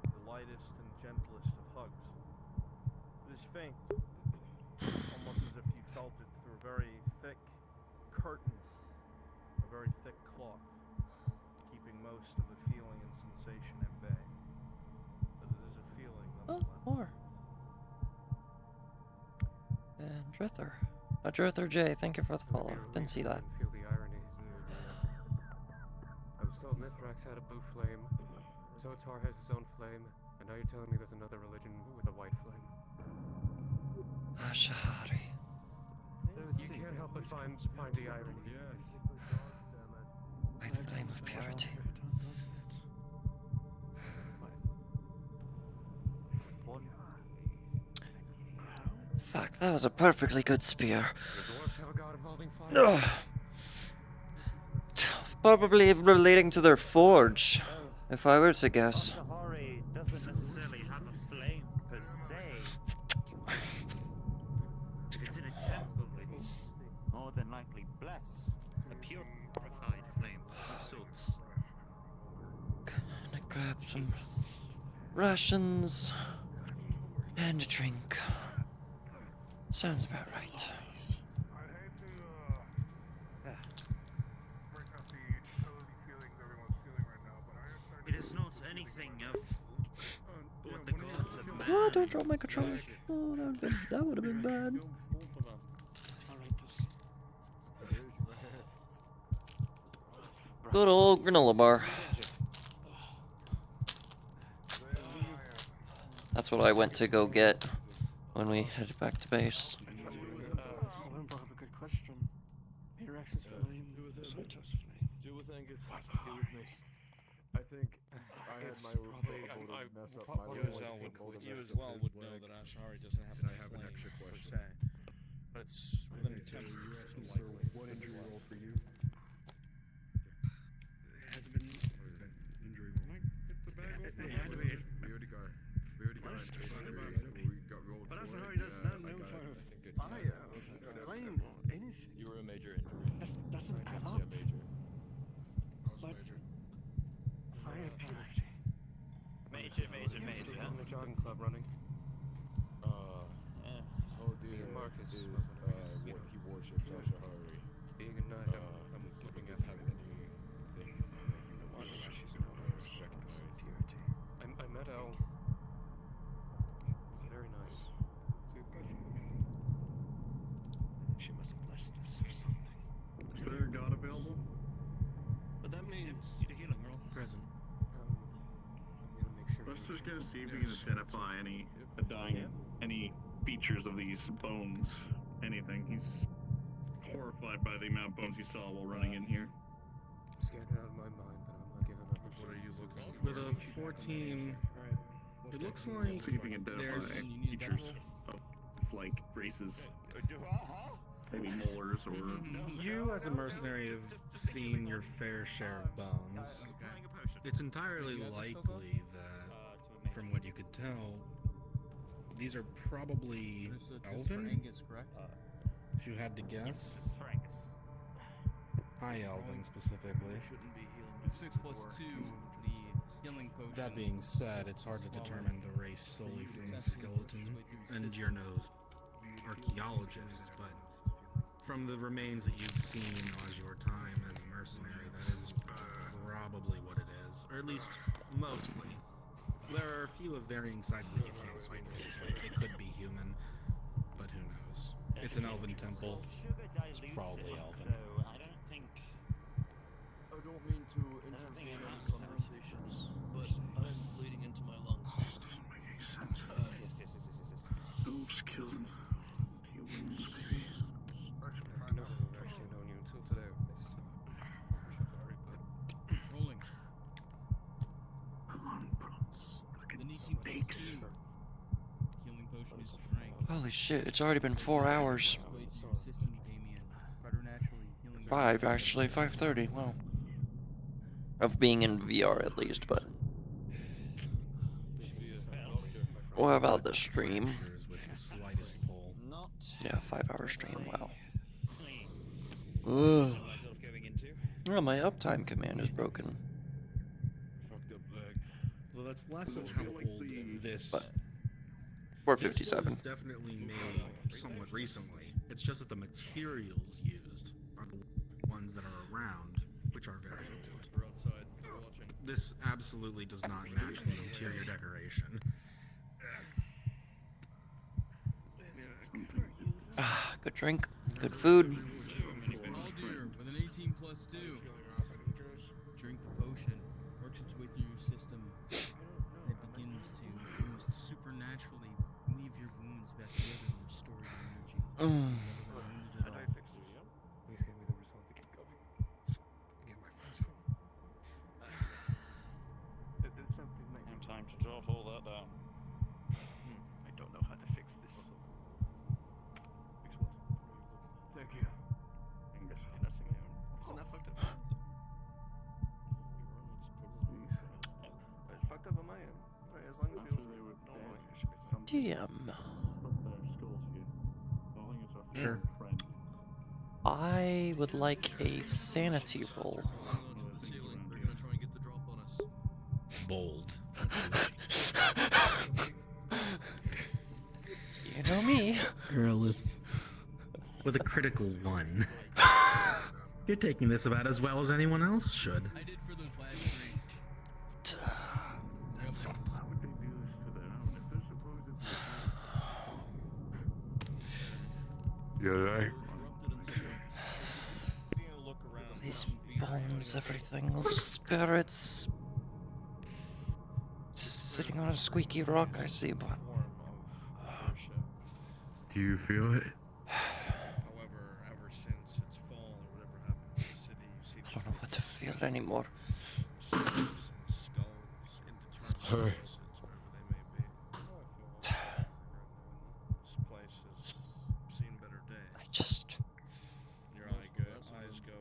in the lightest and gentlest of hugs. It is faint, almost as if you felt it through a very thick curtain, a very thick cloth, keeping most of the feeling and sensation at bay. But it is a feeling nonetheless. More. And Drither. Drither J, thank you for the follow. Didn't see that. Feel the irony. I was told Mithrax had a blue flame, Zotar has his own flame, and now you're telling me there's another religion with a white flame. Ashahari. You can't help but find the irony. Yes. White flame of purity. Fuck, that was a perfectly good spear. Ugh. Probably relating to their forge, if I were to guess. Ashahari doesn't necessarily have a flame per se. It's in a temple, it's more than likely blessed. A purified flame of sorts. Gonna grab some rations and a drink. Sounds about right. I'd hate to bring up the utility feelings everyone's feeling right now, but I am It is not anything of what the gods of man. Oh, don't drop my controller. Oh, that would have been bad. Good old granola bar. That's what I went to go get when we headed back to base. Someone brought up a good question. Mithrax's flame, Zotar's flame. Do with Angus. Do with me. I think I had my able to mess up my You as well would know that Ashahari doesn't have I have an extra question. per se. But it's within the temple. What injury roll for you? It has been Injury roll. It had to be. We already got blasters. But that's how he does not know for fire, flame, or anything. You were a major injury. That doesn't add up. But fire penalty. Major. On the jogging club running. Oh dear. Marcus is he worships Al-Shahari. Being a knight, I'm looking at having anything that you want. She's not recognized. I met Al. Very nice. She must have blessed us or something. Is there a god available? But that means the healing roll. Present. Let's just get to see if we can identify any features of these bones. Anything. He's horrified by the amount of bones he saw while running in here. I'm scared out of my mind, but I'm not giving up. What are you looking for? With a 14, it looks like See if we can identify features of like races. Maybe molars or... You, as a mercenary, have seen your fair share of bones. It's entirely likely that, from what you could tell, these are probably elven? Angus, correct? If you had to guess. High elven, specifically. 6 plus 2, the healing potion. That being said, it's hard to determine the race solely from the skeleton, and you're no archaeologist, but from the remains that you've seen on your time as a mercenary, that is probably what it is, or at least mostly. There are a few of varying sizes that you can't quite pinpoint. They could be human, but who knows? It's an elven temple. It's probably elven. I don't mean to intervene in conversations, but I'm bleeding into my lungs. This doesn't make any sense. Elves killing humans, maybe. I've never actually known you until today. Rolling. Come on, put on fucking stakes. Healing potion is strength. Holy shit, it's already been 4 hours. System Damien. Preternaturally healing. 5, actually, 5:30, wow. Of being in VR at least, but... What about the stream? With the slightest pull. Yeah, 5-hour stream, wow. Ugh. Oh, my uptime command is broken. Well, that's less of how old this... But 457. This was definitely made somewhat recently. It's just that the materials used are the ones that are around, which are very old. This absolutely does not match the interior decoration. Ah, good drink, good food. Aldir with an 18 plus 2. Drink the potion. Works its way through your system. And it begins to almost supernaturally weave your wounds back together and restore your energy. How do I fix this? Please give me the resolve to keep going. Get my friends home. There's something like Time to jot all that down. I don't know how to fix this. Fix what? Thank you. Nothing. Isn't that fucked up? It's fucked up on my end. Right, as long as it feels normal, it should be fine. Damn. Sure. I would like a sanity roll. Bold. You know me. Araleth. With a critical 1. You're taking this about as well as anyone else should. I did for those last 3. That's... How would they do this to their own? If they're supposed to... You're right. These bones, everything, those spirits. Sitting on a squeaky rock, I see, but... Do you feel it? However, ever since its fall or whatever happened to the city, you see I don't know what to feel anymore. skulls, Sorry. indeterminate places, wherever they may be. This place has seen better days. I just... Your eyes go.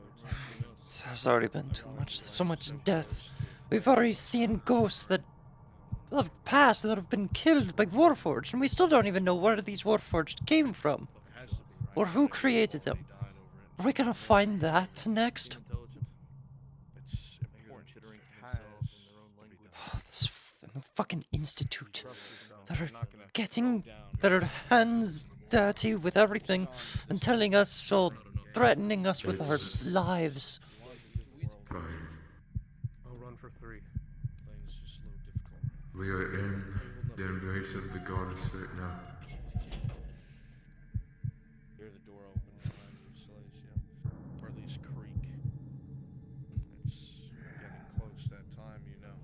There's already been too much, so much death. We've already seen ghosts that have passed that have been killed by Warforged, and we still don't even know where these Warforged came from. Or who created them. Are we gonna find that next? This fucking institute. That are getting their hands dirty with everything and telling us or threatening us with our lives. Fine. I'll run for 3. We are in the embrace of the goddess right now. Hear the door open behind you, Slays, or at least creak. It's getting close that time, you know.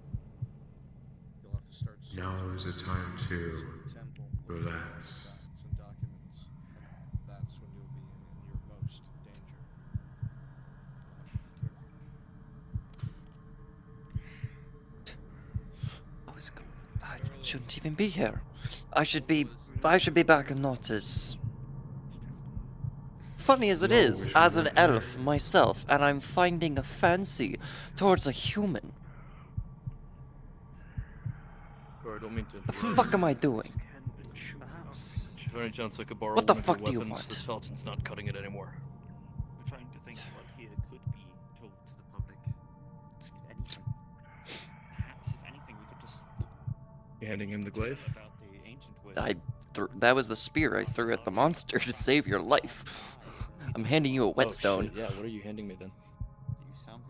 You'll have to start. Now is the time to relax. And documents, and that's when you'll be in your most danger. I shouldn't even be here. I should be back and not as funny as it is, as an elf myself, and I'm finding a fancy towards a human. Sorry, I don't mean to The fuck am I doing? Is there any chance I could borrow What the one of fuck your do you weapons? want? This Felton's not cutting it anymore. We're trying to think what here could be told to the public. If anything. Perhaps, if anything, we could just You handing him the glaive? about the ancient wisdom. That was the spear I threw at the monster to save your life. I'm handing you a whetstone. Oh, shit, yeah, what are you handing me then?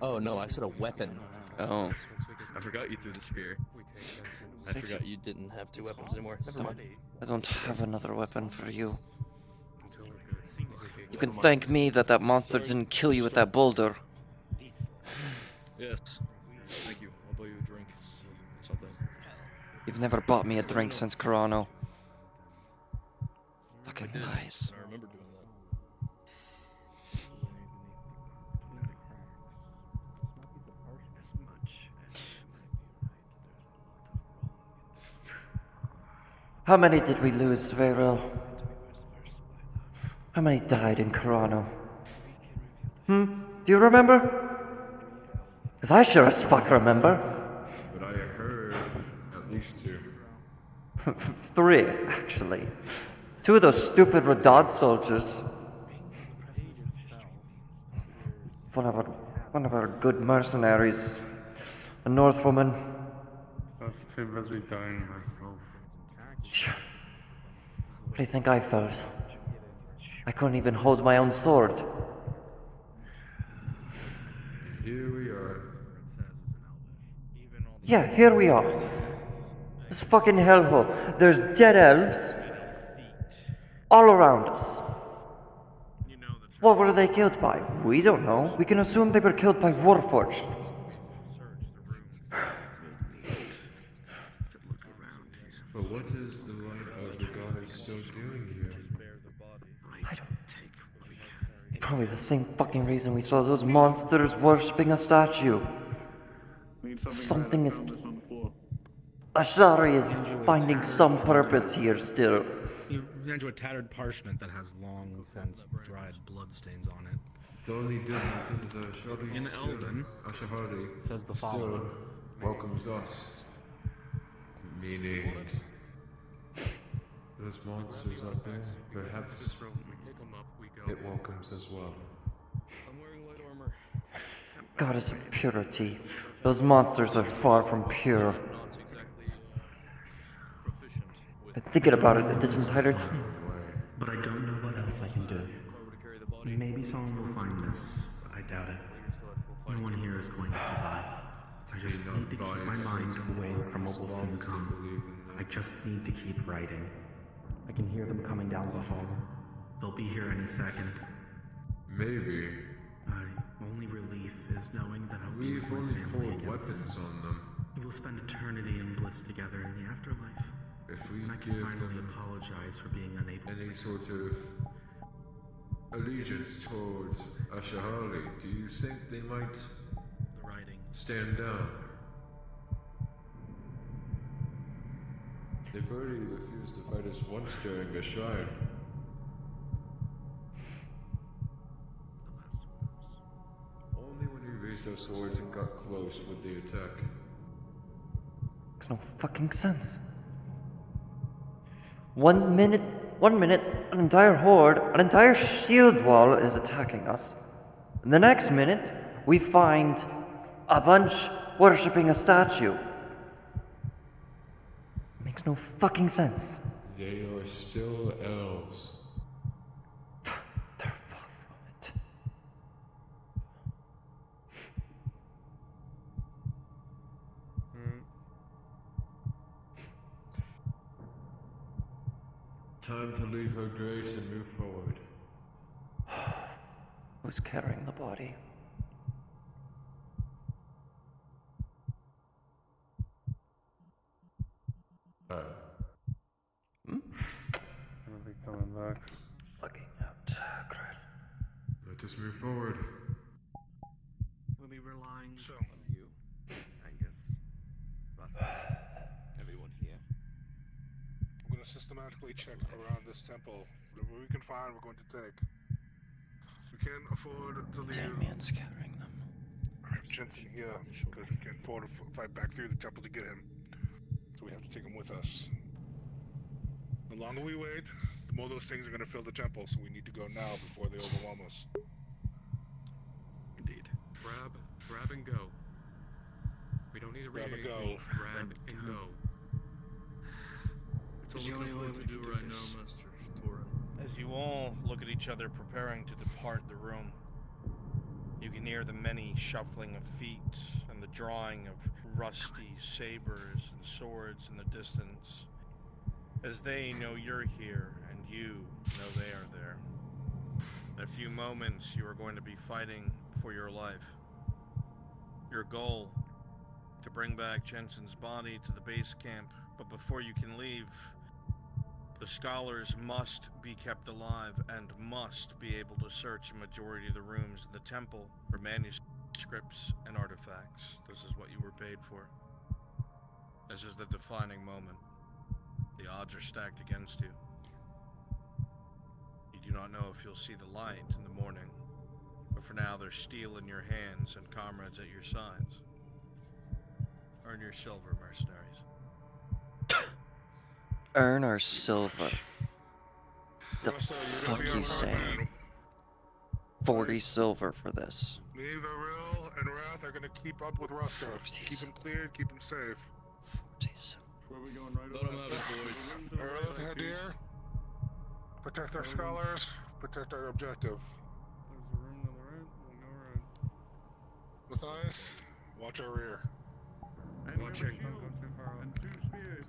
Oh no, I said a weapon. Oh. I forgot you threw the spear. I forgot you didn't have 2 weapons anymore. Never mind. I don't have another weapon for you. You can thank me that monster didn't kill you with that boulder. Yes. Thank you. I'll buy you a drink. Something. You've never bought me a drink since Corano. Fucking lies. I remember doing that. How many did we lose, Veyril? How many died in Corano? Do you remember? Because I sure as fuck remember. But I heard at least 2. 3, actually. 2 of those stupid Radad soldiers. One of our good mercenaries. A Northwoman. I was too busy dying myself. What do you think I felt? I couldn't even hold my own sword. Here we are. Yeah, here we are. This fucking hellhole. There's dead elves all around us. What were they killed by? We don't know. We can assume they were killed by Warforged. But what is the light of the goddess still doing here? Probably the same fucking reason we saw those monsters worshipping a statue. Something is... Ashari is finding some purpose here still. You hand you a tattered parchment that has long since dried bloodstains on it. The only difference is that Ashari In Elden, Ashahari says the still following. welcomes us. Meaning... those monsters out there, perhaps it welcomes as well. I'm wearing light armor. Goddess of purity. Those monsters are far from pure. Been thinking about it this entire time. But I don't know what else I can do. Maybe someone will find this, but I doubt it. No one here is going to survive. I just need to keep my mind away from what will soon come. I just need to keep writing. I can hear them coming down the hall. They'll be here any second. Maybe. My only relief is knowing that I'll be We've with my only family pulled again weapons soon. on them. We will spend eternity in bliss together in the afterlife. If we And I can give finally them apologize for being unable. any sort of allegiance towards Ashahari, do you think they might The writing. stand down? They've already refused to fight us once during a shrine. Only when we raised our swords and got close would they attack. Makes no fucking sense. 1 minute, an entire horde, an entire shield wall is attacking us. And the next minute, we find a bunch worshipping a statue. Makes no fucking sense. They are still elves. They're far from it. Time to leave her grace and move forward. Who's carrying the body? Gonna be coming back. Looking out. Great. Let us move forward. We'll be relying on you, Angus, Rusty, everyone here. We're gonna systematically check around this temple. Whatever we can find, we're going to take. We can't afford to leave. Damien's carrying them. I have Jensen here because we can't afford to fight back through the temple to get him. So we have to take him with us. The longer we wait, the more those things are going to fill the temple, so we need to go now before they overwhelm us. Indeed. Grab and go. We don't need to read Grab and anything. go. Grab and go. It's all we can afford to do right now, Master Torin. As you all look at each other preparing to depart the room, you can hear the many shuffling of feet and the drawing of rusty sabers and swords in the distance, as they know you're here and you know they are there. In a few moments, you are going to be fighting for your life. Your goal, to bring back Jensen's body to the base camp, but before you can leave, the scholars must be kept alive and must be able to search a majority of the rooms in the temple for manuscripts and artifacts. This is what you were paid for. This is the defining moment. The odds are stacked against you. You do not know if you'll see the light in the morning, but for now there's steel in your hands and comrades at your sides. Earn your silver, mercenaries. Earn our silver. The fuck you saying? 40 silver for this. Me, Varil, and Wrath are going to keep up with Ruster. Keep him cleared, keep him safe. 40 silver. Where are we going right Let him have it, boys. Araleth, Hadir. Protect our scholars, protect our objective. There's a room to the right. We'll go right. Matthias, watch our rear. Watching. Don't go too far out. And 2 spears.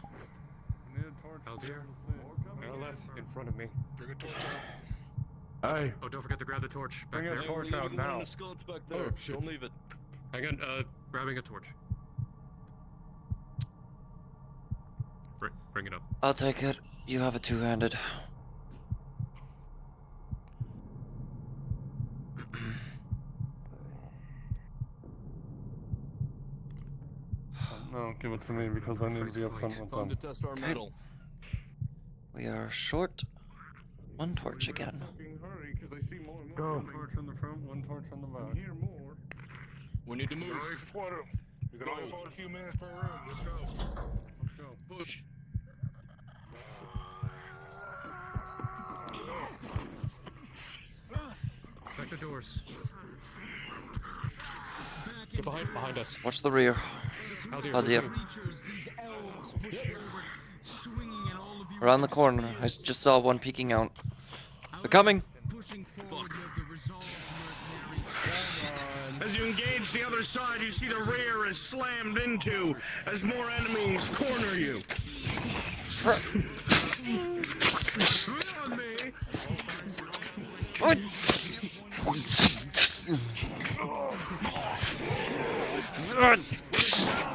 I need a torch. Aldir. More Araleth, in front of me. Bring a torch out. Aye. Oh, don't forget to grab the torch. Back Bring there. a torch out now. Back there. Oh, shit. Don't leave it. Hang on, grabbing a torch. Bring it up. I'll take it. You have it two-handed. No, give it to me because I need to be up front with Time to them. test our metal. We are short. One torch again. Fucking hurry, because I see more and more. Go. coming. Torch in the front, one torch on the I back. hear more. We need to move. We can only afford a few minutes per room. Let's go. Let's go. Push. Check the doors. Get behind us. Watch the rear. Aldir. Around the corner. I just saw one peeking out. They're coming. As you engage the other side, you see the rear is slammed into as more enemies corner you.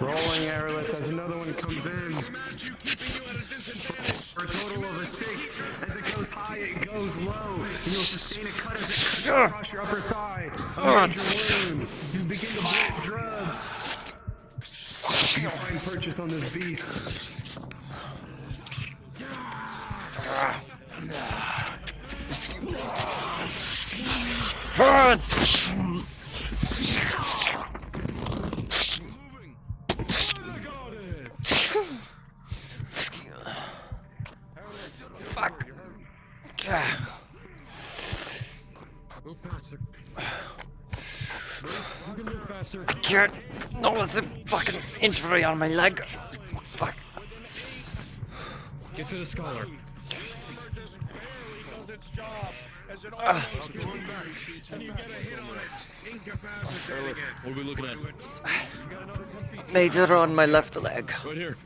Rolling Araleth as another one comes in. For a total of a 6. As it goes high, it goes low. And you'll sustain a cut as it cuts across your upper thigh. A major wound. You begin to break drugs. You find purchase on this beast. Move faster. You can move faster. I can't. No, with the fucking injury on my leg. Fuck. Get to the scholar. What are we looking at? Major on my left leg. Right here.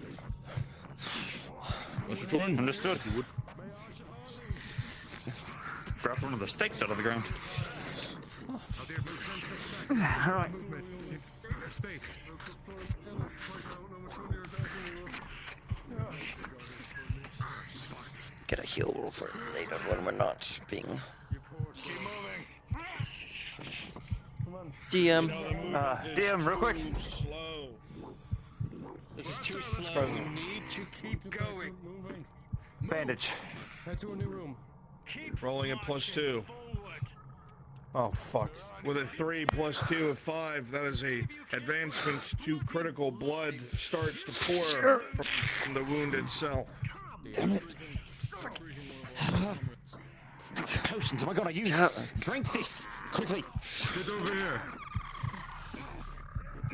Mr. Jordan. Understood. Grab one of the stakes out of the ground. Alright. Get a heal roll for later when we're not being DM. DM, real quick. Slow. This is too slow. You need to keep going. Bandage. Head to a new room. Rolling at +2. Oh fuck. With a 3 + 2 of 5, that is a advancement to critical. Blood starts to pour from the wound itself. Damn it. Potions, am I gonna use? Drink this quickly. Get over here.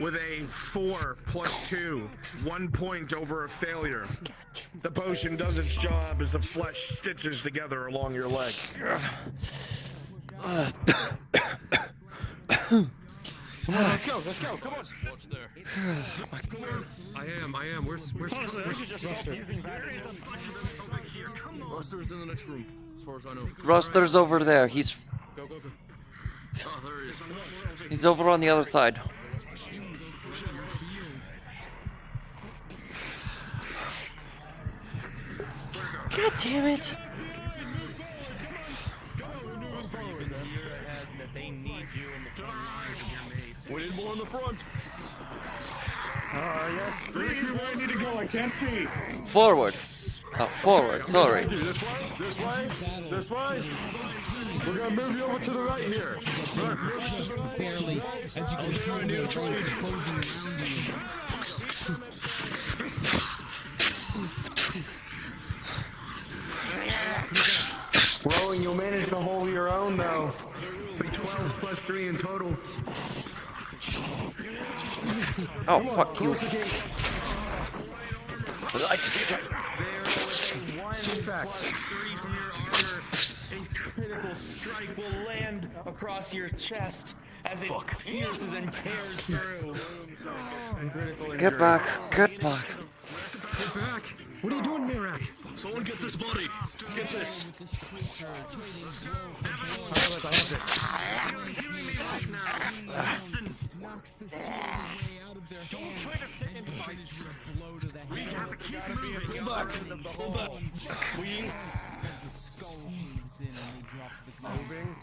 With a 4 + 2, 1 point over a failure. The potion does its job as the flesh stitches together along your leg. Come on, let's go, come on. Watch there. I am. Where's Ruster's in the next room, as far as I know. Ruster's over there. He's Go. Oh, there he is. he's over on the other side. God damn it. We need more in the front. Yes. Please, where I need to go. I can't see. Forward. Oh, forward, sorry. This way. We're gonna move you over to the right here. Barely, as you can see, the doors closing around you. Rowing, you'll manage to hold your own though. Be 12 + 3 in total. Oh, fuck you. Critical strike will land across your chest as it pierces and tears through. Get back. Get back. Get back. What are you doing, Mirak? Someone get this body. Get this. Don't try to sit and fight. We have to keep moving. Hold back. We Moving.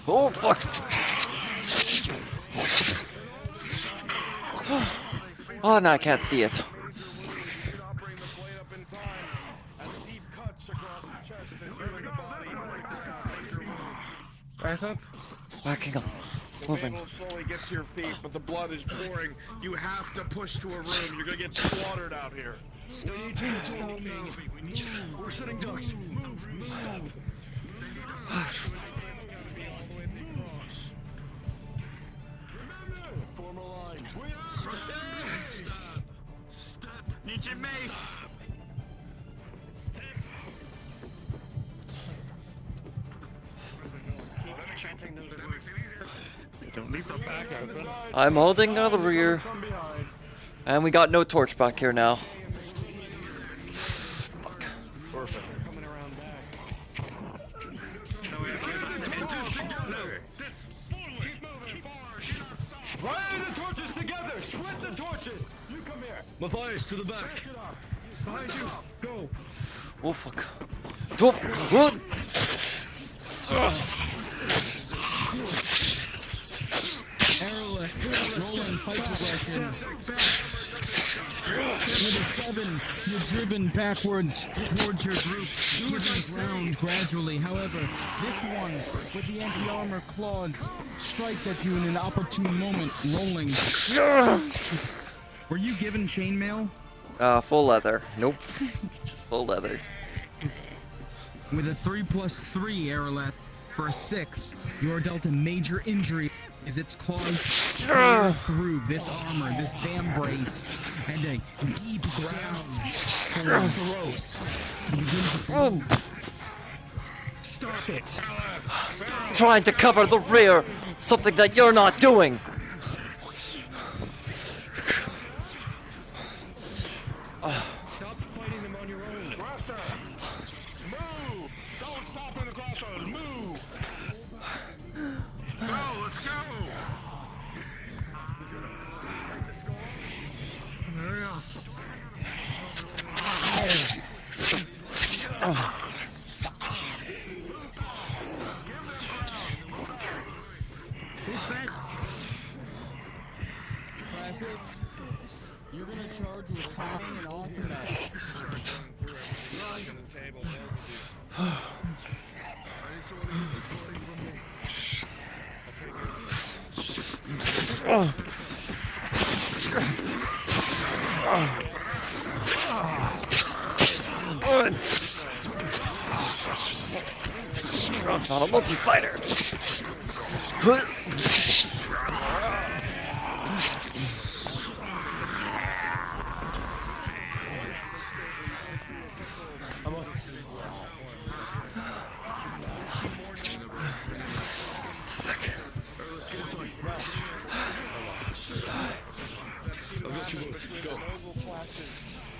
Oh, fuck. Oh, no, I can't see it. Back up. Backing up. Moving. You will slowly get to your feet, but the blood is pouring. You have to push to a room. You're gonna get slaughtered out here. We're sitting ducks. Form a line. Step. Need your mace. Don't leave the back open. I'm holding the rear. And we got no torch back here now. Fuck. Perfect. Ride the torches together! Split the torches! You come here! Matthias, to the back. Behind you. Go. Oh, fuck. Run! Araleth, rolling fight progression. With a 7, you're driven backwards towards your group, giving ground gradually. However, this one, with the anti-armor claws, strikes at you in an opportune moment, rolling. Were you given chainmail? Full leather. Nope. Just full leather. With a 3+3, Araleth, for a 6, you are dealt a major injury as its claws tear through this armor, this vambrace, and a deep ground full of throat. Stop it! Trying to cover the rear, something that you're not doing. Stop fighting them on your own. Crosser! Move! Don't stop in the crossroads! Move! Go! Let's go! There we You're gonna charge with hang and awesome match. Not a multi-fighter.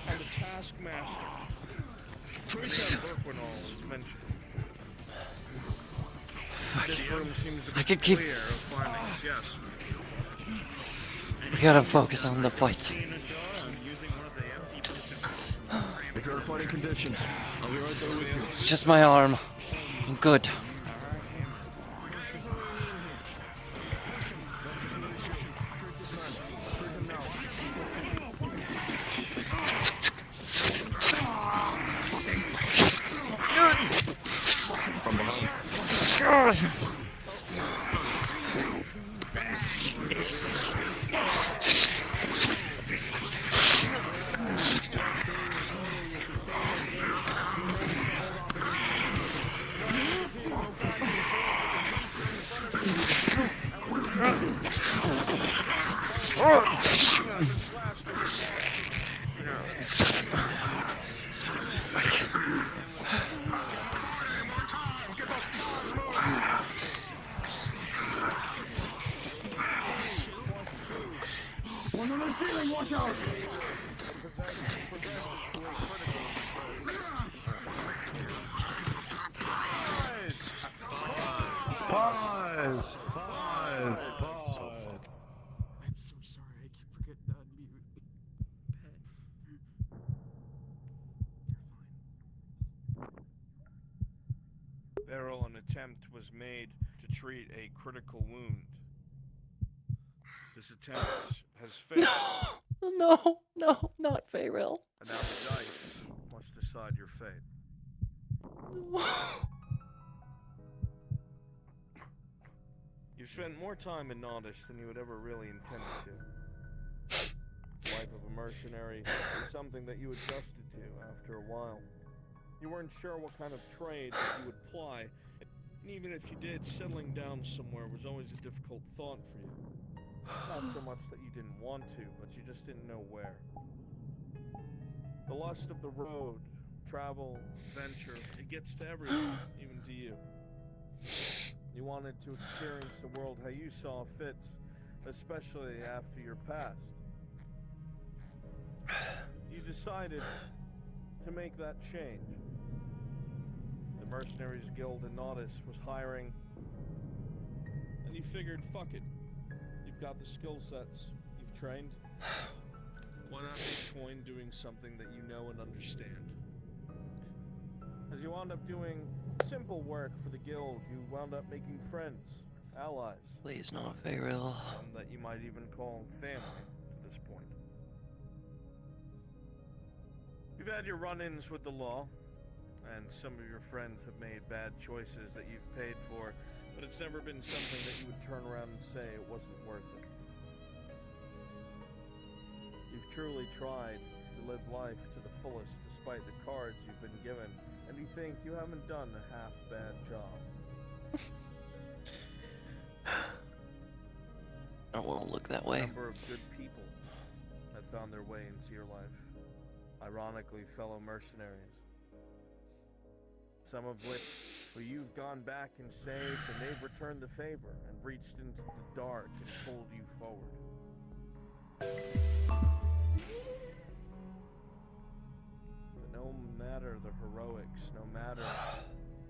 And the Taskmaster. Trace Burquinol is mentioned. This room seems to be I could keep. clear of findings, yes. We gotta focus on the fight. If you're in fighting condition, I'll be right there with you. It's just my arm. I'm good. From behind. One on the ceiling, watch out! Pause! Pause! Pause! I'm so sorry, I keep forgetting to unmute. Beryl, an attempt was made to treat a critical wound. This attempt has failed. No, not Fayril. And now the dice must decide your fate. You've spent more time in Noddish than you had ever really intended to. The life of a mercenary is something that you adjusted to after a while. You weren't sure what kind of trade that you would ply, and even if you did, settling down somewhere was always a difficult thought for you. Not so much that you didn't want to, but you just didn't know where. The lust of the road, travel, adventure, it gets to everyone, even to you. You wanted to experience the world how you saw fit, especially after your past. You decided to make that change. The Mercenaries Guild in Noddish was hiring, and you figured, fuck it. You've got the skill sets, you've trained. Why not make coin doing something that you know and understand? As you wound up doing simple work for the guild, you wound up making friends, allies. Please, not Fayril. Some that you might even call family to this point. You've had your run-ins with the law, and some of your friends have made bad choices that you've paid for, but it's never been something that you would turn around and say it wasn't worth it. You've truly tried to You live life to the fullest despite the cards you've been given, and you think you haven't done a half-bad job. I don't want to look that way. A number of good people have found their way into your life. Ironically, fellow mercenaries. Some of which who you've gone back and saved, and they've returned the favor and reached into the dark and pulled you forward. But no matter the heroics, no matter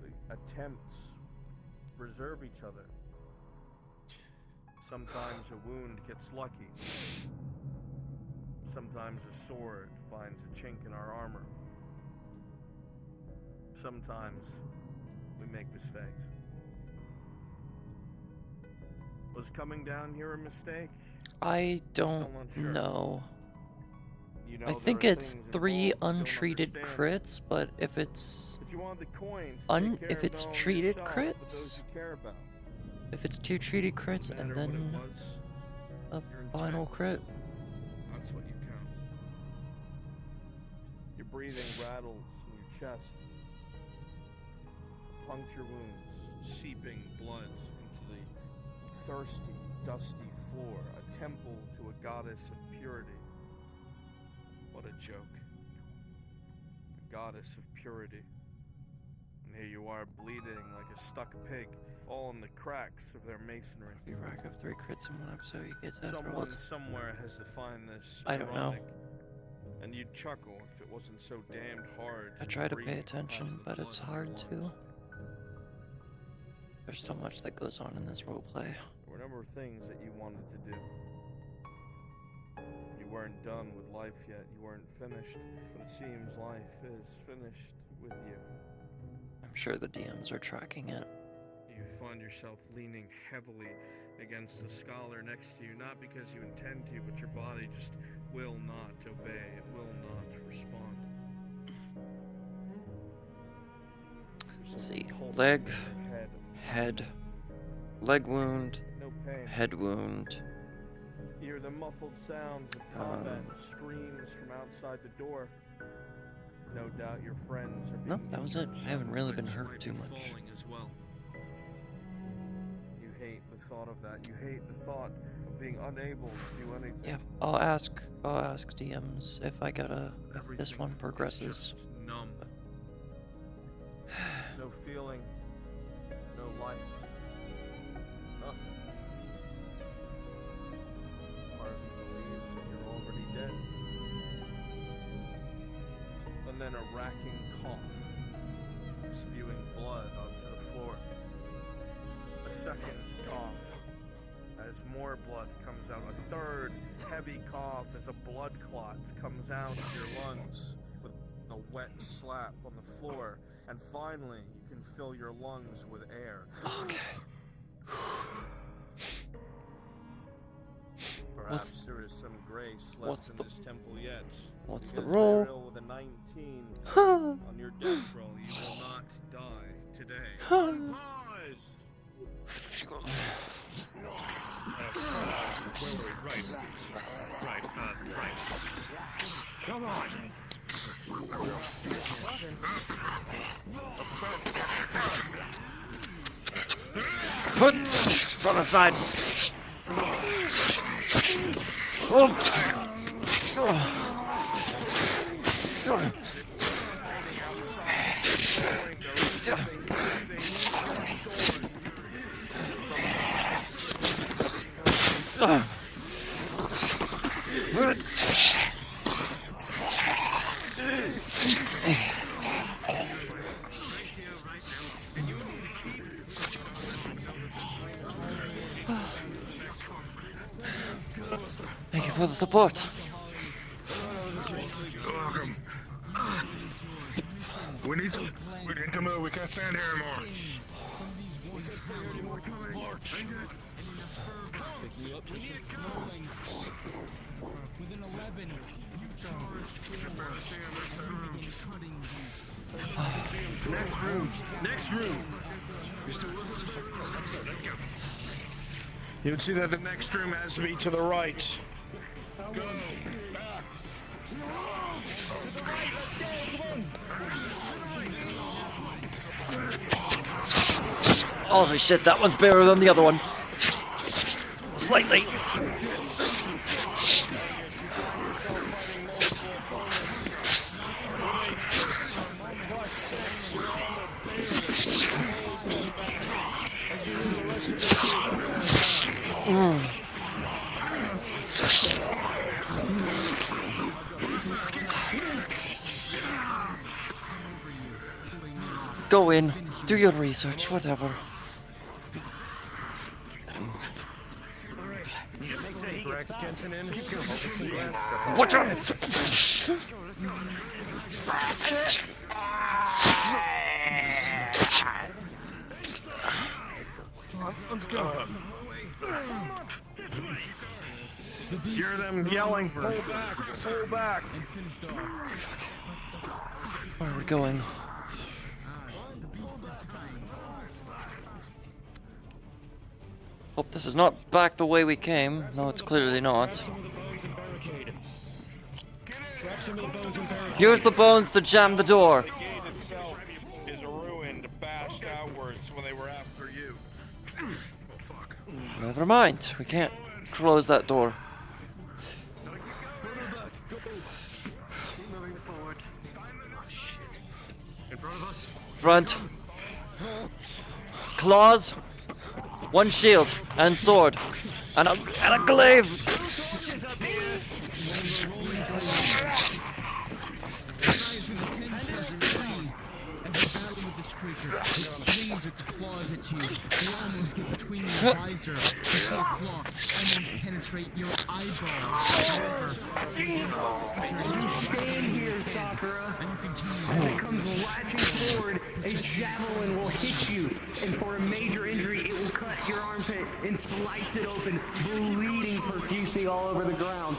the attempts to preserve each other, sometimes a wound gets lucky. Sometimes a sword finds a chink in our armor. Sometimes we make mistakes. Was coming down here a mistake? I don't know. You know, I think it's 3 untreated crits, but if it's if it's treated crits, if it's 2 treated crits and then a final crit. That's what you count. Your breathing rattles in your chest. Puncture wounds, seeping blood into the thirsty, dusty floor, a temple to a goddess of purity. What a joke. A goddess of purity. And here you are bleeding like a stuck pig, all in the cracks of their masonry. If you rack up 3 crits in one episode, you get that. Someone somewhere has defined this. I don't know. ironic, And you'd chuckle if it wasn't so damned hard. I try to breathe pay past attention, the but it's blood in hard your to. lungs. There's so much that goes on in this roleplay. There were a number of things that you wanted to do. You weren't done with life yet. You weren't finished. But it seems life is finished with you. I'm sure the DMs are tracking it. You find yourself leaning heavily against the scholar next to you, not because you intend to, but your body just will not obey. It will not respond. Let's see. Leg, head, leg wound, head wound. You hear the muffled sounds of combat and screams from outside the door. No doubt your friends are No, being that was it. I haven't really been hurt might too be much. falling as well. You hate the thought of that. You hate the thought of being unable to do anything. Yeah, I'll ask DMs if I gotta, if this one progresses. Numb. No feeling. No life. Nothing. Part of you believes that you're already dead. And then a racking cough, spewing blood onto the floor. A second cough, as more blood comes out. A third heavy cough as a blood clot comes out of your lungs with a wet slap on the floor. And finally, you can fill your lungs with air. Okay. Perhaps there is some grace left in this temple yet. What's the Because roll? Ariel with a 19 on your death roll, you will not die today. Pause! Right. Come on! Put from the side. Thank you for the support. Welcome. We need to move. We can't stand here anymore. Within 11, you charged Next room. You still with us? Let's go. You can see that the next room has to be to the right. Go back. Holy shit, that one's bigger than the other one. Slightly. Go in, do your research, whatever. Watch out! Let's go. Hear them yelling. Pull back, pull back. Where are we going? Hope this is not back the way we came. No, it's clearly not. Use the bones to jam the door. The gate itself is ruined, bashed outwards when they were after you. Oh, fuck. Never mind. We can't close that door. Moving forward. In front of us. Front. Claws. One shield and sword. And a glaive. It swings its claws at you. They almost get between your visor. You see a claw almost penetrate your eyeball. However, You stand here, Sakura. As it comes latching forward, a javelin will hit you, and for a major injury, it will cut your armpit and slice it open, bleeding profusely all over the ground.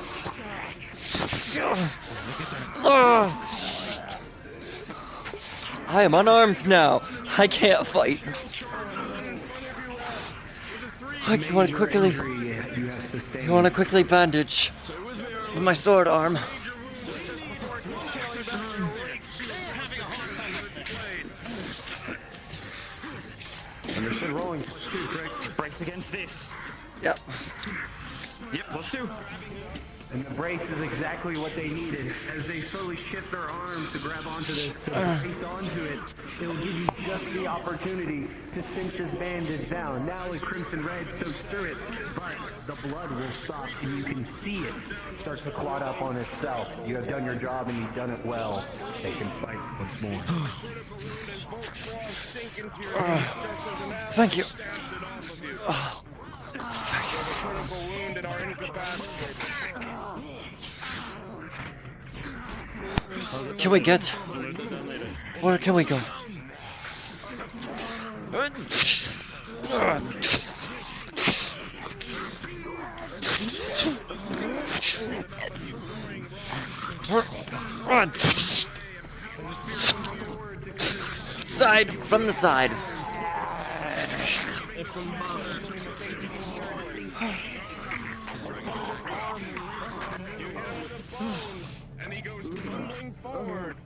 I am unarmed now. I can't fight. You want to quickly bandage with my sword arm. Understood. Rolling. Brace against this. Yep. Yep. Let's do. And the brace is exactly what they needed. As they slowly shift their arm to grab onto this, to brace onto it, it'll give you just the opportunity to cinch this bandage down. Now with crimson red soaks through it, but the blood will stop and you can see it start to clot up on itself. You have done your job and you've done it well. They can fight once more. Thank you. Can we get? Where can we go? Side from the side. And he goes tumbling forward.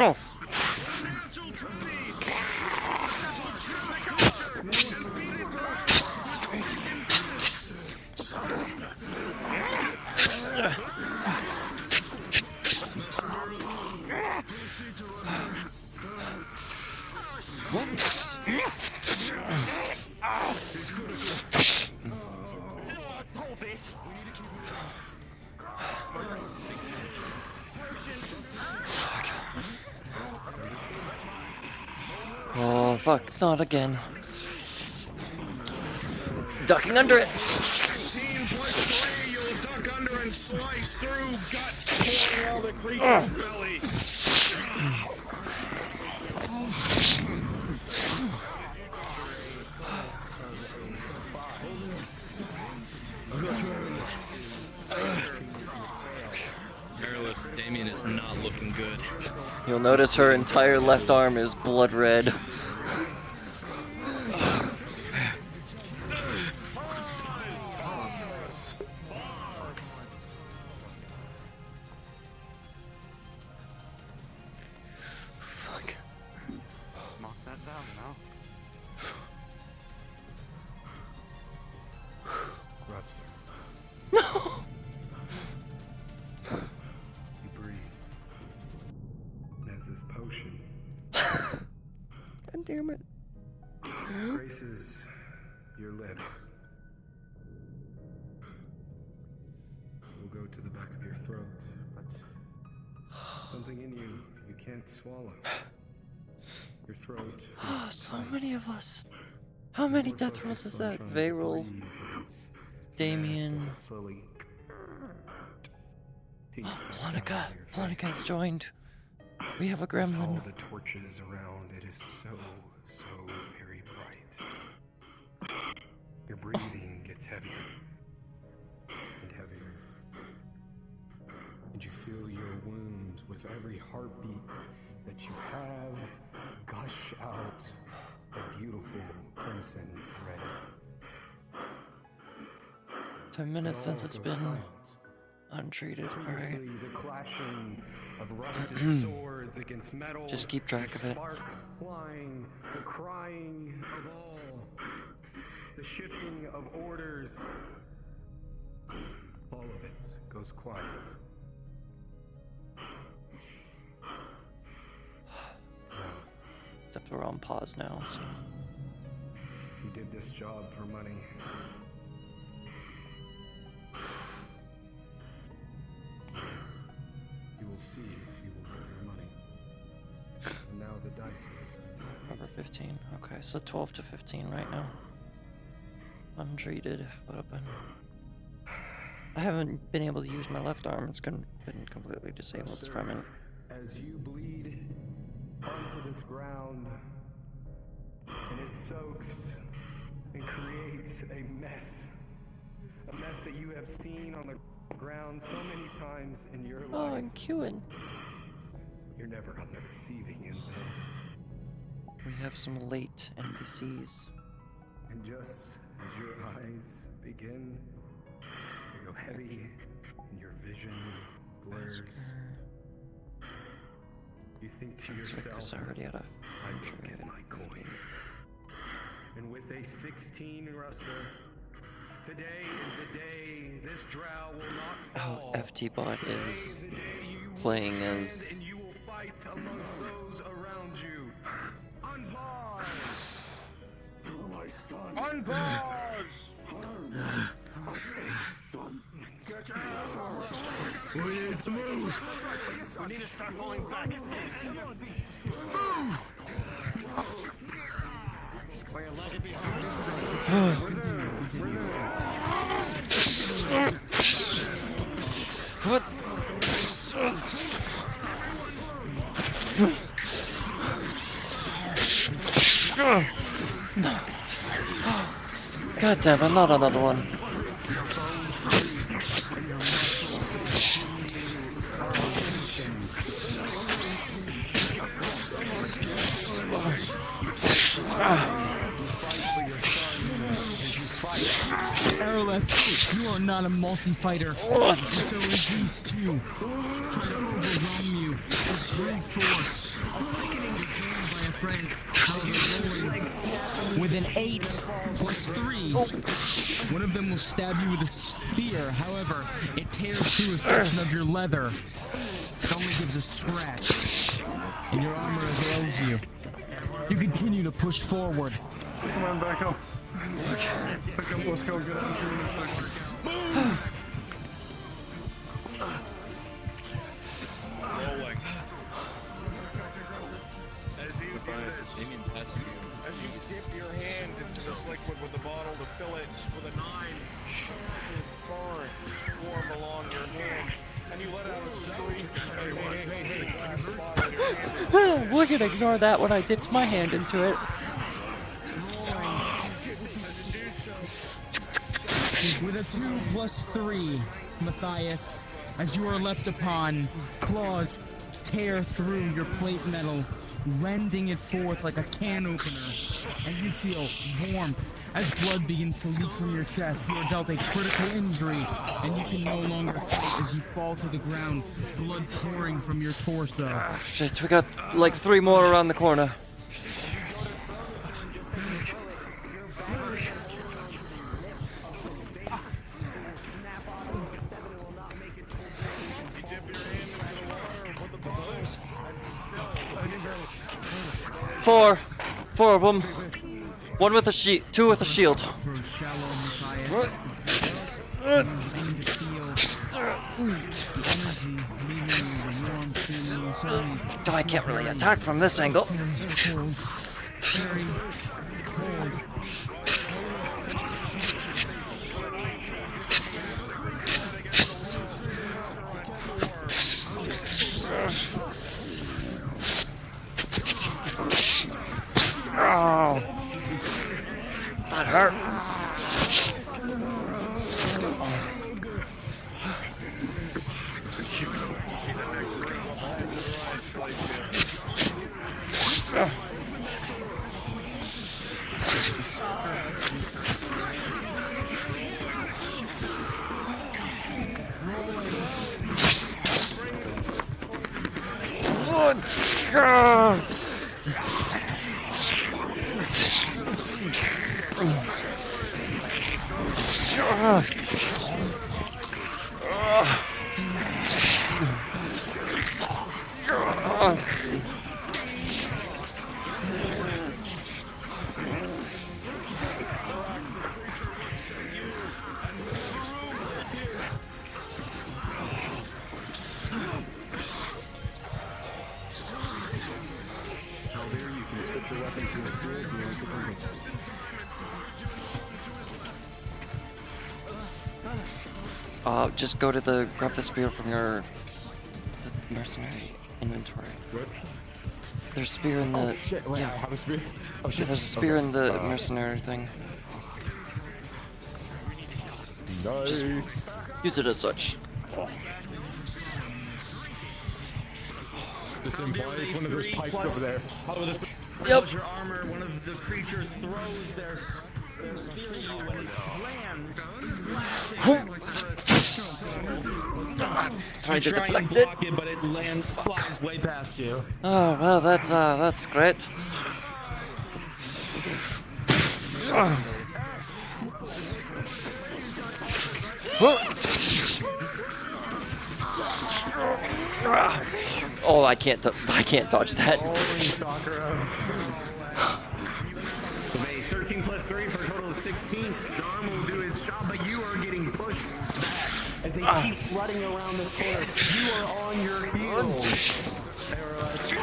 Oh. Oh, fuck, not again. Ducking under it. 18.3, you'll duck under and slice through guts pouring out the creature's belly. Araleth, Damien is not looking good. You'll notice her entire left arm is blood red. potion. God damn it. Graces your lips. Will go to the back of your throat, but something in you can't swallow. Your throat. Oh, so many of us. How many death rolls is that? Varel, Damien. Flonica has joined. We have a gremlin. All the torches around, it is so very bright. Your breathing gets heavier and heavier. And you feel your wounds with every heartbeat that you have gush out a beautiful crimson red. 10 minutes since it's been untreated. Previously, Alright. the clashing of rusted swords against metal. Just keep track of it. Sparks flying, the crying of all, the shifting of orders. All of it goes quiet. Except we're on pause now, so. You did this job for money. You will see if you will get your money. And now the dice will decide. Over 15. Okay, so 12 to 15 right now. Untreated. What up? I haven't been able to use my left arm. It's been completely disabled from it. As you bleed onto this ground, and it soaks and creates a mess that you have seen on the ground so many times in your life. Oh, and queuing. You're never on the receiving end. We have some late NPCs. And just as your eyes begin to go heavy and your vision blurs, you think to yourself, I already had a I will get my coin. And with a 16 Ruster, today is the day this drow will not fall. Oh, FT bot is playing as. And you will fight amongst those around you. Unpause! My son. Unpause! Get your ass over. We need to move. We need to start falling back. Move! What? God damn it, not another one. Araleth, you are not a multi-fighter. So is these two. Try to overwhelm you with brute force. By a friend, however, with an 8 plus 3. One of them will stab you with a spear. However, it tears through a section of your leather. It only gives a scratch, and your armor avails you. You continue to push forward. Come on, back up. Let's go get out of here. Rolling. As you do this, as you dip your hand into this liquid with the bottle to fill it with a 9, burn form along your hand, and you let out a scream. We can ignore that when I dipped my hand into it. With a 2 plus 3, Matthias, as you are left upon, claws tear through your plate metal, rending it forth like a can opener, and you feel warmth. As blood begins to leak from your chest, you are dealt a critical injury, and you can no longer fight as you fall to the ground, blood pouring from your torso. Shit, we got like 3 more around the corner. 4 of them. One with a shield, 2 with a shield. Oh, I can't really attack from this angle. Oh, that hurt. Just go to grab the spear from the mercenary inventory. What? There's a spear in the... Oh shit, wait, yeah. I have a spear? Oh shit. Yeah, there's a spear in the mercenary thing. Nice. Just use it as such. Just implies one of those pipes over there. Yep. Your armor, one of the creatures throws their spear at you and it lands. Trying to deflect it, but it flies way past you. Oh well, that's great. Oh, I can't dodge that. 13 plus 3 for a total of 16. The arm will do its job, but you are getting pushed back as they keep running around this corner. You are on your heels. You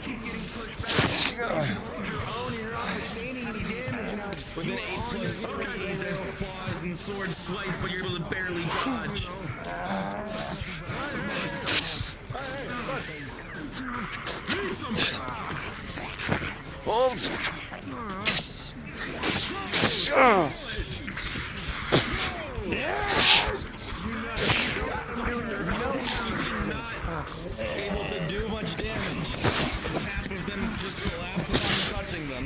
keep getting pushed back. With an 8 plus 3, there's claws and sword swipes, but you're able to barely dodge. Able to do much damage. Half of them just collapse upon touching them.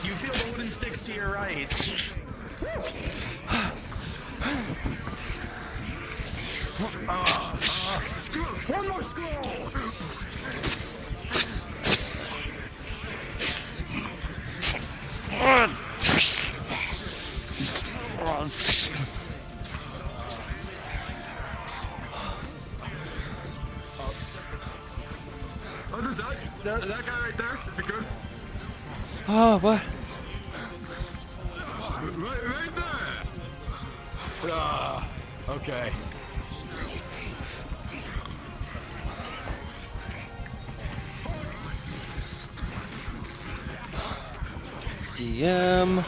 You feel the wooden sticks to your right. One more scroll! Oh, there's that guy right there, if you could. Oh, what? Right there! Ah, okay. DM.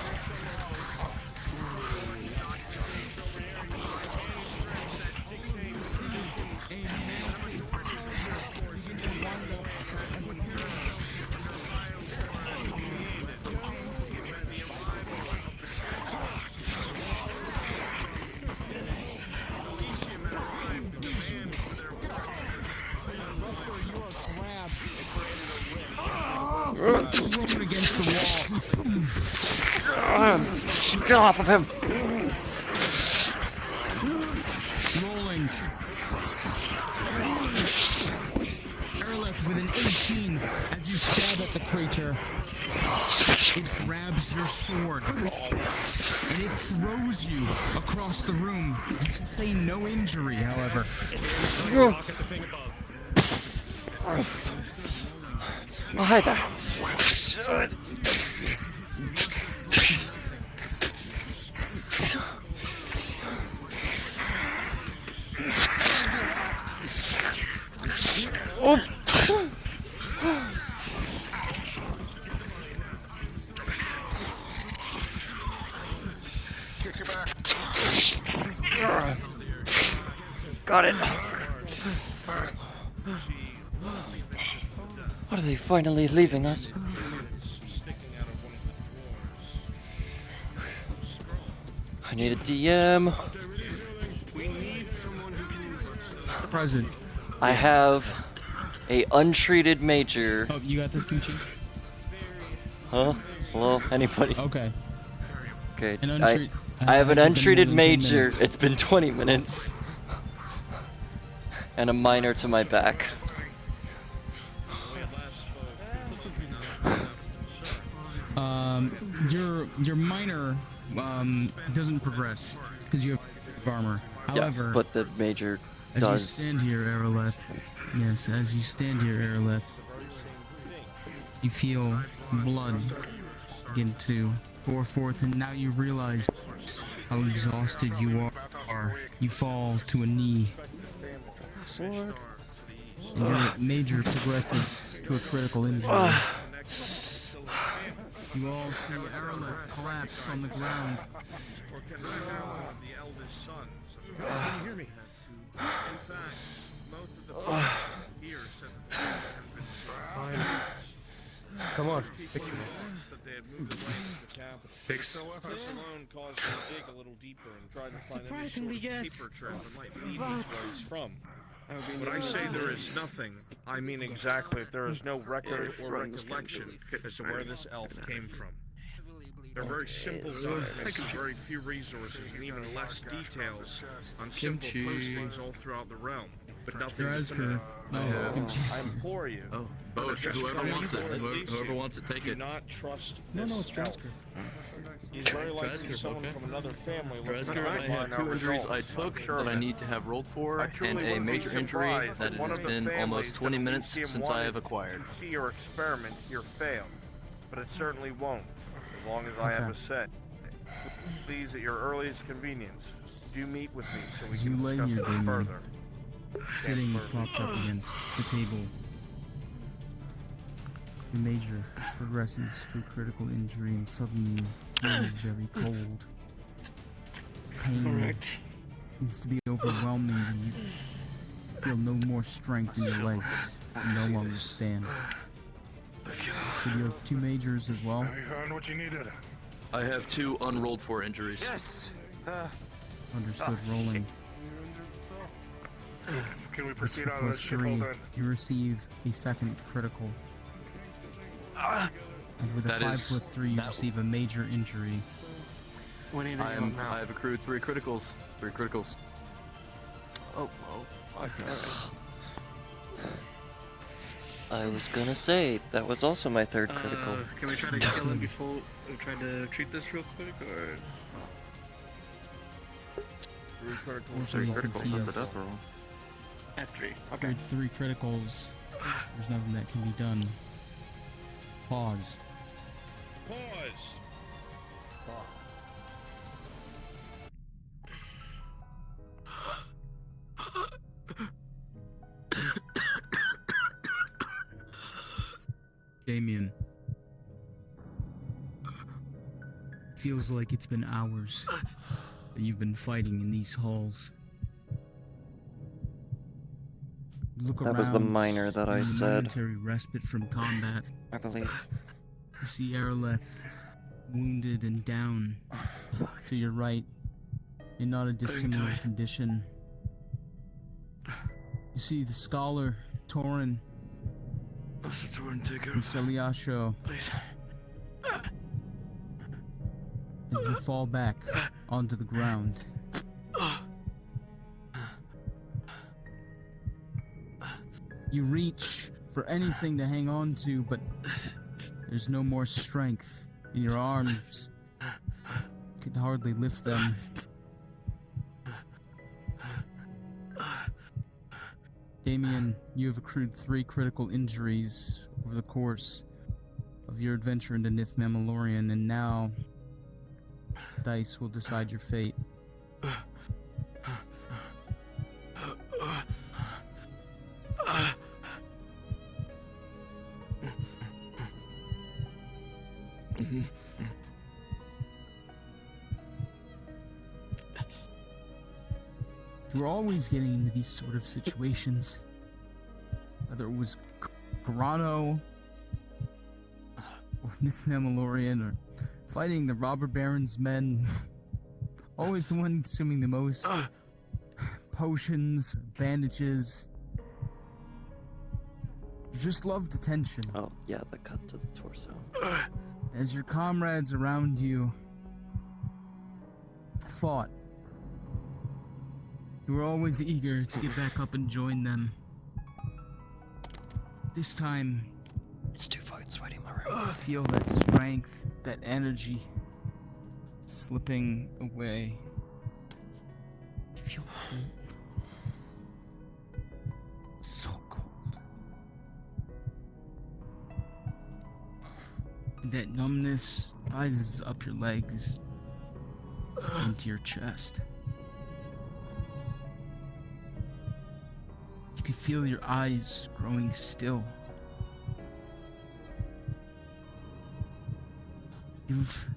Against the wall. Get off of him! Rolling. Araleth with an 18 as you stab at the creature. It grabs your sword and it throws you across the room. You sustain no injury, however. Oh, hi there. Oh. Got it. What are they finally leaving us? I need a DM. Present. I have a untreated major. Oh, you got this, Gucci? Huh? Hello? Anybody? Okay. Okay. An I have an has it been untreated more than 10 major. minutes? It's been 20 minutes. And a minor to my back. Your minor doesn't progress because you have armor. However, Yeah, but the major as does. you stand here, Araleth, yes, as you stand here, Araleth, you feel blood begin to pour forth, and now you realize how exhausted you are. You fall to a knee. Sword. And your major progresses to a critical injury. You all see Araleth collapse on the ground. The eldest sons. Can you hear me? In fact, most of the people here said that they have been Come on, that they had moved away from the capital. Fix. This alone caused them to dig a little deeper and try to find any sort Surprisingly, of yes. paper trail that might lead me to where he's from. When I say there is nothing, I mean exactly there is no record or recollection as to where this elf came from. They're very simple documents, very few resources, and even less details on simple postings all throughout the realm. But nothing definitive. I implore you. Whoever wants it. Whoever wants it, take do it. not trust No, this it's elf. Drasker. He's very likely Drasker, someone okay. from another family looking Drasker, to I have undermine 2 our injuries I results. took Sure that I of it. need to have rolled for, I and truly a wouldn't be major injury surprised that if it one has of the been families almost 20 that minutes Elysium since I have wanted acquired. to see your experiment here fail, but it certainly won't, as long as I have a Okay. set. Please, at your earliest convenience, do meet with me so we As can you lay discuss here, this Damien, further. sitting Chancellor. propped up against the table. The major progresses to a critical injury and suddenly you feel very cold. Pain Correct. seems to be overwhelming and you feel no more strength in your legs. You no longer stand. So you have 2 majors as well? Have you found what you needed? I have 2 unrolled for injuries. Yes. Understood, rolling. Can we That's proceed your out of plus this ship 3. then? You receive a second critical. And with a That 5 is- plus 3, you receive a major injury. What do you I have accrued 3 criticals. 3 criticals. Oh, okay. I was gonna say, that was also my 3rd critical. Can we try to kill him before we try to treat this real quick, or? So you can see That's a is death roll. At 3. you had 3 criticals. There's nothing that can be done. Pause. Pause! Damien. Feels like it's been hours that you've been fighting in these halls. You look That was the around, minor that I in the said. momentary respite from combat. I believe. You see Araleth wounded and down to your right in not a dissimilar condition. You see the scholar, Torin, Mr. Torin, take and Celiasho. Please. And you fall back onto the ground. You reach for for anything to hang on to, but there's no more strength in your arms. You can hardly lift them. Damien, you have accrued 3 critical injuries over the course of your adventure into Nythmamalorien, and now dice will decide your fate. You were always getting into these sort of situations, whether it was Corano or Nythmamalorien or fighting the robber baron's men. Always the one consuming the most potions, or bandages. You just loved attention. Oh, yeah, the cut to the torso. As your comrades around you fought, you were always eager to get back up and join them. This time, it's too fucking sweaty in my room. Feel that strength, that energy slipping away. Feel cold. So cold. And that numbness rises up your legs into your chest. You can feel your eyes growing still. You've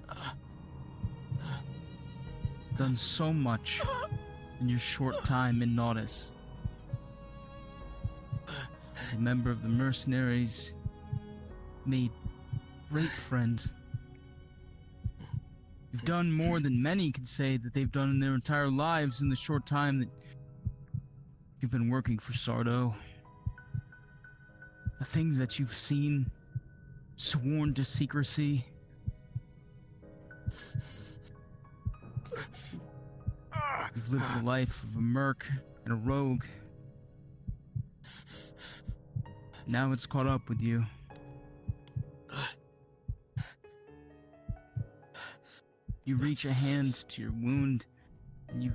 done so much in your short time in Nautis. As a member of the mercenaries, made great friends. You've done more than many could say that they've done in their entire lives in the short time that you've been working for Sardo. The things that you've seen, sworn to secrecy. You've lived the life of a merc and a rogue. Now it's caught up with you. You reach a hand to your wound, and you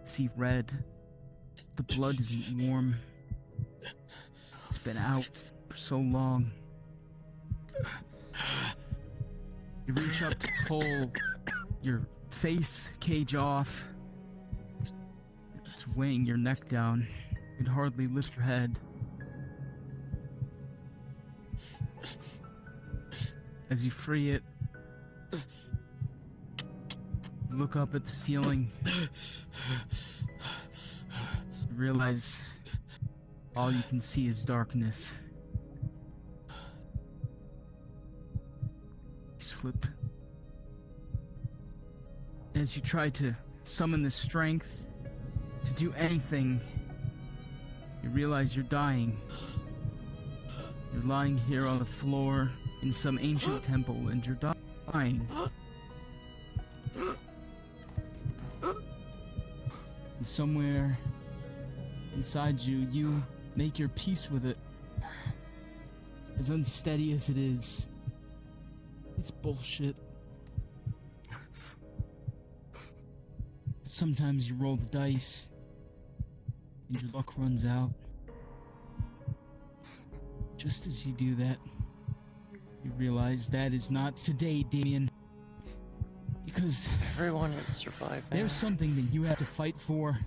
see red. The blood isn't warm. It's been out for so long. You reach up to pull your face cage off. It's weighing your neck down. You can hardly lift your head. As you free it, you look up at the ceiling. You realize all you can see is darkness. You slip. As you try to summon the strength to do anything, you realize you're dying. You're lying here on the floor in some ancient temple, and you're dying. And somewhere inside you, you make your peace with it. As unsteady as it is, it's bullshit. Sometimes you roll the dice, and your luck runs out. Just as you do that, you realize that is not today, Damien. Because everyone is surviving. There's something that you have to fight for.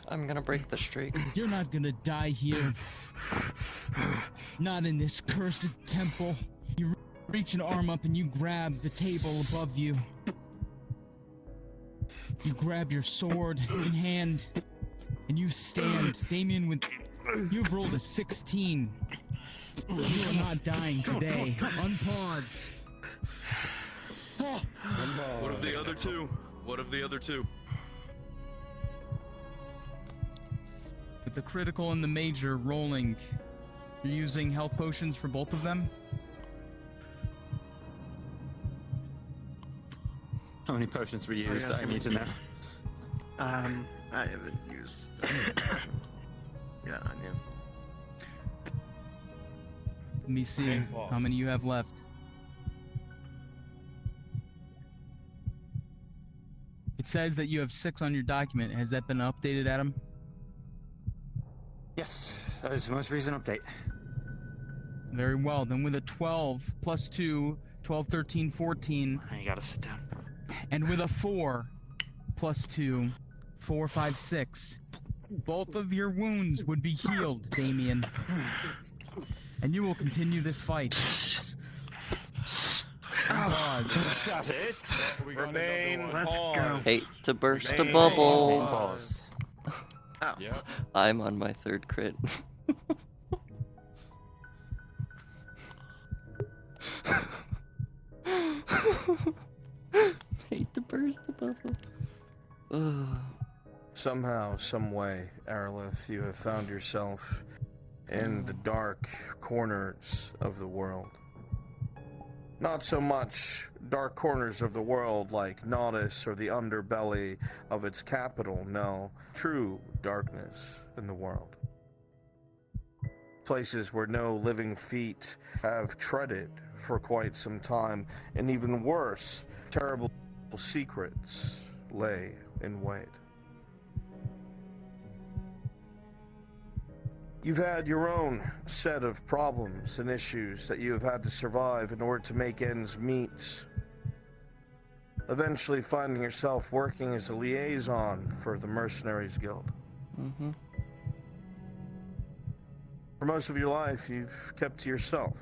I'm gonna break the streak. You're not gonna die here. Not in this cursed temple. You reach an arm up and you grab the table above you. You grab your sword in hand and you stand. Damien, you've rolled a 16. You are not dying today. Unpause. What of the other two? What of the other two? With the critical and the major rolling, you're using health potions for both of them? How many potions were used? I need to know. I haven't used a potion. Yeah, I knew. me see Main boss. how many you have left. It says that you have 6 on your document. Has that been updated, Adam? Yes, that is the most recent update. Very well. Then with a 12 plus 2, 12, 13, 14. You gotta sit down. And with a 4 plus 2, 4, 5, 6. Both of your wounds would be healed, Damien. And you will continue this fight. Shut it. Remain Hate to burst a Remain bubble. paused. Yep. I'm on my 3rd crit. Hate to burst the bubble. Somehow, some way, Araleth, you have found yourself in the dark corners of the world. Not so much dark corners of the world like Naudis or the underbelly of its capital, no. True darkness in the world. Places where no living feet have treaded for quite some time, and even worse, terrible secrets lay in wait. You've had your own set of problems and issues that you have had to survive in order to make ends meet. Eventually finding yourself working as a liaison for the Mercenaries Guild. Mm-hmm. For most of your life, you've kept to yourself.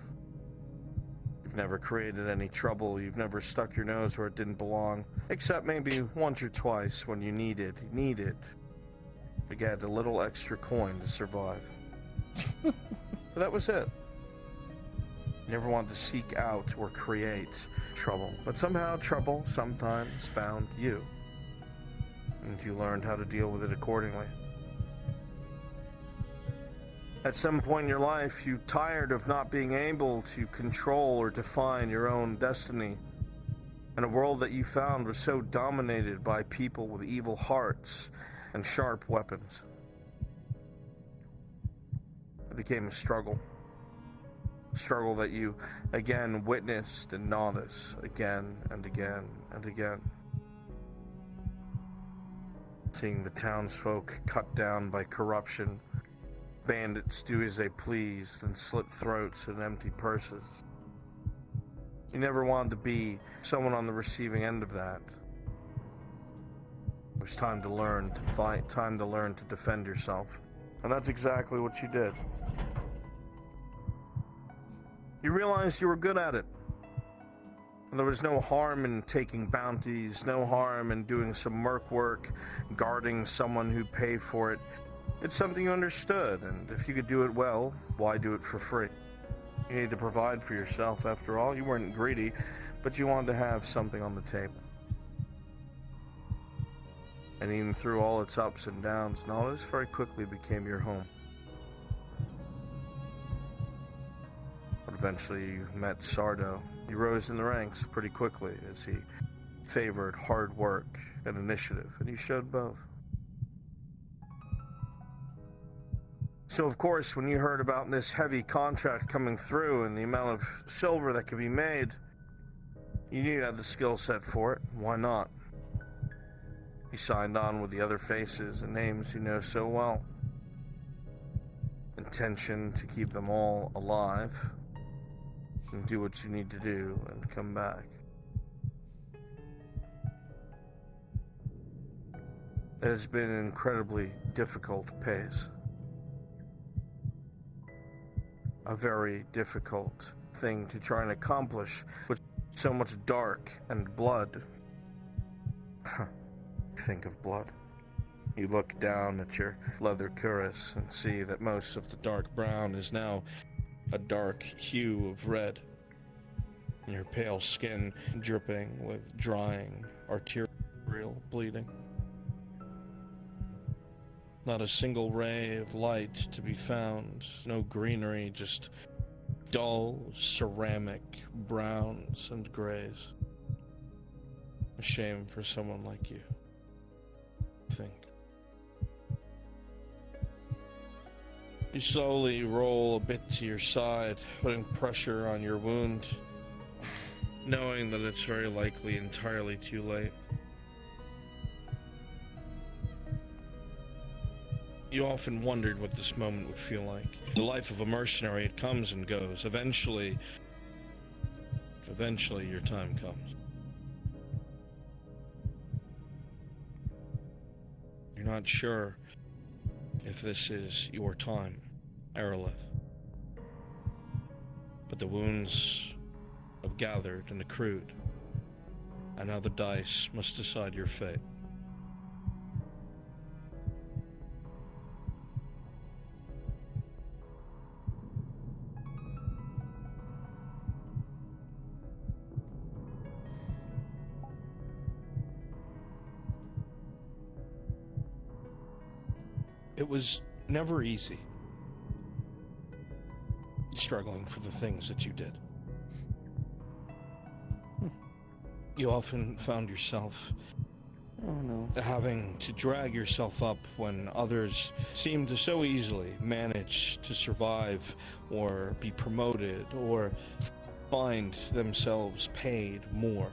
You've never created any trouble. You've never stuck your nose where it didn't belong, except maybe once or twice when you needed to get a little extra coin to survive. But that was it. You never wanted to seek out or create trouble, but somehow trouble sometimes found you, and you learned how to deal with it accordingly. At some point in your life, you tired of not being able to control or define your own destiny, and a world that you found was so dominated by people with evil hearts and sharp weapons. It became a struggle. A struggle that you again witnessed in Naudis again and again and again. Seeing the townsfolk cut down by corruption, bandits do as they pleased and slit throats and empty purses. You never wanted to be someone on the receiving end of that. It was time to learn to fight, time to learn to defend yourself. And that's exactly what you did. You realized you were good at it. And there was no harm in taking bounties, no harm in doing some merc work, guarding someone who'd pay for it. It's something you understood, and if you could do it well, why do it for free? You need to provide for yourself, after all. You weren't greedy, but you wanted to have something on the table. And even through all its ups and downs, Naudis very quickly became your home. But eventually you met Sardo. He rose in the ranks pretty quickly as he favored hard work and initiative, and you showed both. So of course, when you heard about this heavy contract coming through and the amount of silver that could be made, you knew you had the skill set for it. Why not? You signed on with the other faces and names you know so well. Intention to keep them all alive and do what you need to do and come back. It has been an incredibly difficult pace. A very difficult thing to try and accomplish with so much dark and blood. Think of blood. You look down at your leather cuirass and see that most of the dark brown is now a dark hue of red. And your pale skin dripping with drying arterial bleeding. Not a single ray of light to be found, no greenery, just dull ceramic browns and grays. A shame for someone like you. Think. You slowly roll a bit to your side, putting pressure on your wound, knowing that it's very likely entirely too late. You often wondered what this moment would feel like. The life of a mercenary, it comes and goes. Eventually your time comes. You're not sure if this is your time, Araleth. But the wounds have gathered and accrued, and now the dice must decide your fate. It was never easy, struggling for the things that you did. You often found yourself having to drag yourself up when others seemed to so easily manage to survive or be promoted or find themselves paid more.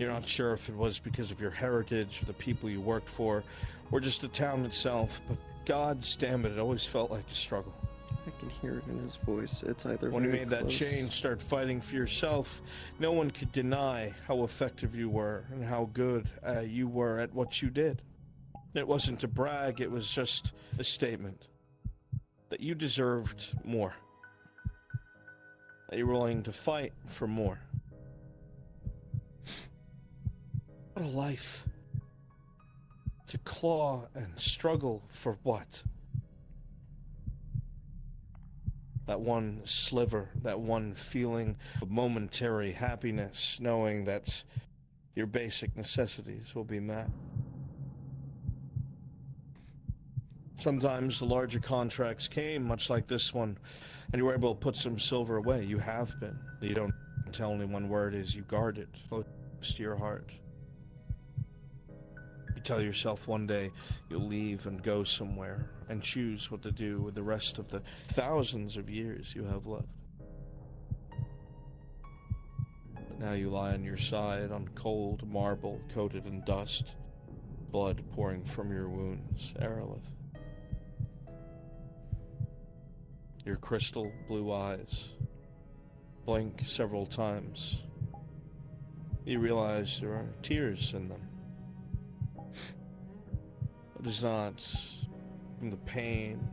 You're not sure if it was because of your heritage or the people you worked for or just the town itself, but God damn it always felt like a struggle. I can hear it in his voice. It's either when you very made that close. change, start fighting for yourself, no one could deny how effective you were and how good you were at what you did. It wasn't to brag, it was just a statement that you deserved more, that you were willing to fight for more. What a life. To claw and struggle for what? That one sliver, that one feeling of momentary happiness, knowing that your basic necessities will be met. Sometimes the larger contracts came, much like this one, and you were able to put some silver away. You have been. You don't tell anyone where it is, you guard it close to your heart. You tell yourself one day you'll leave and go somewhere and choose what to do with the rest of the thousands of years you have left. But now you lie on your side on cold marble coated in dust, blood pouring from your wounds, Araleth. Your crystal blue eyes blink several times. You realize there are tears in them. It is not from the pain.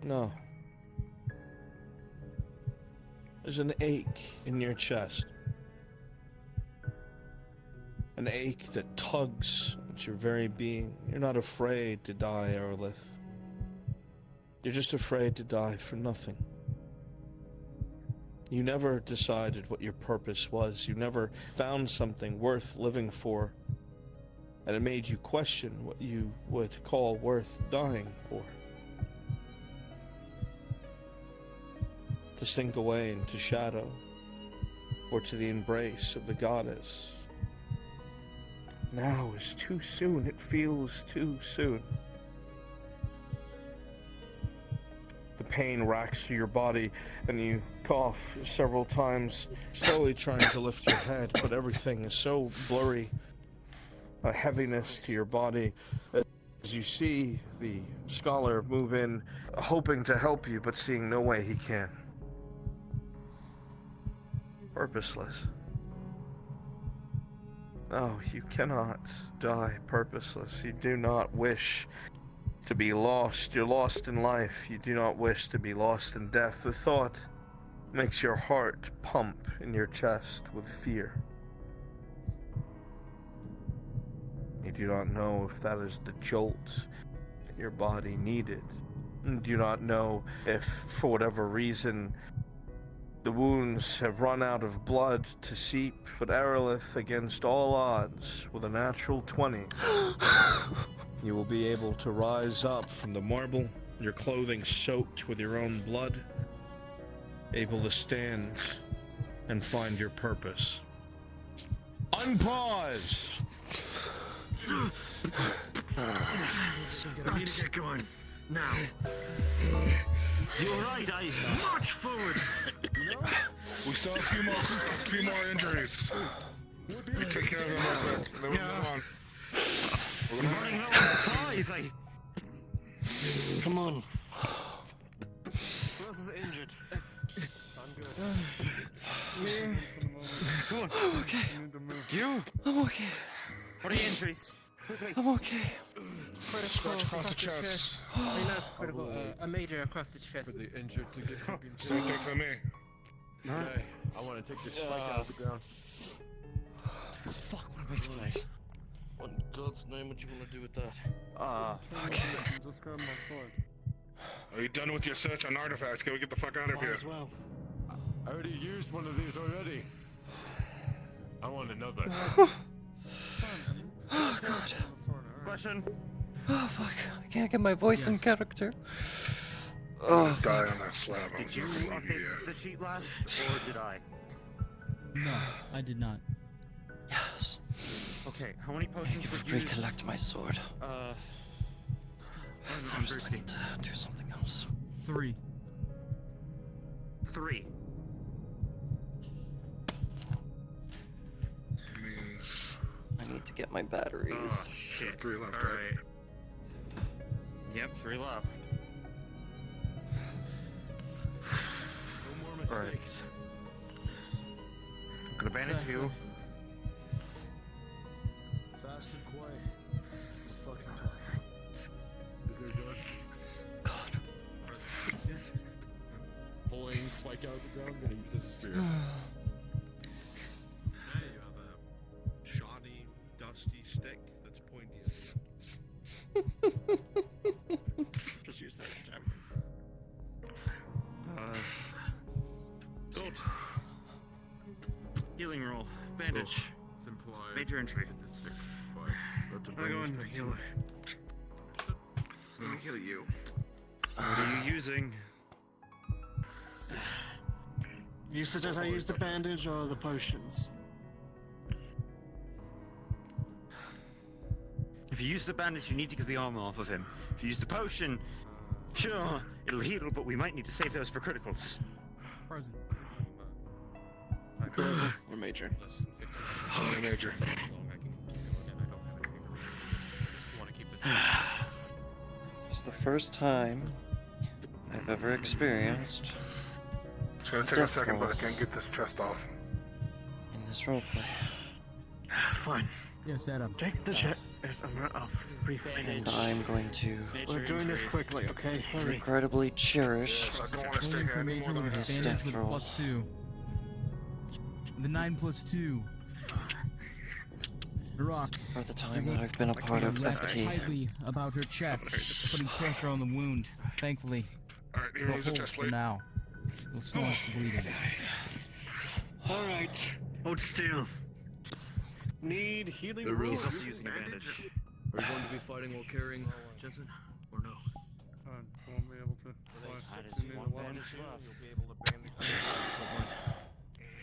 No. There's an ache in your chest. An ache that tugs at your very being. You're not afraid to die, Araleth. You're just afraid to die for nothing. You never decided what your purpose was. You never found something worth living for. And it made you question what you would call worth dying for. To sink away into shadow, or to the embrace of the goddess. Now is too soon. It feels too soon. The pain racks through your body, and you cough several times, slowly trying to lift your head, but everything is so blurry. A heaviness to your body as you see the scholar move in, hoping to help you, but seeing no way he can. Purposeless. No, you cannot die purposeless. You do not wish to be lost. You're lost in life. You do not wish to be lost in death. The thought makes your heart pump in your chest with fear. You do not know if that is the jolt that your body needed. You do not know if, for whatever reason, the wounds have run out of blood to seep. But Araleth, against all odds, with a natural 20, you will be able to rise up from the marble, your clothing soaked with your own blood, able to stand and find your purpose. Unpause! We need to get going. Now. You're right, I march forward. We still have a few more injuries. We take care of them real quick, and then we'll move on. We're running low on supplies. Come on. Who else is injured? I'm good. Come on. I'm okay. You? I'm okay. What are your injuries? Quickly. I'm okay. Scratch across the chest. Critical, a major across the chest. For the injured to get Same thing for me. Okay, I want to take this spike out of the ground. Fuck, what am I supposed to What in God's name would you want to do with that? okay. Just grab my sword. Are you done with your search on artifacts? Can we get the fuck out of here? As well. I already used one of these already. I want another. Oh god. Question. Oh fuck. I can't get my voice in character. Oh, die on that slab. I Did was you not gonna leave you update here. the sheet last, or did I? No, I did not. Yes. Okay, how many potions I need would to you recollect my sword. I'm First, I thirsty. need to do something else. 3. 3. Means I need to get my batteries. Shit. 3 left, All right. Yep, 3 left. No more mistakes. I'm gonna bandage you. Fast and quiet. Fucking talk. Is there done? God. Pulling spike out of the ground, gonna use it as a spear. Now you have a shoddy, dusty stick that's pointy at you. Just use that jab. Gold. Healing roll. Bandage. It's implied. Major injury. It's a stick, but let the I'm brain going to speak heal. Let me heal you. What are you using? You suggest I use the bandage or the potions? If you use the bandage, you need to get the armor off of him. If you use the potion, sure, it'll heal, but we might need to save those for criticals. Present. Or major? Less than 15 major. It's the first time I've ever experienced It's gonna take a second, but I can't get this chest off. in this roleplay. Fine. Yes, Adam. Take the chest. There's a minute of brief. And I'm going to We're doing this quickly, okay? Hurry. incredibly cherish I don't want to stay Rolling here for any major more than with His advantage death with a roll. +2. The 9 + 2. The rock. for the time that I've been a part of Left FT. tightly about her chest, putting pressure on the wound. Thankfully, Alright, the here's the hold chest for plate. now. You'll staunch the bleeding. Alright. Hold still. Need healing They're really roll? also using a bandage. Are you going to be fighting while carrying Jensen? Or no? I won't be able to. I just one bandage left. You'll be able to bandage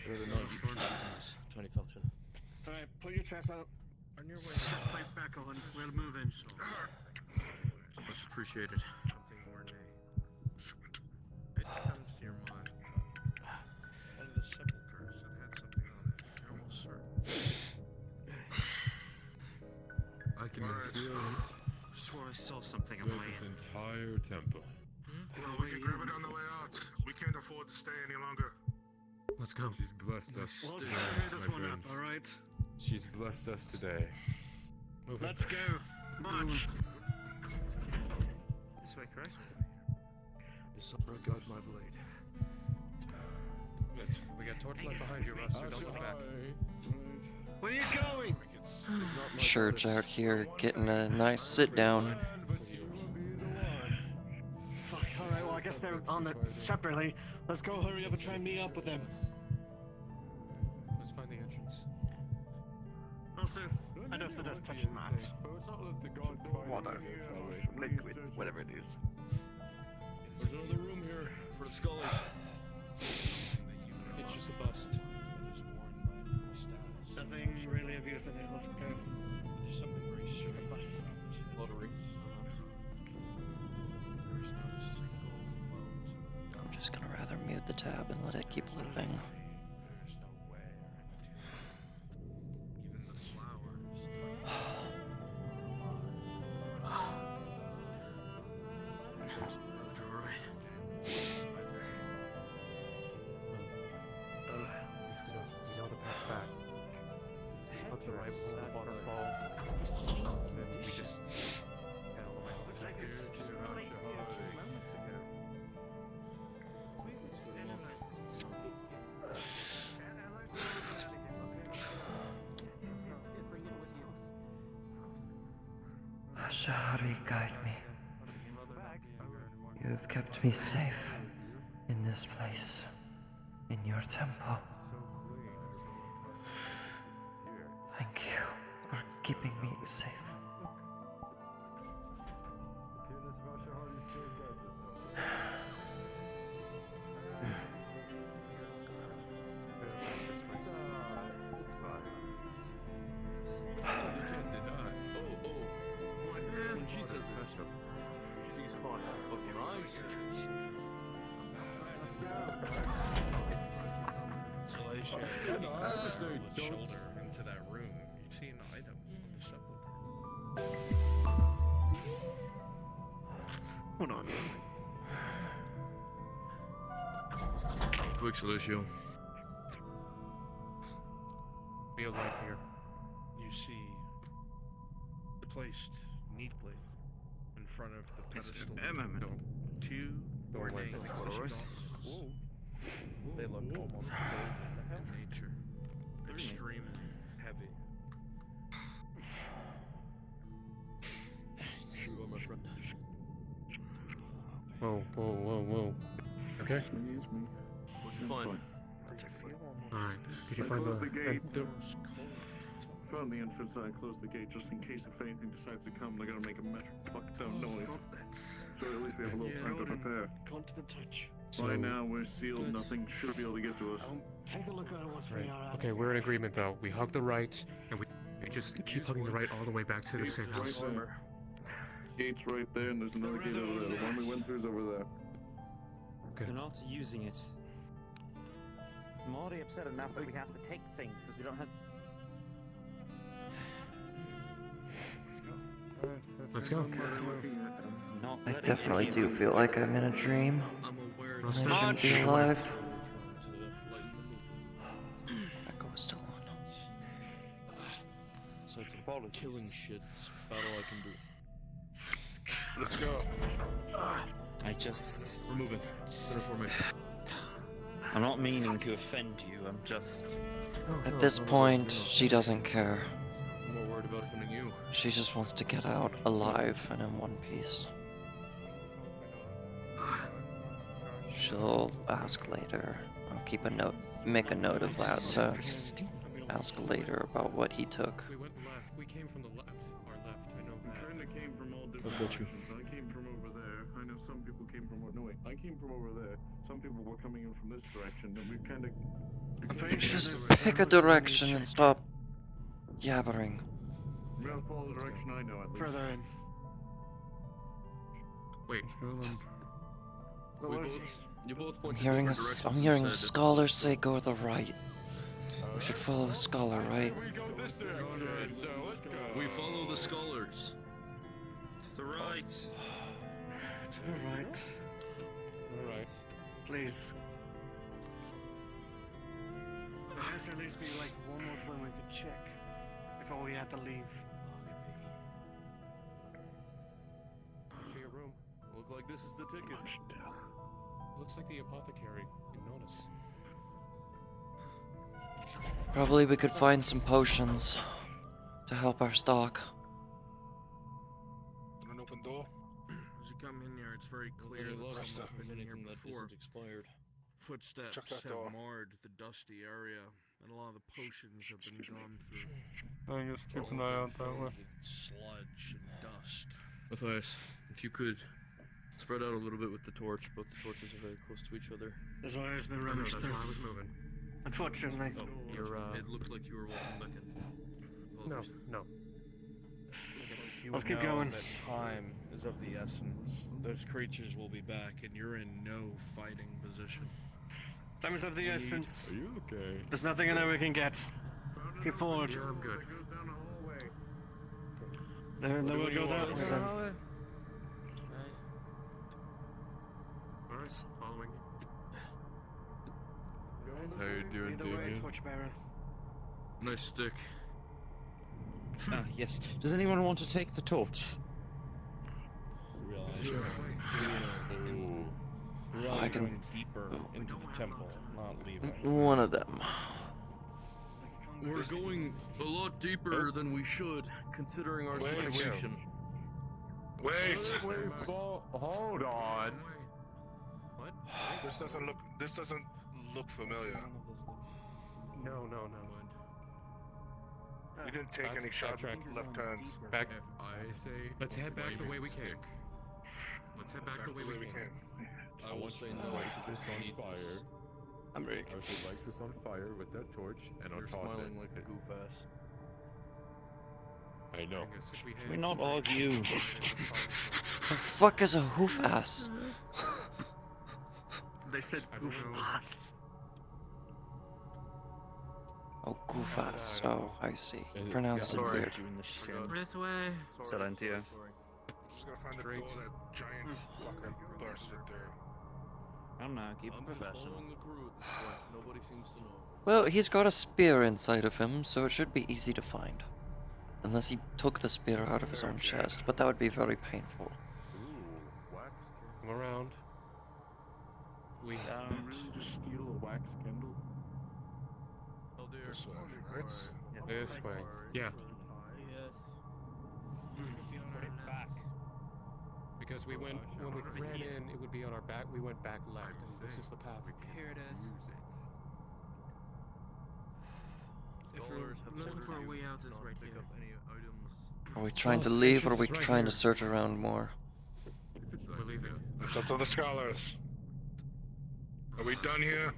Or they're not using this tiny function. Alright, put your chest out. On your way Chest plate back on. We're moving. Much appreciated. something more nay. It comes to your mind. One of the sepulchres that had something on it. You're almost certain. I can feel it. Swore I saw something on Throughout my this end. entire temple. Well, we can grab it on the way out. We can't afford to stay any longer. Let's go. She's blessed us Well, today, hurry this my one up, friends. alright? She's blessed us today. Move it. Let's go. March. This way, correct? This summer got my blade. Good. We got torchlight behind you, Russ, so don't look back. Where are you going? Church out here getting a nice sit down. Fuck, alright, well, I guess they're on it separately. Let's go hurry up and try and meet up with them. Let's find the entrance. Also, I don't have to just touch mats. Water, liquid, whatever it is. There's another room here for the scully. It's just a bust. Nothing really of use in it. Let's go. Just a bus. A lot just gonna rather mute the tab and let it keep looping. We know the path back. Up the right below the waterfall. Then we just head all the way over here. Shari, guide me. You have kept me safe in this place, in your temple. Thank you for keeping me safe. She's fine. Open your eyes. Salacia, with shoulder into that room, you see an item on the sepulcher. Hold on. Quick, Salacia. Be a light here. You see, placed neatly in front of the pedestal, two ornate dolls. They look almost In nature, extremely heavy. Whoa, whoa, whoa, whoa. Okay. It's me. What'd you find? Alright. Did you find the gate? Found the entrance and I closed the gate just in case if anything decides to come, they're gonna make a metric fuck ton noise. So at least we have a little time to prepare. Constant touch. By now we're sealed, nothing should be able to get to us. Take a look at it once we are out. Okay, we're in agreement though. We hug the right, and we just keep hugging the right all the way back to the Gate's safe right house. there. Gate's right there, and there's another gate over there. The one we went through is over there. Okay. We're not using it. I'm already upset enough that we have to take things because we don't have. Let's go. I definitely do feel like I'm in a dream. I shouldn't be alive. Echo is still on. So it's probably killing shit. It's about all I can do. Let's go. I just. We're moving. Center formation. I'm not meaning to offend you. I'm just. At this point, she doesn't care. I'm more worried about offending you. She just wants to get out alive and in one piece. She'll ask later. I'll keep a note, make a note of that to ask later about what he took. We went left. We came from the left. Our left. I know We that. kind of came from all different directions. I came from over there. I know some people came from. No wait, I came from over there. Some people were coming in from this direction, and we kind of. Just pick a direction and stop yabbering. We're gonna follow the direction I know at least. Further in. Wait. You both I'm pointed hearing different I'm directions hearing and a said- scholar say go to the right. We should follow a scholar, right? We go this direction, so let's go. We follow the scholars. To the right. To the right. Alright. Please. There has to at least be like one more thing we could check before we have to leave. See your room. Look like this is the ticket. Looks like the apothecary. You notice. Probably we could find some potions to help our stock. An open door. As you come in here, it's very clear that someone's been in here before. Expired. Footsteps Check that have door. marred the dusty area, and a lot of the potions have been gone through. I guess keep an eye out that way. Sludge and dust. Matthias, if you could spread out a little bit with the torch. Both the torches are very close to each other. That's why it's been I know, rummaged that's through. why I was moving. Unfortunately. Oh, you're It looked like you were walking back in. No, no. You Let's would keep know going. that time is of the essence. Those creatures will be back, and you're in no fighting position. Time is of the essence. Are you okay? There's nothing in there we can get. Keep forward. Yeah, I'm good. Then we'll go that way then. Alright, following you. How you doing, Either way, Damien? Torchbearer. Nice stick. Ah, yes. Does anyone want to take the torch? I can. Going deeper into the temple, not leaving. One of them. We're going a lot deeper than we should, considering our situation. Wait! Hold on. What? This doesn't look familiar. No. We didn't take any sharp left turns. Back. I say. Let's head back the way we stick. came. Let's head back the way we came. I want to say no to this on fire. I'm ready. I should light this on fire with that torch, and I'll You're toss smiling it. like a goof ass. I know. Can we not argue? The fuck is a hoof ass? They said goof ass. Oh, goof ass. Oh, I see. Pronounced it weird. This way. Silentio. Just gotta find the door that giant fucker bursted through. I don't know, keep it professional. Nobody seems to know. Well, he's got a spear inside of him, so it should be easy to find. Unless he took the spear out of his own chest, but that would be very painful. Come around. We Really just steal a wax candle? This way, right? This way. Yeah. Because we went, when we ran in, it would be on our back. We went back left, and this is the path. Here it is. If we're looking for a way out, it's right here. Are we trying to leave, or are we trying to search around more? We're leaving. It's up to the scholars. Are we done here?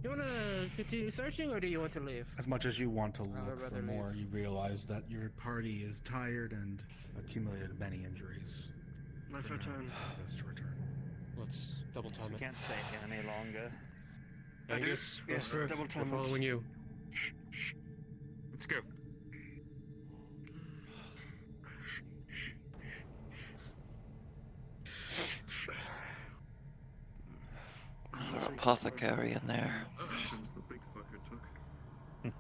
You wanna continue searching, or do you want to leave? As much as you want to would look for rather more, you realize that your party is tired and accumulated many injuries. Let's return. It's best to return. Let's double time We it. can't stay here any longer. Angus, Yes, we're double time it. following you. Let's go. There's an apothecary in there. Since the big fucker took.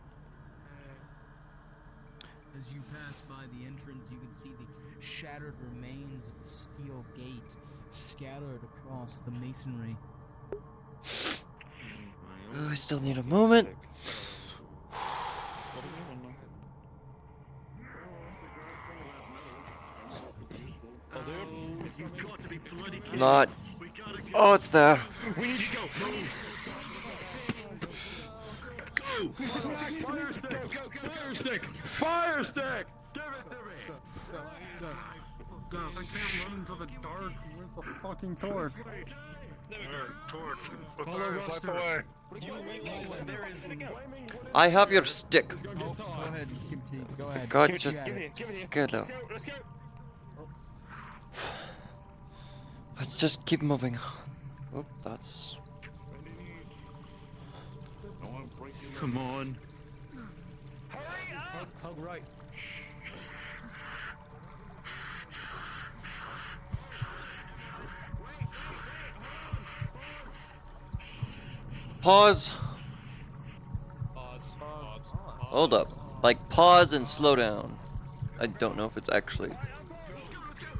As you pass by the entrance, you can see the shattered remains of the steel gate scattered across the masonry. Oh, I still need a moment. You've got to be bloody kidding. Not. Oh, it's there. We need to go. Move. Go! Fire stick! Fire stick! Fire stick! Give it to me! God, I can't run into the dark. Where's the fucking torch? Torch. Follow Matthias, light the way. I have your stick. Go ahead, Kimchi. Go ahead. God, Get just you at it. get up. Let's just keep moving. Oh, that's. Come on. Hug right. Pause. Hold up. Like, pause and slow down. I don't know if it's actually.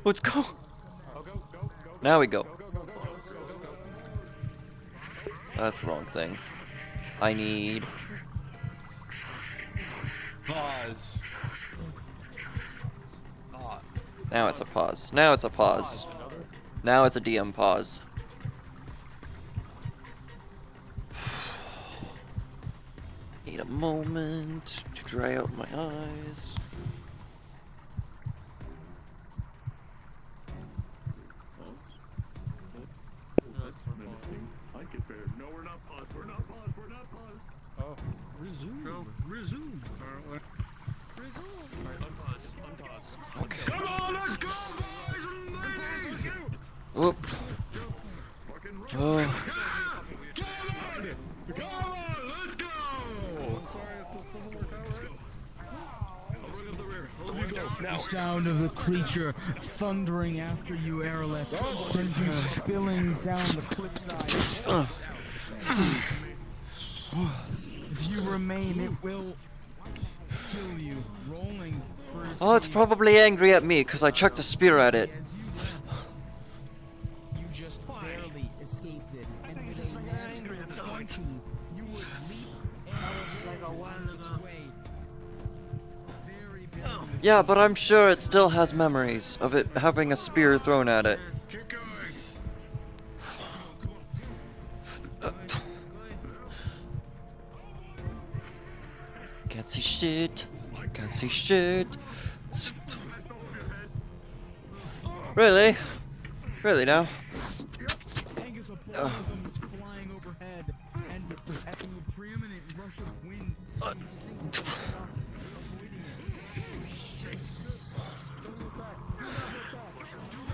Let's go. Now we go. That's the wrong thing. I need. Pause. Now it's a pause. Now it's a pause. Now it's a DM pause. Need a moment to dry out my eyes. I get there. No, we're not paused. We're not paused. We're not paused. Oh, resume. Go. Resume. Okay. Come on, let's go, boys and ladies! Oop. Oh. Come on, let's go! Sorry if this doesn't work out. Let's go. I'll bring up the rear. I'll let you go. The sound of the creature thundering after you, Araleth, sends you spilling down the cliffside. If you remain, it will kill you, rolling for its Oh, it's probably angry at me because I chucked a spear at it. You just barely escaped it, and with a natural 20, you would leap like a wild its way. Very, very Yeah, but I'm sure it still has memories of it having a spear thrown at it. Can't see shit. Can't see shit. Really? Really now? flying overhead, and at the preeminent rush of wind,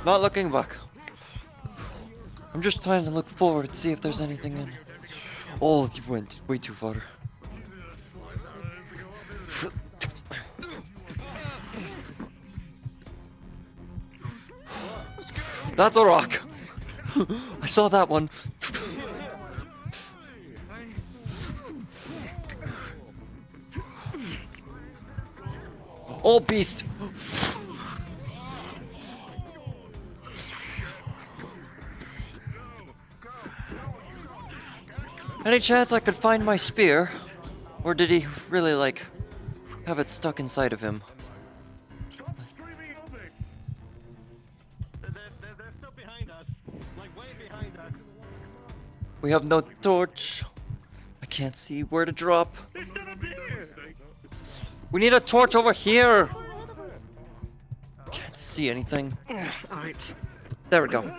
Not looking back. I'm just trying to look forward, see if there's anything in. Oh, you went way too far. That's a rock. I saw that one. Oh, beast. Any chance I could find my spear? Or did he really, like, have it stuck inside of him? They're still behind us. Like, way behind us. We have no torch. I can't see where to drop. They're still up here! We need a torch over here. Can't see anything. Alright. There we go.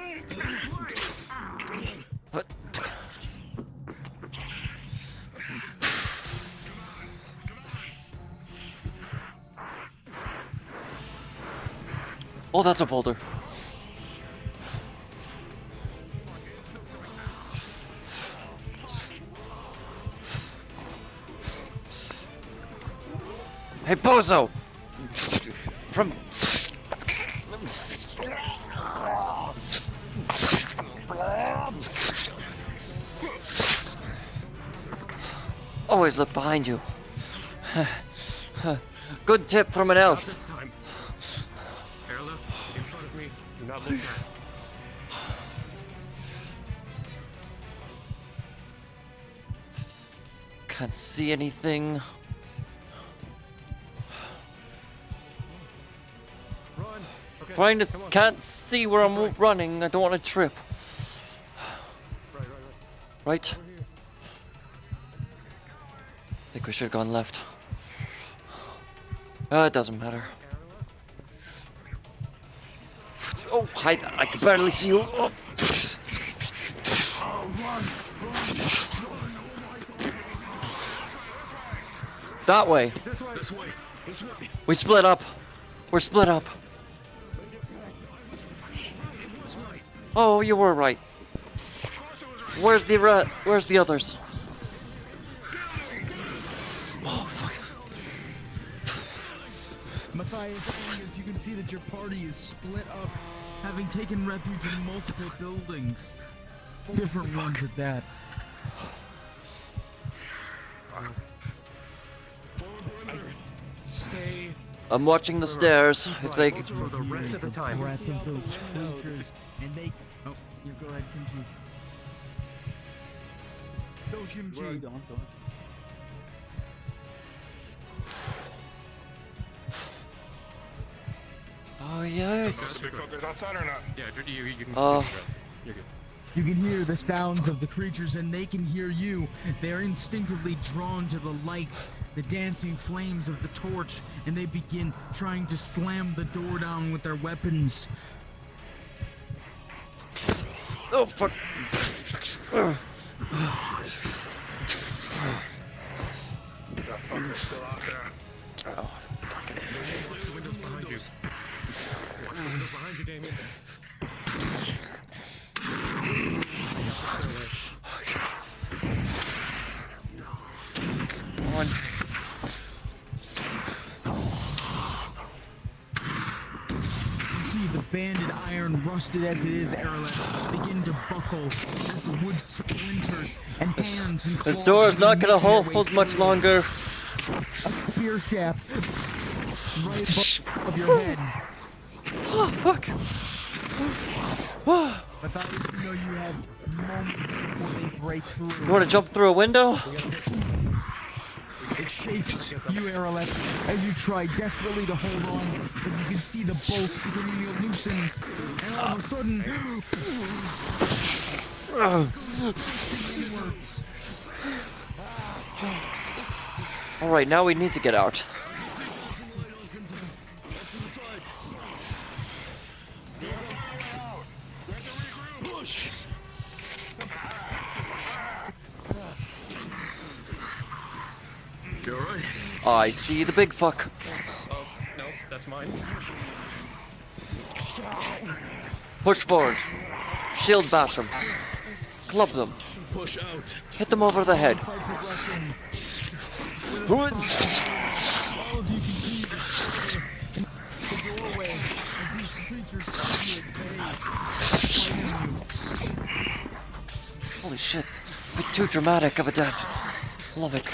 Oh, that's a boulder. Hey, bozo! From... Always look behind you. Good tip from an elf. This time. Araleth, in front of me. Do not look back. Can't see anything. Run. Okay. Trying to... come on. Can't see where I'm running. I don't want to trip. Right? I think we should have gone left. It doesn't matter. Oh, I can barely see you. Oh. That way. This way. This way. We split up. We're split up. Oh, you were right. Where's the others? Oh, fuck. Matthias, as you can see that your party is split up, having taken refuge in multiple buildings. Different ones at that. Stay. I'm watching the stairs. If they... For the rest of the time. Breath of those creatures, and they... Oh, you go ahead, Kimchi. Go, Kimchi. Don't. Oh, yes. Big fuckers outside or not? Yeah, you can. Oh. You're good. You can hear the sounds of the creatures, and they can hear you. They are instinctively drawn to the light, the dancing flames of the torch, and they begin trying to slam the door down with their weapons. Oh, fuck. That fucker's still out there. Oh. banded iron, rusted as it is, Araleth, begin to buckle as the wood splinters and hands and claws. This door is not gonna begin to make hold their way much through. longer. A spear shaft right above your head. Oh, fuck. But that is, you know, you have moments before they break through. You wanna jump through a window? It shakes you, Araleth, as you try desperately to hold on, but you can see the bolts beginning to loosen, and all of a sudden, Alright, now we need to get out. You alright? I see the big fuck. Oh, no, that's mine. Push forward. Shield bash them. Club them. Push out. Hit them over the head. Holy shit. A bit too dramatic of a death. Love it.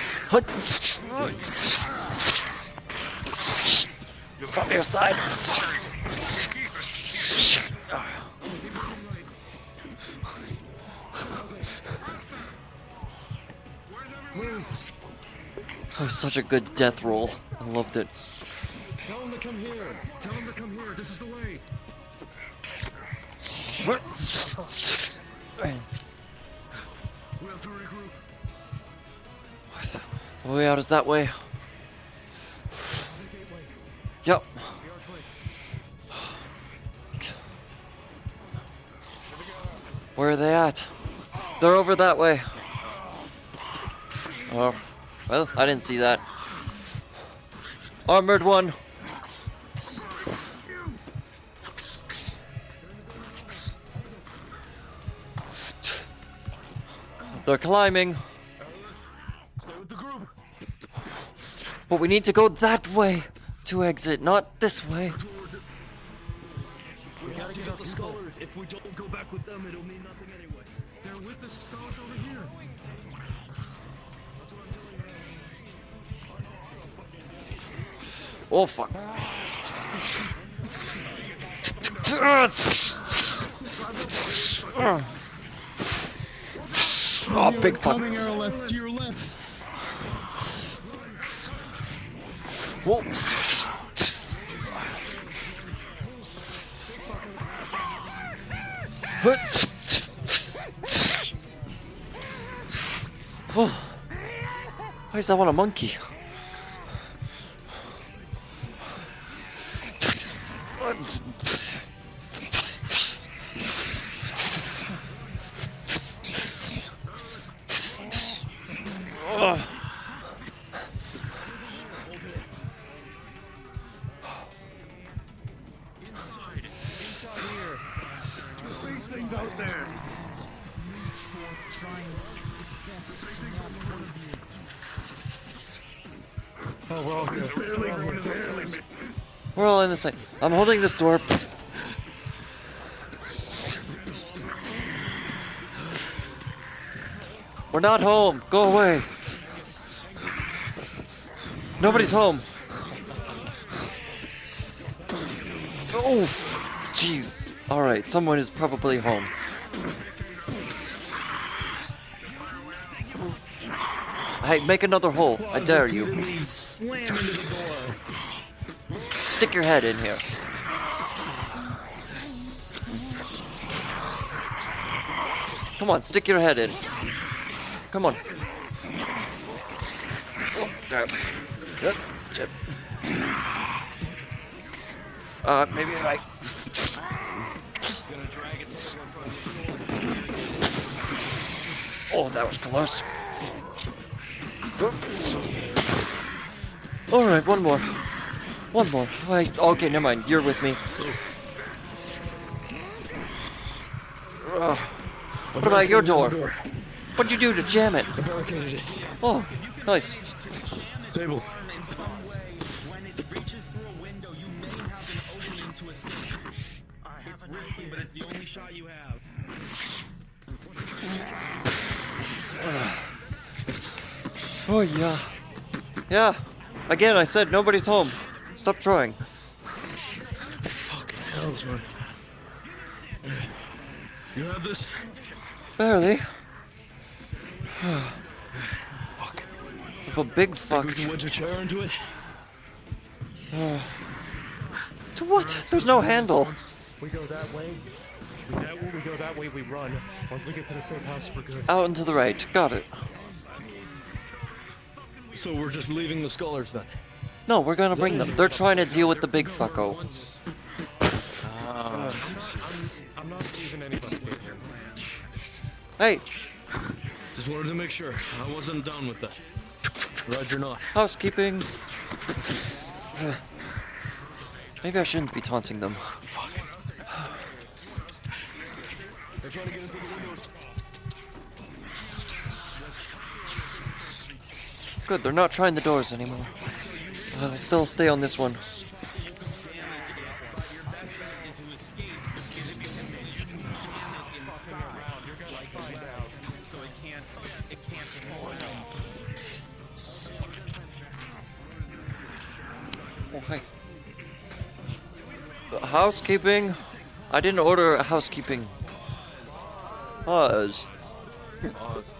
From your side. That was such a good death roll. I loved it. Tell him to come here. Tell him to come here. This is the way. What? We have to regroup. The way out is that way. Yep. Where are they at? They're over that way. Oh, well, I didn't see that. Armored one. They're climbing. But we need to go that way to exit, not this way. We gotta get out the scholars. If we don't go back with them, it'll mean nothing anyway. They're with the scholars over here. That's what I'm telling you. Oh, fuck. Oh, big fuck. Coming, Araleth, to your left. Whoa. Why does that want a monkey? Things out there. Oh, we're all good. We're all in the same. I'm holding this door. We're not home. Go away. Nobody's home. Oh, jeez. All right, someone is probably home. Hey, make another hole. I dare you. Stick your head in here. Come on, stick your head in. Come on. Oh, there. Chip. Maybe I... Oh, that was close. Alright, one more. One more. Wait, okay, never mind. You're with me. What about your door? What'd you do to jam it? I barricaded it. Oh, nice. Table. When it reaches through a window, you may have an opening to escape. Alright, risky, but it's the only shot you have. Oh yeah. Yeah. Again, I said nobody's home. Stop trying. Fucking hells, man. You have this? Barely. Fuck. If a big fuck. Think we can wedge a chair into it? To what? There's no handle. We go that way. We go that way, we run. Once we get to the safe house, we're good. Out and to the right. Got it. So we're just leaving the scholars then? No, we're gonna bring them. They're trying to deal with the big fucko. I'm not leaving anybody in here. Hey. Just wanted to make sure. I wasn't done with that. Roger not. Housekeeping. Maybe I shouldn't be taunting them. They're trying to get us through the windows. Good, they're not trying the doors anymore. Still stay on this one. Oh, hi. Housekeeping. I didn't order housekeeping. Pause. Pause.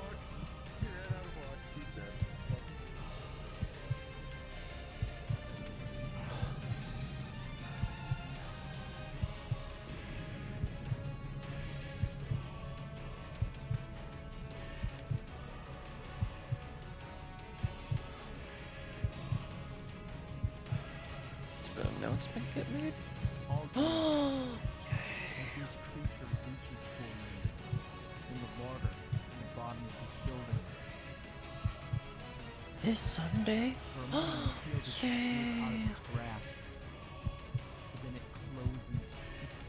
Did an announcement get made? As this creature reaches for you in the water in the bottom of this building. This Sunday? For a moment, you feel this slip out of Yay! its grasp, but then it closes its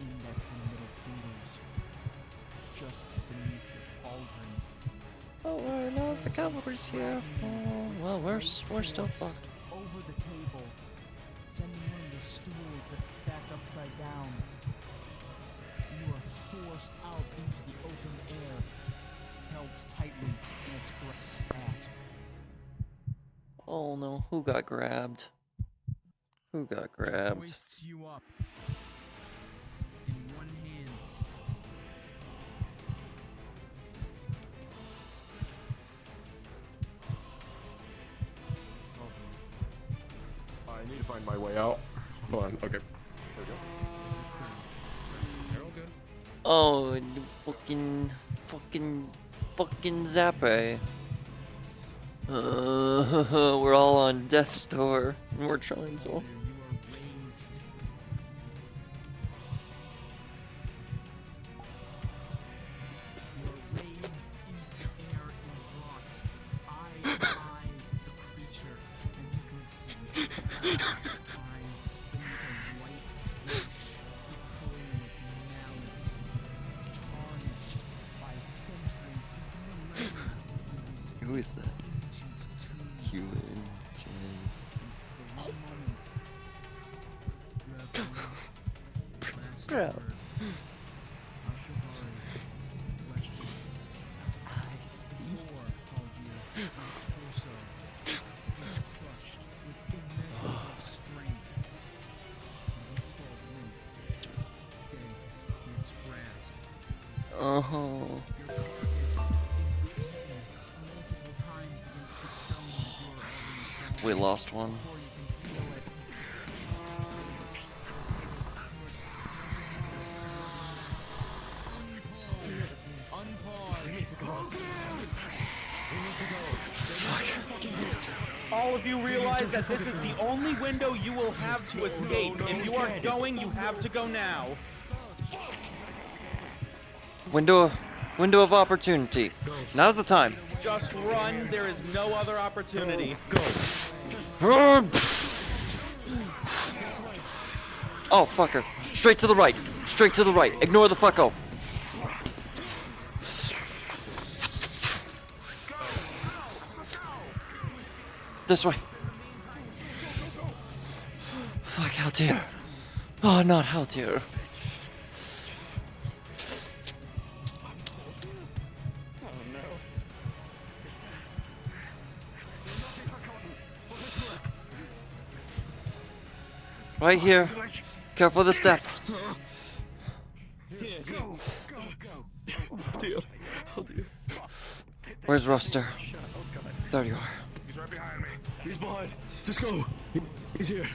index and middle fingers just beneath your pauldron. Oh, no, the cavalry's here. Oh, well, we're still fucked. Over the table, sending in the stools that stack upside down. You are forced out into the open air, held tightly in its grasp. Oh no, who got grabbed? Who got grabbed? Hoists you up in one hand. I need to find my way out. Hold on. Okay. There we go. They're all good. Oh, fucking Zappe. We're all on death's door, and we're trying so. Who is that? Human. Bro. I see. Oh. We lost one. All of you realize that this is the only window you will have to escape. If you are going, you have to go now. Window of opportunity. Now's the time. Just run. There is no other opportunity. Oh, fucker. Straight to the right. Straight to the right. Ignore the fucko. This way. Fuck, Haltier. Oh, not Haltier. Right here. Careful of the steps. Go, go, go. Deal. I'll do. Where's Ruster? There you are. He's right behind me. He's behind. Just go. He's here.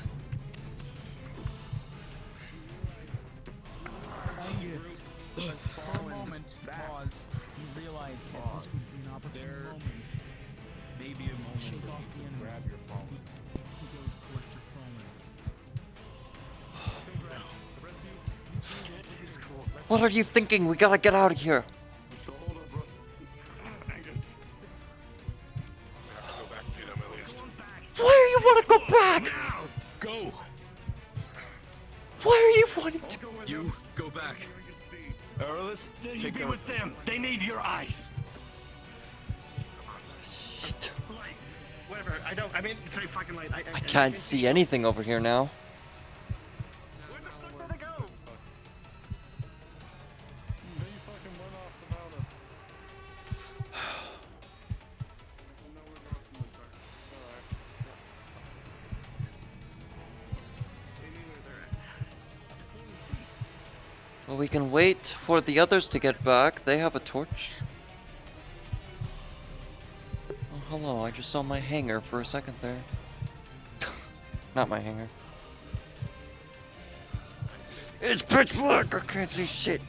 Angus, for a moment, pause. You realize that this would be an opportune moment. Maybe a moment Shake where off you the can enemy. grab your phone. To go collect your phone. What are you thinking? We gotta get out of here. Why do you want to go back? Go. Why are you wanting to? You go back. Araleth, you be with them. They need your eyes. Shit. Light. Whatever. I mean, say fucking light. I can't see anything over here now. Where the fuck did they go? Well, we can wait for the others to get back. They have a torch. Oh, hello. I just saw my hanger for a second there. Not my hanger. It's pitch black. I can't see shit.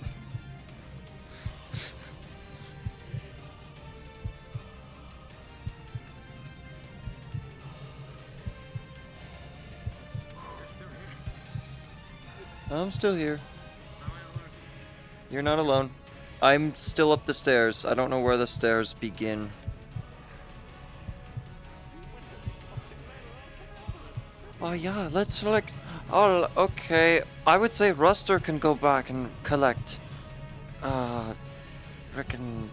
I'm still here. You're not alone. I'm still up the stairs. I don't know where the stairs begin. Oh yeah, let's select. Oh, okay. I would say Ruster can go back and collect, frickin'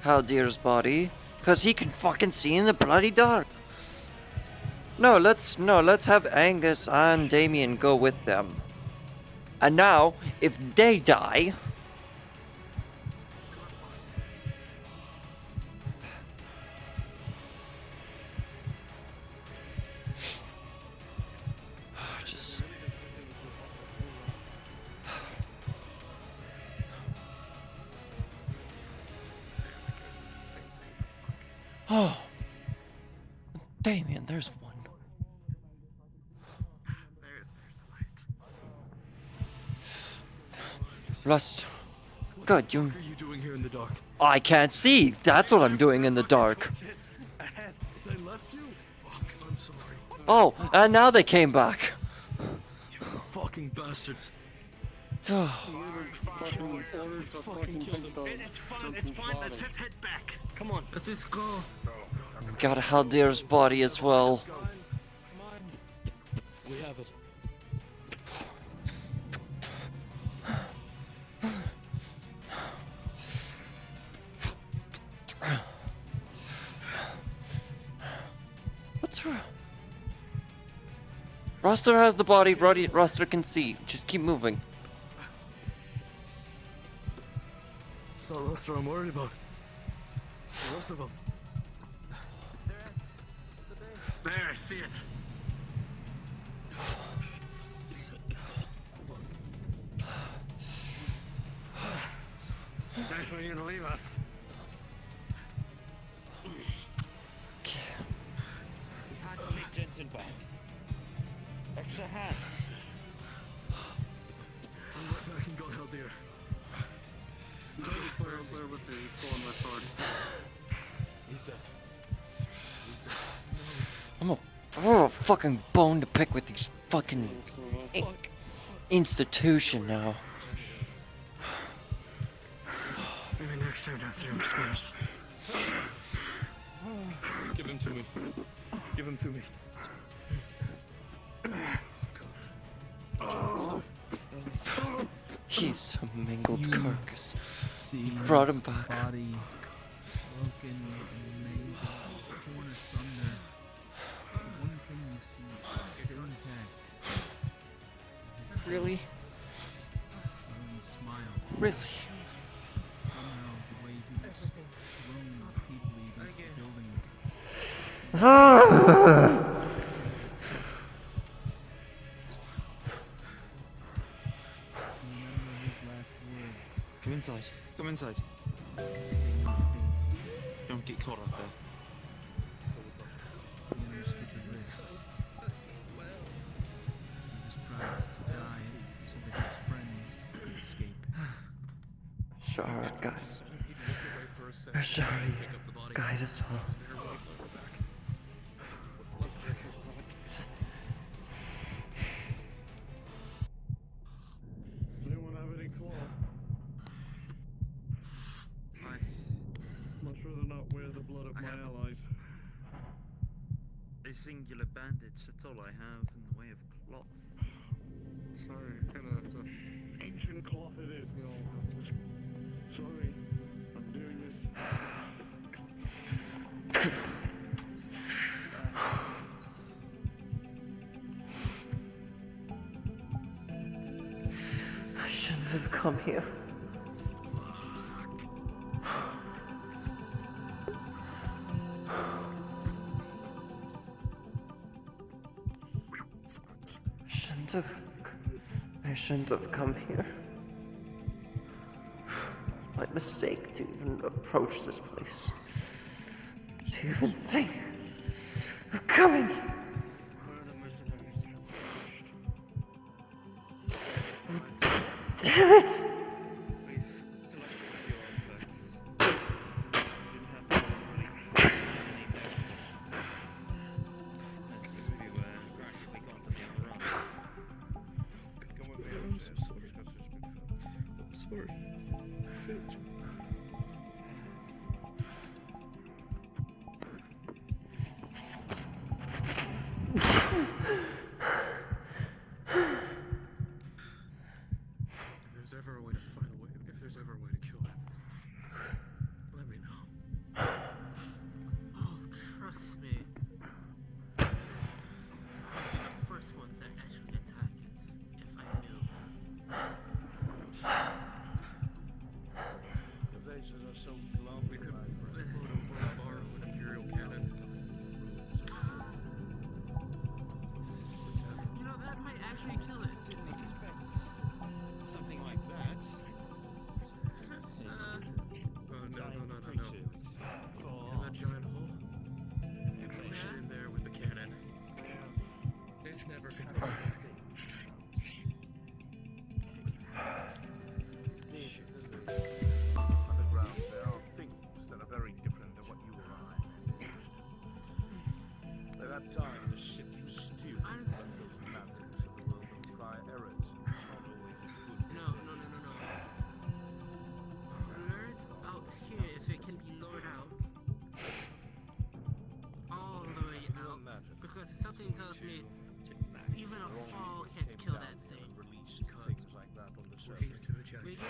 Haldir's body, cause he can fucking see in the bloody dark. No, let's have Angus and Damien go with them. And now, if they die. Just. Oh. Damien, there's one. Rust. God, you. What are you doing here in the dark? I can't see. That's what I'm doing in the dark. They left you? Fuck, I'm sorry. Oh, and now they came back. You fucking bastards. Fucking it's fine. Let's just head back. Come on. Let's just go. Got Haldir's body as well. We have it. What's wrong? Ruster has the body. Ruster can see. Just keep moving. It's not Ruster I'm worried about. The rest of them. There, I see it. Nice for you to leave us. We had to take Jensen back. Extra hands. I'm right back and got Haldir. Jonas player up there with you. He's still on my sword. He's dead. He's dead. I'm a fucking bone to pick with these fucking institution now. Maybe next time don't throw space. Give him to me. Give him to me. He's a mangled carcass. See Brought him his back. Body broken and mangled, torn asunder. The one thing you see still intact is his Really? face and smile. Really? Somehow the way he was thrown repeatedly against the building. inside. Don't get caught out there. He understood the risks. He was proud to die so that his friends could escape. Shara, guide. Shari, guide us all. Does anyone have any claw? Much rather not wear the blood of my allies. A singular bandage, that's all I have in the way of cloth. Sorry, kinda have to. Ancient cloth it is. Sorry, I'm doing this. I shouldn't have come here. I shouldn't have come here. It's my mistake to even approach this place. To even think of coming here. Damn it! If there's ever a way to kill it, let me know. Oh, trust me. First ones that actually attack it, if I knew. The vases are so glum. We could borrow an Imperial cannon. You know, that might actually kill it. Didn't expect something like that. No. In that giant hole? Push it in there with the cannon. It's never gonna be back. Underground, there are things that are very different than what you or I used to. At that time, the ship used to matters of the world and try errors. It's not always a good thing. No. Lure it out here if it can be lured out. All the way out. Because something tells me even a fall can't kill that thing. Things like that on the surface. We get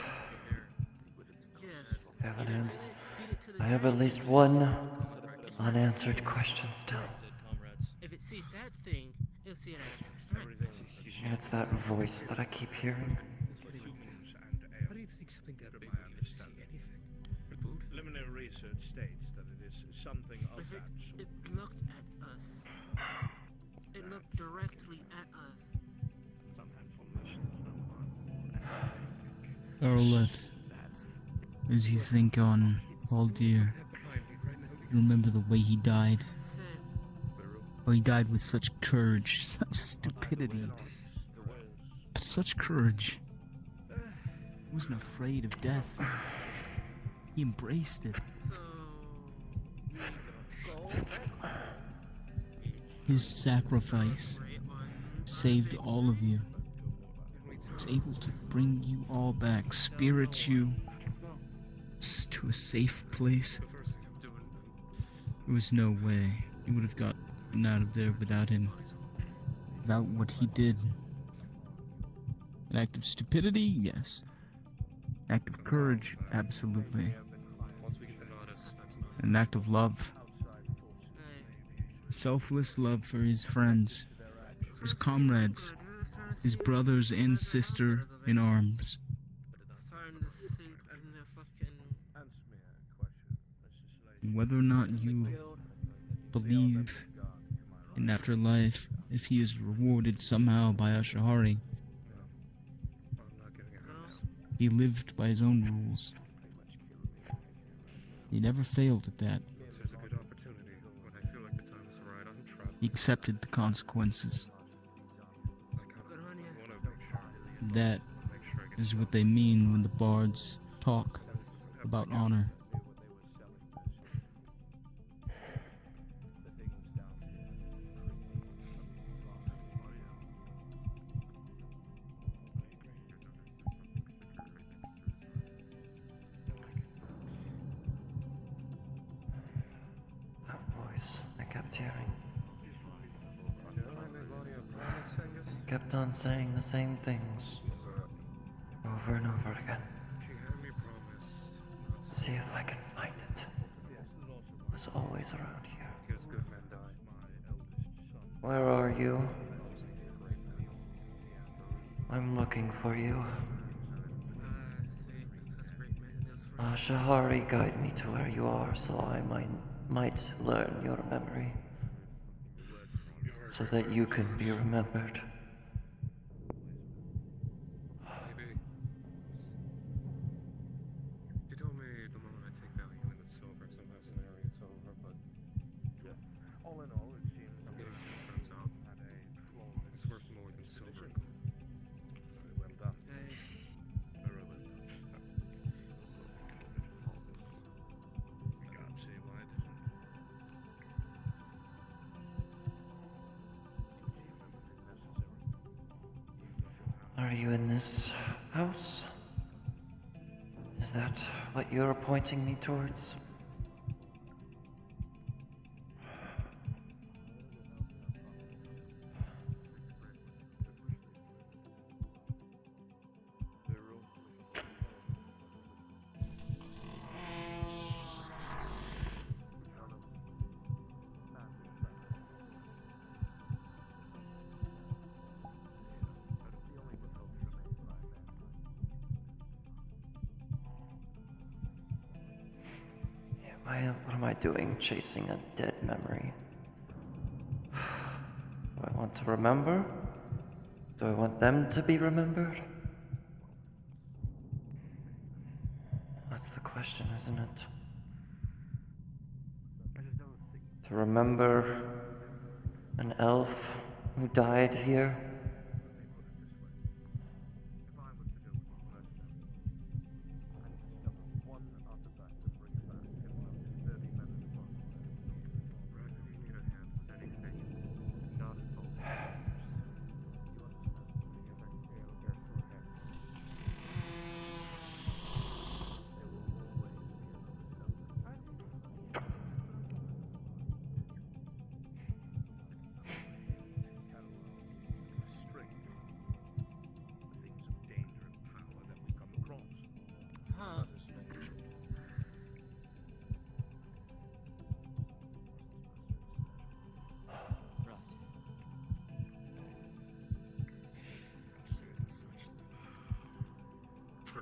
yes. Evidence. I have at least one unanswered question still. If it sees that thing, it'll see it as a threat. And it's that voice that I keep hearing. How do you think something that big would see anything? Food? Preliminary research states that it is something of If that sort. it looked at us. It looked directly at us. Some information, Araleth, as you think on Baldir, you remember the way he died. How he died with such courage, such stupidity, but such courage. He wasn't afraid of death. He embraced it. His sacrifice saved all of you. He was able to bring you all back, spirit you to a safe place. There was no way you would have gotten out of there without him. Without what he did. An act of stupidity? Yes. An act of courage? Absolutely. An act of love. Selfless love for his friends, his comrades, his brothers and sister in arms. Whether or not you believe in afterlife, if he is rewarded somehow by Ashahari, he lived by his own rules. He never failed at that. This is a good opportunity. When I feel like the time is right, I'm traveling. He accepted the consequences. I want to make sure. That is what they mean when the bards talk about honor. That voice I kept hearing. It kept on saying the same things over and over again. She had me promise. See if I can find it. It was always around here. Because good men die. Where are you? I'm looking for you. Shahari, guide me to where you are so I might learn your memory. So that you can be remembered. Maybe. You told me the moment I take value in the silver, somehow scenario it's over, but All in all, it seems I'm getting some friends out. It's worth more than silver and gold. Very well done. Very well done. I can't see why it isn't. Are you in this house? Is that what you're pointing me towards? What am I doing chasing a dead memory? Do I want to remember? Do I want them to be remembered? That's the question, isn't it? To remember an elf who died here?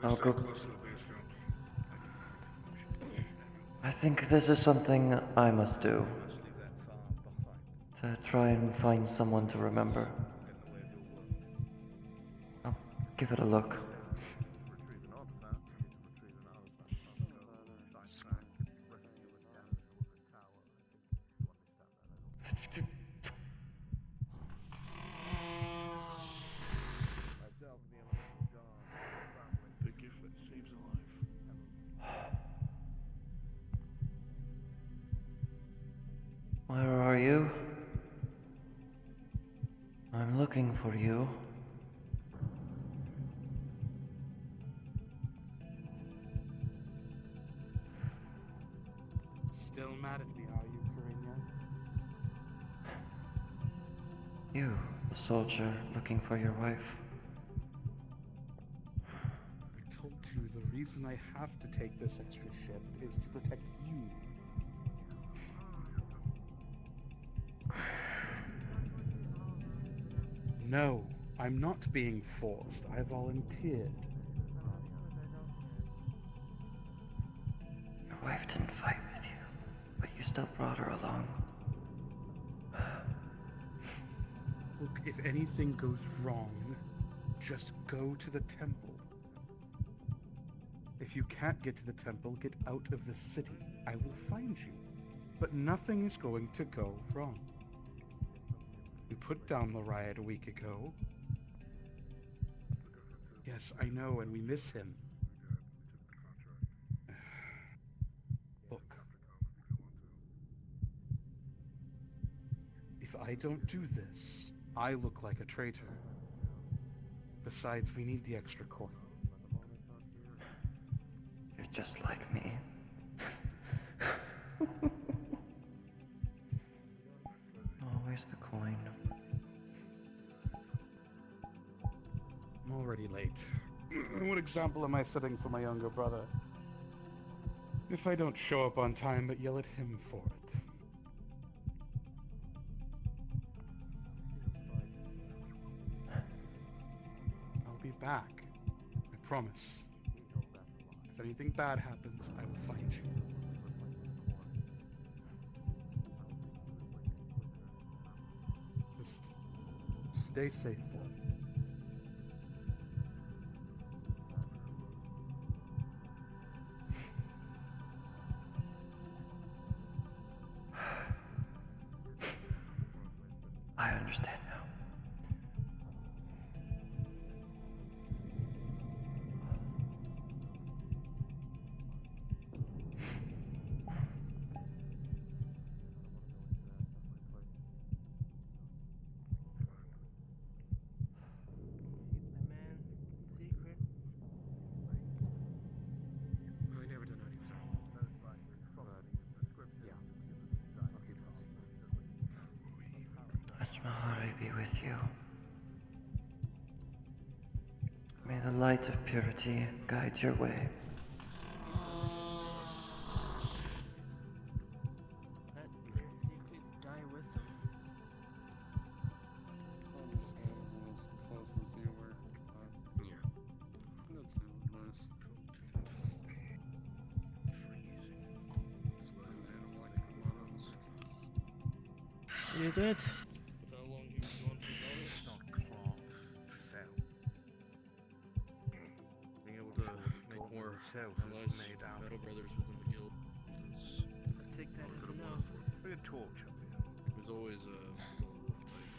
I'll go. I think this is something I must do. To try and find someone to remember. I'll give it a look. The gift that saves a life. Where are you? I'm looking for you. Still mad at me, are you, Corinna? You, the soldier looking for your wife. I told you the reason I have to take this extra shift is to protect you. No, I'm not being forced. I volunteered. Your wife didn't fight with you, but you still brought her along. Look, if anything goes wrong, just go to the temple. If you can't get to the temple, get out of the city. I will find you. But nothing is going to go wrong. We put down the riot a week ago. Yes, I know, and we miss him. Look. If I don't do this, I look like a traitor. Besides, we need the extra coin. You're just like me. Always the coin. I'm already late. What example am I setting for my younger brother? If I don't show up on time but yell at him for it. I'll be back. I promise. If anything bad happens, I will find you. Just stay safe, Phil. I understand now. Nythmamalorien be with you. May the light of purity guide your way. Let their secrets die with them. You did? Being able to make more allies, battle brothers within the guild. I take that as enough. Bring a torch up here. There's always a wolf type.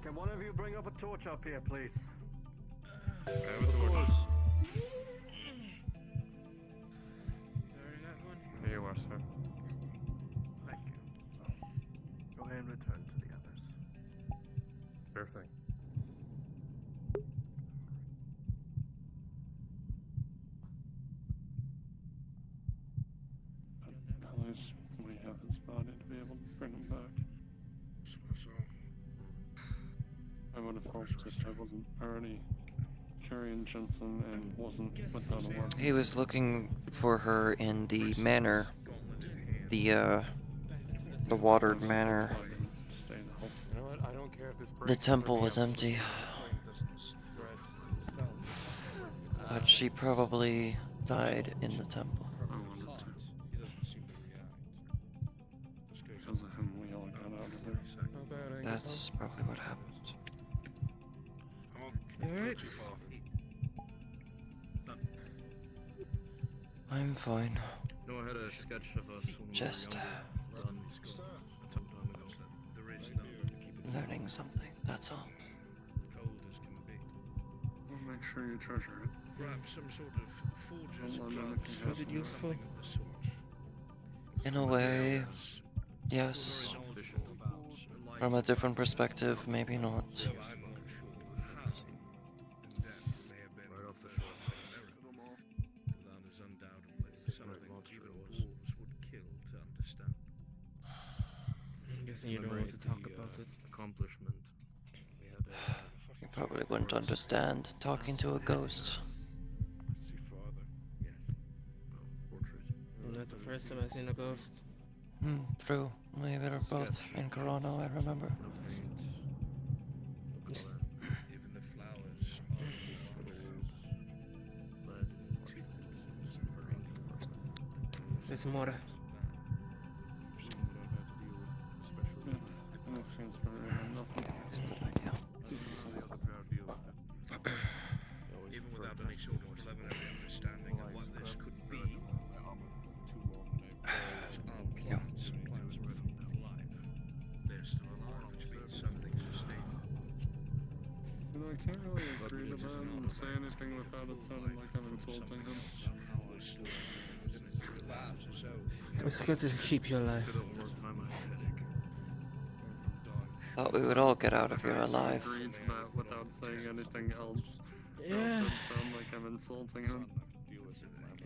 Can one of you bring up a torch up here, please? I have a torch. Here you are, sir. Thank you. Go ahead and return to the others. Sure thing. At least we have his body to be able to bring him back. I would have hoped that I wasn't already carrying Jensen and wasn't without a weapon. He was looking for her in the manor. The watered manor. The temple was empty. But she probably died in the temple. Because of him, we all got out of there. That's probably what happened. Alright. I'm fine. No, I had a sketch of us when Just we were younger. Some time ago. learning something, that's all. We'll make sure you treasure it. Perhaps some sort of forger's Don't let gloves. anything Was it happen. useful? In a way, yes. From a different perspective, maybe not. Right off the shore. That is undoubtedly something even dwarves would kill to understand. I'm guessing you don't want to talk about it. Accomplishment. We had You probably wouldn't understand talking to a ghost. Not the first time I've seen a ghost. True. We were both in Corona, I remember. Even the flowers are gold. There's some water. That's a good idea. Even without any sort of preliminary can't really agree to that and say anything without it sounding like I'm insulting him. It's good to keep you alive. Thought we would all get out of here alive. Agree to that without saying anything else. Yeah. That would sound like I'm insulting him.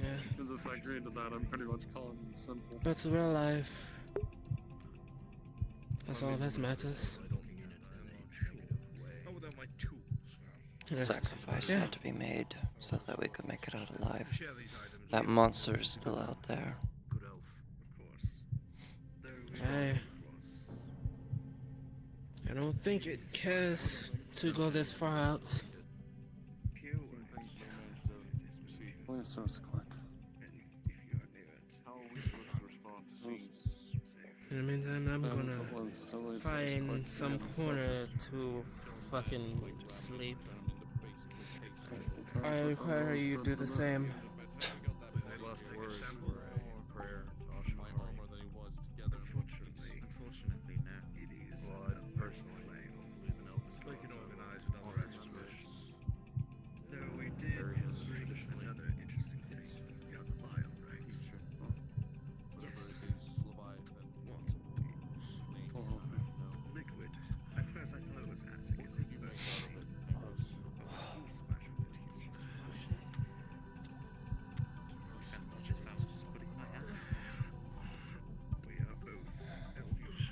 Yeah. Because if I agree to that, I'm pretty much calling him simple. But we're alive. That's all that matters. Yes. Sacrifice Yeah. had to be made so that we could make it out alive. That monster is still out there. I don't think it cares to go this far out. Please source quick. In the meantime, I'm gonna find some corner to fucking sleep. I require you do the same. His last words were a prayer to Oshimar. Unfortunately now. Well, I personally don't believe in Elvis. We can organize another expedition. No, we did another interesting thing. We got the vial, right? Yes. What? Liquid. At first I thought it was acid. It's a we are both elvish.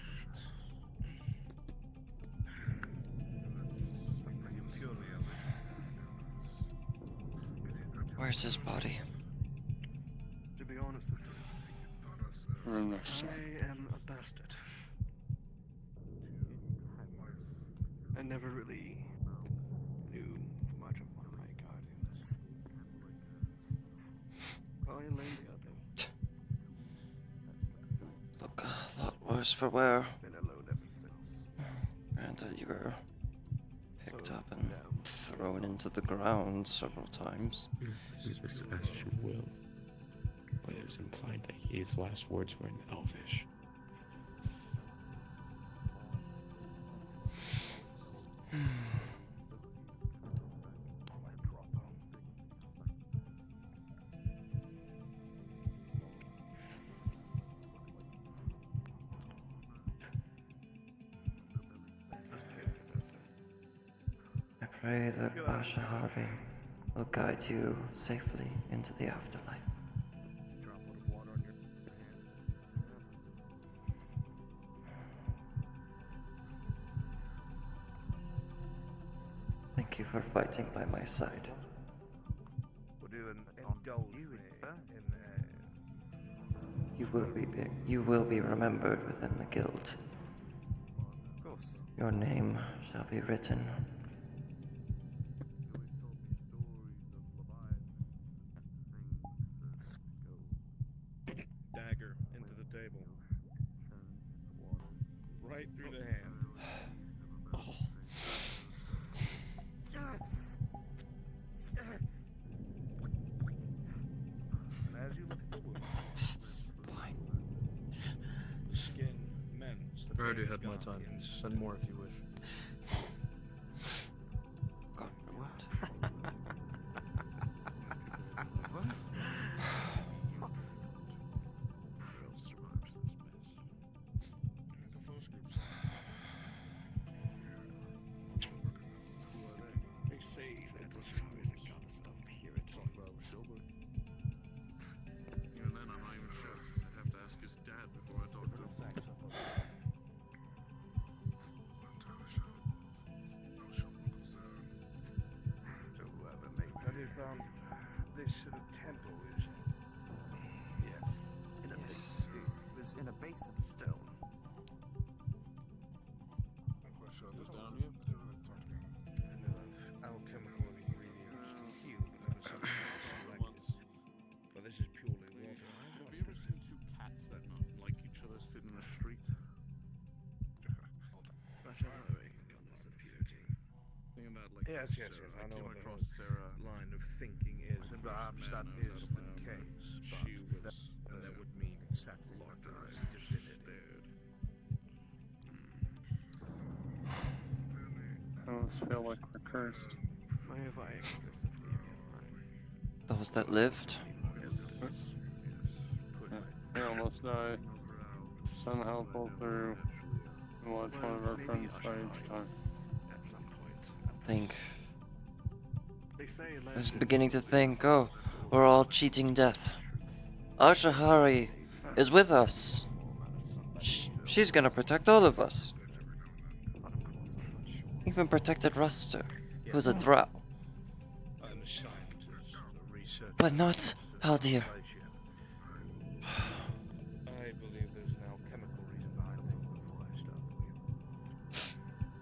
Are you purely elvish? Where's his body? To be honest with you, I am a bastard. I never really knew much of my guardians. Probably lame the other. Look a lot worse for wear. Been alone ever since. Granted, you were picked up and thrown into the ground several times. This as you will, but it is implied that his last words were in Elvish. I pray that Bashahari will guide you safely into the afterlife. Droplet of water on your hand. Thank you for fighting by my side. Would you indulge me in You will be remembered within the guild. Of course. Your name shall be written. Dagger into the table. Right through the hand. And as you look at the wound, Fine. the skin mends. The I already pain had my gone time. instantly. Send more if you wish. God, They say that the fire is a goddess of purity. Even then, I'm not even sure. I'd have to ask his dad before I talk to him. So whoever made But if this sort of temple is yes, in a basin. It was in a basin. Stone. alchemical ingredients to heal whatever something is selected. But this is purely water. Have you ever seen two cats that not like each other sit in the street? That's another goddess of purity. Think about like Yes, this, yes, yes. I I know came what across the Sarah. line of thinking is. Perhaps that is the case. She was And that would mean exactly what there is divinity. I almost feel like we're cursed. Why have I exclusively right? Those that lived? We almost die. Somehow pull through and watch one of our friends die each time. At some point. Think. They say I was beginning to think, oh, we're all cheating death. Ashahari is with us. She's gonna protect all of us. Even protected Ruster, who's a drow. I'm a scientist, a researcher. But not Haldir. I believe there's an alchemical reason behind things before I start believing.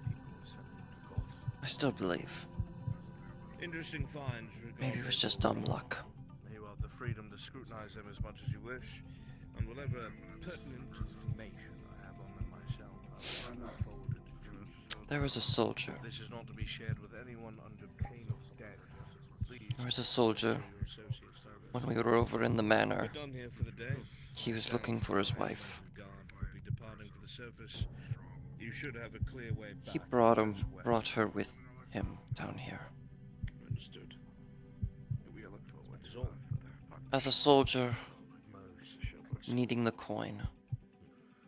People are sending to God. I still believe. Interesting finds regarding. Maybe it was just dumb luck. You have the freedom to scrutinize them as much as you wish, and whatever pertinent information I have on them myself, I will forward it to you. There was a soldier. This is not to be shared with anyone under pain of death. Please. There was a soldier. When we were over in the manor, We're done here for the day. he was looking for his wife. Guard will be departing for the surface. You should have a clear way back. He brought her with him down here. Understood. We look forward That's to all. As a soldier, needing the coin.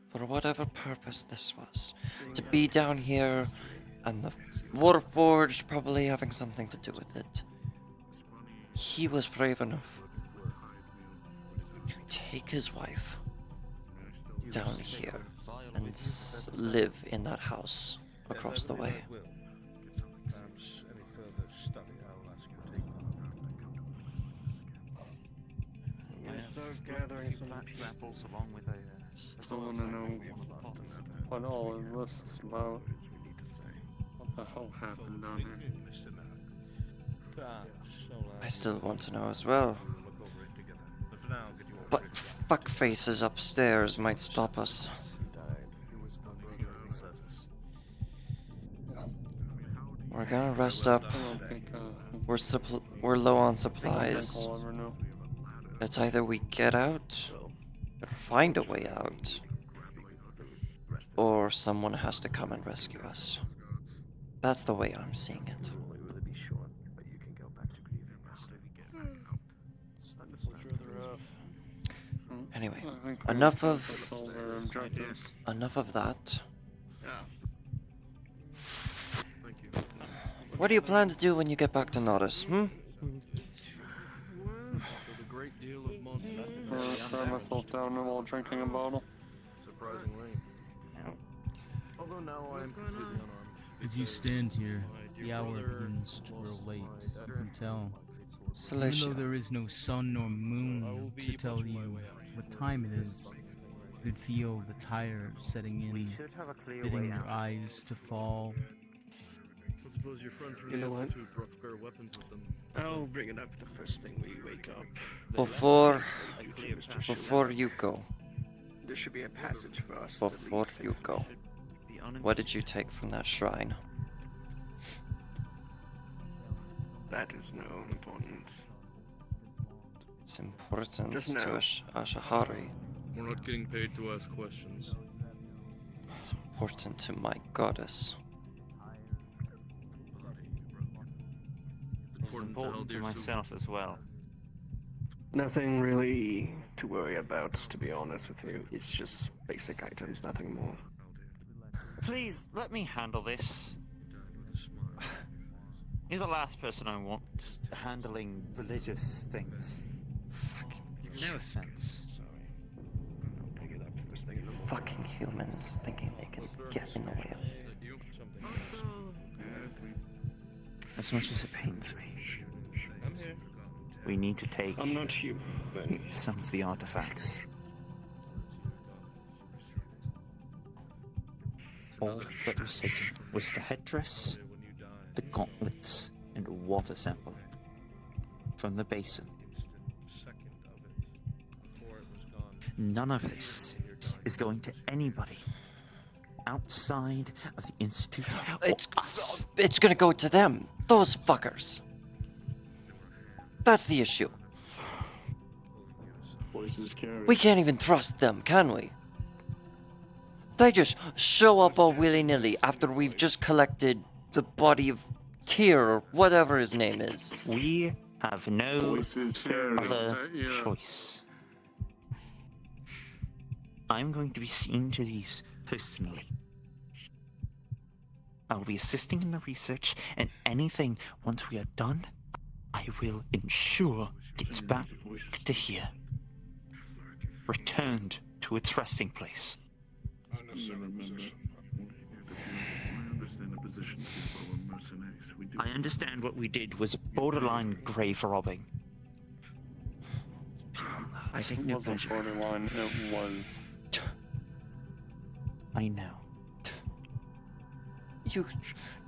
For whatever purpose this was. To be down here, and the Warforged probably having something to do with it. He was brave enough to take his wife down here and live in that house across the way. Perhaps any further study I'll ask you to take part in. I start have gathering some some flat apples along with a I want to know what all of this is about. What the hell happened down here? Mr. Merrick. Perhaps I still want to know as well. look over it together. But for now, get you all But fuckfaces upstairs might stop us. We're gonna rest up. We're low on supplies. It's either we get out, or find a way out, or someone has to come and rescue us. That's the way I'm seeing it. Anyway, enough of that. What do you plan to do when you get back to Nodus, Throw myself down while drinking a bottle. Surprisingly. Although now I'm completely unarmed. As you stand here, the hour begins to grow late. You can tell. Even Cilicia. though there is no sun nor moon to tell you what time it is, you could feel the tire setting in, should have a clear bidding way your out. eyes to fall. I suppose your friends from You the know what? Institute brought spare weapons with them. I'll bring it up the first thing we wake up. Before you go, There should be a passage for us. before you go, what did you take from that shrine? That is no importance. It's important Just to now. Ashahari. We're not getting paid to ask questions. It's important to my goddess. It's Important to myself as well. Nothing really to worry about, to be honest with you. It's just basic items, nothing more. Please, let me handle this. You're the last person I want handling religious things. No offense. Fucking humans thinking they can get in the way of it. As much as it pains me, we need to take I'm not human. some of the artifacts. All that was taken was the headdress, the gauntlets, and water sample from the basin. None of this is going to anybody outside of the Institute or us. It's gonna go to them. Those fuckers. That's the issue. Voices carry. We can't even trust them, can we? They just show up all willy-nilly after we've just collected the body of Tyr, or whatever his name is. We have no other Yeah. choice. I'm going to be seeing to these personally. I will be assisting in the research, and anything, once we are done, I will ensure gets back to here. Returned to its resting place. I understand the position of our mercenaries. We do. I understand what we did was borderline grave robbing. I think it wasn't borderline, it was. I know.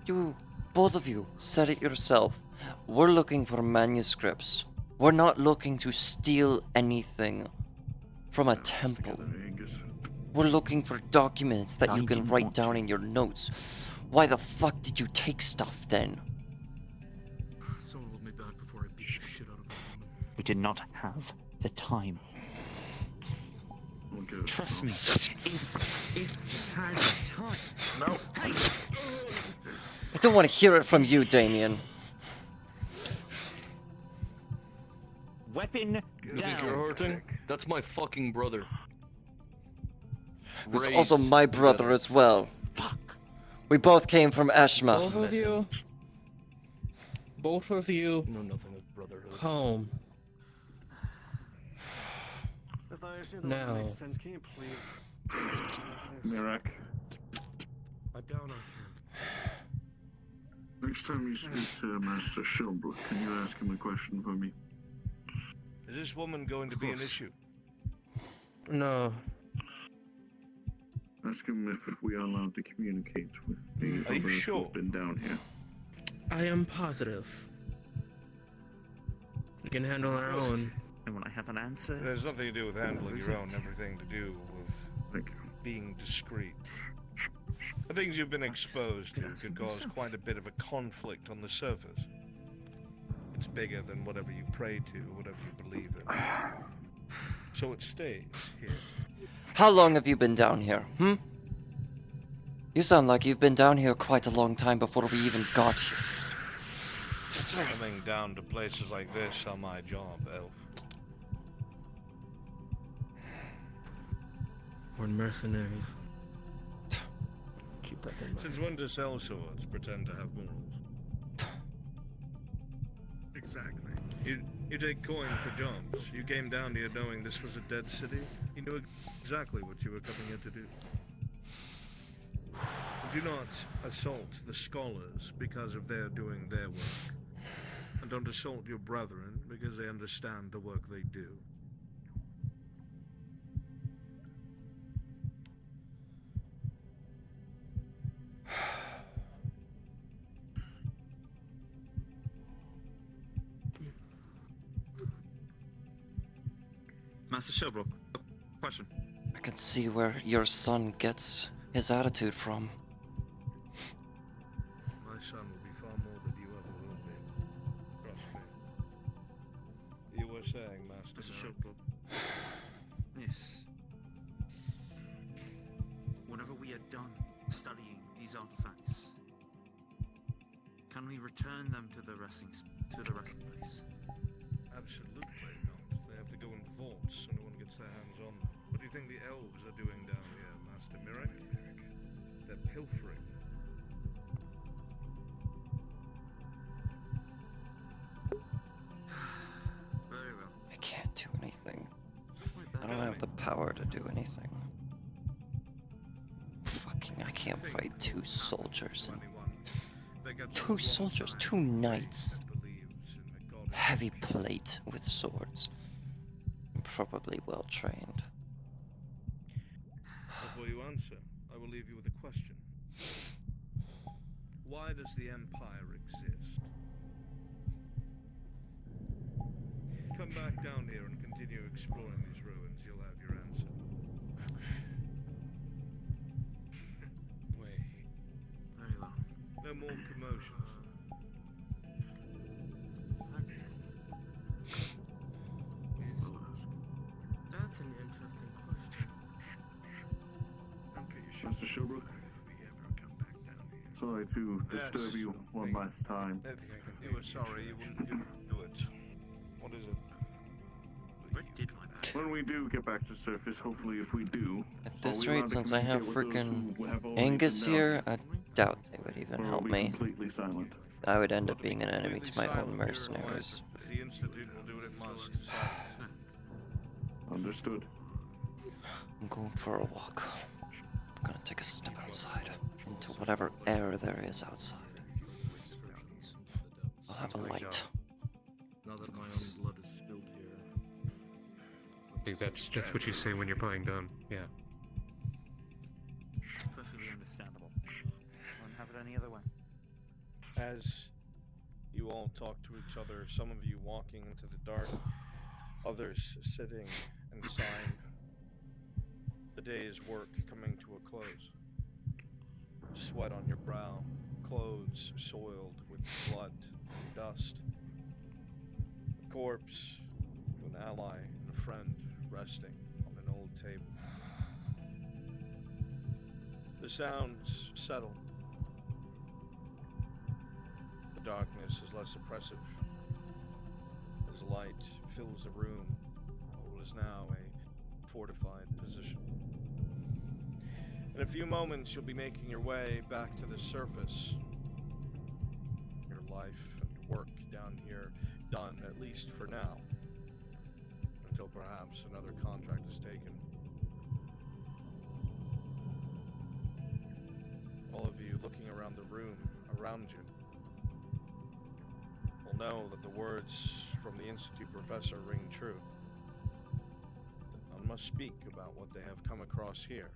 You, both of you said it yourself. We're looking for manuscripts. We're not looking to steal anything from a temple. We're looking for documents that you can write down in your notes. Why the fuck did you take stuff then? Someone hold me back before I beat the shit out of that woman. We did not have the time. Trust me, if had time. No. Hey! I don't want to hear it from you, Damien. Weapon You think down. you're hurting? That's my fucking brother. Who's also my brother as well. Fuck. We both came from Ashma. Both of you. Both of you. No, nothing of brotherhood. Home. If I understand No. that makes sense, can you please? Mirak. I doubt I can. Next time you speak to Master Shelbrook, can you ask him a question for me? Is this woman going to be an issue? No. Ask him if we are allowed to communicate with the Are you others sure? who've been down here. I am positive. We can handle our own. And when I have an answer, There's nothing to do with handling your own, everything to do with being discreet. The things you've been exposed to could cause quite a bit of a conflict on the surface. It's bigger than whatever you pray to, or whatever you believe in. So it stays here. How long have you been down here, You sound like you've been down here quite a long time before we even got here. Coming down to places like this are my job, Elf. We're mercenaries. Keep that in mind. Since when do sell swords pretend to have morals? Exactly. You take coin for jobs. You came down here knowing this was a dead city. You knew exactly what you were coming here to do. Do not assault the scholars because of their doing their work. And don't assault your brethren because they understand the work they do. Master Shelbrook, question. I can see where your son gets his attitude from. My son will be far more than you ever will be. Trust me. You were saying, Master Shelbrook. Yes. Whenever we are done studying these artifacts, can we return them to the resting place? Absolutely not. They have to go in vaults so no one gets their hands on them. What do you think the elves are doing down here, Master Mirek? They're pilfering. Very well. I can't do anything. I don't have the power to do anything. Fucking, I can't fight two soldiers and... Two soldiers, two knights. Heavy plate with swords. Probably well trained. Before you answer, I will leave you with a question. Why does the Empire exist? Come back down here and continue exploring these ruins. You'll have your answer. Wait. Very well. No more commotions. That's an interesting question. Master Shelbrook? So sorry to disturb you one last time. If you were sorry, you wouldn't do it. What is it? When we do get back to surface, hopefully if we do... At this are we allowed rate, to since I have communicate with those freaking who have already Angus been here, down? I doubt they would even Or are help we me. completely silent? I would end up being an enemy to my own mercenaries. The Institute will do what it must to silence it. Understood. I'm going for a walk. I'm gonna take a step outside, into whatever air there is outside. I'll have a light. Now that my own blood is spilled here. I think that's what you say when you're playing dumb. Yeah. Perfectly understandable. Wouldn't have it any other way. As you all talk to each other, some of you walking into the dark, others sitting and sighing, the day's work coming to a close. Sweat on your brow, clothes soiled with blood and dust. A corpse of an ally and a friend resting on an old table. The sounds settle. The darkness is less oppressive as light fills the room, what is now a fortified position. In a few moments, you'll be making your way back to the surface. Your life and work down here done, at least for now, until perhaps another contract is taken. All of you looking around the room around you will know that the words from the Institute professor ring true. That none must speak about what they have come across here,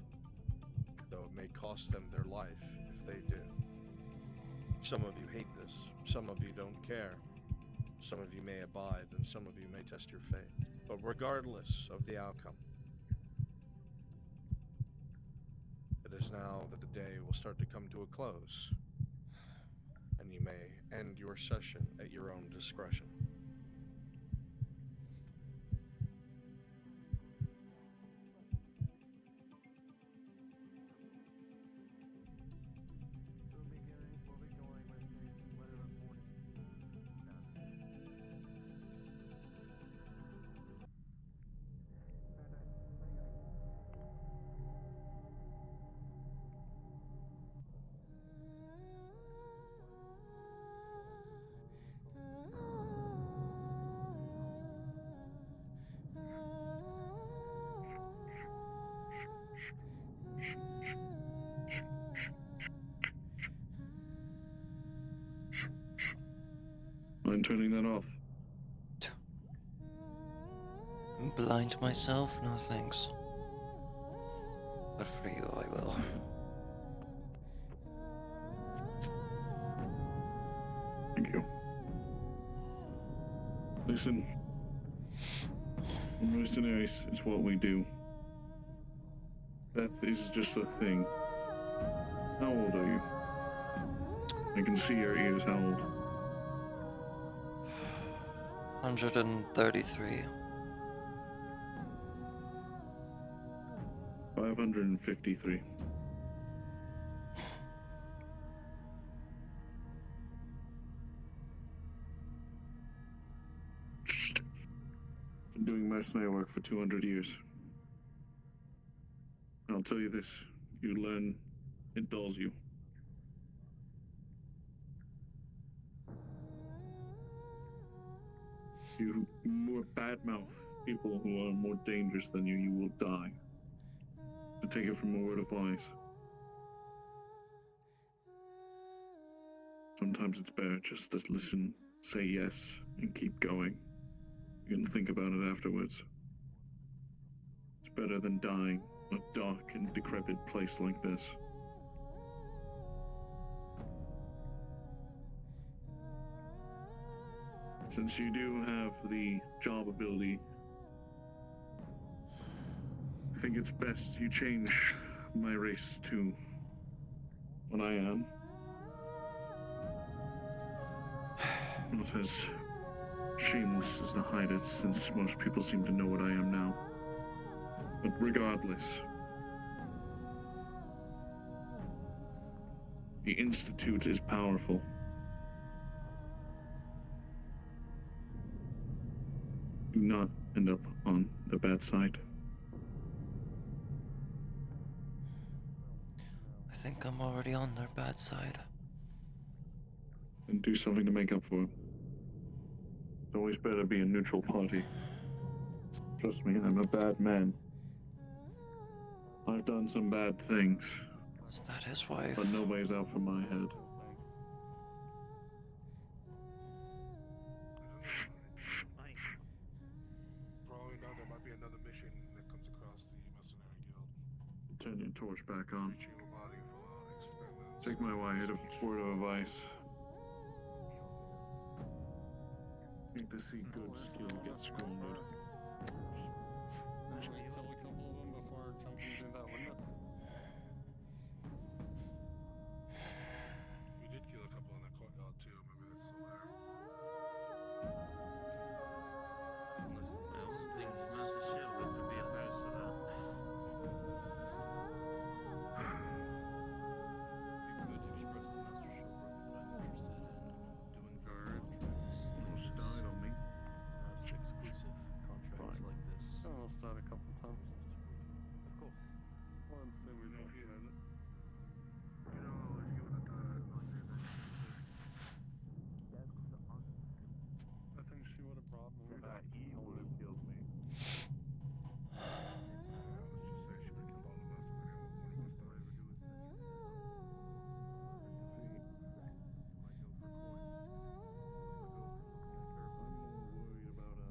though it may cost them their life if they do. Some of you hate this, some of you don't care, some of you may abide, and some of you may test your fate. But regardless of the outcome, it is now that the day will start to come to a close, and you may end your session at your own discretion. I'm turning that off. Blind myself? No thanks. But for you, I will. Thank you. Listen. Mercenaries is what we do. Death is just a thing. How old are you? I can see your ears. How old? 133. 553. Been doing mercenary work for 200 years. I'll tell you this, you learn, it dulls you. You more badmouth people who are more dangerous than you, you will die. To take it from a word of wise. Sometimes it's better just to listen, say yes, and keep going. You can think about it afterwards. It's better than dying in a dark and decrepit place like this. Since you do have the job ability, I think it's best you change my race to what I am. Not as shameless as to hide it, since most people seem to know what I am now. But regardless, The Institute is powerful. Do not end up on the bad side. I think I'm already on their bad side. And do something to make up for it. It's always better to be a neutral party. Trust me, I'm a bad man. I've done some bad things. Is that his wife? But nobody's out for my head. For all we know, there might be another mission that comes across the Mercenary Guild. Turn your torch back on. Retrieve a body for experiment. Take my word of advice. Need to see good skill get squandered. Kill a couple of them before jumping through that window. We did kill a couple in that courtyard too. Maybe that's still there. I also think Master Shield would be opposed to that. You could express to Master Shield that I'm interested in doing guard. Almost died on me. Exclusive contracts like this. Almost died a couple times. Of course. Well, I'd say we both did it. You know, if you would have died under that, I think she would have brought me back. he would have killed me. Let's just say she would have killed all of us. And then one of us died.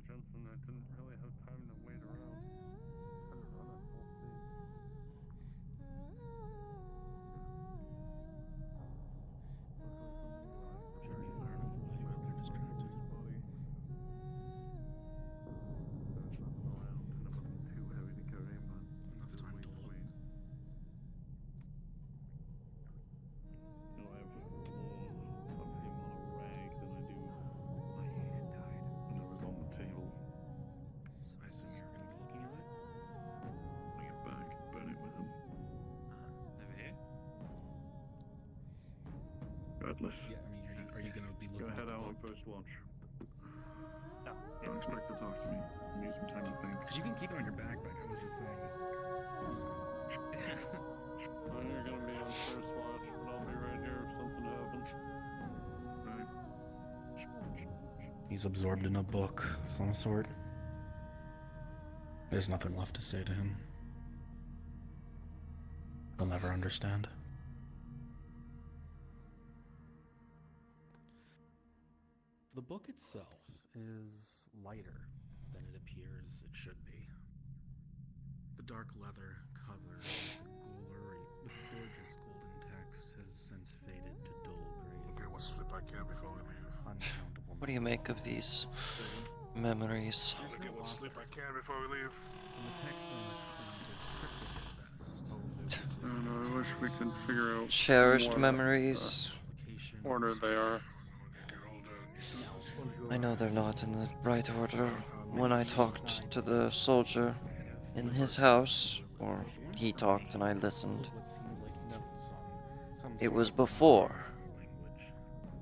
Jensen, I didn't really have time to wait around. Had to run at full speed. Regardless. Yeah, I mean, are you gonna be Go looking ahead at the out on book? first watch. No. Don't expect to talk to me. I need some time to think. Because you can keep it on your backpack. I was just saying. Well, you're gonna be on first watch, but I'll be right here if something happens. Right. He's absorbed in a book of some sort. There's nothing left to say to him. He'll never understand. The book itself is lighter than it appears it should be. The dark leather cover with gorgeous golden text has since faded to dull gray. Okay, what's flip I can before we leave? Uncountable. What do you make of these memories? Okay, what sleep I can before we leave? And the text on the front is cryptic at best. I don't know, I wish we could figure out Cherished what, memories. order they are. I know they're not in the right order. When I talked to the soldier in his house, or he talked and I listened, it was before,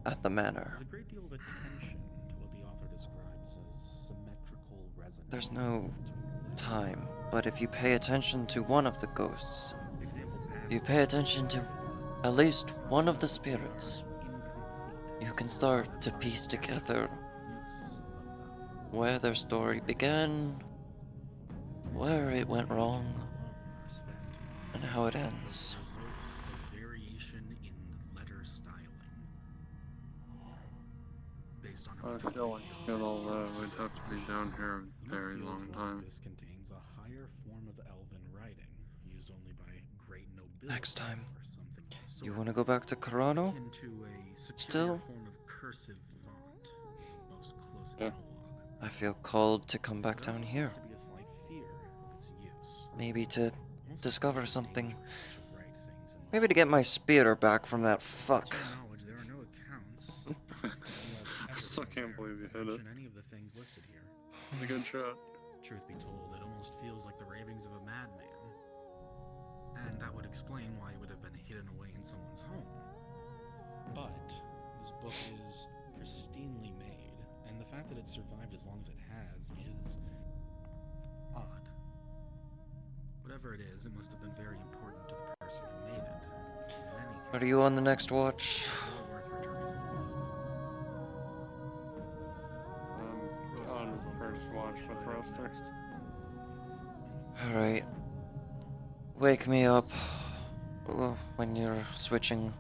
at the manor. There's a great deal of attention to what the author describes as symmetrical resonance. There's no time But if you pay attention to one of the ghosts, you pay attention to at least one of the spirits, you can start to piece together where their story began, where it went wrong, and how it ends. I feel like to get all that, we'd have to be down here a very long time. This contains a higher form of elven writing, used only by great nobility. Next time, you want to go back to Carano? Still? Form of cursive font, most close Yeah. I feel called to come back down here. Maybe to discover something. Maybe to get my spear back from that fuck. I still can't believe you hit it. Any of the things listed here. It's a good shot. Truth be told, it almost feels like the ravings of a madman. And that would explain why it would have been hidden away in someone's home. But this book is pristinely made, and the fact that it survived as long as it has is odd. Whatever it is, it must have been very important to the person who made it. Are you on the next watch? On first watch with Roaster. Alright. Wake me up when you're switching.